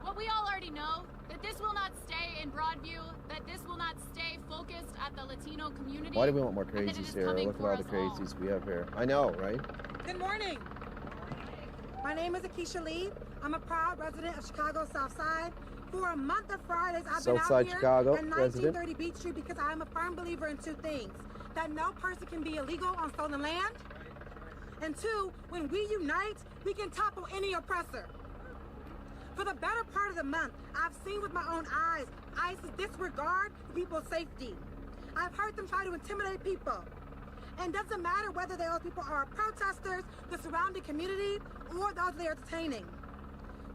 Speaker 21: what we all already know, that this will not stay in Broadview, that this will not stay focused at the Latino community.
Speaker 7: Why do we want more crazies here? Look at all the crazies we have here. I know, right?
Speaker 23: Good morning. My name is Akeisha Lee. I'm a proud resident of Chicago Southside. For a month of Fridays, I've been out here
Speaker 7: Chicago,
Speaker 23: at 1930 Beach Street because I am a firm believer in two things: that no person can be illegal on stolen land, and two, when we unite, we can topple any oppressor. For the better part of the month, I've seen with my own eyes ICE's disregard for people's safety. I've heard them try to intimidate people. And it doesn't matter whether those people are protesters, the surrounding community, or those they are detaining.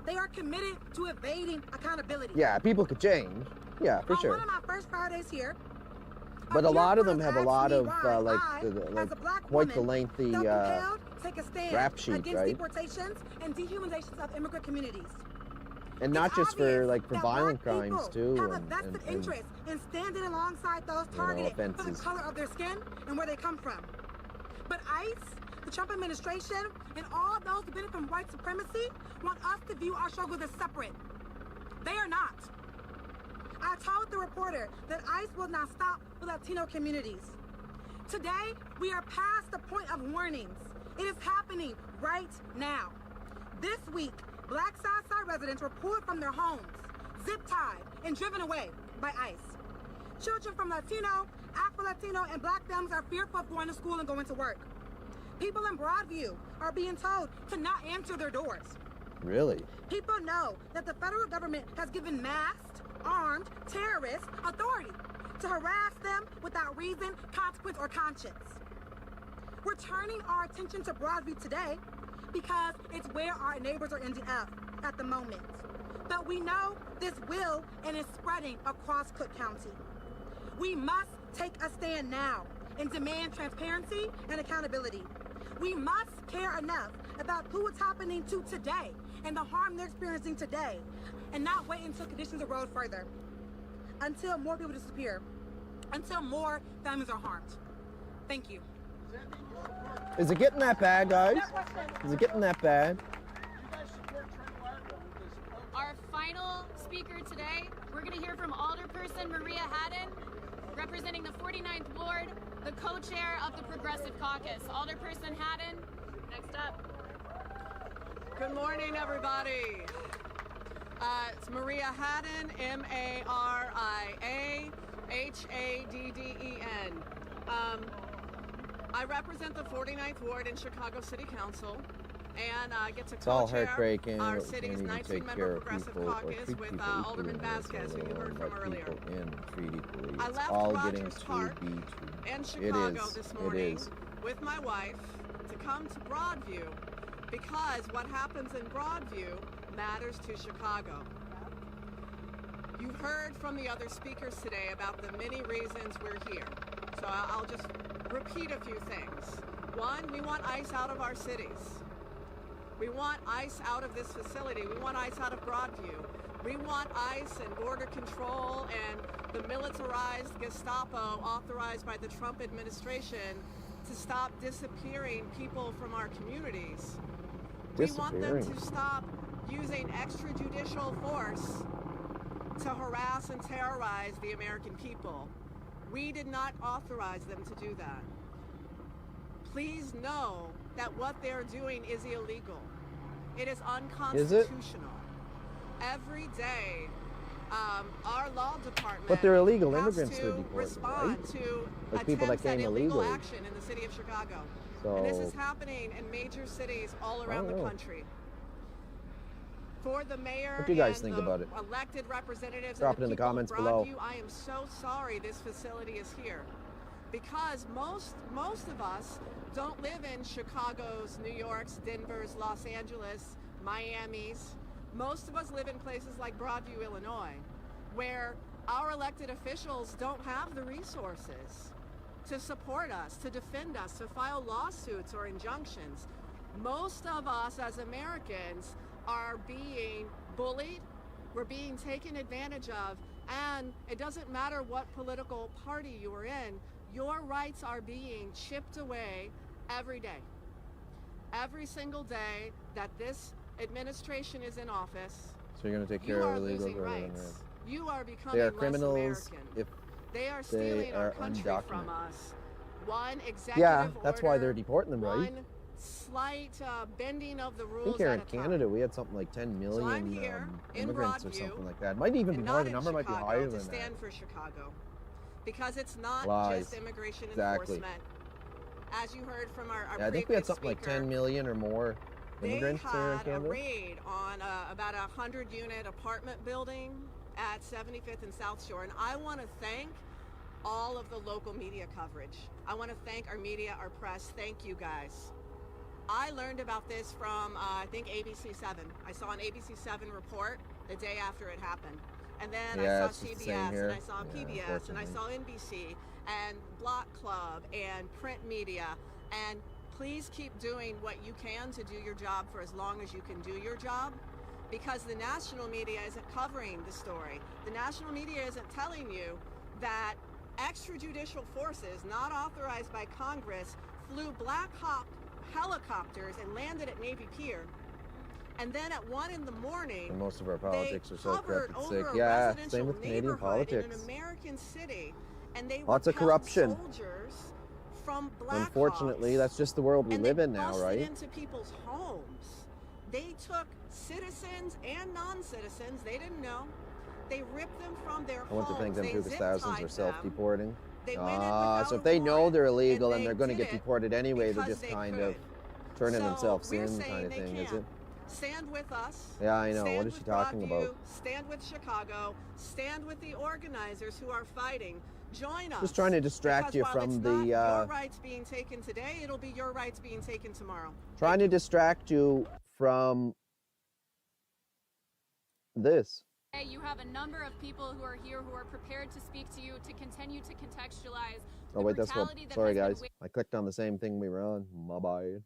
Speaker 23: They are committed to evading accountability.
Speaker 7: Yeah, people could change. Yeah, for sure.
Speaker 23: On one of my first Fridays here,
Speaker 7: But a lot of them have a lot of like quite the
Speaker 23: woman,
Speaker 7: lengthy
Speaker 23: take a stand
Speaker 7: rap sheet,
Speaker 23: against
Speaker 7: right?
Speaker 23: deportations and dehumanizations of immigrant communities.
Speaker 7: And not just for like for violent crimes too,
Speaker 23: have a vested interest in standing alongside those targeted for the color of their skin and where they come from. But ICE, the Trump administration, and all those who benefit from white supremacy want us to view our struggles as separate. They are not. I told the reporter that ICE will not stop with Latino communities. Today, we are past the point of warnings. It is happening right now. This week, Black Southside residents were pulled from their homes, zip-tied, and driven away by ICE. Children from Latino, Afro-Latino, and Black families are fearful of going to school and going to work. People in Broadview are being told to not answer their doors.
Speaker 7: Really?
Speaker 23: People know that the federal government has given masked, armed terrorists authority to harass them without reason, consequence, or conscience. We're turning our attention to Broadview today because it's where our neighbors are ending up at the moment. But we know this will and is spreading across Cook County. We must take a stand now and demand transparency and accountability. We must care enough about who it's happening to today and the harm they're experiencing today, and not wait until conditions erode further, until more people disappear, until more families are harmed. Thank you.
Speaker 7: Is it getting that bad, guys? Is it getting that bad?
Speaker 21: Our final speaker today, we're going to hear from Alderperson Maria Haddon, representing the 49th Ward, the co-chair of the Progressive Caucus. Alderperson Haddon, next up.
Speaker 24: Good morning, everybody. It's Maria Haddon, M-A-R-I-A-H-A-D-D-E-N. I represent the 49th Ward in Chicago City Council, and I get to co-chair our city's 19-member Progressive Caucus with Alderman Vasquez, who you heard from earlier. I left Rogers Park in Chicago this morning with my wife to come to Broadview because what happens in Broadview matters to Chicago. You heard from the other speakers today about the many reasons we're here. So I'll just repeat a few things. One, we want ICE out of our cities. We want ICE out of this facility. We want ICE out of Broadview. We want ICE and border control and the militarized Gestapo authorized by the Trump administration to stop disappearing people from our communities. We want them to stop using extrajudicial force to harass and terrorize the American people. We did not authorize them to do that. Please know that what they're doing is illegal. It is unconstitutional. Every day, our law department
Speaker 7: But they're illegal
Speaker 24: has
Speaker 7: immigrants
Speaker 24: to
Speaker 7: to deport,
Speaker 24: respond
Speaker 7: right?
Speaker 24: to
Speaker 7: Like people that
Speaker 24: attempts at
Speaker 7: came
Speaker 24: illegal
Speaker 7: illegally.
Speaker 24: action in the city of Chicago.
Speaker 7: So,
Speaker 24: And this is happening in major cities all around the country. For the mayor
Speaker 7: What do you guys
Speaker 24: and
Speaker 7: think
Speaker 24: the
Speaker 7: about it?
Speaker 24: elected representatives
Speaker 7: Drop
Speaker 24: and
Speaker 7: it in the
Speaker 24: people of
Speaker 7: comments below.
Speaker 24: Broadview, I am so sorry this facility is here. because most of us don't live in Chicago's, New York's, Denver's, Los Angeles, Miami's. Most of us live in places like Broadview, Illinois, where our elected officials don't have the resources to support us, to defend us, to file lawsuits or injunctions. Most of us as Americans are being bullied, we're being taken advantage of, and it doesn't matter what political party you are in, your rights are being chipped away every day. Every single day that this administration is in office,
Speaker 7: So you're going to take care of illegals
Speaker 24: losing
Speaker 7: or
Speaker 24: rights. You are becoming
Speaker 7: They are
Speaker 24: less
Speaker 7: criminals
Speaker 24: American.
Speaker 7: if
Speaker 24: They are stealing our country from
Speaker 7: undocumented.
Speaker 24: us. One executive
Speaker 7: Yeah, that's why
Speaker 24: order,
Speaker 7: they're deporting them, right?
Speaker 24: one slight bending of the
Speaker 7: I
Speaker 24: rules
Speaker 7: think here
Speaker 24: at
Speaker 7: in
Speaker 24: a time.
Speaker 7: Canada we had something like 10 million
Speaker 24: So I'm here in
Speaker 7: immigrants or
Speaker 24: Broadview,
Speaker 7: something like that. It might even be
Speaker 24: and
Speaker 7: more.
Speaker 24: not
Speaker 7: The
Speaker 24: in
Speaker 7: number might be
Speaker 24: Chicago
Speaker 7: higher
Speaker 24: to
Speaker 7: than
Speaker 24: stand
Speaker 7: that.
Speaker 24: for Chicago, because it's not
Speaker 7: Lies.
Speaker 24: just immigration
Speaker 7: Exactly.
Speaker 24: enforcement. As you heard from our
Speaker 7: Yeah, I think we had
Speaker 24: previous
Speaker 7: something like
Speaker 24: speaker,
Speaker 7: 10 million or more immigrants
Speaker 24: they
Speaker 7: here in
Speaker 24: had a
Speaker 7: Canada.
Speaker 24: raid on about a 100-unit apartment building at 75th and South Shore, and I want to thank all of the local media coverage. I want to thank our media, our press. Thank you guys. I learned about this from I think ABC7. I saw an ABC7 report the day after it happened, and then
Speaker 7: Yeah,
Speaker 24: I
Speaker 7: it's
Speaker 24: saw
Speaker 7: just the same
Speaker 24: CBS,
Speaker 7: here.
Speaker 24: and I saw
Speaker 7: Yeah,
Speaker 24: PBS, and I saw
Speaker 7: unfortunately.
Speaker 24: NBC, and Block Club, and print media, and please keep doing what you can to do your job for as long as you can do your job, because the national media isn't covering the story. The national media isn't telling you that extrajudicial forces not authorized by Congress flew Black Hawk helicopters and landed at Navy Pier. And then at 1 in the morning,
Speaker 7: And most of our politics are so
Speaker 24: hovered
Speaker 7: corrupt, it's
Speaker 24: over
Speaker 7: sick.
Speaker 24: a
Speaker 7: Yeah,
Speaker 24: residential
Speaker 7: same with Canadian
Speaker 24: neighborhood
Speaker 7: politics.
Speaker 24: in an American city, and they
Speaker 7: Lots of
Speaker 24: repelled
Speaker 7: corruption.
Speaker 24: soldiers from Black
Speaker 7: Unfortunately,
Speaker 24: Hawks,
Speaker 7: that's just the world we
Speaker 24: and
Speaker 7: live
Speaker 24: they
Speaker 7: in now,
Speaker 24: busted
Speaker 7: right?
Speaker 24: into people's homes. They took citizens and non-citizens, they didn't know. They ripped them from their
Speaker 7: I want to
Speaker 24: homes.
Speaker 7: thank them
Speaker 24: They
Speaker 7: too, because
Speaker 24: zip
Speaker 7: thousands
Speaker 24: tied
Speaker 7: are
Speaker 24: them.
Speaker 7: self-deporting.
Speaker 24: They went in without
Speaker 7: So
Speaker 24: a
Speaker 7: if they know they're
Speaker 24: warrant,
Speaker 7: illegal
Speaker 24: and
Speaker 7: and they're
Speaker 24: they
Speaker 7: going to
Speaker 24: did
Speaker 7: get
Speaker 24: it
Speaker 7: deported anyway, they're
Speaker 24: because
Speaker 7: just
Speaker 24: they
Speaker 7: kind
Speaker 24: could.
Speaker 7: of turning
Speaker 24: So
Speaker 7: themselves
Speaker 24: we're
Speaker 7: in
Speaker 24: saying
Speaker 7: kind of
Speaker 24: they
Speaker 7: thing, is
Speaker 24: can't.
Speaker 7: it?
Speaker 24: Stand with us.
Speaker 7: Yeah, I know.
Speaker 24: Stand
Speaker 7: What is she
Speaker 24: with
Speaker 7: talking
Speaker 24: Broadview,
Speaker 7: about?
Speaker 24: Stand with Chicago. Stand with the organizers who are fighting. Join us.
Speaker 7: Just trying to distract
Speaker 24: because
Speaker 7: you
Speaker 24: while
Speaker 7: from
Speaker 24: it's
Speaker 7: the,
Speaker 24: not your rights being taken today, it'll be your rights being taken tomorrow.
Speaker 7: Trying to distract you from this.
Speaker 21: You have a number of people who are here who are prepared to speak to you to continue to contextualize
Speaker 7: Oh wait, that's what.
Speaker 21: brutality that
Speaker 7: Sorry,
Speaker 21: has been
Speaker 7: guys. I clicked on the same thing we were on. My bad.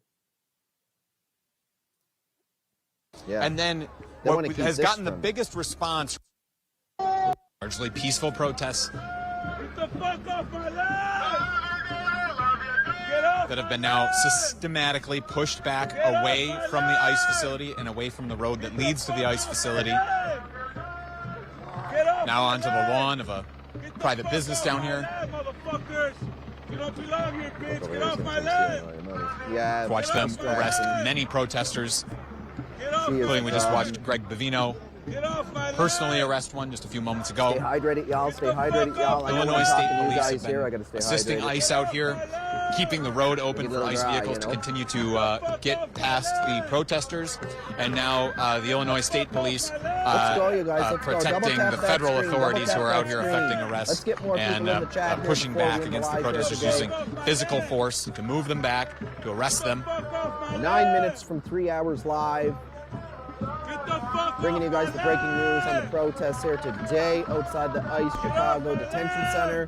Speaker 7: Yeah.
Speaker 1: And then
Speaker 7: They
Speaker 1: what
Speaker 7: wanna keep
Speaker 1: has
Speaker 7: this
Speaker 1: gotten the
Speaker 7: from-
Speaker 1: biggest response, largely peaceful protests
Speaker 11: Get the fuck off my land! Get up!
Speaker 1: that have been now systematically pushed back away from the ICE facility and away from the road that leads to the ICE facility.
Speaker 11: Get up!
Speaker 1: Now onto the lawn of a private business down here.
Speaker 11: Motherfuckers! You don't belong here, bitch! Get off my land!
Speaker 7: Yeah.
Speaker 1: Watch them
Speaker 7: distraction.
Speaker 1: arrest many protesters,
Speaker 11: Get off
Speaker 1: including we just
Speaker 7: um,
Speaker 1: watched Greg Bavino personally arrest one just a few moments ago.
Speaker 7: Stay hydrated, y'all. Stay hydrated, y'all. I know
Speaker 1: Illinois
Speaker 7: I'm
Speaker 1: State
Speaker 7: talking to you
Speaker 1: Police
Speaker 7: guys
Speaker 1: have
Speaker 7: here. I
Speaker 1: been
Speaker 7: gotta stay
Speaker 1: assisting
Speaker 7: hydrated.
Speaker 1: ICE out here, keeping the road open for
Speaker 7: little
Speaker 1: ICE
Speaker 7: dry,
Speaker 1: vehicles
Speaker 7: you
Speaker 1: to
Speaker 7: know?
Speaker 1: continue to get past the protesters. And now the Illinois State Police
Speaker 7: Let's go, you guys. Let's go. Double
Speaker 1: protecting
Speaker 7: tap
Speaker 1: the
Speaker 7: that
Speaker 1: federal
Speaker 7: screen.
Speaker 1: authorities
Speaker 7: Double
Speaker 1: who are
Speaker 7: tap
Speaker 1: out
Speaker 7: that
Speaker 1: here
Speaker 7: screen.
Speaker 1: effecting
Speaker 7: Let's
Speaker 1: arrests
Speaker 7: get more
Speaker 1: and
Speaker 7: people in the chat here
Speaker 1: pushing
Speaker 7: before we
Speaker 1: back
Speaker 7: end
Speaker 1: against the
Speaker 7: live here
Speaker 1: protesters,
Speaker 7: today.
Speaker 1: using physical force to move them back, to arrest them.
Speaker 7: 9 minutes from 3 hours live. Bringing you guys the breaking news on the protests here today outside the ICE Chicago Detention Center.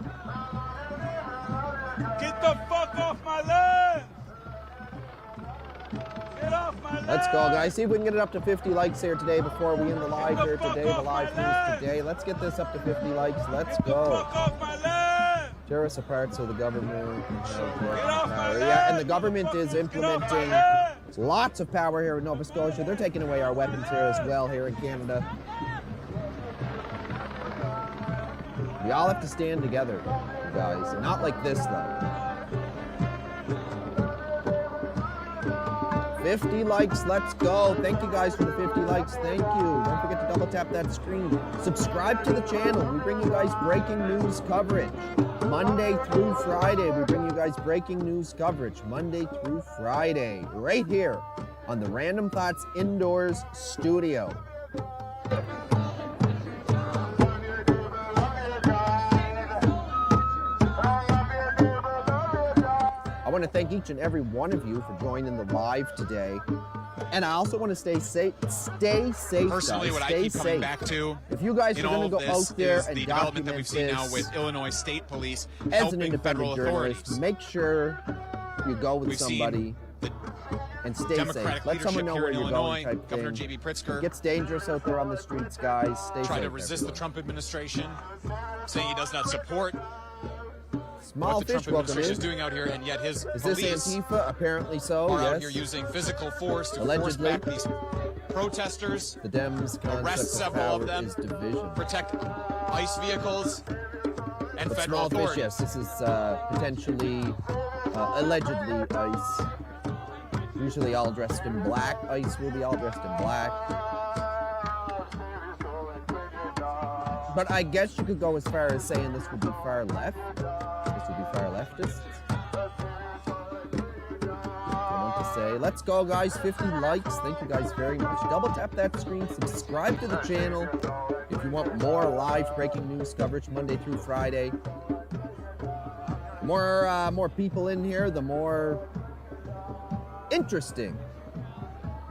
Speaker 11: Get the fuck off my land! Get off my land!
Speaker 7: Let's go, guys. See if we can get it up to 50 likes here today before we end the live here today, the live news today. Let's get this up to 50 likes. Let's go. Tear us apart so the government can have more power. Yeah, and the government is implementing lots of power here in Nova Scotia. They're taking away our weapons here as well here in Canada. We all have to stand together, guys. Not like this, though. 50 likes, let's go. Thank you guys for the 50 likes. Thank you. Don't forget to double tap that screen. Subscribe to the channel. We bring you guys breaking news coverage. Monday through Friday, we bring you guys breaking news coverage. Monday through Friday, right here on the Random Thoughts Indoors Studio. want to thank each and every one of you for joining the live today. And I also want to stay safe. Stay safe,
Speaker 1: Personally,
Speaker 7: guys.
Speaker 1: what
Speaker 7: Stay
Speaker 1: I keep coming
Speaker 7: safe.
Speaker 1: back to
Speaker 7: if you guys are
Speaker 1: in
Speaker 7: going
Speaker 1: all
Speaker 7: to
Speaker 1: of
Speaker 7: go
Speaker 1: this
Speaker 7: out there
Speaker 1: is
Speaker 7: and
Speaker 1: the development that we've seen now
Speaker 7: this
Speaker 1: with Illinois State Police
Speaker 7: as an
Speaker 1: helping
Speaker 7: independent
Speaker 1: federal
Speaker 7: journalist,
Speaker 1: authorities.
Speaker 7: make sure you go with
Speaker 1: We've
Speaker 7: somebody and stay
Speaker 1: Democratic
Speaker 7: safe. Let someone
Speaker 1: leadership
Speaker 7: know
Speaker 1: here
Speaker 7: where
Speaker 1: in
Speaker 7: you're
Speaker 1: Illinois,
Speaker 7: going. Type
Speaker 1: Governor
Speaker 7: thing.
Speaker 1: J.B. Pritzker
Speaker 7: It gets dangerous out there on the streets, guys. Stay
Speaker 1: trying
Speaker 7: safe.
Speaker 1: to resist
Speaker 7: everyone.
Speaker 1: the Trump administration, saying he does not support
Speaker 7: Small
Speaker 1: what the
Speaker 7: fish,
Speaker 1: Trump
Speaker 7: welcome
Speaker 1: administration
Speaker 7: in.
Speaker 1: is doing out here, and yet his
Speaker 7: Is
Speaker 1: police
Speaker 7: this Antifa? Apparently so,
Speaker 1: are
Speaker 7: yes.
Speaker 1: out here using physical force to
Speaker 7: Allegedly.
Speaker 1: force back these protesters,
Speaker 7: The Dems' concept
Speaker 1: arrest
Speaker 7: of
Speaker 1: several
Speaker 7: power
Speaker 1: of them,
Speaker 7: is division.
Speaker 1: protect ICE vehicles, and
Speaker 7: But
Speaker 1: federal
Speaker 7: small fish,
Speaker 1: authorities.
Speaker 7: yes, this is potentially, allegedly ICE. Usually all dressed in black. ICE will be all dressed in black. But I guess you could go as far as saying this would be far left. This would be far leftist. I want to say, let's go, guys. 50 likes. Thank you guys very much. Double tap that screen. Subscribe to the channel if you want more live breaking news coverage Monday through Friday. More people in here, the more interesting,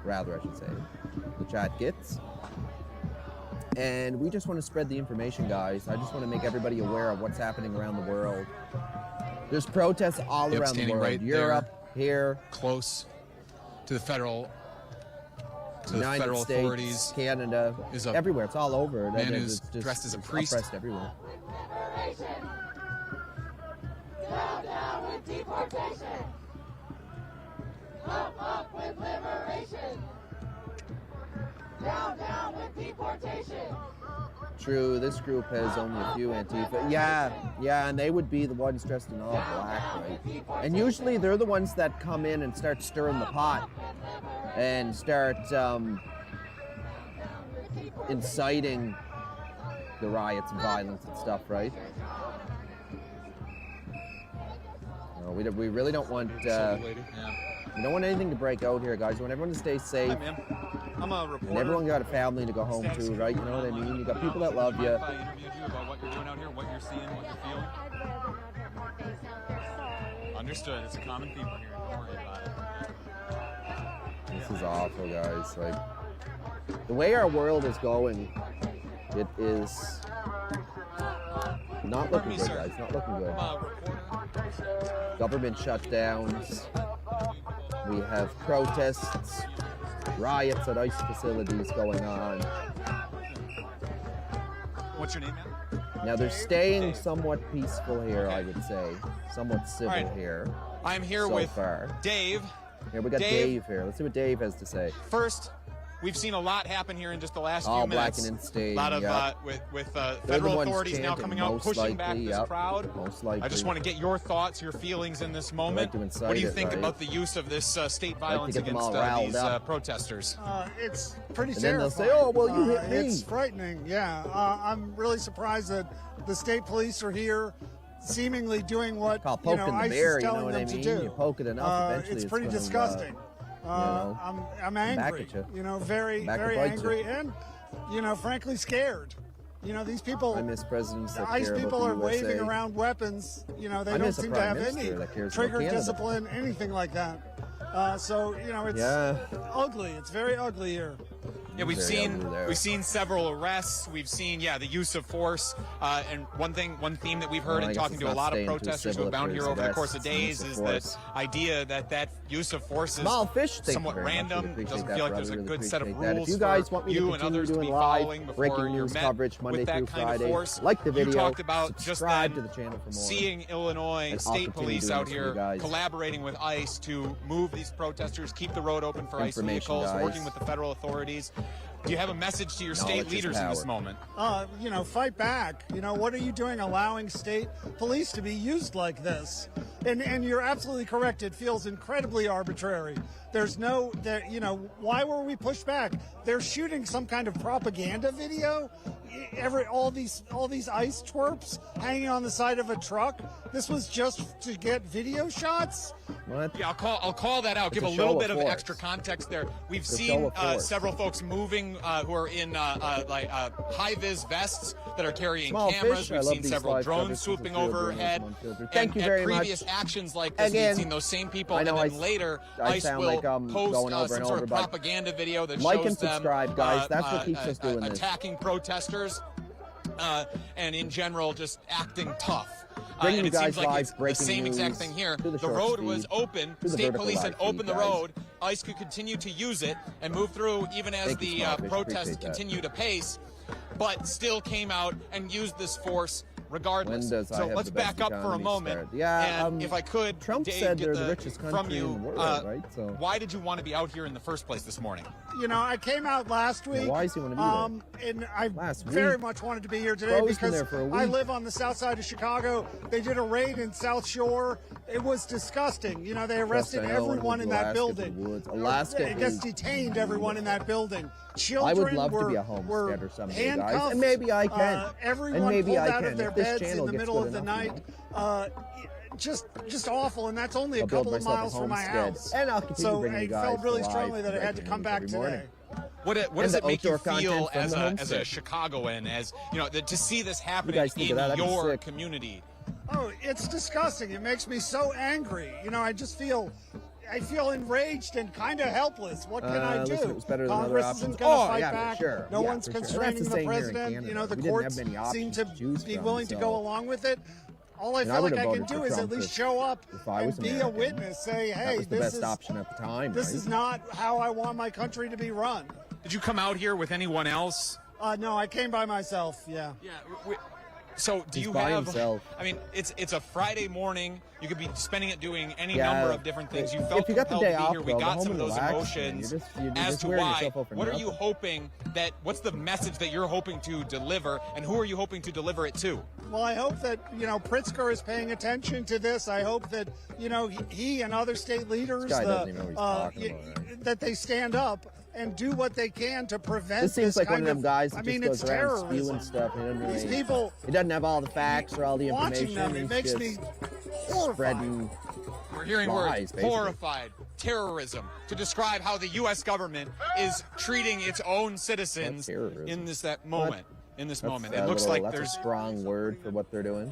Speaker 7: rather, I should say, the chat gets. And we just want to spread the information, guys. I just want to make everybody aware of what's happening around the world. There's protests all
Speaker 1: Yep,
Speaker 7: around the
Speaker 1: standing
Speaker 7: world.
Speaker 1: right
Speaker 7: Europe, here,
Speaker 1: close to the federal,
Speaker 7: United
Speaker 1: federal
Speaker 7: States,
Speaker 1: authorities.
Speaker 7: Canada,
Speaker 1: Is a
Speaker 7: everywhere. It's all over.
Speaker 1: man
Speaker 7: It's
Speaker 1: who's dressed as a priest.
Speaker 7: Oppressed everywhere.
Speaker 13: Down, down with deportation. Up with liberation. Down with deportation.
Speaker 7: True, this group has only a few Antifa. Yeah, and they would be the ones dressed in all black, right? And usually they're the ones that come in and start stirring the pot and start inciting the riots and violence and stuff, right? No, we really don't want we don't want anything to break out here, guys. We want everyone to stay safe.
Speaker 1: Hi, ma'am. I'm a reporter.
Speaker 7: And everyone got a family to go home to, right? You know what I mean? You got people that love you.
Speaker 1: If I interviewed you about what you're doing out here, what you're seeing, what you're feeling. Understood. It's a common theme here. Don't worry about it.
Speaker 7: This is awful, guys. Like, the way our world is going, it is not looking good, guys. Not looking good. Government shutdowns. We have protests, riots at ICE facilities going on.
Speaker 1: What's your name, man?
Speaker 7: Now they're staying somewhat peaceful here, I would say. Somewhat civil
Speaker 1: right.
Speaker 7: here.
Speaker 1: I'm here
Speaker 7: so
Speaker 1: with
Speaker 7: far.
Speaker 1: Dave.
Speaker 7: Here we got Dave here. Let's see what Dave has to say.
Speaker 1: First, we've seen a lot happen here in just the last
Speaker 7: All
Speaker 1: few minutes.
Speaker 7: black and in stain,
Speaker 1: a lot of
Speaker 7: yep.
Speaker 1: with
Speaker 7: They're the
Speaker 1: federal
Speaker 7: ones
Speaker 1: authorities now
Speaker 7: chanting,
Speaker 1: coming out,
Speaker 7: most
Speaker 1: pushing
Speaker 7: likely,
Speaker 1: back this
Speaker 7: yep,
Speaker 1: crowd.
Speaker 7: most likely.
Speaker 1: I just want to get your thoughts, your feelings in this moment.
Speaker 7: to incite
Speaker 1: What do you
Speaker 7: it,
Speaker 1: think
Speaker 7: right?
Speaker 1: about the use of this state
Speaker 7: to
Speaker 1: violence
Speaker 7: get them
Speaker 1: against
Speaker 7: all riled
Speaker 1: these
Speaker 7: up.
Speaker 1: Protesters?
Speaker 16: It's pretty
Speaker 7: And then they'll
Speaker 16: terrifying.
Speaker 7: say, "Oh, well, you hit me."
Speaker 16: It's frightening, yeah. I'm really surprised that the state police are here seemingly doing what
Speaker 7: Call
Speaker 16: you know,
Speaker 7: poking the
Speaker 16: ICE
Speaker 7: bear,
Speaker 16: is
Speaker 7: you know
Speaker 16: telling
Speaker 7: what I
Speaker 16: them
Speaker 7: mean?
Speaker 16: to do.
Speaker 7: You poke it enough, eventually
Speaker 16: it's
Speaker 7: it's
Speaker 16: pretty
Speaker 7: gonna,
Speaker 16: disgusting. I'm
Speaker 7: back
Speaker 16: angry,
Speaker 7: at you.
Speaker 16: you know, very,
Speaker 7: Back to
Speaker 16: very
Speaker 7: bite you.
Speaker 16: angry, and you know, frankly scared. You know, these people,
Speaker 7: I miss presidents that
Speaker 16: ICE
Speaker 7: care about
Speaker 16: people
Speaker 7: the
Speaker 16: are waving
Speaker 7: USA.
Speaker 16: around weapons. You know, they
Speaker 7: I
Speaker 16: don't
Speaker 7: miss a
Speaker 16: seem to
Speaker 7: prime
Speaker 16: have
Speaker 7: minister
Speaker 16: any
Speaker 7: that cares about
Speaker 16: trigger
Speaker 7: Canada.
Speaker 16: discipline, anything like that. So you know, it's ugly. It's very ugly here.
Speaker 1: Yeah, we've seen several arrests. We've seen the use of force. And one theme that we've heard
Speaker 7: Well, I
Speaker 1: in
Speaker 7: guess
Speaker 1: talking
Speaker 7: it's
Speaker 1: to a
Speaker 7: not
Speaker 1: lot of
Speaker 7: staying too
Speaker 1: protesters who
Speaker 7: civil
Speaker 1: have bound
Speaker 7: if
Speaker 1: here
Speaker 7: there's
Speaker 1: over the course of
Speaker 7: arrests and
Speaker 1: days
Speaker 7: use
Speaker 1: is
Speaker 7: of
Speaker 1: the
Speaker 7: force.
Speaker 1: idea that use of force is
Speaker 7: Small fish, thank you
Speaker 1: somewhat
Speaker 7: very much.
Speaker 1: random.
Speaker 7: Really appreciate
Speaker 1: Doesn't
Speaker 7: that,
Speaker 1: feel like
Speaker 7: brother.
Speaker 1: there's a
Speaker 7: Really
Speaker 1: good set of
Speaker 7: appreciate that.
Speaker 1: rules
Speaker 7: If you guys want
Speaker 1: for
Speaker 7: me to
Speaker 1: you and
Speaker 7: continue
Speaker 1: others to
Speaker 7: doing
Speaker 1: be
Speaker 7: live
Speaker 1: following before
Speaker 7: breaking
Speaker 1: you're
Speaker 7: news
Speaker 1: met
Speaker 7: coverage Monday
Speaker 1: with that
Speaker 7: through
Speaker 1: kind of
Speaker 7: Friday,
Speaker 1: force.
Speaker 7: like the video,
Speaker 1: You talked about just
Speaker 7: subscribe
Speaker 1: then
Speaker 7: to the channel for more.
Speaker 1: seeing Illinois
Speaker 7: And I'll
Speaker 1: State
Speaker 7: continue
Speaker 1: Police
Speaker 7: doing
Speaker 1: out
Speaker 7: this for you
Speaker 1: here
Speaker 7: guys.
Speaker 1: collaborating with ICE to move these protesters, keep the road open for ICE
Speaker 7: Information,
Speaker 1: vehicles,
Speaker 7: guys.
Speaker 1: working with the federal authorities. Do you have a message to your state
Speaker 7: Knowledge is
Speaker 1: leaders in this
Speaker 7: power.
Speaker 1: moment?
Speaker 16: You know, fight back. You know, what are you doing allowing state police to be used like this? And you're absolutely correct. It feels incredibly arbitrary. There's no, you know, why were we pushed back? They're shooting some kind of propaganda video. All these ICE twerps hanging on the side of a truck. This was just to get video shots.
Speaker 7: What?
Speaker 1: Yeah, I'll call that out.
Speaker 7: It's
Speaker 1: Give
Speaker 7: a
Speaker 1: a
Speaker 7: show
Speaker 1: little
Speaker 7: of
Speaker 1: bit of
Speaker 7: force.
Speaker 1: extra context there. We've
Speaker 7: It's a
Speaker 1: seen
Speaker 7: show of force.
Speaker 1: several folks moving who are in high-vis vests that are carrying
Speaker 7: Small
Speaker 1: cameras.
Speaker 7: fish. I
Speaker 1: We've
Speaker 7: love
Speaker 1: seen
Speaker 7: these
Speaker 1: several
Speaker 7: live
Speaker 1: drones
Speaker 7: covers.
Speaker 1: swooping
Speaker 7: This is real
Speaker 1: overhead.
Speaker 7: journalism unfiltered. Thank you
Speaker 1: at
Speaker 7: very
Speaker 1: previous
Speaker 7: much.
Speaker 1: actions like this,
Speaker 7: Again,
Speaker 1: we've seen those same people,
Speaker 7: I
Speaker 1: and
Speaker 7: know
Speaker 1: then later
Speaker 7: I
Speaker 1: ICE
Speaker 7: sound
Speaker 1: will
Speaker 7: like I'm
Speaker 1: post
Speaker 7: going over
Speaker 1: some
Speaker 7: and
Speaker 1: sort
Speaker 7: over,
Speaker 1: of
Speaker 7: but
Speaker 1: propaganda video that
Speaker 7: like
Speaker 1: shows
Speaker 7: and subscribe,
Speaker 1: them
Speaker 7: guys. That's what keeps us doing this.
Speaker 1: attacking protesters and in general just acting tough.
Speaker 7: Bringing
Speaker 1: And
Speaker 7: you
Speaker 1: it
Speaker 7: guys
Speaker 1: seems like
Speaker 7: live
Speaker 1: it's the
Speaker 7: breaking
Speaker 1: same exact
Speaker 7: news
Speaker 1: thing here.
Speaker 7: to the
Speaker 1: The
Speaker 7: short
Speaker 1: road
Speaker 7: speed,
Speaker 1: was open.
Speaker 7: to the
Speaker 1: State
Speaker 7: vertical
Speaker 1: police
Speaker 7: live
Speaker 1: had
Speaker 7: feed,
Speaker 1: opened the
Speaker 7: guys.
Speaker 1: road. ICE could continue to use it and move through even as
Speaker 7: Thank you,
Speaker 1: the
Speaker 7: Small Fish.
Speaker 1: protests
Speaker 7: Appreciate that.
Speaker 1: continue to pace, but still came out and used this force regardless.
Speaker 7: When does I
Speaker 1: So
Speaker 7: have
Speaker 1: let's
Speaker 7: the best
Speaker 1: back up for a
Speaker 7: economy
Speaker 1: moment.
Speaker 7: start? Yeah,
Speaker 1: and if I could,
Speaker 7: Trump
Speaker 1: Dave,
Speaker 7: said
Speaker 1: get
Speaker 7: they're the richest country
Speaker 1: from you,
Speaker 7: in the world, right? So
Speaker 1: why did you want to be out here in the first place this morning?
Speaker 16: You know, I came out last week.
Speaker 7: why does he want to be there?
Speaker 16: And I
Speaker 7: Last
Speaker 16: very
Speaker 7: week?
Speaker 16: much wanted to be here today
Speaker 7: Bro's been
Speaker 16: because
Speaker 7: there for a
Speaker 16: I
Speaker 7: week.
Speaker 16: live on the south side of Chicago. They did a raid in South Shore. It was disgusting. You know, they arrested
Speaker 7: Trust, I know,
Speaker 16: everyone
Speaker 7: went
Speaker 16: in
Speaker 7: to
Speaker 16: that
Speaker 7: Alaska to the
Speaker 16: building.
Speaker 7: woods. Alaska
Speaker 16: I guess
Speaker 7: is
Speaker 16: detained everyone in that building. Children
Speaker 7: I would love
Speaker 16: were,
Speaker 7: to be a
Speaker 16: were
Speaker 7: homesteader someday,
Speaker 16: handcuffed.
Speaker 7: guys, and maybe I can.
Speaker 16: Everyone
Speaker 7: and maybe
Speaker 16: pulled
Speaker 7: I
Speaker 16: out
Speaker 7: can
Speaker 16: of their
Speaker 7: if this
Speaker 16: beds in
Speaker 7: channel
Speaker 16: the
Speaker 7: gets
Speaker 16: middle
Speaker 7: good
Speaker 16: of the
Speaker 7: enough,
Speaker 16: night.
Speaker 7: you know?
Speaker 16: Just awful, and that's only a
Speaker 7: I'll build
Speaker 16: couple of
Speaker 7: myself a
Speaker 16: miles from my
Speaker 7: homestead,
Speaker 16: house.
Speaker 7: and I'll continue
Speaker 16: So
Speaker 7: bringing
Speaker 16: I
Speaker 7: you guys
Speaker 16: felt really
Speaker 7: live
Speaker 16: strongly that I had to
Speaker 7: breaking
Speaker 16: come
Speaker 7: news
Speaker 16: back
Speaker 7: every
Speaker 16: today.
Speaker 7: morning.
Speaker 1: What
Speaker 7: And
Speaker 1: does
Speaker 7: the
Speaker 1: it make you
Speaker 7: outdoor
Speaker 1: feel
Speaker 7: content from
Speaker 1: as
Speaker 7: the
Speaker 1: a
Speaker 7: homestead.
Speaker 1: Chicagoan, as you know, to see this happening
Speaker 7: guys think
Speaker 1: in
Speaker 7: of that? That'd be
Speaker 1: your
Speaker 7: sick.
Speaker 1: community?
Speaker 16: Oh, it's disgusting. It makes me so angry. You know, I feel enraged and kind of helpless. What can I do?
Speaker 7: Listen, it was better than other
Speaker 16: Congress
Speaker 7: options.
Speaker 16: isn't going to
Speaker 7: Oh,
Speaker 16: fight
Speaker 7: yeah, for
Speaker 16: back.
Speaker 7: sure.
Speaker 16: No
Speaker 7: Yeah,
Speaker 16: one's
Speaker 7: for sure.
Speaker 16: constraining
Speaker 7: That's the
Speaker 16: the
Speaker 7: same here in
Speaker 16: president.
Speaker 7: Canada.
Speaker 16: You know, the
Speaker 7: We didn't have
Speaker 16: courts
Speaker 7: many
Speaker 16: seem
Speaker 7: options
Speaker 16: to
Speaker 7: to choose
Speaker 16: be
Speaker 7: from,
Speaker 16: willing to
Speaker 7: so-
Speaker 16: go along with it. All I
Speaker 7: And I
Speaker 16: feel like
Speaker 7: would've
Speaker 16: I can
Speaker 7: voted
Speaker 16: do
Speaker 7: for
Speaker 16: is at
Speaker 7: Trump
Speaker 16: least
Speaker 7: if-
Speaker 16: show up
Speaker 7: if I
Speaker 16: and
Speaker 7: was
Speaker 16: be a
Speaker 7: American.
Speaker 16: witness. Say,
Speaker 7: That
Speaker 16: hey,
Speaker 7: was the best option at the time,
Speaker 16: this
Speaker 7: right?
Speaker 16: is not how I want my country to be run.
Speaker 1: Did you come out here with anyone else?
Speaker 16: No, I came by myself. Yeah.
Speaker 1: So do
Speaker 7: He's
Speaker 1: you
Speaker 7: by
Speaker 1: have?
Speaker 7: himself.
Speaker 1: I mean, it's a Friday morning. You could be spending it doing any
Speaker 7: Yeah,
Speaker 1: number of different things. You
Speaker 7: if
Speaker 1: felt
Speaker 7: you got the
Speaker 1: compelled
Speaker 7: day
Speaker 1: to be
Speaker 7: off,
Speaker 1: here. We
Speaker 7: though, go
Speaker 1: got
Speaker 7: home
Speaker 1: some of
Speaker 7: and
Speaker 1: those
Speaker 7: relax,
Speaker 1: emotions
Speaker 7: you're
Speaker 1: as
Speaker 7: just
Speaker 1: to
Speaker 7: wearing
Speaker 1: why.
Speaker 7: yourself out for
Speaker 1: What are you
Speaker 7: nothing.
Speaker 1: hoping that? What's the message that you're hoping to deliver, and who are you hoping to deliver it to?
Speaker 16: Well, I hope that, you know, Pritzker is paying attention to this. I hope that, you know, he and other state leaders,
Speaker 7: This guy doesn't even know what he's talking about, right?
Speaker 16: that they stand up and do what they can to prevent
Speaker 7: This seems like one of
Speaker 16: kind
Speaker 7: them guys that
Speaker 16: I
Speaker 7: just
Speaker 16: mean,
Speaker 7: goes
Speaker 16: it's
Speaker 7: around
Speaker 16: terrorism.
Speaker 7: spewing stuff. He doesn't really,
Speaker 16: These people,
Speaker 7: he doesn't have all the facts or all the
Speaker 16: watching
Speaker 7: information.
Speaker 16: them, it
Speaker 7: He's
Speaker 16: makes
Speaker 7: just
Speaker 16: me horrified.
Speaker 7: spreading
Speaker 1: We're hearing
Speaker 7: lies,
Speaker 1: words
Speaker 7: basically.
Speaker 1: horrified, terrorism, to describe how the U.S. government is treating its own citizens
Speaker 7: terrorism.
Speaker 1: in this
Speaker 7: What?
Speaker 1: moment. In this
Speaker 7: That's
Speaker 1: moment,
Speaker 7: a
Speaker 1: it looks
Speaker 7: little-
Speaker 1: like
Speaker 7: that's
Speaker 1: there's
Speaker 7: a strong word for what they're doing.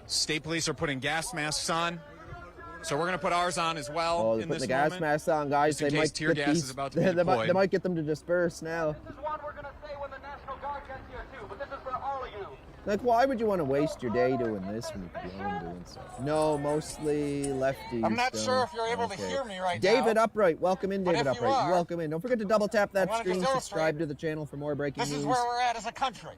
Speaker 1: state police are putting gas masks on. So we're going to put ours on as well
Speaker 7: Oh, they're
Speaker 1: in
Speaker 7: putting
Speaker 1: this
Speaker 7: the gas
Speaker 1: moment.
Speaker 7: masks on, guys.
Speaker 1: Just in
Speaker 7: They
Speaker 1: case
Speaker 7: might
Speaker 1: tear
Speaker 7: get
Speaker 1: gas
Speaker 7: these,
Speaker 1: is about to be
Speaker 7: they might
Speaker 1: deployed.
Speaker 7: get them to disperse now.
Speaker 13: This is one we're gonna say when the National Guard gets here too, but this is for all of you.
Speaker 7: Like, why would you want to waste your day doing this when you could be home doing stuff? No, mostly lefties.
Speaker 13: I'm not
Speaker 7: don't.
Speaker 13: sure if you're able to
Speaker 7: Okay.
Speaker 13: hear me right
Speaker 7: David
Speaker 13: now.
Speaker 7: Upright, welcome in,
Speaker 13: But
Speaker 7: David
Speaker 13: if you
Speaker 7: Upright.
Speaker 13: are,
Speaker 7: Welcome in. Don't forget to double tap that
Speaker 13: I wanna just
Speaker 7: screen,
Speaker 13: illustrate-
Speaker 7: subscribe to the channel for more breaking
Speaker 13: This
Speaker 7: news.
Speaker 13: is where we're at as a country.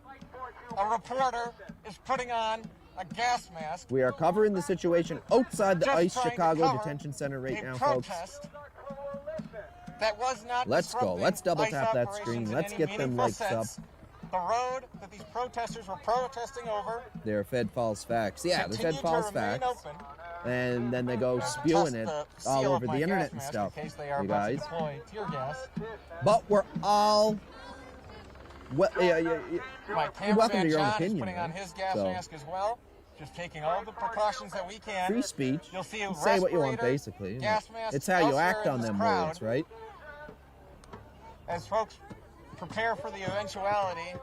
Speaker 13: A reporter is putting on a gas mask.
Speaker 7: We are covering the situation outside the
Speaker 13: Just
Speaker 7: ICE
Speaker 13: trying to
Speaker 7: Chicago
Speaker 13: cover
Speaker 7: detention center right
Speaker 13: a
Speaker 7: now, folks.
Speaker 13: protest that was not
Speaker 7: Let's go.
Speaker 13: disrupting
Speaker 7: Let's double
Speaker 13: ICE
Speaker 7: tap that
Speaker 13: operations
Speaker 7: screen.
Speaker 13: in
Speaker 7: Let's
Speaker 13: any
Speaker 7: get them
Speaker 13: meaningful
Speaker 7: likes up.
Speaker 13: sense. The road that these protesters were protesting over
Speaker 7: They're fed false facts. Yeah, they're fed
Speaker 13: continued
Speaker 7: false
Speaker 13: to remain
Speaker 7: facts.
Speaker 13: open.
Speaker 7: And then they go spewing it
Speaker 13: Test the
Speaker 7: all
Speaker 13: seal
Speaker 7: over
Speaker 13: of my
Speaker 7: the internet
Speaker 13: gas
Speaker 7: and
Speaker 13: mask
Speaker 7: stuff.
Speaker 13: In case they are
Speaker 7: You
Speaker 13: about to
Speaker 7: guys.
Speaker 13: deploy tear gas.
Speaker 7: But we're all. Well,
Speaker 13: My
Speaker 7: you're
Speaker 13: cameraman
Speaker 7: welcome to your own
Speaker 13: John
Speaker 7: opinion.
Speaker 13: is putting on
Speaker 7: right?
Speaker 13: his gas
Speaker 7: So,
Speaker 13: mask as well. Just taking all the precautions that we can.
Speaker 7: free speech.
Speaker 13: You'll see
Speaker 7: You
Speaker 13: a
Speaker 7: say what you want,
Speaker 13: respirator,
Speaker 7: basically.
Speaker 13: gas masks
Speaker 7: It's how you
Speaker 13: elsewhere
Speaker 7: act
Speaker 13: in
Speaker 7: on
Speaker 13: this
Speaker 7: them
Speaker 13: crowd.
Speaker 7: words, right?
Speaker 13: As folks prepare for the eventuality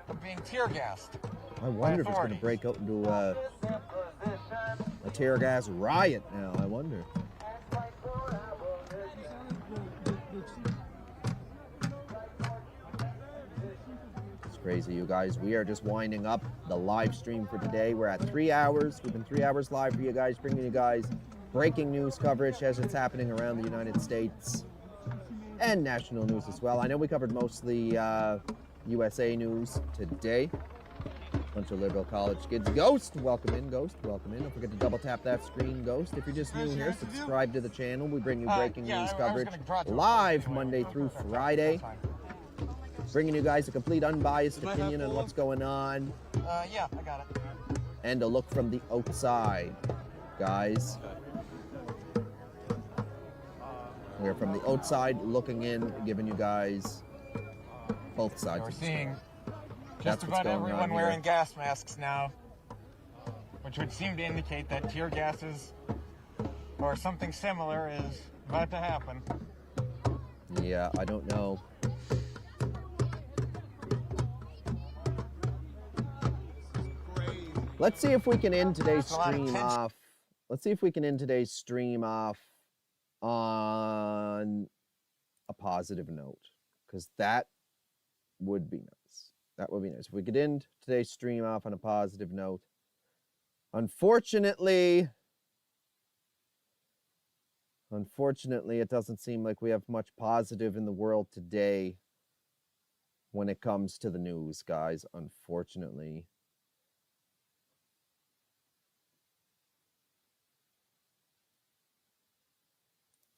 Speaker 13: of being tear gassed.
Speaker 7: I wonder if it's going to
Speaker 13: authorities.
Speaker 7: break out into a tear gas riot now. I wonder. It's crazy, you guys. We are just winding up the live stream for today. We're at 3 hours. We've been 3 hours live for you guys, bringing you guys breaking news coverage as it's happening around the United States and national news as well. I know we covered mostly USA news today. Bunch of liberal college kids. Ghost, welcome in, Ghost, welcome in. Don't forget to double tap that screen, Ghost. If you're just new here, subscribe to the channel. We bring you breaking news
Speaker 13: I was
Speaker 7: coverage
Speaker 13: gonna draw to it
Speaker 7: live
Speaker 13: anyway.
Speaker 7: Monday
Speaker 13: Go
Speaker 7: through
Speaker 13: for it.
Speaker 7: Friday. Bringing you guys a complete unbiased
Speaker 13: Does that have
Speaker 7: opinion on
Speaker 13: full?
Speaker 7: what's going on
Speaker 13: Yeah, I got it.
Speaker 7: and a look from the outside, guys. We're from the outside looking in, giving you guys both sides
Speaker 13: We're
Speaker 7: of the
Speaker 13: seeing
Speaker 7: story.
Speaker 13: just
Speaker 7: That's what's
Speaker 13: about
Speaker 7: going on
Speaker 13: everyone
Speaker 7: here.
Speaker 13: wearing gas masks now, which would seem to indicate that tear gas is
Speaker 11: or something similar is about to happen.
Speaker 7: Yeah, I don't know. Let's see if we can end today's stream off. Let's see if we can end today's stream off on a positive note, because that would be nice. That would be nice. If we could end today's stream off on a positive note. Unfortunately, it doesn't seem like we have much positive in the world today when it comes to the news, guys. Unfortunately.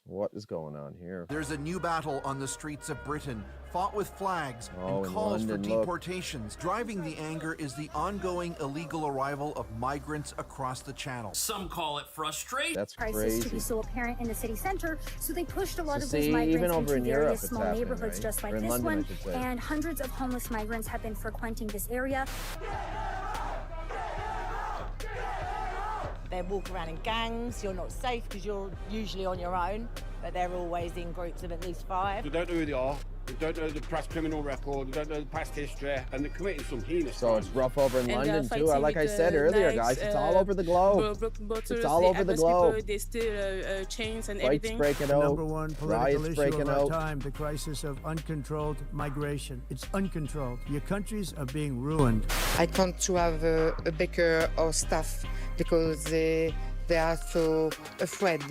Speaker 7: What is going on here?
Speaker 4: There's a new battle on the streets of Britain, fought with flags and
Speaker 7: in
Speaker 4: calls
Speaker 7: London,
Speaker 4: for
Speaker 7: look.
Speaker 4: deportations. Driving the anger is the ongoing illegal arrival of migrants across the channel.
Speaker 2: Some call it frustration.
Speaker 7: That's
Speaker 20: Crisis to be so apparent in the city center, so they pushed a lot of those
Speaker 7: see,
Speaker 20: migrants
Speaker 7: even over
Speaker 20: into
Speaker 7: in Europe,
Speaker 20: various
Speaker 7: it's
Speaker 20: small
Speaker 7: happening,
Speaker 20: neighborhoods
Speaker 7: right?
Speaker 20: just
Speaker 7: Or
Speaker 20: like
Speaker 7: in
Speaker 20: this
Speaker 7: London, I
Speaker 20: one,
Speaker 7: should say.
Speaker 20: and hundreds of homeless migrants have been frequenting this area.
Speaker 9: They walk around in gangs. You're not safe because you're usually on your own, but they're always in groups of at least 5.
Speaker 10: They don't know who they are. They don't know the past criminal record. They don't know the past history, and they're committing some heinous
Speaker 7: So it's rough over in London too. Like I said earlier, guys, it's all over the globe. It's all over the globe.
Speaker 19: They steal chains and
Speaker 7: Fights
Speaker 19: everything.
Speaker 7: breaking
Speaker 25: The
Speaker 7: out.
Speaker 25: number one political
Speaker 7: Riots
Speaker 25: issue
Speaker 7: breaking
Speaker 25: of our
Speaker 7: out.
Speaker 25: time, the crisis of uncontrolled migration. It's uncontrolled. Your countries are being ruined.
Speaker 26: I can't to have a baker or staff because they are so afraid.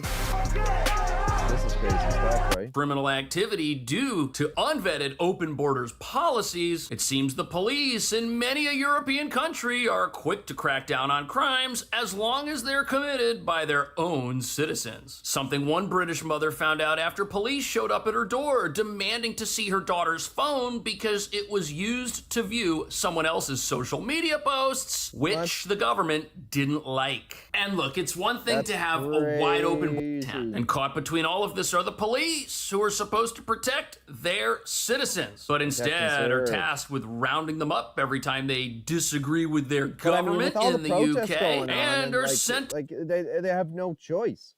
Speaker 7: This is crazy stuff, right?
Speaker 2: Criminal activity due to unvetted open borders policies. It seems the police in many a European country are quick to crack down on crimes as long as they're committed by their own citizens. Something one British mother found out after police showed up at her door demanding to see her daughter's phone because it was used to view someone else's social media posts, which the government didn't like. And look, it's one thing to have a wide open tent, and caught between all of this are the police, who are supposed to protect their citizens, but instead are tasked with rounding them up every time they disagree with their government in the UK, and are sent.
Speaker 7: Like they have no choice.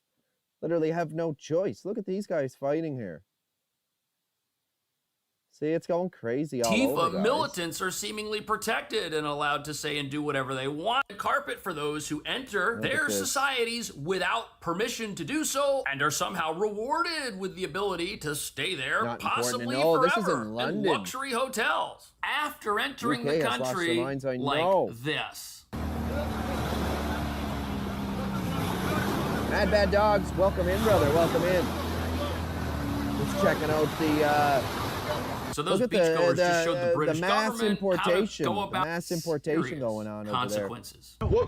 Speaker 7: Literally have no choice. Look at these guys fighting here. See, it's going crazy all over,
Speaker 2: Tifa
Speaker 7: guys.
Speaker 2: militants are seemingly protected and allowed to say and do whatever they want. Carpet for those who enter
Speaker 7: Look
Speaker 2: their
Speaker 7: at this.
Speaker 2: societies without permission to do so, and are somehow rewarded with the ability to stay there,
Speaker 7: Not important to
Speaker 2: possibly
Speaker 7: know. This is
Speaker 2: forever,
Speaker 7: in London.
Speaker 2: luxury hotels. After entering
Speaker 7: UK
Speaker 2: the
Speaker 7: has lost their
Speaker 2: country
Speaker 7: minds, I
Speaker 2: like
Speaker 7: know.
Speaker 2: this.
Speaker 7: Mad Bad Dogs, welcome in, brother. Welcome in. Just checking out the.
Speaker 2: So those
Speaker 7: look at
Speaker 2: beachgoers just showed the British
Speaker 7: mass
Speaker 2: government
Speaker 7: importation,
Speaker 2: how to go about
Speaker 7: mass importation going on over
Speaker 2: consequences.
Speaker 27: What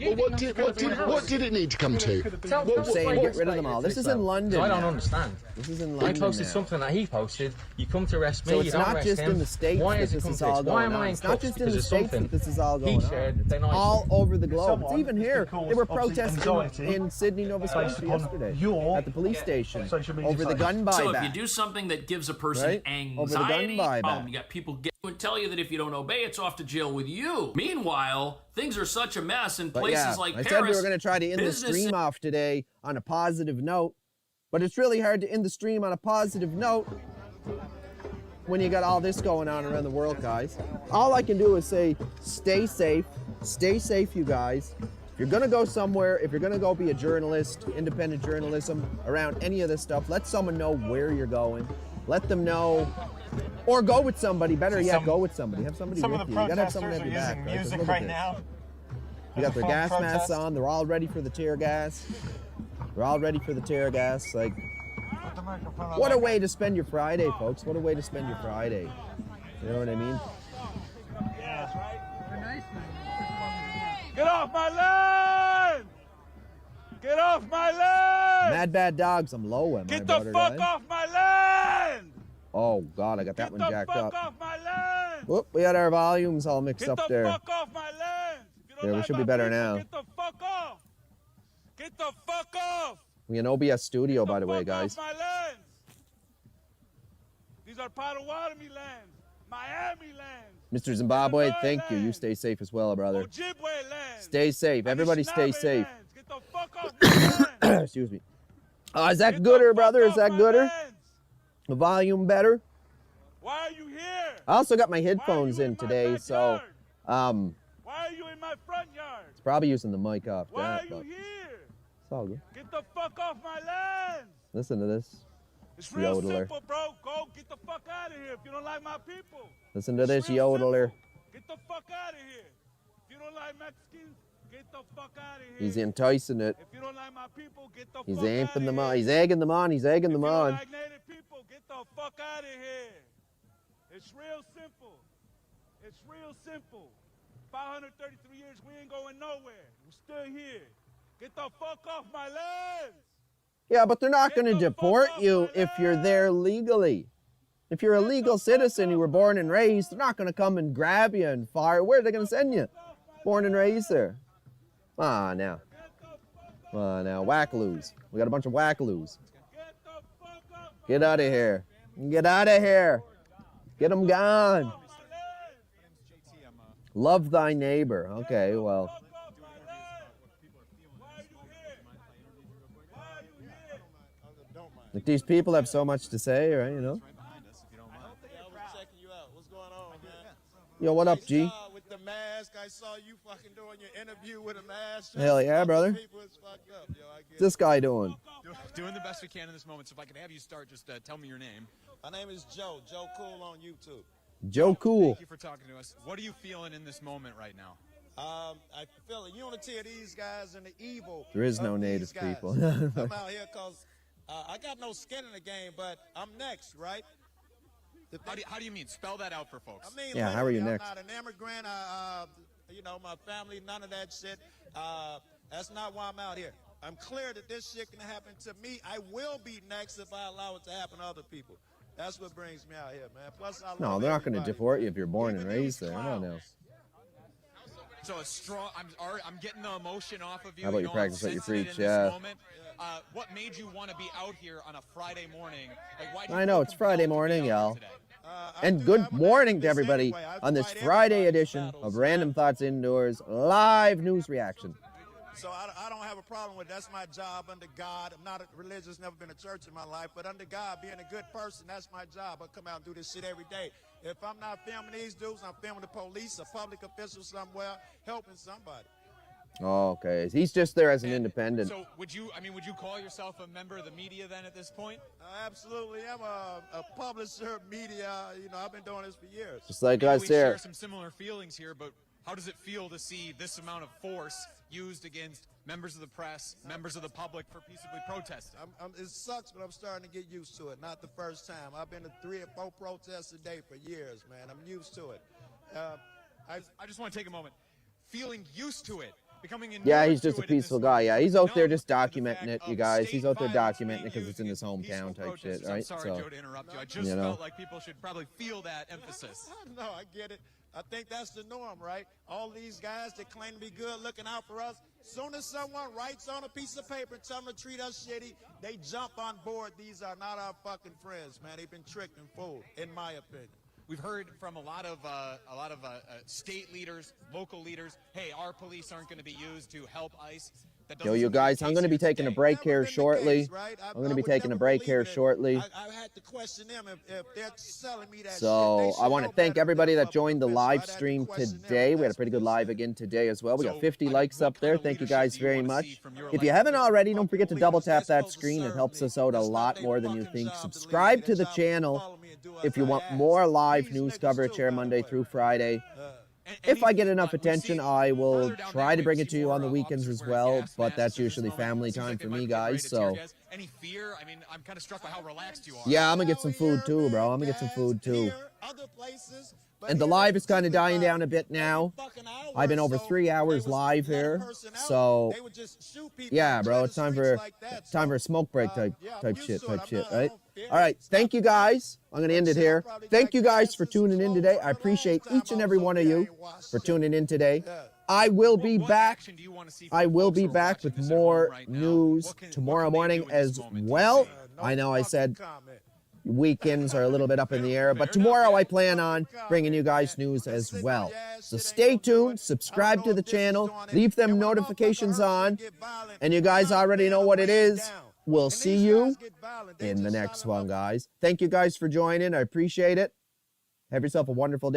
Speaker 27: did it need to come to?
Speaker 7: I'm saying get rid of them all. This is in London.
Speaker 28: I don't
Speaker 7: now.
Speaker 28: understand.
Speaker 7: This is in London.
Speaker 28: I posted
Speaker 7: now.
Speaker 28: something that he posted. You come to arrest me.
Speaker 7: So
Speaker 28: you
Speaker 7: it's
Speaker 28: don't
Speaker 7: not
Speaker 28: arrest
Speaker 7: just
Speaker 28: him.
Speaker 7: in the States
Speaker 28: Why
Speaker 7: that
Speaker 28: has it
Speaker 7: this
Speaker 28: come
Speaker 7: is
Speaker 28: to
Speaker 7: all
Speaker 28: this? Why
Speaker 7: going
Speaker 28: am
Speaker 7: on.
Speaker 28: I in
Speaker 7: It's not
Speaker 28: cuffs
Speaker 7: just in
Speaker 28: because
Speaker 7: the
Speaker 28: of
Speaker 7: States
Speaker 28: something
Speaker 7: that this is all
Speaker 28: he
Speaker 7: going on.
Speaker 28: shared,
Speaker 7: It's
Speaker 28: then I
Speaker 7: all over the globe. It's
Speaker 11: Someone
Speaker 7: even here.
Speaker 11: because
Speaker 7: They were
Speaker 11: obviously
Speaker 7: protesting
Speaker 11: anxiety
Speaker 7: in Sydney, Nova
Speaker 11: based
Speaker 7: Scotia
Speaker 11: upon
Speaker 7: yesterday
Speaker 11: your
Speaker 7: at the police station
Speaker 11: social media
Speaker 7: over the
Speaker 11: posts.
Speaker 7: gun buyback.
Speaker 2: So if you do something that gives a person
Speaker 7: Right? Over the gun
Speaker 2: anxiety,
Speaker 7: buyback.
Speaker 2: you got people get and tell you that if you don't obey, it's off to jail with you. Meanwhile, things are such a mess in
Speaker 7: But
Speaker 2: places
Speaker 7: yeah,
Speaker 2: like
Speaker 7: I
Speaker 2: Paris.
Speaker 7: said we were going to try to end the
Speaker 2: business-
Speaker 7: stream off today on a positive note, but it's really hard to end the stream on a positive note when you got all this going on around the world, guys. All I can do is say, stay safe, you guys. If you're going to go somewhere, if you're going to go be a journalist, independent journalism around any of this stuff, let someone know where you're going. Let them know. Or go with somebody. Better yet, go with somebody. Have somebody
Speaker 11: Some
Speaker 7: with
Speaker 11: of the
Speaker 7: you. You gotta have
Speaker 11: protesters
Speaker 7: someone at
Speaker 11: are
Speaker 7: your back.
Speaker 11: using
Speaker 7: Right? 'Cause
Speaker 11: music
Speaker 7: look at
Speaker 11: right
Speaker 7: this.
Speaker 11: now.
Speaker 7: They got their gas
Speaker 11: protest.
Speaker 7: masks on. They're all ready for the tear gas. They're all ready for the tear gas. Like, what a way to spend your Friday, folks. What a way to spend your Friday. You know what I mean?
Speaker 11: Get off my land! Get off my land!
Speaker 7: Mad Bad Dogs, I'm low, am I,
Speaker 11: Get the
Speaker 7: brother,
Speaker 11: fuck
Speaker 7: guy?
Speaker 11: off my land!
Speaker 7: Oh, God, I got that one
Speaker 11: Get the
Speaker 7: jacked
Speaker 11: fuck
Speaker 7: up.
Speaker 11: off my land!
Speaker 7: Whoop, we had our volumes all mixed
Speaker 11: Get
Speaker 7: up
Speaker 11: the
Speaker 7: there.
Speaker 11: fuck off my land! If you don't
Speaker 7: Yeah, we
Speaker 11: like
Speaker 7: should
Speaker 11: my
Speaker 7: be better
Speaker 11: people,
Speaker 7: now.
Speaker 11: Get the fuck off! Get the fuck off!
Speaker 7: We in OBS studio, by the way,
Speaker 11: Fuck
Speaker 7: guys.
Speaker 11: off my lands! These are Potawatomi lands, Miami lands,
Speaker 7: Mr. Zimbabwe, thank you. You stay safe as well, brother.
Speaker 11: Ojibwe lands.
Speaker 7: Stay safe. Everybody stay safe.
Speaker 11: Get the fuck off my land!
Speaker 7: Excuse me. Is that gooder, brother? Is that gooder? The volume better?
Speaker 11: Why are you here?
Speaker 7: I also got my headphones in today, so
Speaker 11: Why are you in my front yard?
Speaker 7: it's probably using the mic off
Speaker 11: Why
Speaker 7: that,
Speaker 11: are you
Speaker 7: but
Speaker 11: here?
Speaker 7: it's all good.
Speaker 11: Get the fuck off my land.
Speaker 7: Listen to this.
Speaker 11: It's real
Speaker 7: yodeler.
Speaker 11: simple, bro. Go get the fuck out of here if you don't like my people.
Speaker 7: Listen to this yodeler.
Speaker 11: Get the fuck out of here. If you don't like Mexicans, get the fuck out of here.
Speaker 7: He's enticing it.
Speaker 11: If you don't like my people, get the
Speaker 7: He's
Speaker 11: fuck out
Speaker 7: amping
Speaker 11: of
Speaker 7: them
Speaker 11: here.
Speaker 7: on. He's egging them on. He's egging them
Speaker 11: If you don't
Speaker 7: on.
Speaker 11: like Native people, get the fuck out of here. It's real simple. It's real simple. 533 years, we ain't going nowhere. We're still here. Get the fuck off my land.
Speaker 7: Yeah, but they're not going to deport you if you're there legally. If you're a legal citizen, you were born and raised, they're not going to come and grab you and fire. Where are they going to send you? Born and raised there. Come on now. Come on now. Wackaloos. We got a bunch of wackaloos. Get out of here. Get out of here. Get them gone. Love thy neighbor. Okay, well. Like these people have so much to say, right? You know. Yo, what up, G?
Speaker 3: With the mask, I saw you fucking doing your interview with a mask.
Speaker 7: Hell yeah, brother. What's this guy doing?
Speaker 1: Doing the best we can in this moment. So if I can have you start, just tell me your name.
Speaker 3: My name is Joe. Joe Cool on YouTube.
Speaker 7: Joe Cool.
Speaker 1: Thank you for talking to us. What are you feeling in this moment right now?
Speaker 3: I feel the unity of these guys and the evil.
Speaker 7: There is no
Speaker 3: of
Speaker 7: native
Speaker 3: these guys.
Speaker 7: people.
Speaker 3: I'm out here because I got no skin in the game, but I'm next, right?
Speaker 1: How do you mean? Spell that out for folks.
Speaker 3: I mean,
Speaker 7: yeah, how are you
Speaker 3: I'm
Speaker 7: next?
Speaker 3: not an immigrant. You know, my family, none of that shit. That's not why I'm out here. I'm clear that this shit can happen to me. I will be next if I allow it to happen to other people. That's what brings me out here, man. Plus, I
Speaker 7: No,
Speaker 3: love
Speaker 7: they're not going to
Speaker 3: everybody.
Speaker 7: deport you if you're born and raised there. Come on now.
Speaker 1: So a strong. I'm getting the emotion off of you.
Speaker 7: How about you
Speaker 1: know,
Speaker 7: practice
Speaker 1: I'm
Speaker 7: what you
Speaker 1: sensitive
Speaker 7: preach?
Speaker 1: in this
Speaker 7: Yeah.
Speaker 1: moment. What made you want to be out here on a Friday morning? Like, why do you
Speaker 7: I know
Speaker 1: feel
Speaker 7: it's Friday morning, y'all.
Speaker 1: today?
Speaker 7: And good morning to everybody on this Friday edition of Random Thoughts Indoors live news reaction.
Speaker 3: So I don't have a problem with it. That's my job under God. I'm not religious, never been to church in my life, but under God, being a good person, that's my job. I come out and do this shit every day. If I'm not filming these dudes, I'm filming the police, a public official somewhere, helping somebody.
Speaker 7: Oh, okay. He's just there as an independent.
Speaker 1: So would you call yourself a member of the media then at this point?
Speaker 3: Absolutely. I'm a publisher, media. You know, I've been doing this for years.
Speaker 7: Just like
Speaker 1: Maybe
Speaker 7: us
Speaker 1: we
Speaker 7: here.
Speaker 1: share some similar feelings here, but how does it feel to see this amount of force used against members of the press, members of the public for peaceably protesting?
Speaker 3: It sucks, but I'm starting to get used to it. Not the first time. I've been to 3 or 4 protests a day for years, man. I'm used to it.
Speaker 1: I just want to take a moment. Feeling used to it.
Speaker 7: Yeah, he's just a peaceful guy. Yeah, he's out there just documenting it, you guys. He's out there documenting it because it's in his hometown type shit, right?
Speaker 1: I'm sorry, Joe, to interrupt you. I just felt like people should probably feel that emphasis.
Speaker 3: No, I get it. I think that's the norm, right? All these guys that claim to be good, looking out for us, soon as someone writes on a piece of paper and tell them to treat us shitty, they jump on board. These are not our fucking friends, man. They've been tricked and fooled, in my opinion.
Speaker 1: We've heard from a lot of state leaders, local leaders, hey, our police aren't going to be used to help ICE.
Speaker 7: Yo, you guys, I'm going to be taking a break here shortly. I'm going to be taking a break here shortly.
Speaker 3: I had to question them if they're selling me that
Speaker 7: So I want to thank everybody that joined the live stream today. We had a pretty good live again today as well. We got 50 likes up there. Thank you guys very much. If you haven't already, don't forget to double tap that screen. It helps us out a lot more than you think. Subscribe to the channel if you want more live news coverage here Monday through Friday. If I get enough attention, I will try to bring it to you on the weekends as well, but that's usually family time for me, guys, so.
Speaker 1: Any fear? I mean, I'm kind of struck by how relaxed you are.
Speaker 7: Yeah, I'm going to get some food too, bro. I'm going to get some food too. And the live is kind of dying down a bit now. I've been over 3 hours live here, so yeah, bro, it's time for a smoke break type shit, right? All right, thank you guys. I'm going to end it here. Thank you guys for tuning in today. I appreciate each and every one of you for tuning in today. I will be back. I will be back with more news tomorrow morning as well. I know I said weekends are a little bit up in the air, but tomorrow I plan on bringing you guys news as well. So stay tuned, subscribe to the channel, leave them notifications on, and you guys already know what it is. we'll see you in the next one, guys. Thank you guys for joining. I appreciate it. Have yourself a wonderful day.